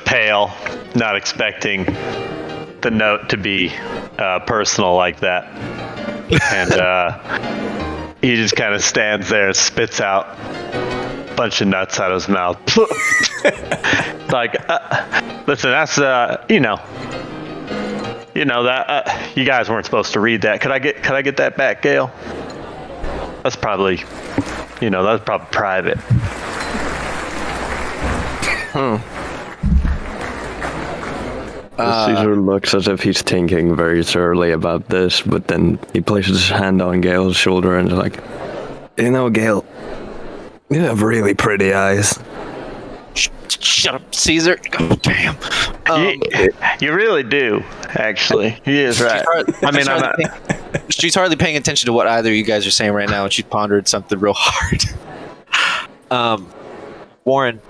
pale, not expecting the note to be personal like that. And he just kind of stands there and spits out a bunch of nuts out of his mouth. Like, listen, that's that you guys weren't supposed to read that. Could I get that back, Gail? That's probably private. Caesar looks as if he's thinking very thoroughly about this, but then he places his hand on Gail's shoulder and is like, "You know, Gail, you have really pretty eyes." Shut up, Caesar. God damn. You really do, actually. He is right. She's hardly paying attention to what either of you guys are saying right now, and she pondered something real hard. Warren,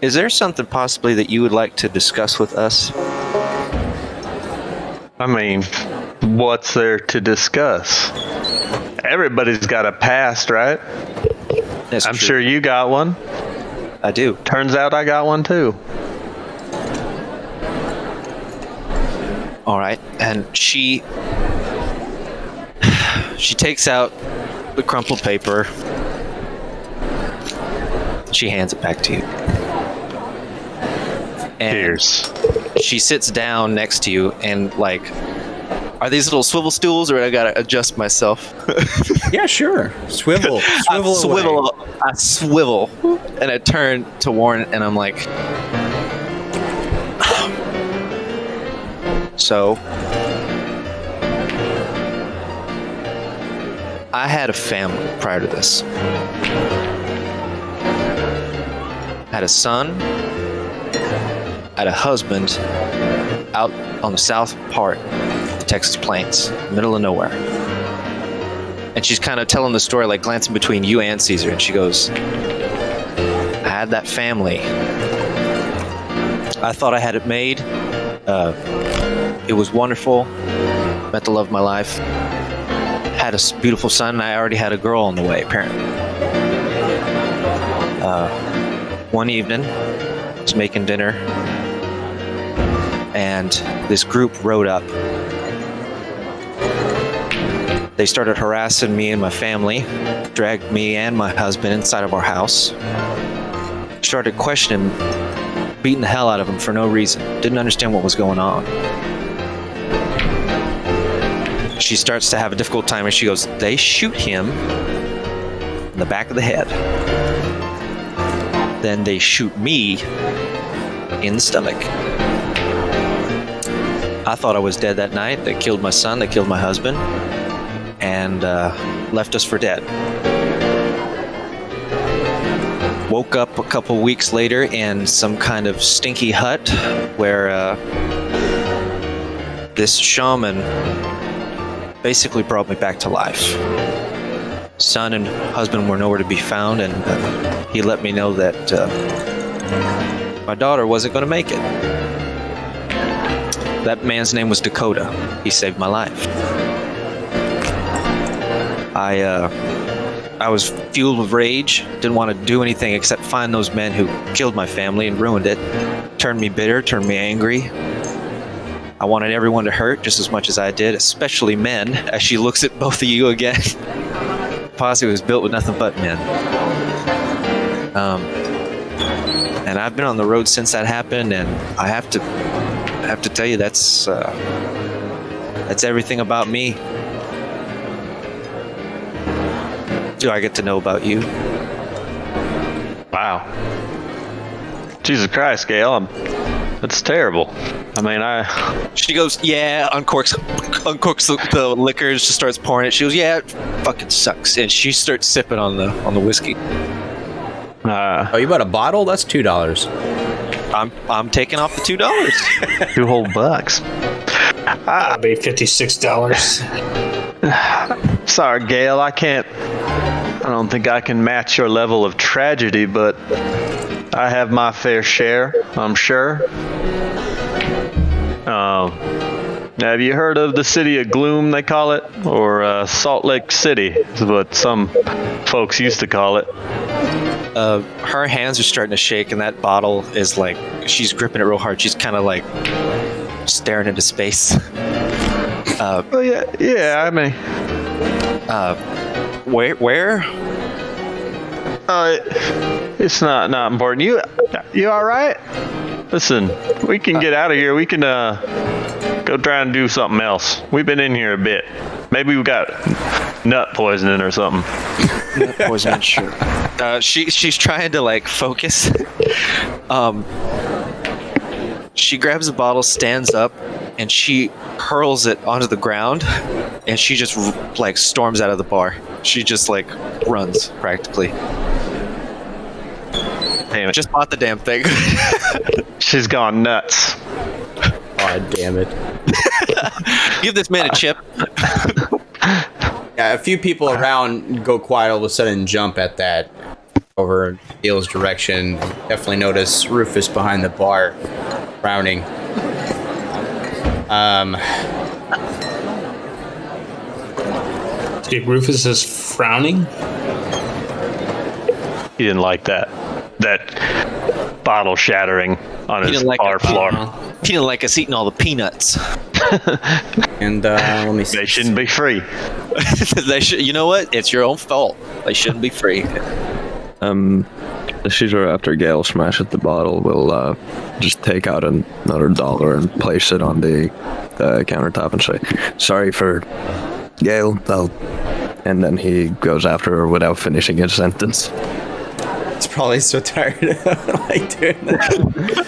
is there something possibly that you would like to discuss with us? I mean, what's there to discuss? Everybody's got a past, right? That's I'm true. sure you got one. I do. Turns out I got one too. All right, and she takes out the crumpled paper. She hands it back to you. And Cheers. she sits down next to you and, like, are these little swivel stools, or I gotta adjust myself? Yeah, sure. Swivel. I swivel, and I turn to Warren, and I'm like, so I had a family prior to this. I had a son, I had a husband out on the south part of the Texas plains, middle of nowhere. And she's kind of telling the story, like glancing between you and Caesar. And she goes, I had that family. I thought I had it made. It was wonderful. Met the love of my life. Had a beautiful son, and I already had a girl on the way, apparently. One evening, I was making dinner, and this group rode up. They started harassing me and my family, dragged me and my husband inside of our house, started questioning, beating the hell out of him for no reason. Didn't understand what was going on. She starts to have a difficult time, and she goes, they shoot him in the back of the head. Then they shoot me in the stomach. I thought I was dead that night. They killed my son, they killed my husband, and left us for dead. Woke up a couple weeks later in some kind of stinky hut where this shaman basically brought me back to life. Son and husband were nowhere to be found, and he let me know that my daughter wasn't going to make it. That man's name was Dakota. He saved my life. I was fueled with rage, didn't want to do anything except find those men who killed my family and ruined it. Turned me bitter, turned me angry. I wanted everyone to hurt just as much as I did, especially men, as she looks at both of you again. Posse was built with nothing but men. And I've been on the road since that happened, and I have to tell you that's everything about me. Do I get to know about you? Wow. Jesus Christ, Gail. That's terrible. I mean, She goes, yeah, uncorks the liquor, and just starts pouring it. She goes, yeah, it fucking sucks. And she starts sipping on the whiskey. Oh, you bought a bottle? That's $2. I'm taking off the $2. 2 whole bucks. That'll be $56. Sorry, Gail, I don't think I can match your level of tragedy, but I have my fair share, I'm sure. Have you heard of the City of Gloom, they call it? Or Salt Lake City is what some folks used to call it. Her hands are starting to shake, and that bottle is like, she's gripping it real hard. She's kind of like staring into space. Oh, yeah, I mean... Where? It's not important. You all right? Listen, we can get out of here. We can go try and do something else. We've been in here a bit. Maybe we got nut poisoning or something. Nut poisoning, sure. She's trying to like focus. She grabs a bottle, stands up, and she hurls it onto the ground, and she just like storms out of the bar. She just like runs practically. Damn it. Just bought the damn thing. She's gone nuts. Oh, damn it. Give this man a chip. Yeah, a few people around go quiet all of a sudden and jump at that over Gail's direction. Definitely notice Rufus behind the bar frowning. Rufus is frowning? He didn't like that bottle shattering on his bar floor. He didn't like us eating all the peanuts. And let me see. They shouldn't be free. They should. You know what? It's your own fault. They shouldn't be free. The shooter, after Gale smashes the bottle, will just take out another dollar and place it on the countertop and say, "Sorry for Gale." And then he goes after her without finishing his sentence. It's probably so tired of like doing that.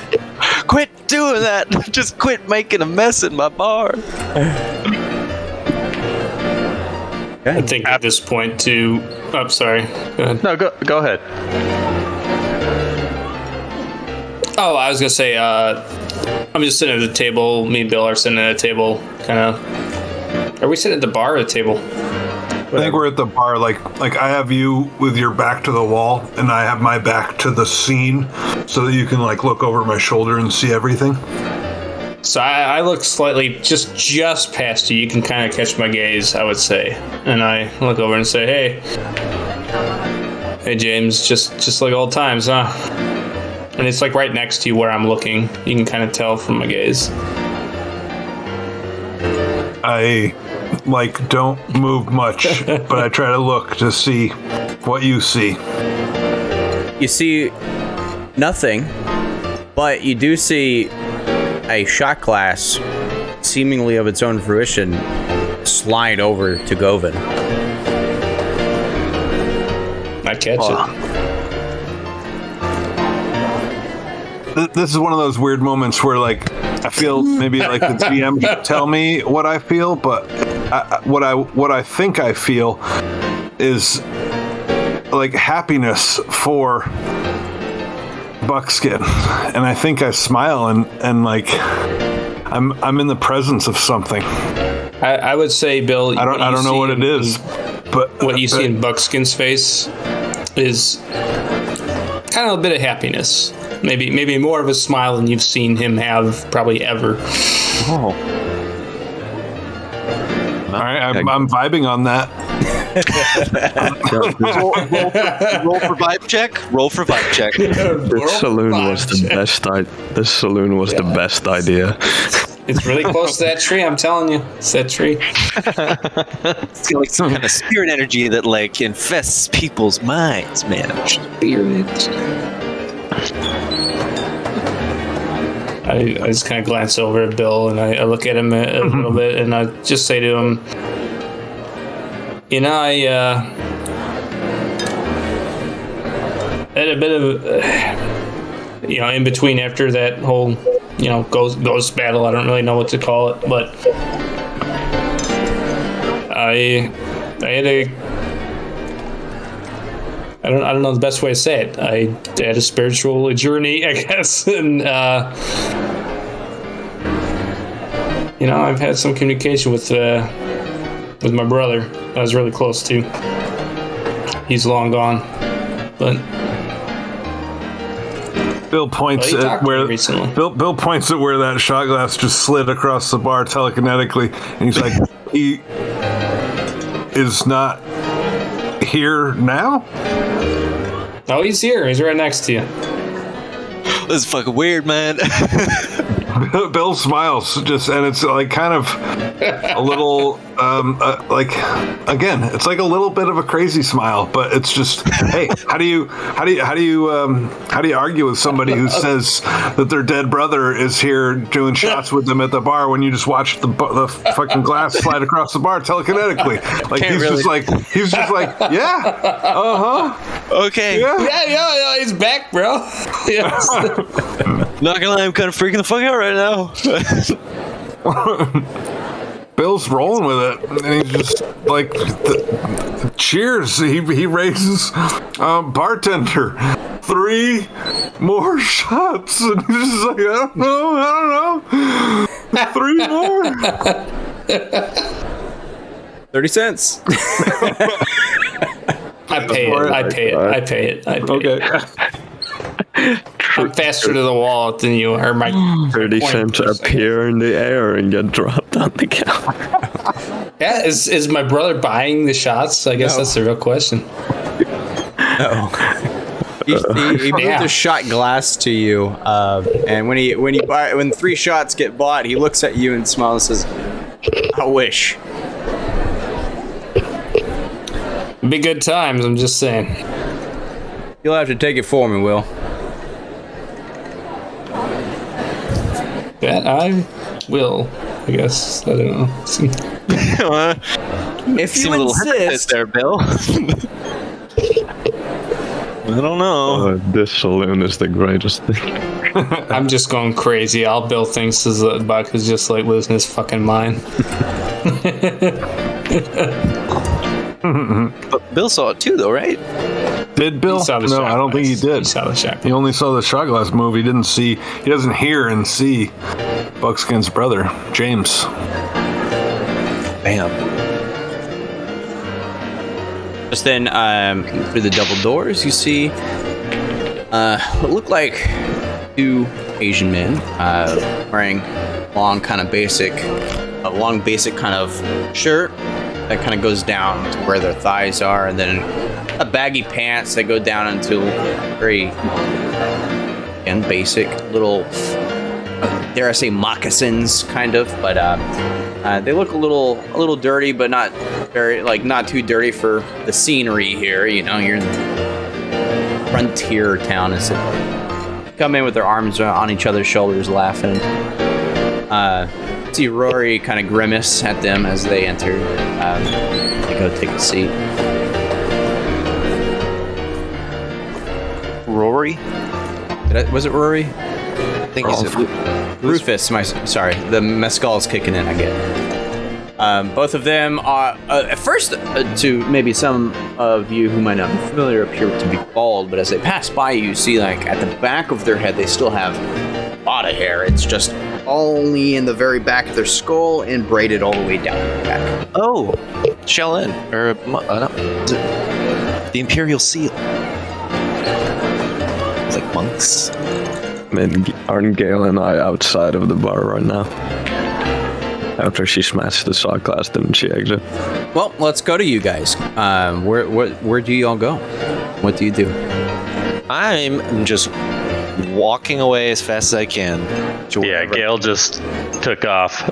Quit doing that. Just quit making a mess in my bar. I think at this point too. Oh, sorry. Go ahead. No, go ahead. Oh, I was gonna say. I'm just sitting at the table. Me and Bill are sitting at a table. Kind of. Are we sitting at the bar or the table? think we're at the bar. Like I have you with your back to the wall, and I have my back to the scene, so that you can like look over my shoulder and see everything. So I look slightly just past you. You can kind of catch my gaze, I would say, and I look over and say, "Hey, James, just like old times, huh?" And it's like right next to you where I'm looking. You can kind of tell from my gaze. I don't move much, but I try to look to see what you see. You see nothing, but you do see a shot glass, seemingly of its own fruition, slide over to Govin. I catch it. This is one of those weird moments where, like, I feel maybe like the GM should tell me what I feel, but what I think I feel is like happiness for Buckskin, and I think I smile and like I'm in the presence of something. I would say, Bill, I don't know what it is, but what you see in Buckskin's face is kind of a bit of happiness. Maybe more of a smile than you've seen him have probably ever. Oh. All right, I'm vibing on that. roll for vibe check. Roll for vibe check. This saloon was the best. This saloon was the best idea. It's really close to that tree. I'm telling you, it's that tree. It's like some kind of spirit energy that like infests people's minds, man. Spirit. I just kind of glance over at Bill and I look at him a little bit and I just say to him, you know, I had a bit of, in between after that whole, ghost battle. I don't really know what to call it, but I had I don't know the best way to say it. I had a spiritual journey, I guess, and I've had some communication with my brother. I was really close to. He's long gone, but Bill points at where Bill points at where that shot glass just slid across the bar telekinetically, and he's like, "He is not here now." Oh, he's here. He's right next to you. This is fucking weird, man. Bill smiles, and it's like kind of a little, again, it's like a little bit of a crazy smile, but it's just, hey, how do you argue with somebody who says that their dead brother is here doing shots with them at the bar when you just watch the fucking glass slide across the bar telekinetically? Like he's just like, yeah, okay, yeah, he's back, bro. Yes. Not gonna lie, I'm kind of freaking the fuck out right now. Bill's rolling with it, and he's just like, cheers. He raises bartender 3 more shots, and he's just like, I don't know, 3 more. 30 cents. I pay it. Okay. I'm faster to the wall than you are. My 30 cents appear in the air and get dropped on the counter. Yeah, is my brother buying the shots? I guess that's the real question. No. He moved a shot glass to you, and when 3 shots get bought, he looks at you and smiles and says, "I wish." Be good times. I'm just saying. You'll have to take it for me, Will. That I will. I guess. I don't know. If you little insist, there, Bill. I don't know. This saloon is the greatest thing. I'm just going crazy. All Bill thinks is that Buck is just like losing his fucking mind. But Bill saw it too, though, right? Did Bill? No, I don't think he did. He saw the shot. He only saw the shot glass move. He doesn't hear and see Buckskin's brother, James. Bam. Just then, through the double doors, you see what look like two Asian men wearing long basic kind of shirt that kind of goes down to where their thighs are, and then a baggy pants that go down into very and basic little, dare I say, moccasins, kind of. But they look a little dirty, but not very not too dirty for the scenery here. You know, you're in the frontier town, and so come in with their arms on each other's shoulders, laughing. See Rory kind of grimace at them as they enter. They go take a seat. Rory? Was it Rory? I think he's Rufus. Sorry, the mezcal's kicking in. I get. Both of them are at first, to maybe some of you who might not be familiar, appear to be bald. But as they pass by, you see at the back of their head, they still have a lot of hair. It's just only in the very back of their skull and braided all the way down their back. Oh, Shaman, or no, the Imperial Seal. It's like monks. Aren't Gail and I outside of the bar right now? After she smashed the shot glass, didn't she exit? Well, let's go to you guys. Where do you all go? What do you do? I'm just walking away as fast as I can. Yeah, Gail just took off.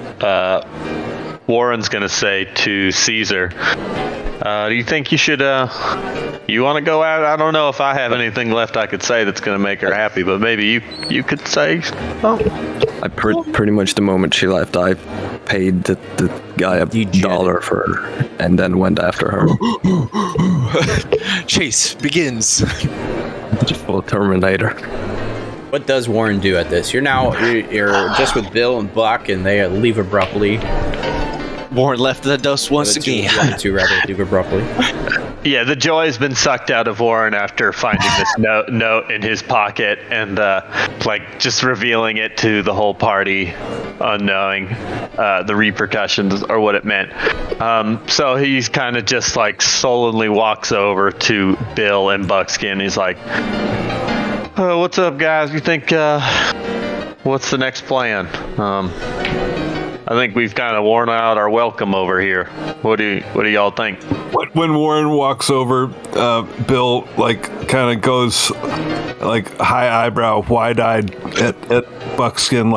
Warren's gonna say to Caesar, do you think you should, you want to go out? I don't know if I have anything left I could say that's going to make her happy, but maybe you could say, I pretty much the moment she left, I paid the guy $1 for her and then went after her. Chase begins. Full Terminator. What does Warren do at this? You're just with Bill and Buck, and they leave abruptly. Warren left the dust once again. Two rather leave abruptly. Yeah, the joy's been sucked out of Warren after finding this note in his pocket and just revealing it to the whole party, unknowing the repercussions or what it meant. So he's kind of just sullenly walks over to Bill and Buckskin. He's like, "What's up, guys? You think what's the next plan? I think we've kind of worn out our welcome over here. What do y'all think?" When Warren walks over, Bill kind of goes high eyebrow, wide-eyed at Buckskin,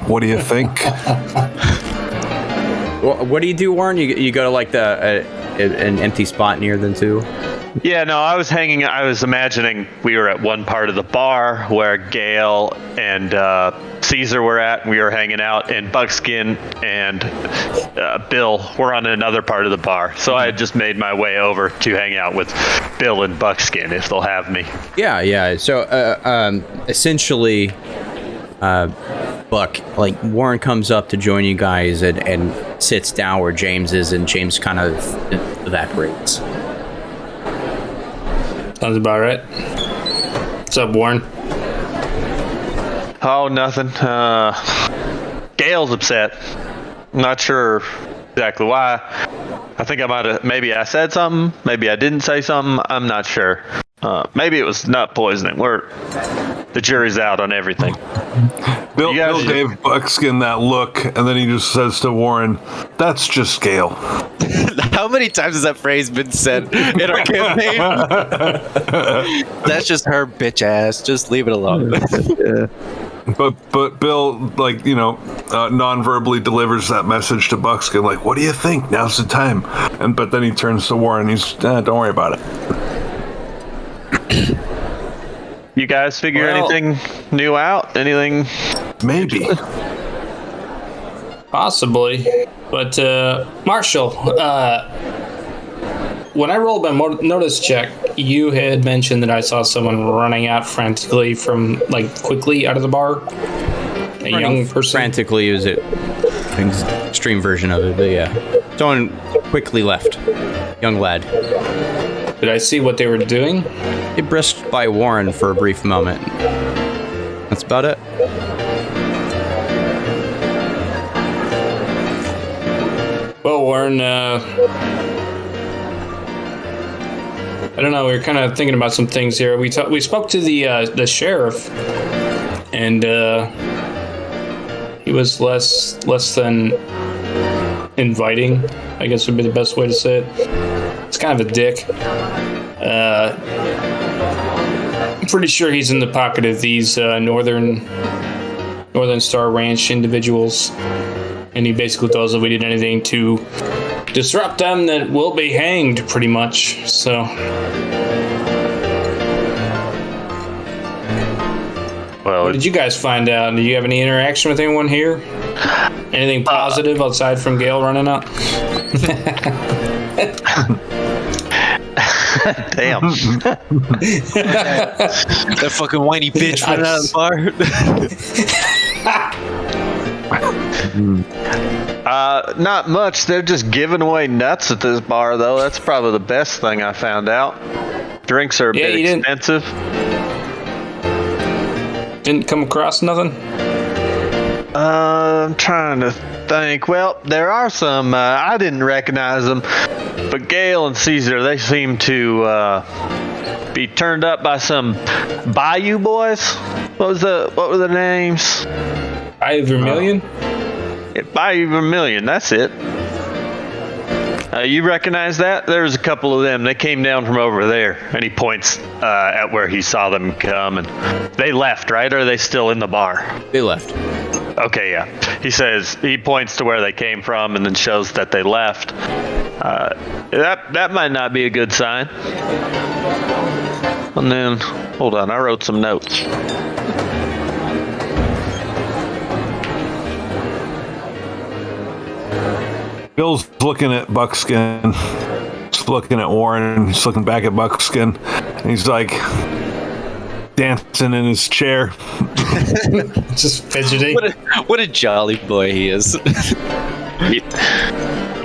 what do you think? What do you do, Warren? You go to an empty spot near them too? Yeah, no, I was imagining we were at one part of the bar where Gail and Caesar were at, and we were hanging out, and Buckskin and Bill were on another part of the bar. So I had just made my way over to hang out with Bill and Buckskin, if they'll have me. Yeah. So essentially, Buck, Warren comes up to join you guys and sits down where James is, and James kind of evaporates. Sounds about right. What's up, Warren? Oh, nothing. Gail's upset. Not sure exactly why. I think maybe I said something. Maybe I didn't say something. I'm not sure. Maybe it was nut poisoning. The jury's out on everything. Bill gave Buckskin that look, and then he just says to Warren, "That's just Gail." How many times has that phrase been said in our campaign? That's just her bitch ass. Just leave it alone. Yeah. But Bill, non-verbally delivers that message to Buckskin, what do you think? Now's the time. But then he turns to Warren. He's, don't worry about it. You guys figure anything new out? Anything? Maybe. Possibly. But, Marshall, when I rolled my notice check, you had mentioned that I saw someone running out frantically from, quickly out of the bar. A young person. Frantically is an extreme version of it, but yeah. Someone quickly left. Young lad. Did I see what they were doing? They brushed by Warren for a brief moment. That's about it. Well, Warren, I don't know. We were kind of thinking about some things here. We spoke to the sheriff, and he was less than inviting, I guess would be the best way to say it. It's kind of a dick. I'm pretty sure he's in the pocket of these Northern Star Ranch individuals, and he basically tells us if we did anything to disrupt them, that we'll be hanged, pretty much. So. Well, What did you guys find out? Do you have any interaction with anyone here? Anything positive outside from Gale running out? damn. That fucking whiny bitch running out of the bar. Not much. They're just giving away nuts at this bar, though. That's probably the best thing I found out. Drinks are a bit expensive. Didn't come across nothing? I'm trying to think. Well, there are some. I didn't recognize them, but Gale and Caesar, they seem to be turned up by some Bayou boys. What were the names? Bayou Vermilion? Bayou Vermilion. That's it. You recognize that? There's a couple of them. They came down from over there, and he points at where he saw them come, and they left, right? Or are they still in the bar? They left. Okay, yeah. He points to where they came from and then shows that they left. That might not be a good sign. And then, hold on, I wrote some notes. Bill's looking at Buckskin, just looking at Warren, he's looking back at Buckskin, and he's like dancing in his chair. Just fidgety. What a jolly boy he is.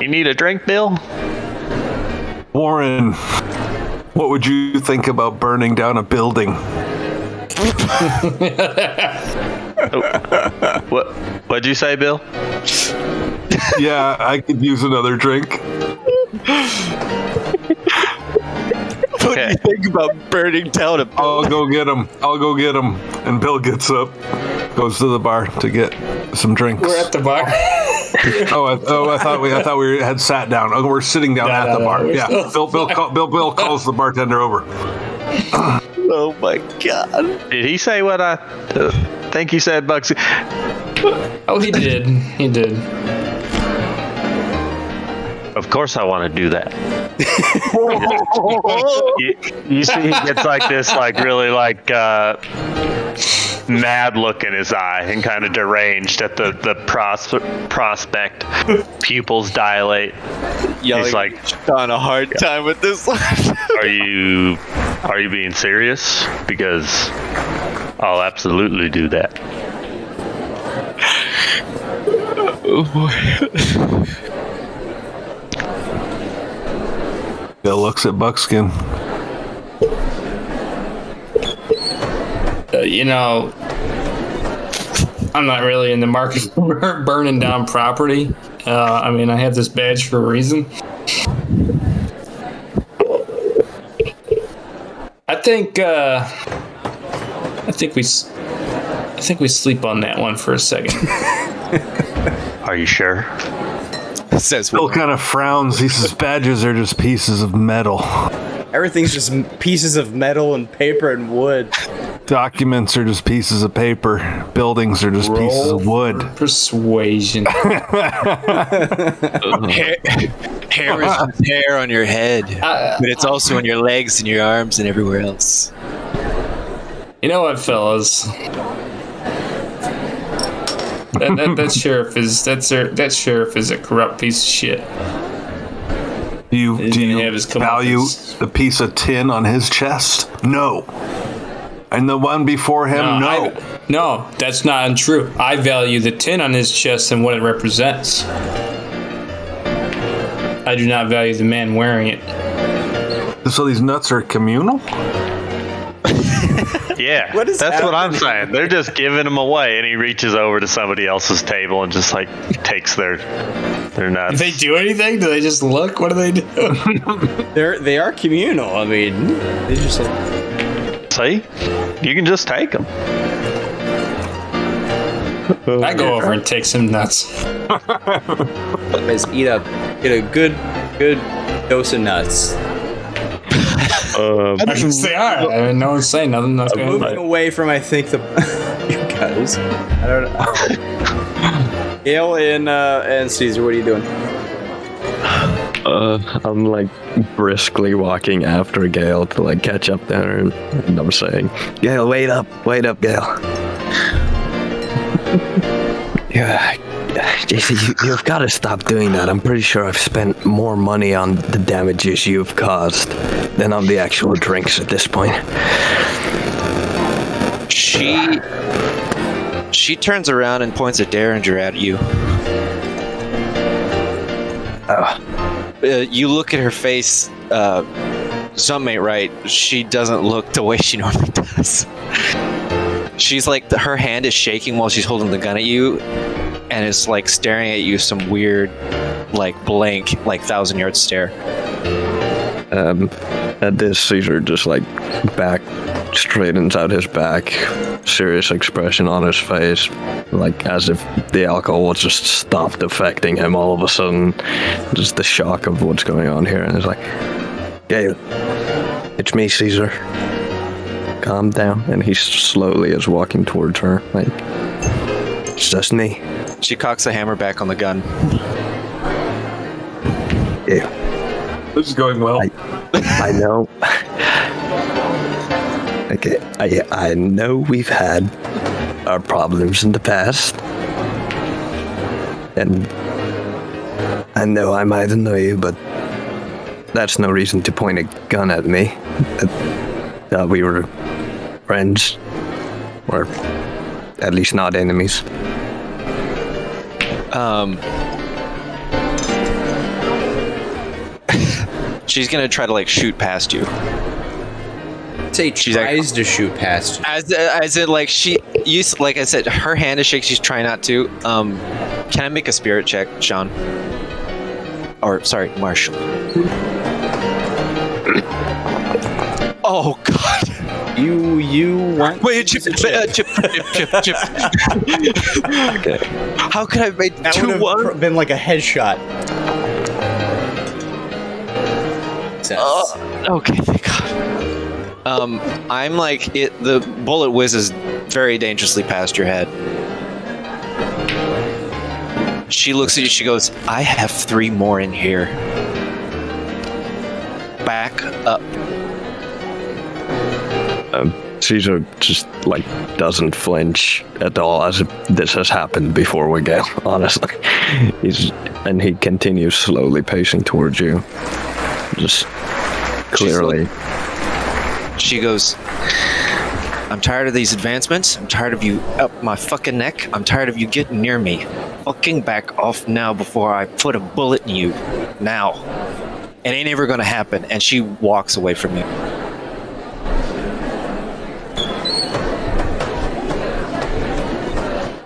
You need a drink, Bill? Warren, what would you think about burning down a building? What'd you say, Bill? Yeah, I could use another drink. What do you think about burning down a building? I'll go get him. And Bill gets up, goes to the bar to get some drinks. We're at the bar. I thought we had sat down. Oh, we're sitting down at the bar. Yeah, Bill calls the bartender over. Oh my god! Did he say what I think he said, Bugsy? Oh, he did. He did. Of course I want to do that. you see he gets like this, like really like mad look in his eye and kind of deranged at the prospect. Pupils dilate. He's like on a hard time with this one. Are you being serious? Because I'll absolutely do that. Oh boy. Bill looks at Buckskin. I'm not really in the market for burning down property. I mean, I have this badge for a reason. I think we sleep on that one for a second. Are you sure? Says Bill kind of frowns. He says, "Badges are just pieces of metal. Everything's just pieces of metal and paper and wood. Documents are just pieces of paper. Buildings are just pieces of wood." Persuasion. hair is just hair on your head, but it's also on your legs and your arms and everywhere else. You know what, fellas? That sheriff is a corrupt piece of shit. Do you have his value comeuppance. the piece of tin on his chest? No. And the one before him? No. No, that's not untrue. I value the tin on his chest and what it represents. I do not value the man wearing it. So these nuts are communal? Yeah, What is that's what I'm happening? saying. They're just giving them away, and he reaches over to somebody else's table and just like takes their nuts. Do they do anything? Do they just look? What do they do? They are communal. I mean, they just like, See, you can just take them. I go over and take some nuts. guys eat a good dose of nuts. I just say, all right. I mean, no one's saying nothing. That's good. Moving away from, I think, the you guys. I don't know. Gail and Caesar, what are you doing? I'm like briskly walking after Gale to like catch up there, and I'm saying, Gale, wait up, Gale. Yeah, JC, you've got to stop doing that. I'm pretty sure I've spent more money on the damages you've caused than on the actual drinks at this point. She turns around and points a derringer at you. You look at her face. Something ain't right. She doesn't look the way she normally does. She's like, her hand is shaking while she's holding the gun at you, and it's like staring at you some weird, like blank, like 1,000-yard stare. At this, Caesar just like back straightens out his back, serious expression on his face, like as if the alcohol just stopped affecting him all of a sudden. Just the shock of what's going on here, and it's like, Gale, it's me, Caesar. Calm down. And he slowly is walking towards her, like, it's just me. She cocks the hammer back on the gun. Yeah, This is going well. I know. Okay, I know we've had our problems in the past, and I know I might annoy you, but that's no reason to point a gun at me. Thought we were friends, or at least not enemies. She's gonna try to like shoot past you. Say tries to shoot past you. As in, like like I said, her hand is shaking. She's trying not to. Can I make a spirit check, Sean? Or sorry, Marshall. Oh God. You want? Wait, chip. Okay. How could I have made That 2-1? been like a headshot. Okay, thank God. I'm like the bullet whizzes very dangerously past your head. She looks at you, she goes, I have 3 more in here. Back up. Caesar just like doesn't flinch at all, as if this has happened before with Gale, honestly. He continues slowly pacing towards you. Just clearly. She goes, I'm tired of these advancements. I'm tired of you up my fucking neck. I'm tired of you getting near me. Fucking back off now before I put a bullet in you. Now. It ain't ever gonna happen. And she walks away from you.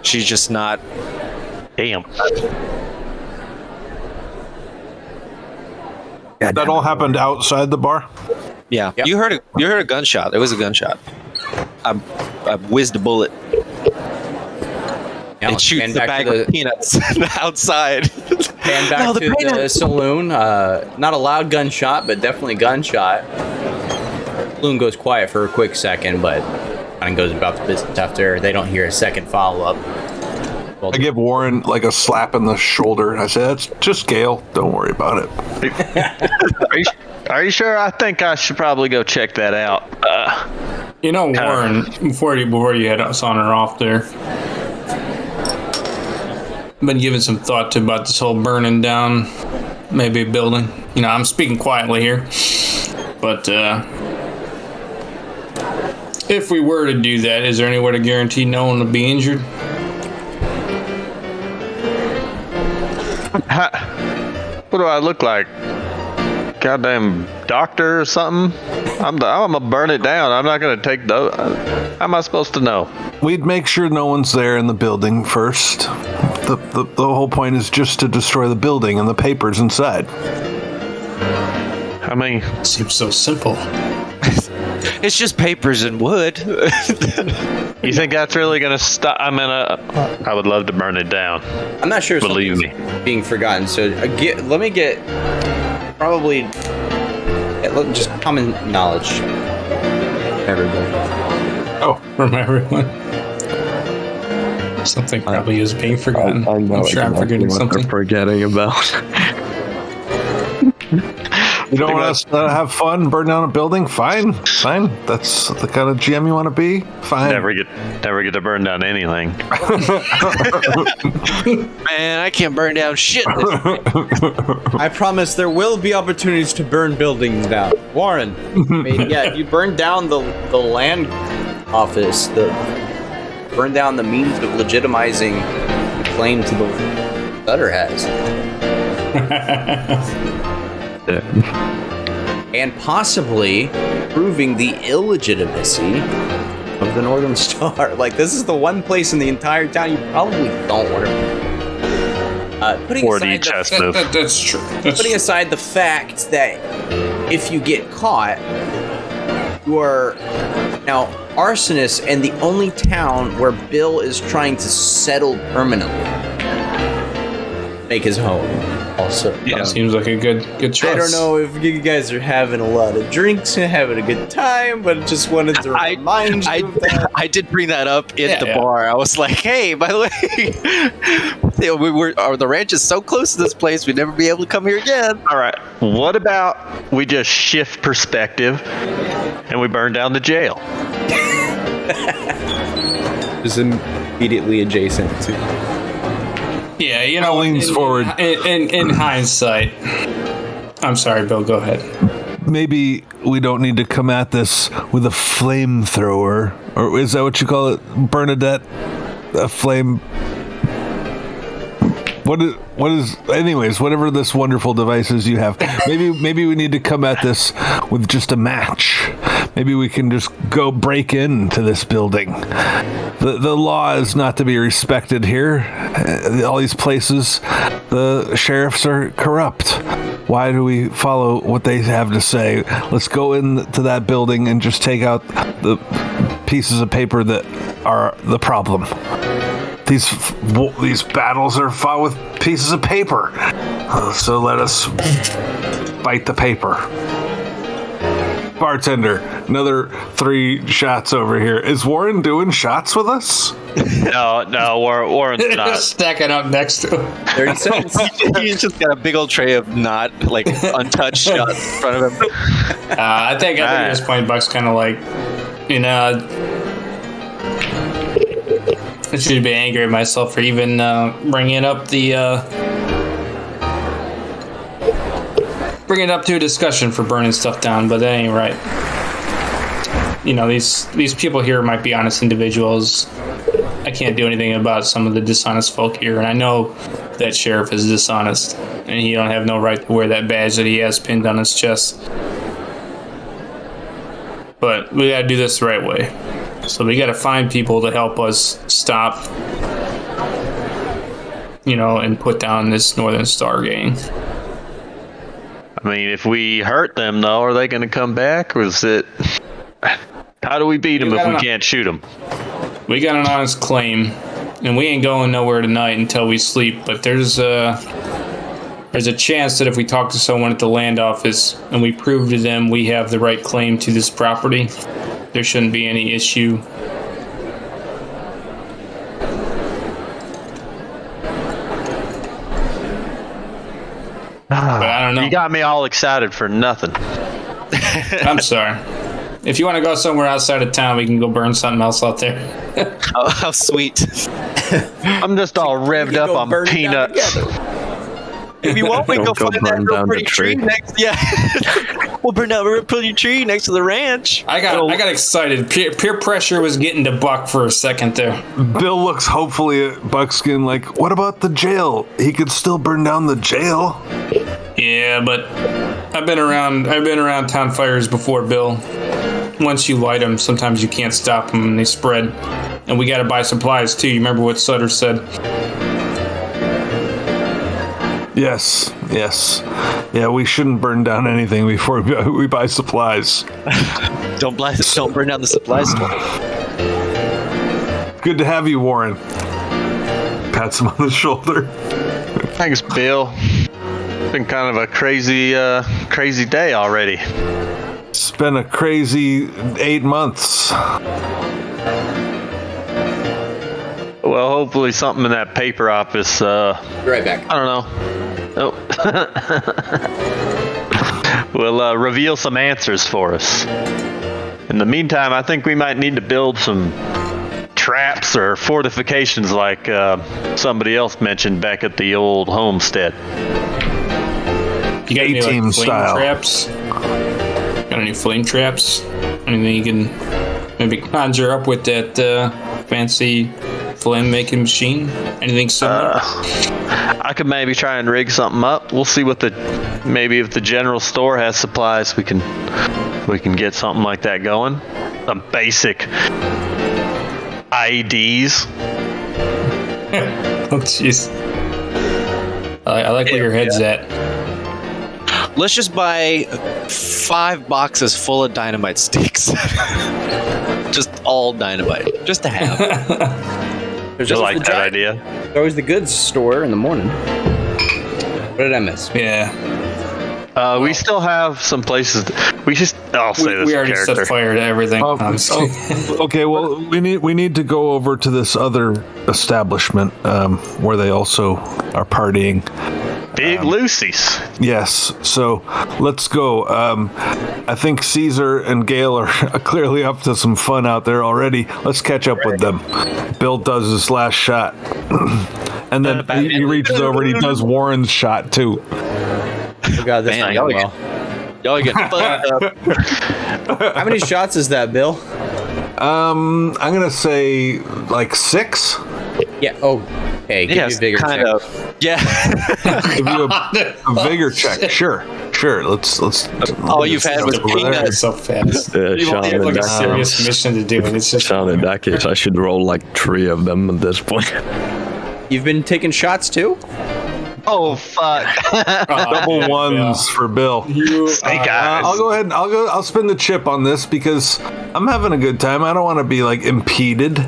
She's just not. Damn. That all happened outside the bar? Yeah. Yep. You heard a gunshot. It was a gunshot. I whizzed a bullet. Yeah, It shoots pan the back bag to of peanuts outside. Pan back to the saloon. Not a loud gunshot, but definitely gunshot. Saloon goes quiet for a quick second, but kind of goes about the business after they don't hear a second follow-up. Well, I give Warren like a slap in the shoulder, and I say, "It's just Gale. Don't worry about it." Are you sure? I think I should probably go check that out. You know, Warren, before you head us on or off there, been giving some thought to about this whole burning down maybe a building. You know, I'm speaking quietly here, but if we were to do that, is there any way to guarantee no one would be injured? What do I look like? goddamn doctor or something? I'm gonna burn it down. I'm not gonna take those. How am I supposed to know? We'd make sure no one's there in the building first. The whole point is just to destroy the building and the papers inside. I mean, Seems so simple. It's just papers and wood. you think that's really gonna stop? I mean, I would love to burn it down. I'm not sure if Believe something's being forgotten. So let me get probably just common knowledge. Everybody. Oh, from everyone. Something probably is being forgotten. I know I'm sure I'm exactly forgetting what something. they're forgetting about. You don't want us to have fun, burn down a building? Fine. That's the kind of GM you want to be? Fine. Never get to burn down anything. Man, I can't burn down shit. I promise there will be opportunities to burn buildings down. Warren, I mean, yeah, if you burn down the land office, burn down the means of legitimizing the claim to the Sutter has. And possibly proving the illegitimacy of the Northern Star. Like, this is the one place in the entire town you probably don't want to. Putting aside chest move. That's true. putting aside the fact that if you get caught, you are now arsonist and the only town where Bill is trying to settle permanently, make his home. Also, Yeah, seems like a good choice. I don't know if you guys are having a lot of drinks and having a good time, but just wanted to remind you of that. I did bring that up at Yeah, the yeah. bar. I was like, "Hey, by the way, the ranch is so close to this place, we'd never be able to come here again." All right. What about we just shift perspective and we burn down the jail? Just immediately adjacent to. Yeah, you know, leans forward. In hindsight, I'm sorry, Bill. Go ahead. Maybe we don't need to come at this with a flamethrower, or is that what you call it, Bernadette? A flame. What is? Anyways, whatever this wonderful device is you have, maybe we need to come at this with just a match. Maybe we can just go break into this building. The law is not to be respected here. All these places, the sheriffs are corrupt. Why do we follow what they have to say? Let's go into that building and just take out the pieces of paper that are the problem. These battles are fought with pieces of paper. So let us bite the paper. Bartender, another 3 shots over here. Is Warren doing shots with us? No, Warren's not. Stacking up next to him. 30 seconds. He's just got a big old tray of not like untouched shot in front of him. I think at this point, Buck's kind of like, you know, I should be angry at myself for even bringing up to a discussion for burning stuff down, but that ain't right. You know, these people here might be honest individuals. I can't do anything about some of the dishonest folk here, and I know that sheriff is dishonest, and he don't have no right to wear that badge that he has pinned on his chest. But we gotta do this the right way. So we gotta find people to help us stop, you know, and put down this Northern Star gang. I mean, if we hurt them, though, are they going to come back? Or is it... How do we beat them if we can't shoot them? We got an honest claim, and we ain't going nowhere tonight until we sleep, but there's a chance that if we talk to someone at the land office and we prove to them we have the right claim to this property, there shouldn't be any issue. But I don't know. You got me all excited for nothing. I'm sorry. If you want to go somewhere outside of town, we can go burn something else out there. Oh, how sweet. I'm just all revved up on peanuts. If you want, we Don't go go find burn that real down the pretty tree tree. next. Yeah, we'll burn down a real pretty tree next to the ranch. I got excited. Peer pressure was getting to Buck for a second there. Bill looks hopefully at Buckskin like, what about the jail? He could still burn down the jail. Yeah, but I've been around town fires before, Bill. Once you light them, sometimes you can't stop them and they spread. And we got to buy supplies too. You remember what Sutter said? Yes. Yeah, we shouldn't burn down anything before we buy supplies. Don't burn down the supply store. Good to have you, Warren. Pats him on the shoulder. Thanks, Bill. It's been kind of a crazy day already. It's been a crazy 8 months. Well, hopefully something in that paper office. Be right back. I don't know. Will reveal some answers for us. In the meantime, I think we might need to build some traps or fortifications like somebody else mentioned back at the old homestead. You got any A-team like, flame style. traps? Got any flame traps? Anything you can maybe conjure up with that fancy flame making machine? Anything similar? I could maybe try and rig something up. We'll see what maybe if the general store has supplies, we can get something like that going. Some basic IEDs. Oh, jeez. I like where your head's at. Let's just buy 5 boxes full of dynamite sticks. Just all dynamite. Just to have. There's You always like the that giant- idea? There's always the goods store in the morning. What did I miss? Yeah. We still have some places. I'll say this We already character. set fire to everything. honestly. Okay, well, we need to go over to this other establishment where they also are partying. Big Lucy's. Yes, so let's go. I think Caesar and Gale are clearly up to some fun out there already. Let's catch up with them. Bill does his last shot. And then he reaches over and he does Warren's shot too. Oh god, this Man, not y'all going well. Y'all get fucked up. How many shots is that, Bill? I'm gonna say like 6. Yeah. Oh, hey, give me a bigger kind check. of. Yeah. Give you a vigor check. Sure. Let's. All you've had was over there. peanuts. so fast. Sean, You have in like a that, serious mission to do, and it's just Sean, in that case, I should roll like 3 of them at this point. You've been taking shots too? Oh fuck! Double ones for Bill. Snake eyes. I'll go ahead. I'll spin the chip on this because I'm having a good time. I don't want to be like impeded.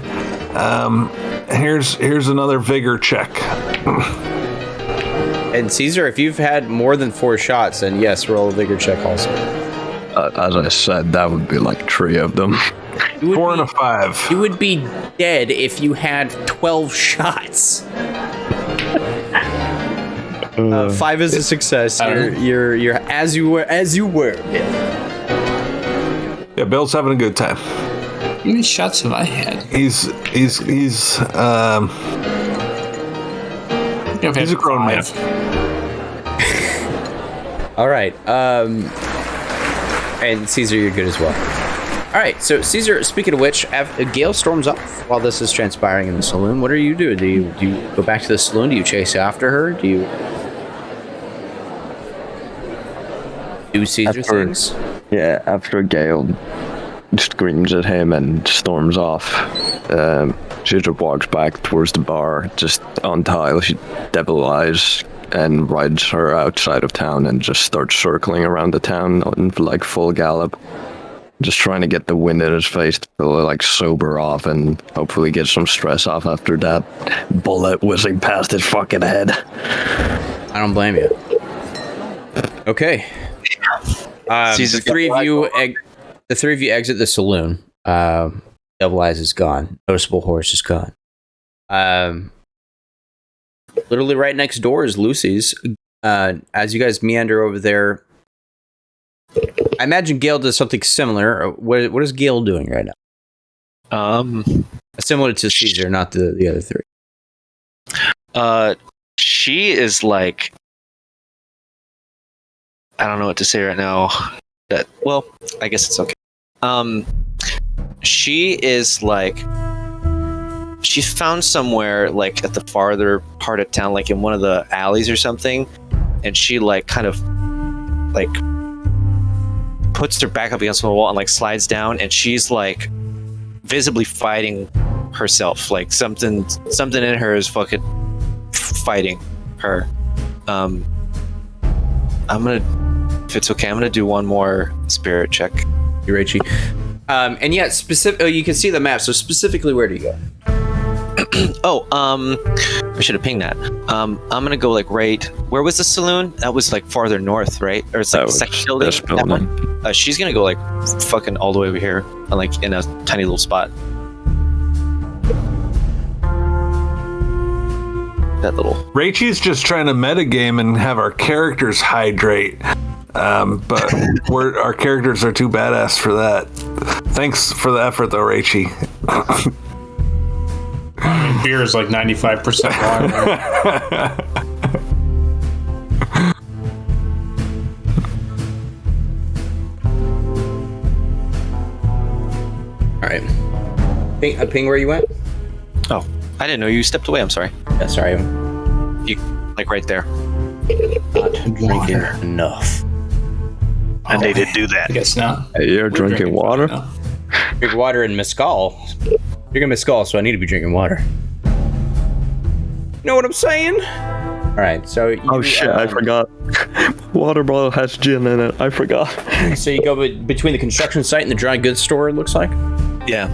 Here's another vigor check. And Caesar, if you've had more than 4 shots, then yes, roll a vigor check also. As I said, that would be like 3 of them. 4 and a 5. You would be dead if you had 12 shots. 5 is a success. You're as you were. Yeah, Bill's having a good time. how many shots have I had? He's I've had a grown man. 5. All right. And Caesar, you're good as well. All right. So Caesar, speaking of which, Gale storms off while this is transpiring in the saloon. What are you doing? Do you go back to the saloon? Do you chase after her? Do you do Caesar things? Yeah, after Gale screams at him and storms off, Caesar walks back towards the bar, just untie she devil eyes, and rides her outside of town and just starts circling around the town in like full gallop. Just trying to get the wind in his face to like sober off and hopefully get some stress off after that bullet whizzing past his fucking head. I don't blame you. Okay. The three of you exit the saloon. Devil Eyes is gone. Noticeable Horse is gone. Literally right next door is Lucy's. As you guys meander over there, I imagine Gale does something similar. What is Gale doing right now? Similar to Caesar, not the other 3. She is like, I don't know what to say right now. Well, I guess it's okay. She is like, she found somewhere like at the farther part of town, like in one of the alleys or something, and she like kind of like puts her back up against the wall and like slides down, and she's like visibly fighting herself. Like something in her is fucking fighting her. I'm gonna, if it's okay, I'm gonna do one more spirit check. You Richie. And yeah, you can see the map. So specifically, where do you go? I should have pinged that. I'm gonna go like right. Where was the saloon? That was like farther north, right? Or it's like the second building. This building. She's gonna go like fucking all the way over here, like in a tiny little spot. That little. Rachel's just trying to metagame and have our characters hydrate. But our characters are too badass for that. Thanks for the effort, though, Rachel. I mean, beer is like 95% water. All right. Ping where you went? Oh, I didn't know you stepped away. I'm sorry. Yeah, sorry. You like right there. Not drinking enough. I need to do that. I guess not. Hey, you're drinking water? now. Drink water and mescal. Drinking mescal, so I need to be drinking water. You know what I'm saying? All right, so you, Oh shit, I forgot. Water bottle has gin in it. I forgot. So you go between the construction site and the dry goods store. It looks like. Yeah.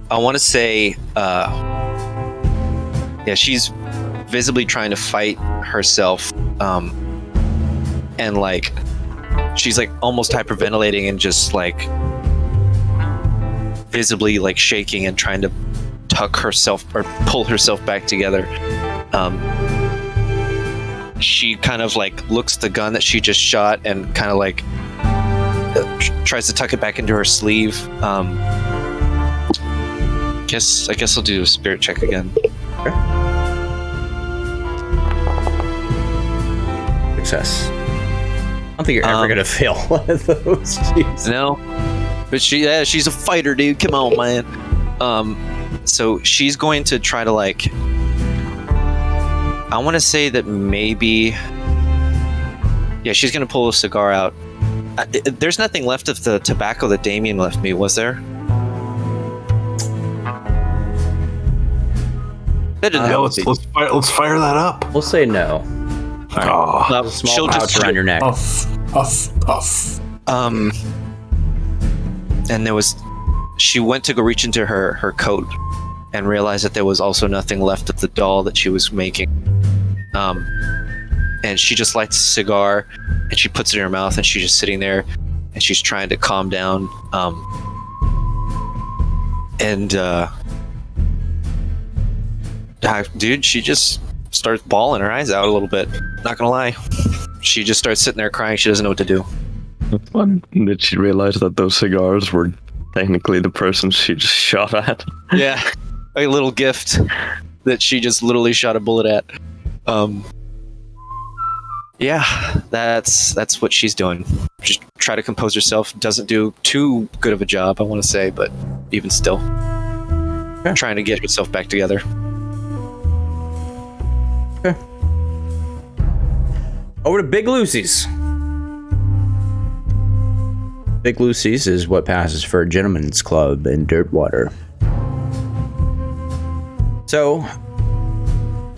I want to say, yeah, she's visibly trying to fight herself, and like she's like almost hyperventilating and just like visibly like shaking and trying to tuck herself or pull herself back together. She kind of like looks at the gun that she just shot and kind of like tries to tuck it back into her sleeve. I guess I'll do a spirit check again. Okay. Success. I don't think you're ever gonna fail one of those. Jeez. No, but she's a fighter, dude. Come on, man. So she's going to try to like. I want to say that maybe. Yeah, she's gonna pull a cigar out. There's nothing left of the tobacco that Damien left me, was there? That didn't help. Let's fire that up. We'll say no. Oh, A small pouch around your neck. Puff, puff, puff. And she went to go reach into her coat and realized that there was also nothing left of the doll that she was making. And she just lights a cigar and she puts it in her mouth and she's just sitting there and she's trying to calm down. Dude, she just starts bawling her eyes out a little bit. Not gonna lie. She just starts sitting there crying. She doesn't know what to do. When did she realize that those cigars were technically the person she just shot at? Yeah, a little gift that she just literally shot a bullet at. Yeah, that's what she's doing. Just try to compose herself. Doesn't do too good of a job, I want to say, but even still, trying to get herself back together. Okay. Over to Big Lucy's. Big Lucy's is what passes for a gentleman's club in Dirtwater. So,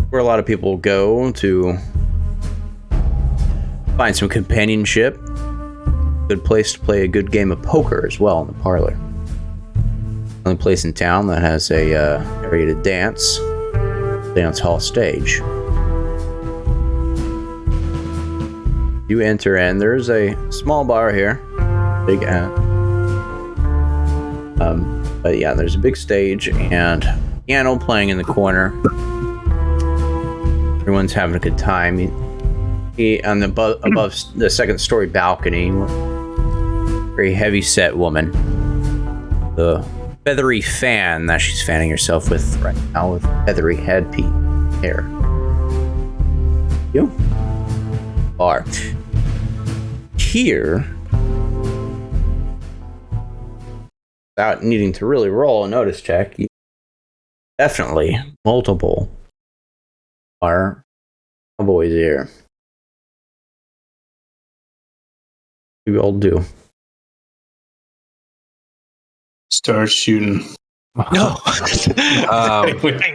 where a lot of people go to find some companionship. Good place to play a good game of poker as well in the parlor. Only place in town that has a area to dance hall stage. You enter and there's a small bar here. Big but yeah, there's a big stage and piano playing in the corner. Everyone's having a good time. On the above the second story balcony, very heavy set woman. The feathery fan that she's fanning herself with right now with feathery headpiece hair. You are here without needing to really roll a notice check. Definitely multiple are Cowboy's here. We all do. Start shooting. No.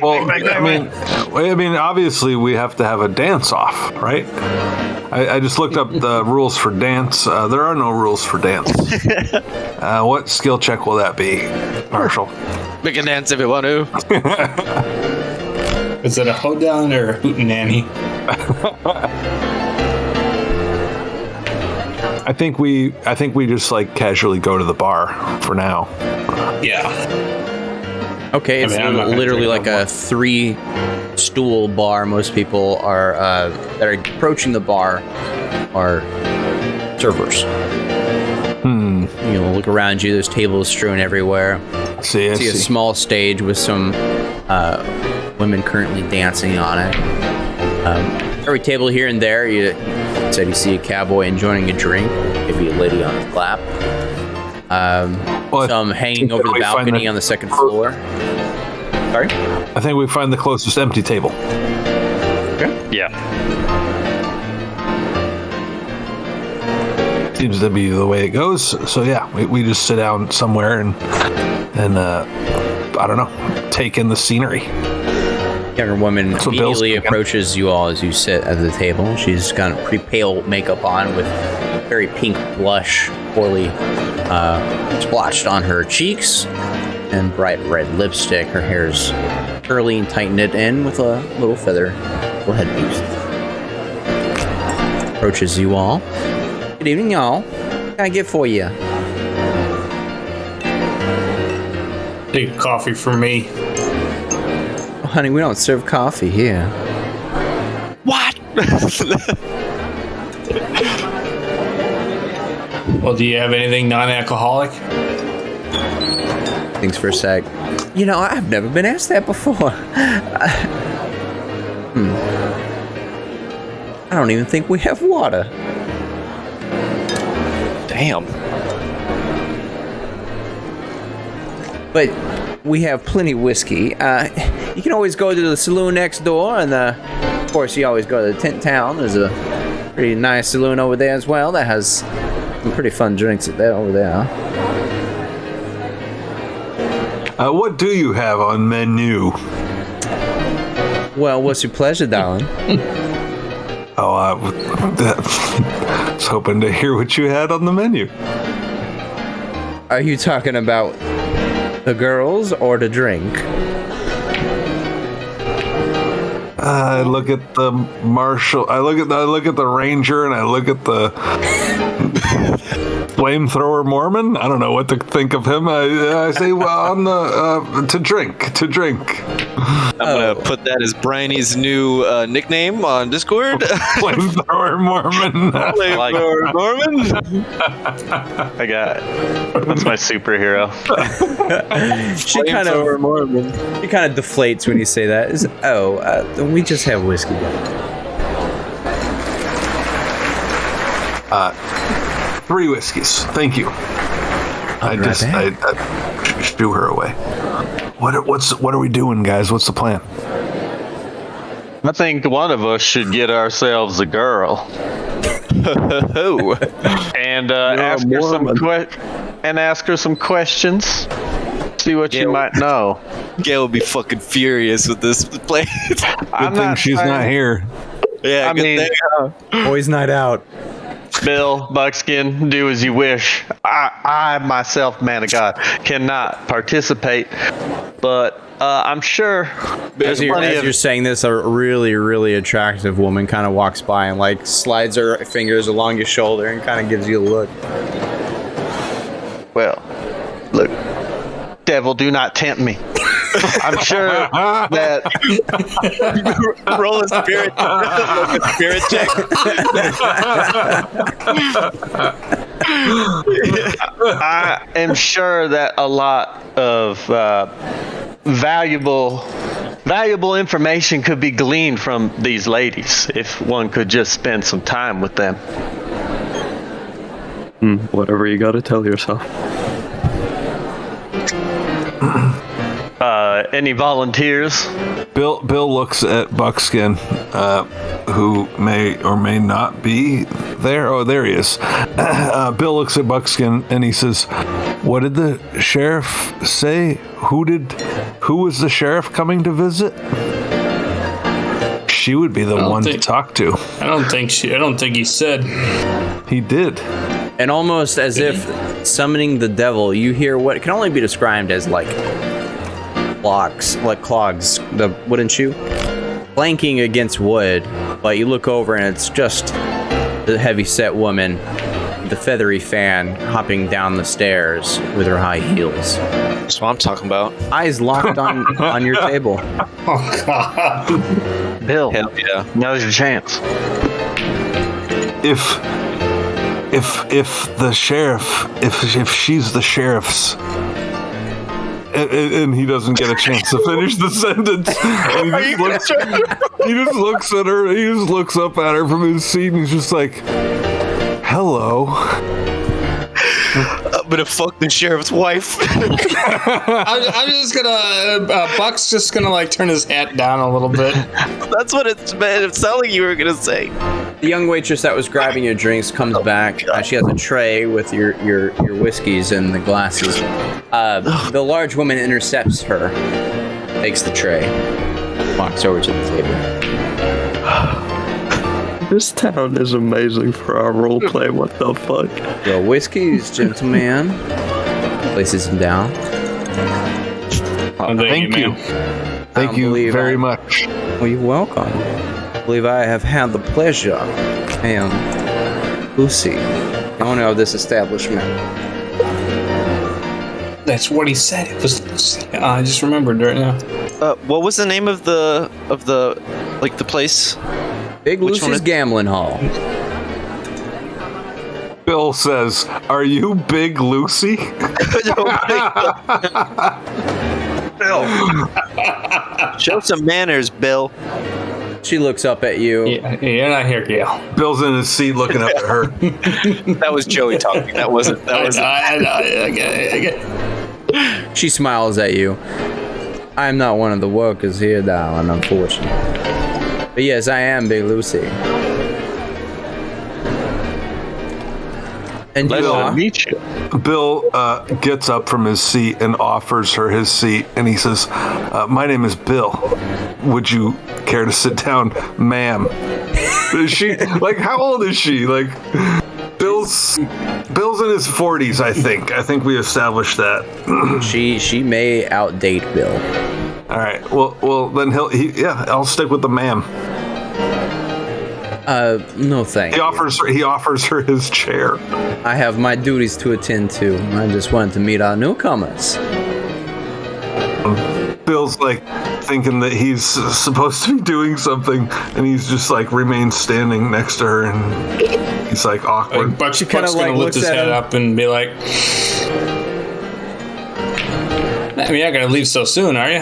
Well, I mean, obviously we have to have a dance off, right? I just looked up the rules for dance. There are no rules for dance. What skill check will that be, Marshall? We can dance if you want to. Is it a hoedown or a hootenanny? I think we just like casually go to the bar for now. Yeah. Okay, it's I'm not gonna literally drink like no a 3-stool bar. Most people are that are approaching the bar are servers. You know, look around you. There's tables strewn everywhere. I see a small stage with some women currently dancing on it. Every table here and there, you said you see a cowboy enjoying a drink, maybe a lady on his lap. Some hanging over the balcony on the second floor. Sorry? I think we find the closest empty table. Okay. Yeah. Seems to be the way it goes. So yeah, we just sit down somewhere and I don't know, take in the scenery. Younger woman That's what Bill's immediately thinking. approaches you all as you sit at the table. She's got a pretty pale makeup on with very pink blush, poorly splotched on her cheeks, and bright red lipstick. Her hair's curly and tight knit in with a little feather, little headpiece. Approaches you all. Good evening, y'all. What can I get for you? Take coffee for me. Oh, honey, we don't serve coffee here. What? Well, do you have anything non-alcoholic? Thanks for a sec. You know, I've never been asked that before. I don't even think we have water. Damn. But we have plenty of whiskey. You can always go to the saloon next door, and of course, you always go to the Tent Town. There's a pretty nice saloon over there as well that has some pretty fun drinks over there. What do you have on menu? Well, what's your pleasure, darling? I was hoping to hear what you had on the menu. Are you talking about the girls or the drink? I look at the marshal. I look at the ranger, and I look at the flamethrower Mormon. I don't know what to think of him. I say, well, on the to drink. I'm gonna put that as BRINEY's new nickname on Discord. Flamethrower Mormon. Flamethrower Mormon. I got it. That's my superhero. She kind of deflates when you say that. We just have whiskey. 3 whiskeys. Thank you. I shoo her away. What are we doing, guys? What's the plan? I think one of us should get ourselves a girl and ask her some questions. See what you might know. Gail would be fucking furious with this play. Good thing she's not here. Yeah, I mean, Boys' night out. Bill, Buckskin, do as you wish. I myself, man of God, cannot participate, but I'm sure As you're saying this, a really, really attractive woman kind of walks by and like slides her fingers along your shoulder and kind of gives you a look. Well, look, devil, do not tempt me. I'm sure that roll a spirit check. I am sure that a lot of valuable information could be gleaned from these ladies if one could just spend some time with them. Whatever you gotta tell yourself. Any volunteers? Bill looks at Buckskin, who may or may not be there. Oh, there he is. Bill looks at Buckskin and he says, "What did the sheriff say? Who was the sheriff coming to visit?" She would be the one to talk to. I don't think he said. He did. And almost as if summoning the devil, you hear what can only be described as like clogs, the wooden shoe, clanking against wood. But you look over and it's just the heavy-set woman, the feathery fan, hopping down the stairs with her high heels. That's what I'm talking about. Eyes locked on your table. Oh God. Bill, Hell yeah. now's your chance. If the sheriff, if she's the sheriff's, and he doesn't get a chance to finish the sentence, and he just looks at her, he just looks up at her from his seat, and he's just like, "Hello." I'm gonna fuck the sheriff's wife. I'm just gonna. Buck's just gonna like turn his hat down a little bit. That's what it sounded like you were gonna say. The young waitress that was grabbing your drinks comes back. She has a tray with your whiskeys and the glasses. The large woman intercepts her, takes the tray, walks over to the table. This town is amazing for our roleplay. What the fuck? The whiskeys, gentleman. Places him down. Thank you. Thank you very much. Well, you're welcome. I believe I have had the pleasure. I am Lucy, the owner of this establishment. That's what he said. It was. I just remembered right now. What was the name of the place? Big Which one Lucy's is- Gambling Hall. Bill says, "Are you Big Lucy?" Bill, show some manners, Bill. She looks up at you. Yeah, you're not here, Gail. Bill's in his seat looking up at her. That was Joey talking. That wasn't. I get it. She smiles at you. I'm not one of the workers here, darling, unfortunately. But yes, I am Big Lucy. And you Pleasure to are? meet you. Bill gets up from his seat and offers her his seat, and he says, "My name is Bill. Would you care to sit down, ma'am?" Is she like? How old is she? Like, Bill's in his 40s, I think. I think we established that. She may outdate Bill. All right. Well, then I'll stick with the ma'am. No thank He you. offers her his chair. I have my duties to attend to. I just wanted to meet our newcomers. Bill's like thinking that he's supposed to be doing something, and he's just like remains standing next to her, and he's like awkward. Buck's kinda, gonna like, lift his looks at head him. up and be like, I mean, you're not gonna leave so soon, are you?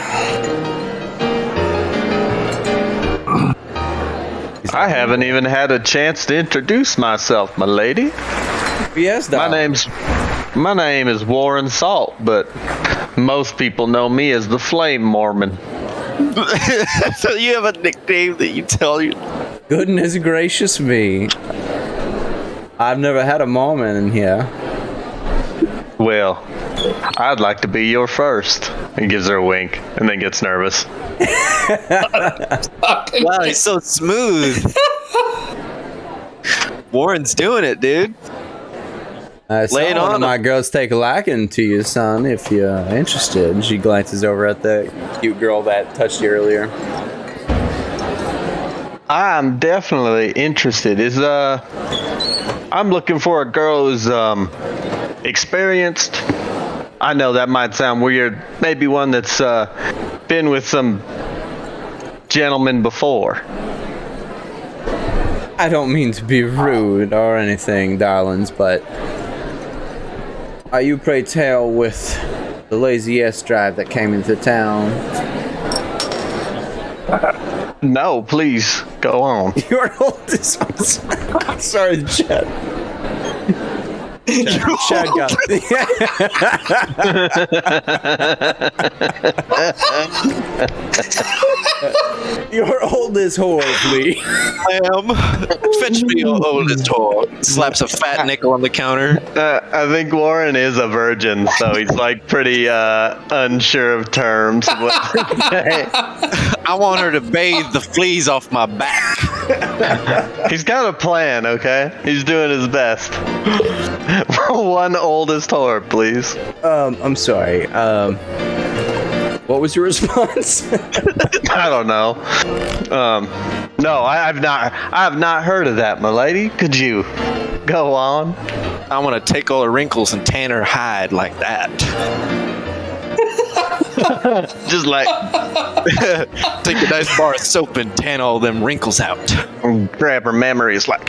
I haven't even had a chance to introduce myself, my lady. Yes, My darling. name is Warren Salt, but most people know me as the Flame Mormon. So you have a nickname that you tell you. Goodness gracious me. I've never had a moment in here. Well, I'd like to be your first. He gives her a wink and then gets nervous. Wow, he's so smooth. Warren's doing it, dude. Lay it on. My girls take a liking to you, son, if you're interested. She glances over at the cute girl that touched you earlier. I'm definitely interested. I'm looking for a girl who's experienced. I know that might sound weird. Maybe one that's been with some gentlemen before. I don't mean to be rude or anything, darlings, but are you, pray tell, with the lazy S drive that came into town? No, please go on. Your oldest. Sorry, Chad. Chad got your oldest whore, please. I am. Fetch me your oldest whore. Slaps a fat nickel on the counter. I think Warren is a virgin, so he's like pretty unsure of terms. I want her to bathe the fleas off my back. He's got a plan, okay? He's doing his best. One oldest whore, please. I'm sorry. What was your response? I don't know. No, I have not heard of that, my lady. Could you go on? I want to take all her wrinkles and tan her hide like that. Just like Take a nice bar of soap and tan all them wrinkles out. grab her memories, like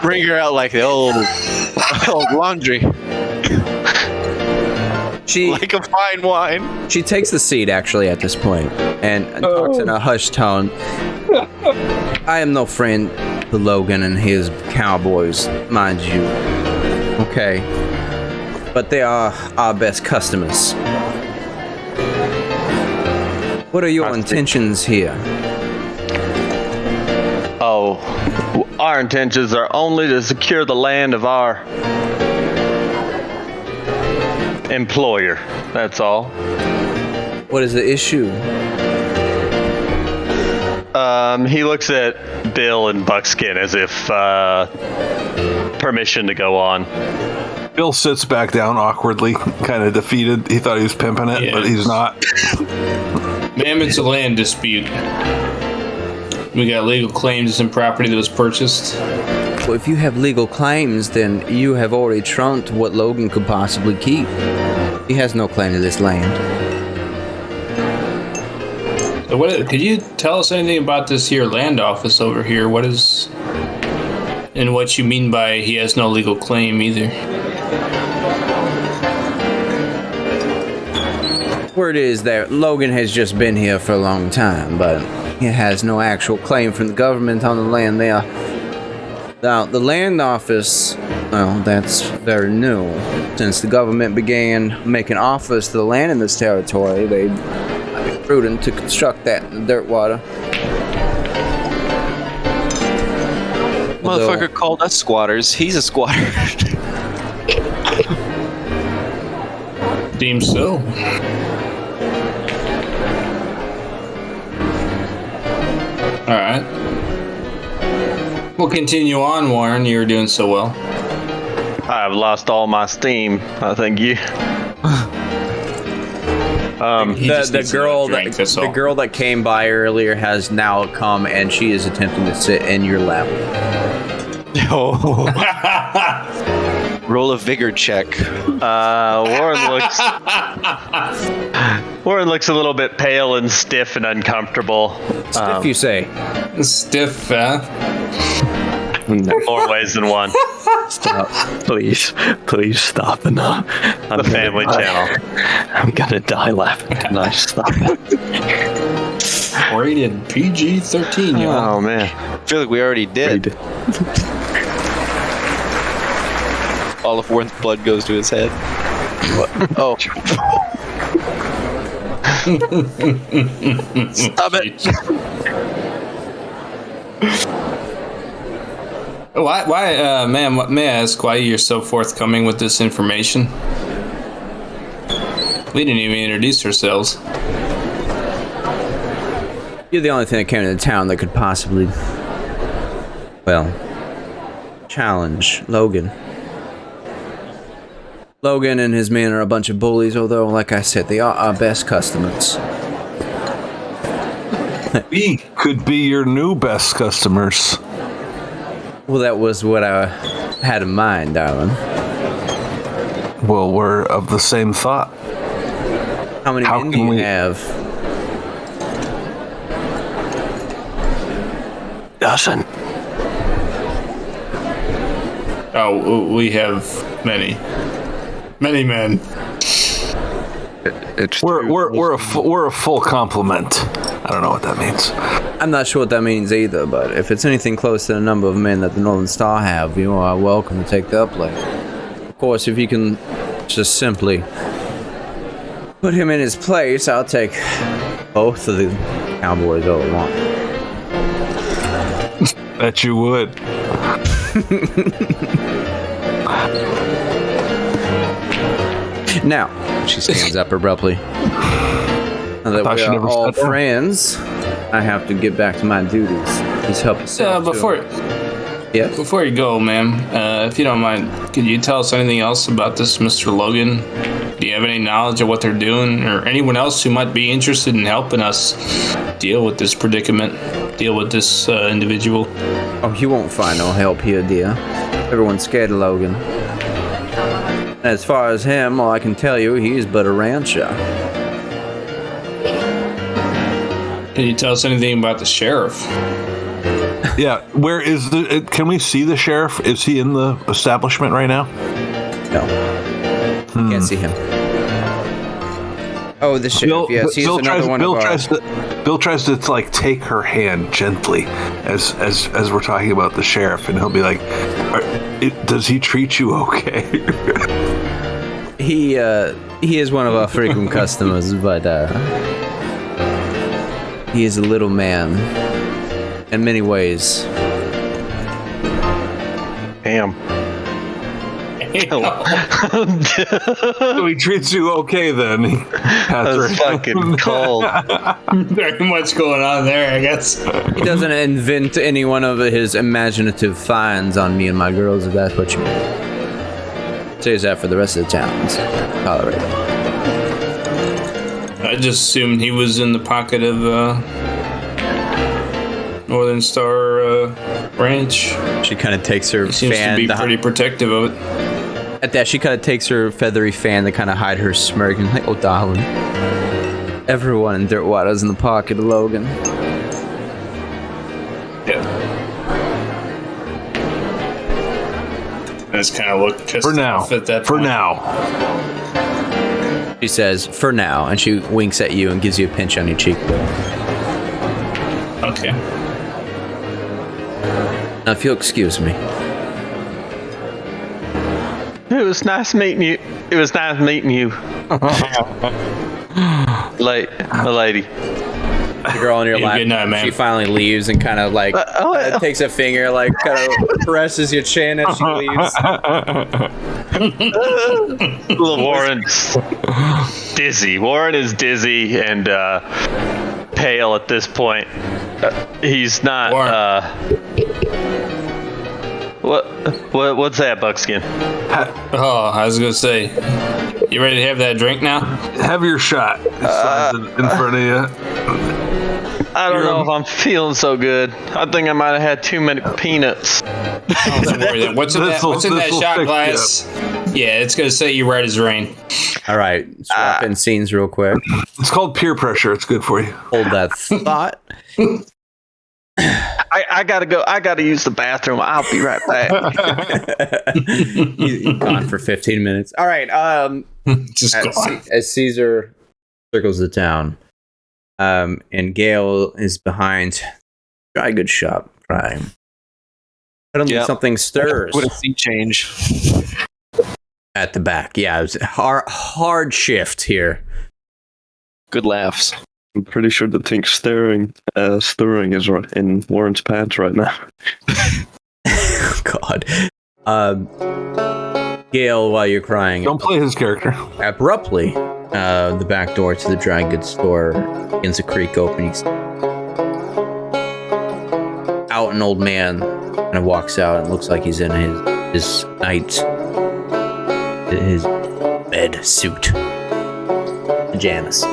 Bring her out like the old laundry. Like a fine wine. She takes the seat actually at this point and talks in a hushed tone. I am no friend to Logan and his cowboys, mind you. Okay. But they are our best customers. What are your intentions here? Oh, our intentions are only to secure the land of our employer. That's all. What is the issue? He looks at Bill and Buckskin as if permission to go on. Bill sits back down awkwardly, kind of defeated. He thought he was pimping it, but he's not. Ma'am, it's a land dispute. We got legal claims and property that was purchased. Well, if you have legal claims, then you have already trumped what Logan could possibly keep. He has no claim to this land. So could you tell us anything about this here land office over here? What is... and what you mean by he has no legal claim either? Word is that Logan has just been here for a long time, but he has no actual claim from the government on the land there. Now, the land office, well, that's very new. Since the government began making offers to the land in this territory, they prudent to construct that in the Dirtwater. Motherfucker called us squatters. He's a squatter. Seems so. Alright. We'll continue on, Warren. You're doing so well. I've lost all my steam. I think you. The girl that came by earlier has now come, and she is attempting to sit in your lap. Roll a vigor check. Warren looks a little bit pale and stiff and uncomfortable. Stiff, you say? Stiff, More ways than one. Stop. Please stop. Enough. The family channel. I'm gonna die laughing tonight. Stop it. Rated PG-13, y'all. Oh, man. I feel like we already did. All of Warren's blood goes to his head. Oh. Stop it. Why, ma'am, may I ask why you're so forthcoming with this information? We didn't even introduce ourselves. You're the only thing that came into town that could possibly, well, challenge Logan. Logan and his men are a bunch of bullies, although, like I said, they are our best customers. We could be your new best customers. Well, that was what I had in mind, darling. Well, we're of the same thought. How many men do you have? Doesn't. Oh, we have many men. We're a full complement. I don't know what that means. I'm not sure what that means either, but if it's anything close to the number of men that the Northern Star have, you are welcome to take the uplay. Of course, if you can just simply put him in his place, I'll take both of the cowboys all at once. Bet you would. Now, she stands up abruptly. Now that we are all friends, I have to get back to my duties. Please help yourself. Before you go, ma'am, if you don't mind, could you tell us anything else about this Mr. Logan? Do you have any knowledge of what they're doing, or anyone else who might be interested in helping us deal with this predicament, deal with this individual? Oh, you won't find no help here, dear. Everyone's scared of Logan. As far as him, all I can tell you, he's but a rancher. Can you tell us anything about the sheriff? Yeah, where is can we see the sheriff? Is he in the establishment right now? No. Can't see him. Oh, the sheriff. Yes, he's another one of our... Bill tries to like take her hand gently as we're talking about the sheriff, and he'll be like, does he treat you okay? He is one of our frequent customers, but he is a little man in many ways. Damn. So he treats you okay then. That's fucking cold. Very much going on there, I guess. He doesn't invent any one of his imaginative finds on me and my girls, if that's what you mean. Says that for the rest of the towns. Tolerate it. I just assumed he was in the pocket of Northern Star Ranch. She kind of takes her He seems fan. to be pretty protective of it. At that, she kind of takes her feathery fan to kind of hide her smirk and like, oh, darling. Everyone in Dirtwater's in the pocket of Logan. Yeah. I just kind of look pissed off at that point. She says, for now, and she winks at you and gives you a pinch on your cheek. Okay. Now, if you'll excuse me. It was nice meeting you. Lady. The girl on your lap, good night, man. she finally leaves and kind of like takes a finger, like kind of caresses your chin as she leaves. Warren's dizzy. Warren is dizzy and pale at this point. He's not. What's that, Buckskin? Oh, I was gonna say, you ready to have that drink now? Have your shot. Slides it in front of you. I don't know if I'm feeling so good. I think I might have had too many peanuts. Oh, don't worry then. What's in that shot glass? Yeah, it's gonna set you right as rain. All right, swapping scenes real quick. It's called peer pressure. It's good for you. Hold that thought. I gotta go. I gotta use the bathroom. I'll be right back. He's gone for 15 minutes. All right. Just gone. As Caesar circles the town, and Gale is behind dry goods shop, crying. Suddenly something stirs. What a sea change. At the back. Yeah, it was a hard shift here. Good laughs. I'm pretty sure the thing stirring is right in Warren's pants right now. God. Gale, while you're crying, Don't play his character. abruptly, the back door to the dry goods store begins to creak open. He's out, an old man kind of walks out and looks like he's in his bed suit, pajamas.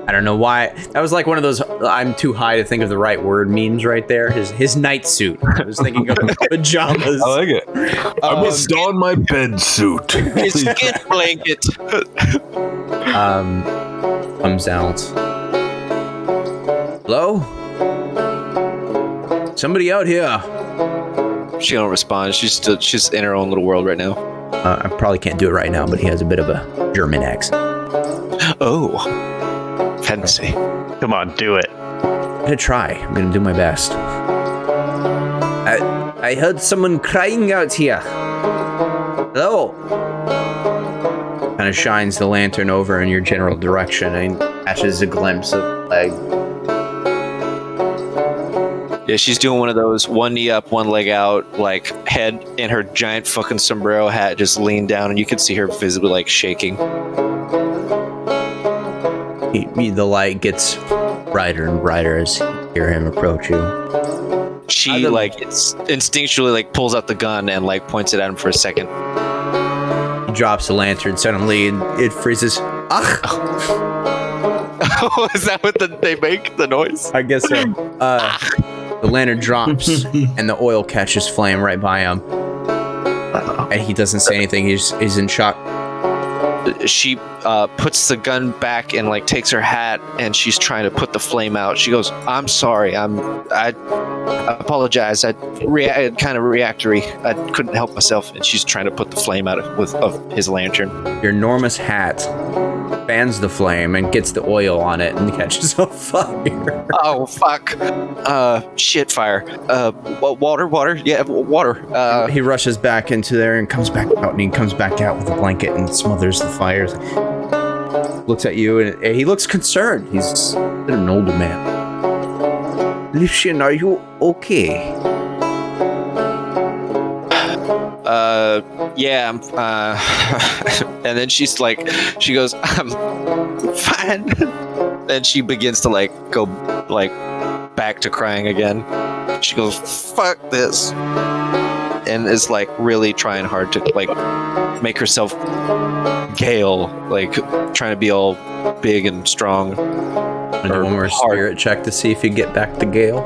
I don't know why. That was like one of those I'm too high to think of the right word memes right there. His night suit. I was thinking of pajamas. I like it. I must don my bed suit. His skin blanket. Comes out. Hello? Somebody out here. She don't respond. She's in her own little world right now. I probably can't do it right now, but he has a bit of a German accent. Oh. Fancy. Come on, do it. I'm gonna try. I'm gonna do my best. I heard someone crying out here. Hello. Kind of shines the lantern over in your general direction and catches a glimpse of a leg. Yeah, she's doing one of those one knee up, one leg out, like head in her giant fucking sombrero hat just leaned down, and you can see her visibly like shaking. The light gets brighter and brighter as you hear him approach you. She it's instinctually like pulls out the gun and like points it at him for a second. He drops the lantern suddenly and it freezes. Ah! Oh, is that what they make? The noise? I guess so. The lantern drops and the oil catches flame right by him. And he doesn't say anything. He's in shock. She puts the gun back and like takes her hat and she's trying to put the flame out. She goes, "I'm sorry. I apologize. I kind of reactory. I couldn't help myself." And she's trying to put the flame out of his lantern. Your enormous hat fans the flame and gets the oil on it and catches on fire. Oh fuck! Shit! Fire! Water! Yeah, water! He rushes back into there and comes back out, and he comes back out with a blanket and smothers the fires. Looks at you and he looks concerned. He's an older man. Lucian, are you okay? Yeah, and then she goes, "I'm fine." Then she begins to go back to crying again. She goes, "Fuck this," and is really trying hard to make herself Gale, trying to be all big and strong. And do one more spirit check to see if you get back to Gale.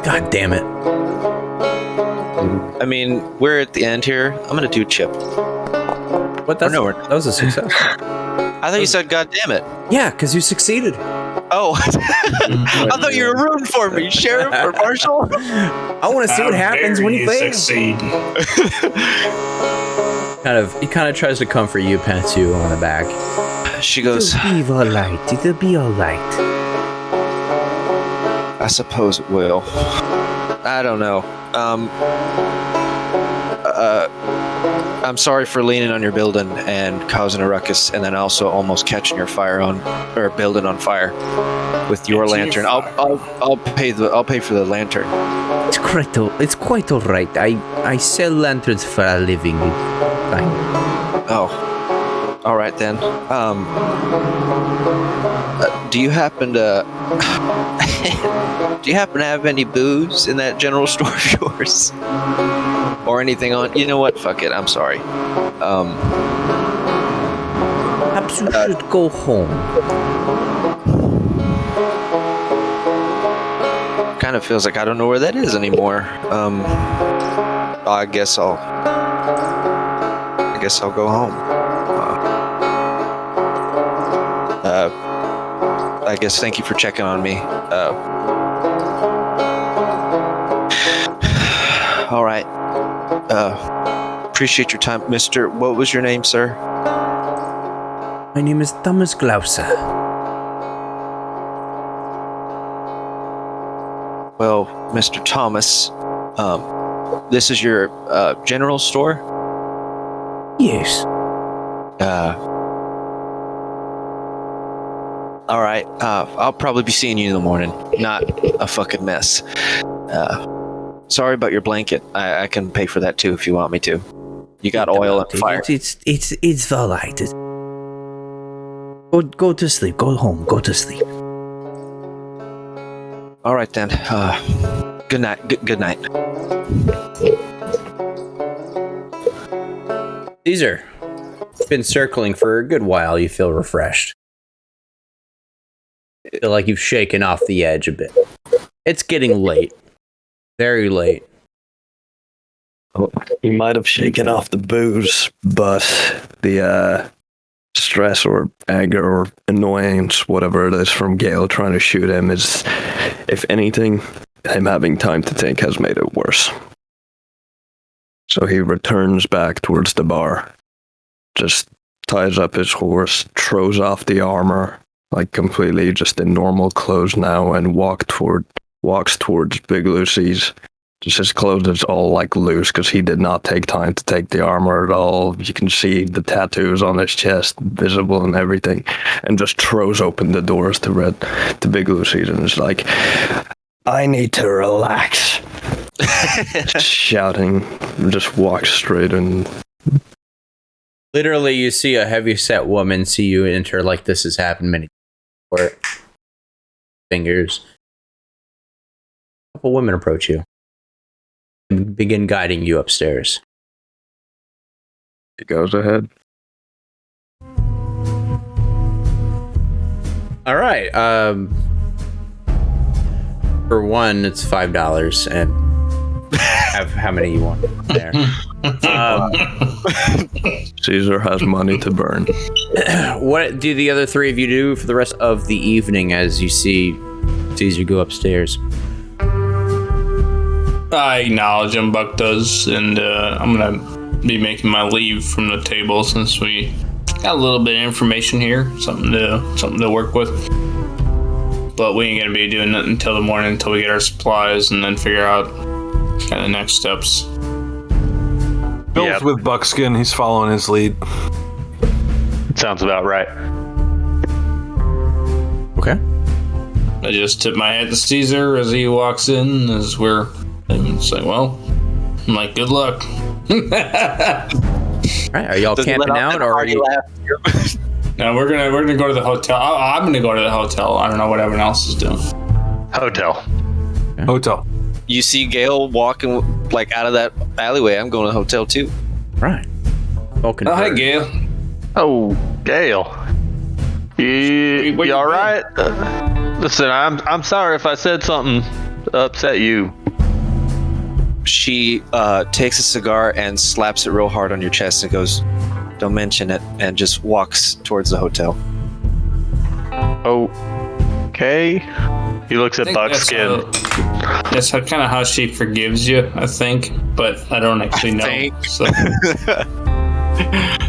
God damn it. I mean, we're at the end here. I'm gonna do Chip. What? That was a success. I thought you said "God damn it." Yeah, because you succeeded. Oh, I thought you were rooting for me, Sheriff or Marshal. I want to see what happens when you fail. Succeed. He kind of tries to comfort you, pats you on the back. She goes, "It'll be all right. It'll be all right." I suppose it will. I don't know. I'm sorry for leaning on your building and causing a ruckus, and then also almost catching your building on fire with your lantern. I'll pay for the lantern. It's quite all right. I sell lanterns for a living. Fine. Oh, all right then. Do you happen to have any booze in that general store of yours? Or anything on? You know what? Fuck it. I'm sorry. Perhaps you should go home. Kind of feels like I don't know where that is anymore. I guess I'll go home. I guess thank you for checking on me. All right. Appreciate your time, Mr. What was your name, sir? My name is Thomas Glauser. Well, Mr. Thomas, this is your general store? Yes. All right. I'll probably be seeing you in the morning. Not a fucking mess. Sorry about your blanket. I can pay for that too if you want me to. You got oil and fire. It's all right. Go to sleep. Go home. Go to sleep. All right then. Good night. Good night. Caesar, been circling for a good while. You feel refreshed. You feel like you've shaken off the edge a bit. It's getting late. Very late. Well, he might have shaken off the booze, but the stress or anger or annoyance, whatever it is, from Gale trying to shoot him is, if anything, him having time to think has made it worse. So he returns back towards the bar, just ties up his horse, throws off the armor, like completely just in normal clothes now, and walks towards Big Lucy's. Just his clothes is all like loose because he did not take time to take the armor at all. You can see the tattoos on his chest visible and everything, and just throws open the doors to Big Lucy's and is like, "I need to relax." Shouting, just walks straight in. Literally, you see a heavy-set woman see you enter like this has happened many times. Fingers. A couple women approach you and begin guiding you upstairs. He goes ahead. All right. For one, it's $5, and have how many you want there. Caesar has money to burn. What do the other three of you do for the rest of the evening as you see Caesar go upstairs? I acknowledge him, Buck does, and I'm gonna be making my leave from the table since we got a little bit of information here, something to work with. But we ain't gonna be doing nothing until the morning, until we get our supplies, and then figure out kind of the next steps. Bill's with Buckskin. He's following his lead. Sounds about right. Okay. I just tip my hat to Caesar as he walks in, as we're. It's like, well, I'm like, good luck. All right, are y'all camping out, or are you? No, we're gonna go to the hotel. I'm gonna go to the hotel. I don't know what everyone else is doing. Hotel. Okay. Hotel. You see Gale walking like out of that alleyway. I'm going to the hotel too. Right. Vulcan. Oh, hi, Gale. Oh, Gale. You all right? Listen, I'm sorry if I said something to upset you. She takes a cigar and slaps it real hard on your chest and goes, "Don't mention it," and just walks towards the hotel. Okay. He looks at Buckskin. That's kind of how she forgives you, I think, but I don't actually know. So.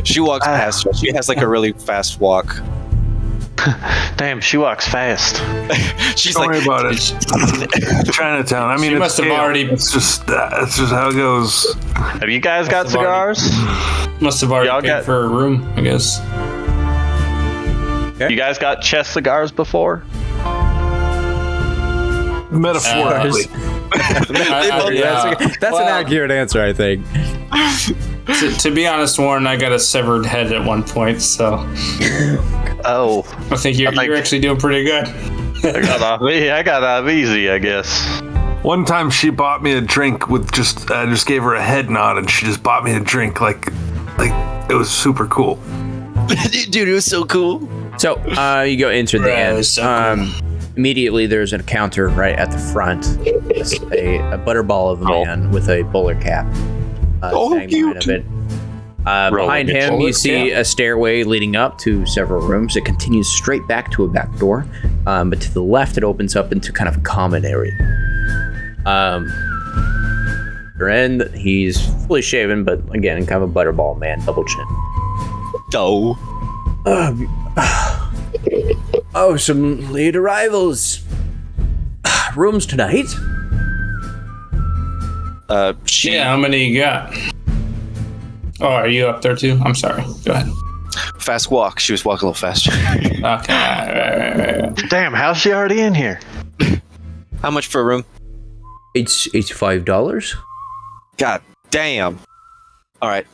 She walks past her. She has like a really fast walk. Damn, she walks fast. She's Don't like, worry about it. Chinatown. I mean, She it's must have Gale. already- It's just how it goes. Have you guys got cigars? Must have already Y'all paid got- for a room, I guess. You guys got chest cigars before? Metaphorically. That's an accurate answer, I think. To be honest, Warren, I got a severed head at one point, so Oh, I think you're actually doing pretty good. I got off easy, I guess. One time she bought me a drink with just gave her a head nod and she just bought me a drink like it was super cool. dude, it was so cool. So you go into the Right, inn. so cool. Immediately, there's a counter right at the front. It's a butterball of a man with a bowler cap. Standing behind of it. Behind him, you see a stairway leading up to several rooms. It continues straight back to a back door, but to the left, it opens up into kind of a common area. You're in. He's fully shaven, but again, kind of a butterball man, double chin. Oh, some late arrivals. Rooms tonight? Yeah, how many you got? Oh, are you up there too? I'm sorry. Go ahead. Fast walk. She was walking a little faster. Okay. Right. Damn, how's she already in here? How much for a room? It's $5. God damn. All right.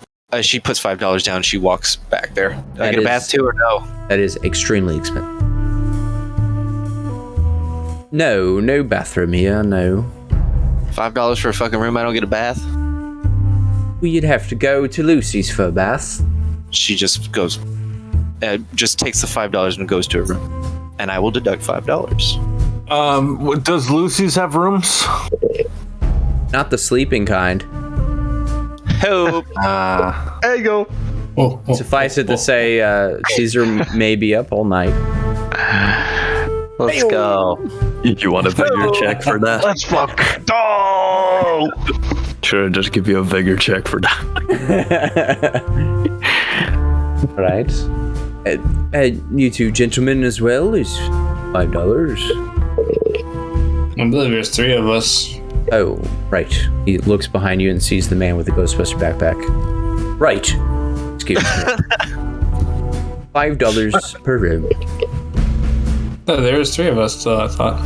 She puts $5 down. She walks back there. Do I get a bath too or no? That is extremely expensive. No bathroom here, no. $5 for a fucking room. I don't get a bath. Well, you'd have to go to Lucy's for a bath. She just goes, just takes the $5 and goes to her room, and I will deduct $5. Does Lucy's have rooms? Not the sleeping kind. Help! There you go. Suffice it to say, Caesar may be up all night. Let's go. You want a vigor check for that? Let's fuck. Oh! Sure, just give you a vigor check for that. Right. You two gentlemen as well is $5. I believe there's 3 of us. Oh, right. He looks behind you and sees the man with the Ghostbuster backpack. Right. Excuse me. $5 per room. Oh, there's 3 of us, I thought.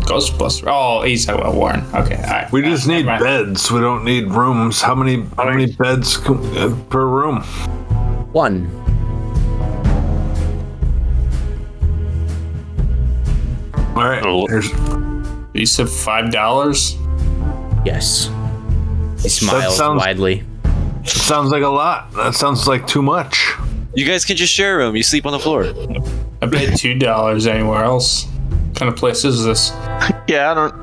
Ghostbuster. Oh, he's talking about Warren. Okay, all right. We just need beds. We don't need rooms. How many beds per room? 1. All right. You said $5? Yes. He smiles widely. Sounds like a lot. That sounds like too much. You guys can just share a room. You sleep on the floor. I paid $2 anywhere else. What kind of place is this? Yeah, I don't.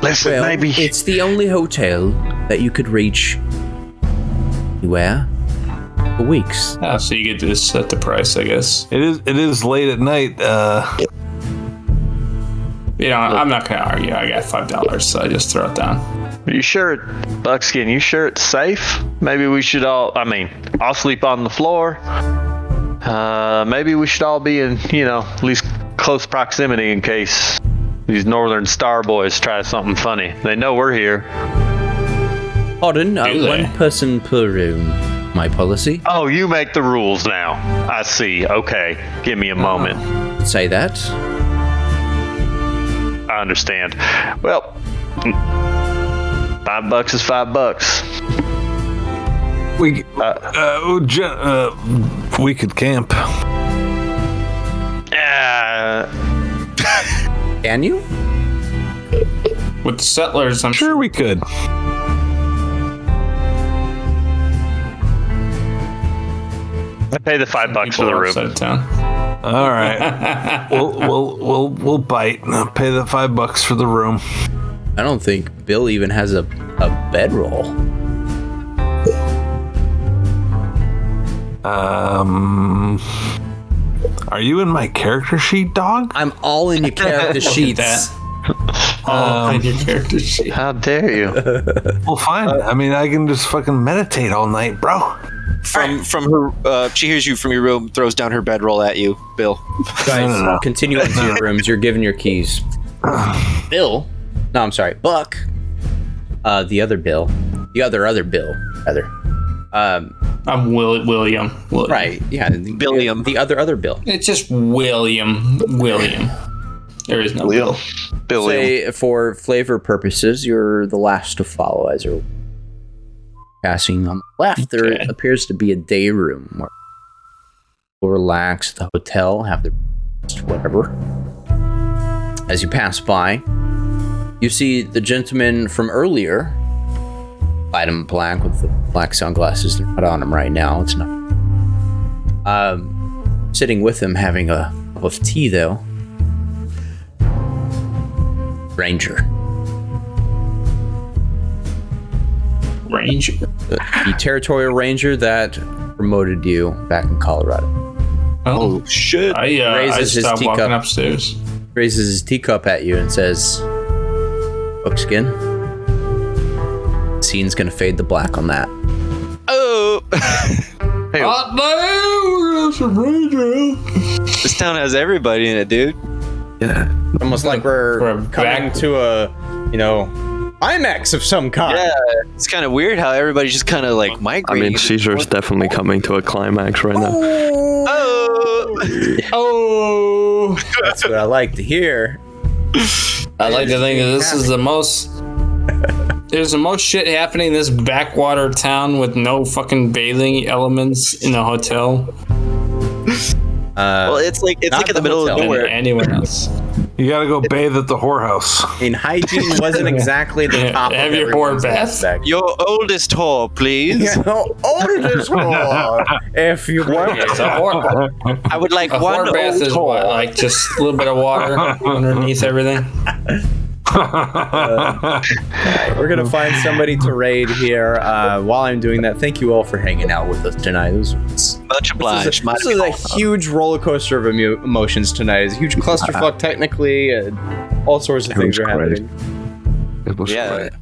Listen, Well, maybe. it's the only hotel that you could reach anywhere for weeks. Oh, so you get to set the price, I guess. It is late at night. I'm not gonna argue. I got $5, so I just throw it down. Are you sure, Buckskin? You sure it's safe? Maybe we should all. I'll sleep on the floor. Maybe we should all be in, at least close proximity in case these Northern Star boys try something funny. They know we're here. Pardon, one person per room. My policy. Oh, you make the rules now. I see. Okay, give me a moment. Say that. I understand. Well, $5 is $5. We could camp. Can you? With the settlers, I'm Sure we could. I pay the $5 for the room. Outside of town. All right. we'll bite. I'll pay the $5 for the room. I don't think Bill even has a bedroll. Are you in my character sheet, dog? I'm all in your character sheets. In your character sheet. How dare you? Well, fine. I can just fucking meditate all night, bro. From her, she hears you from your room, throws down her bedroll at you, Bill. Guys, continue into your rooms. You're given your keys. Bill? No, I'm sorry. Buck. The other Bill. The other Bill, rather. I'm William. Right, yeah. Billiam. The other Bill. It's just William. There is no Bill. Say, for flavor purposes, you're the last to follow as you're passing on the left. There appears to be a day room where people relax at the hotel, have their whatever. As you pass by, you see the gentleman from earlier, light him black with the black sunglasses. They're not on him right now. It's not. Sitting with him, having a cup of tea, though. Ranger. The territorial ranger that promoted you back in Colorado. Oh shit! I stopped walking upstairs. Raises his teacup at you and says, "Buckskin, scene's gonna fade to black on that." Oh! Hey, This town has everybody in it, dude. Yeah. Almost like we're coming to a, IMAX of some kind. Yeah, it's kind of weird how everybody's just kind of like migrating. Caesar's definitely coming to a climax right now. Oh, that's what I like to hear. I like to think that this is the most. There's the most shit happening in this backwater town with no fucking bathing elements in the hotel. Well, it's like in the middle of nowhere. Anyone else? You gotta go bathe at the whorehouse. Hygiene wasn't exactly the top. Have your whore bath. Your oldest whore, please. Oldest whore, if you want. I would like one whore bath old is whore. what, like just a little bit of water underneath everything. We're gonna find somebody to raid here. While I'm doing that, thank you all for hanging out with us tonight. Much obliged. This is a huge roller coaster of emotions tonight. It's a huge clusterfuck technically, and all sorts of things are happening. It was Yeah. great.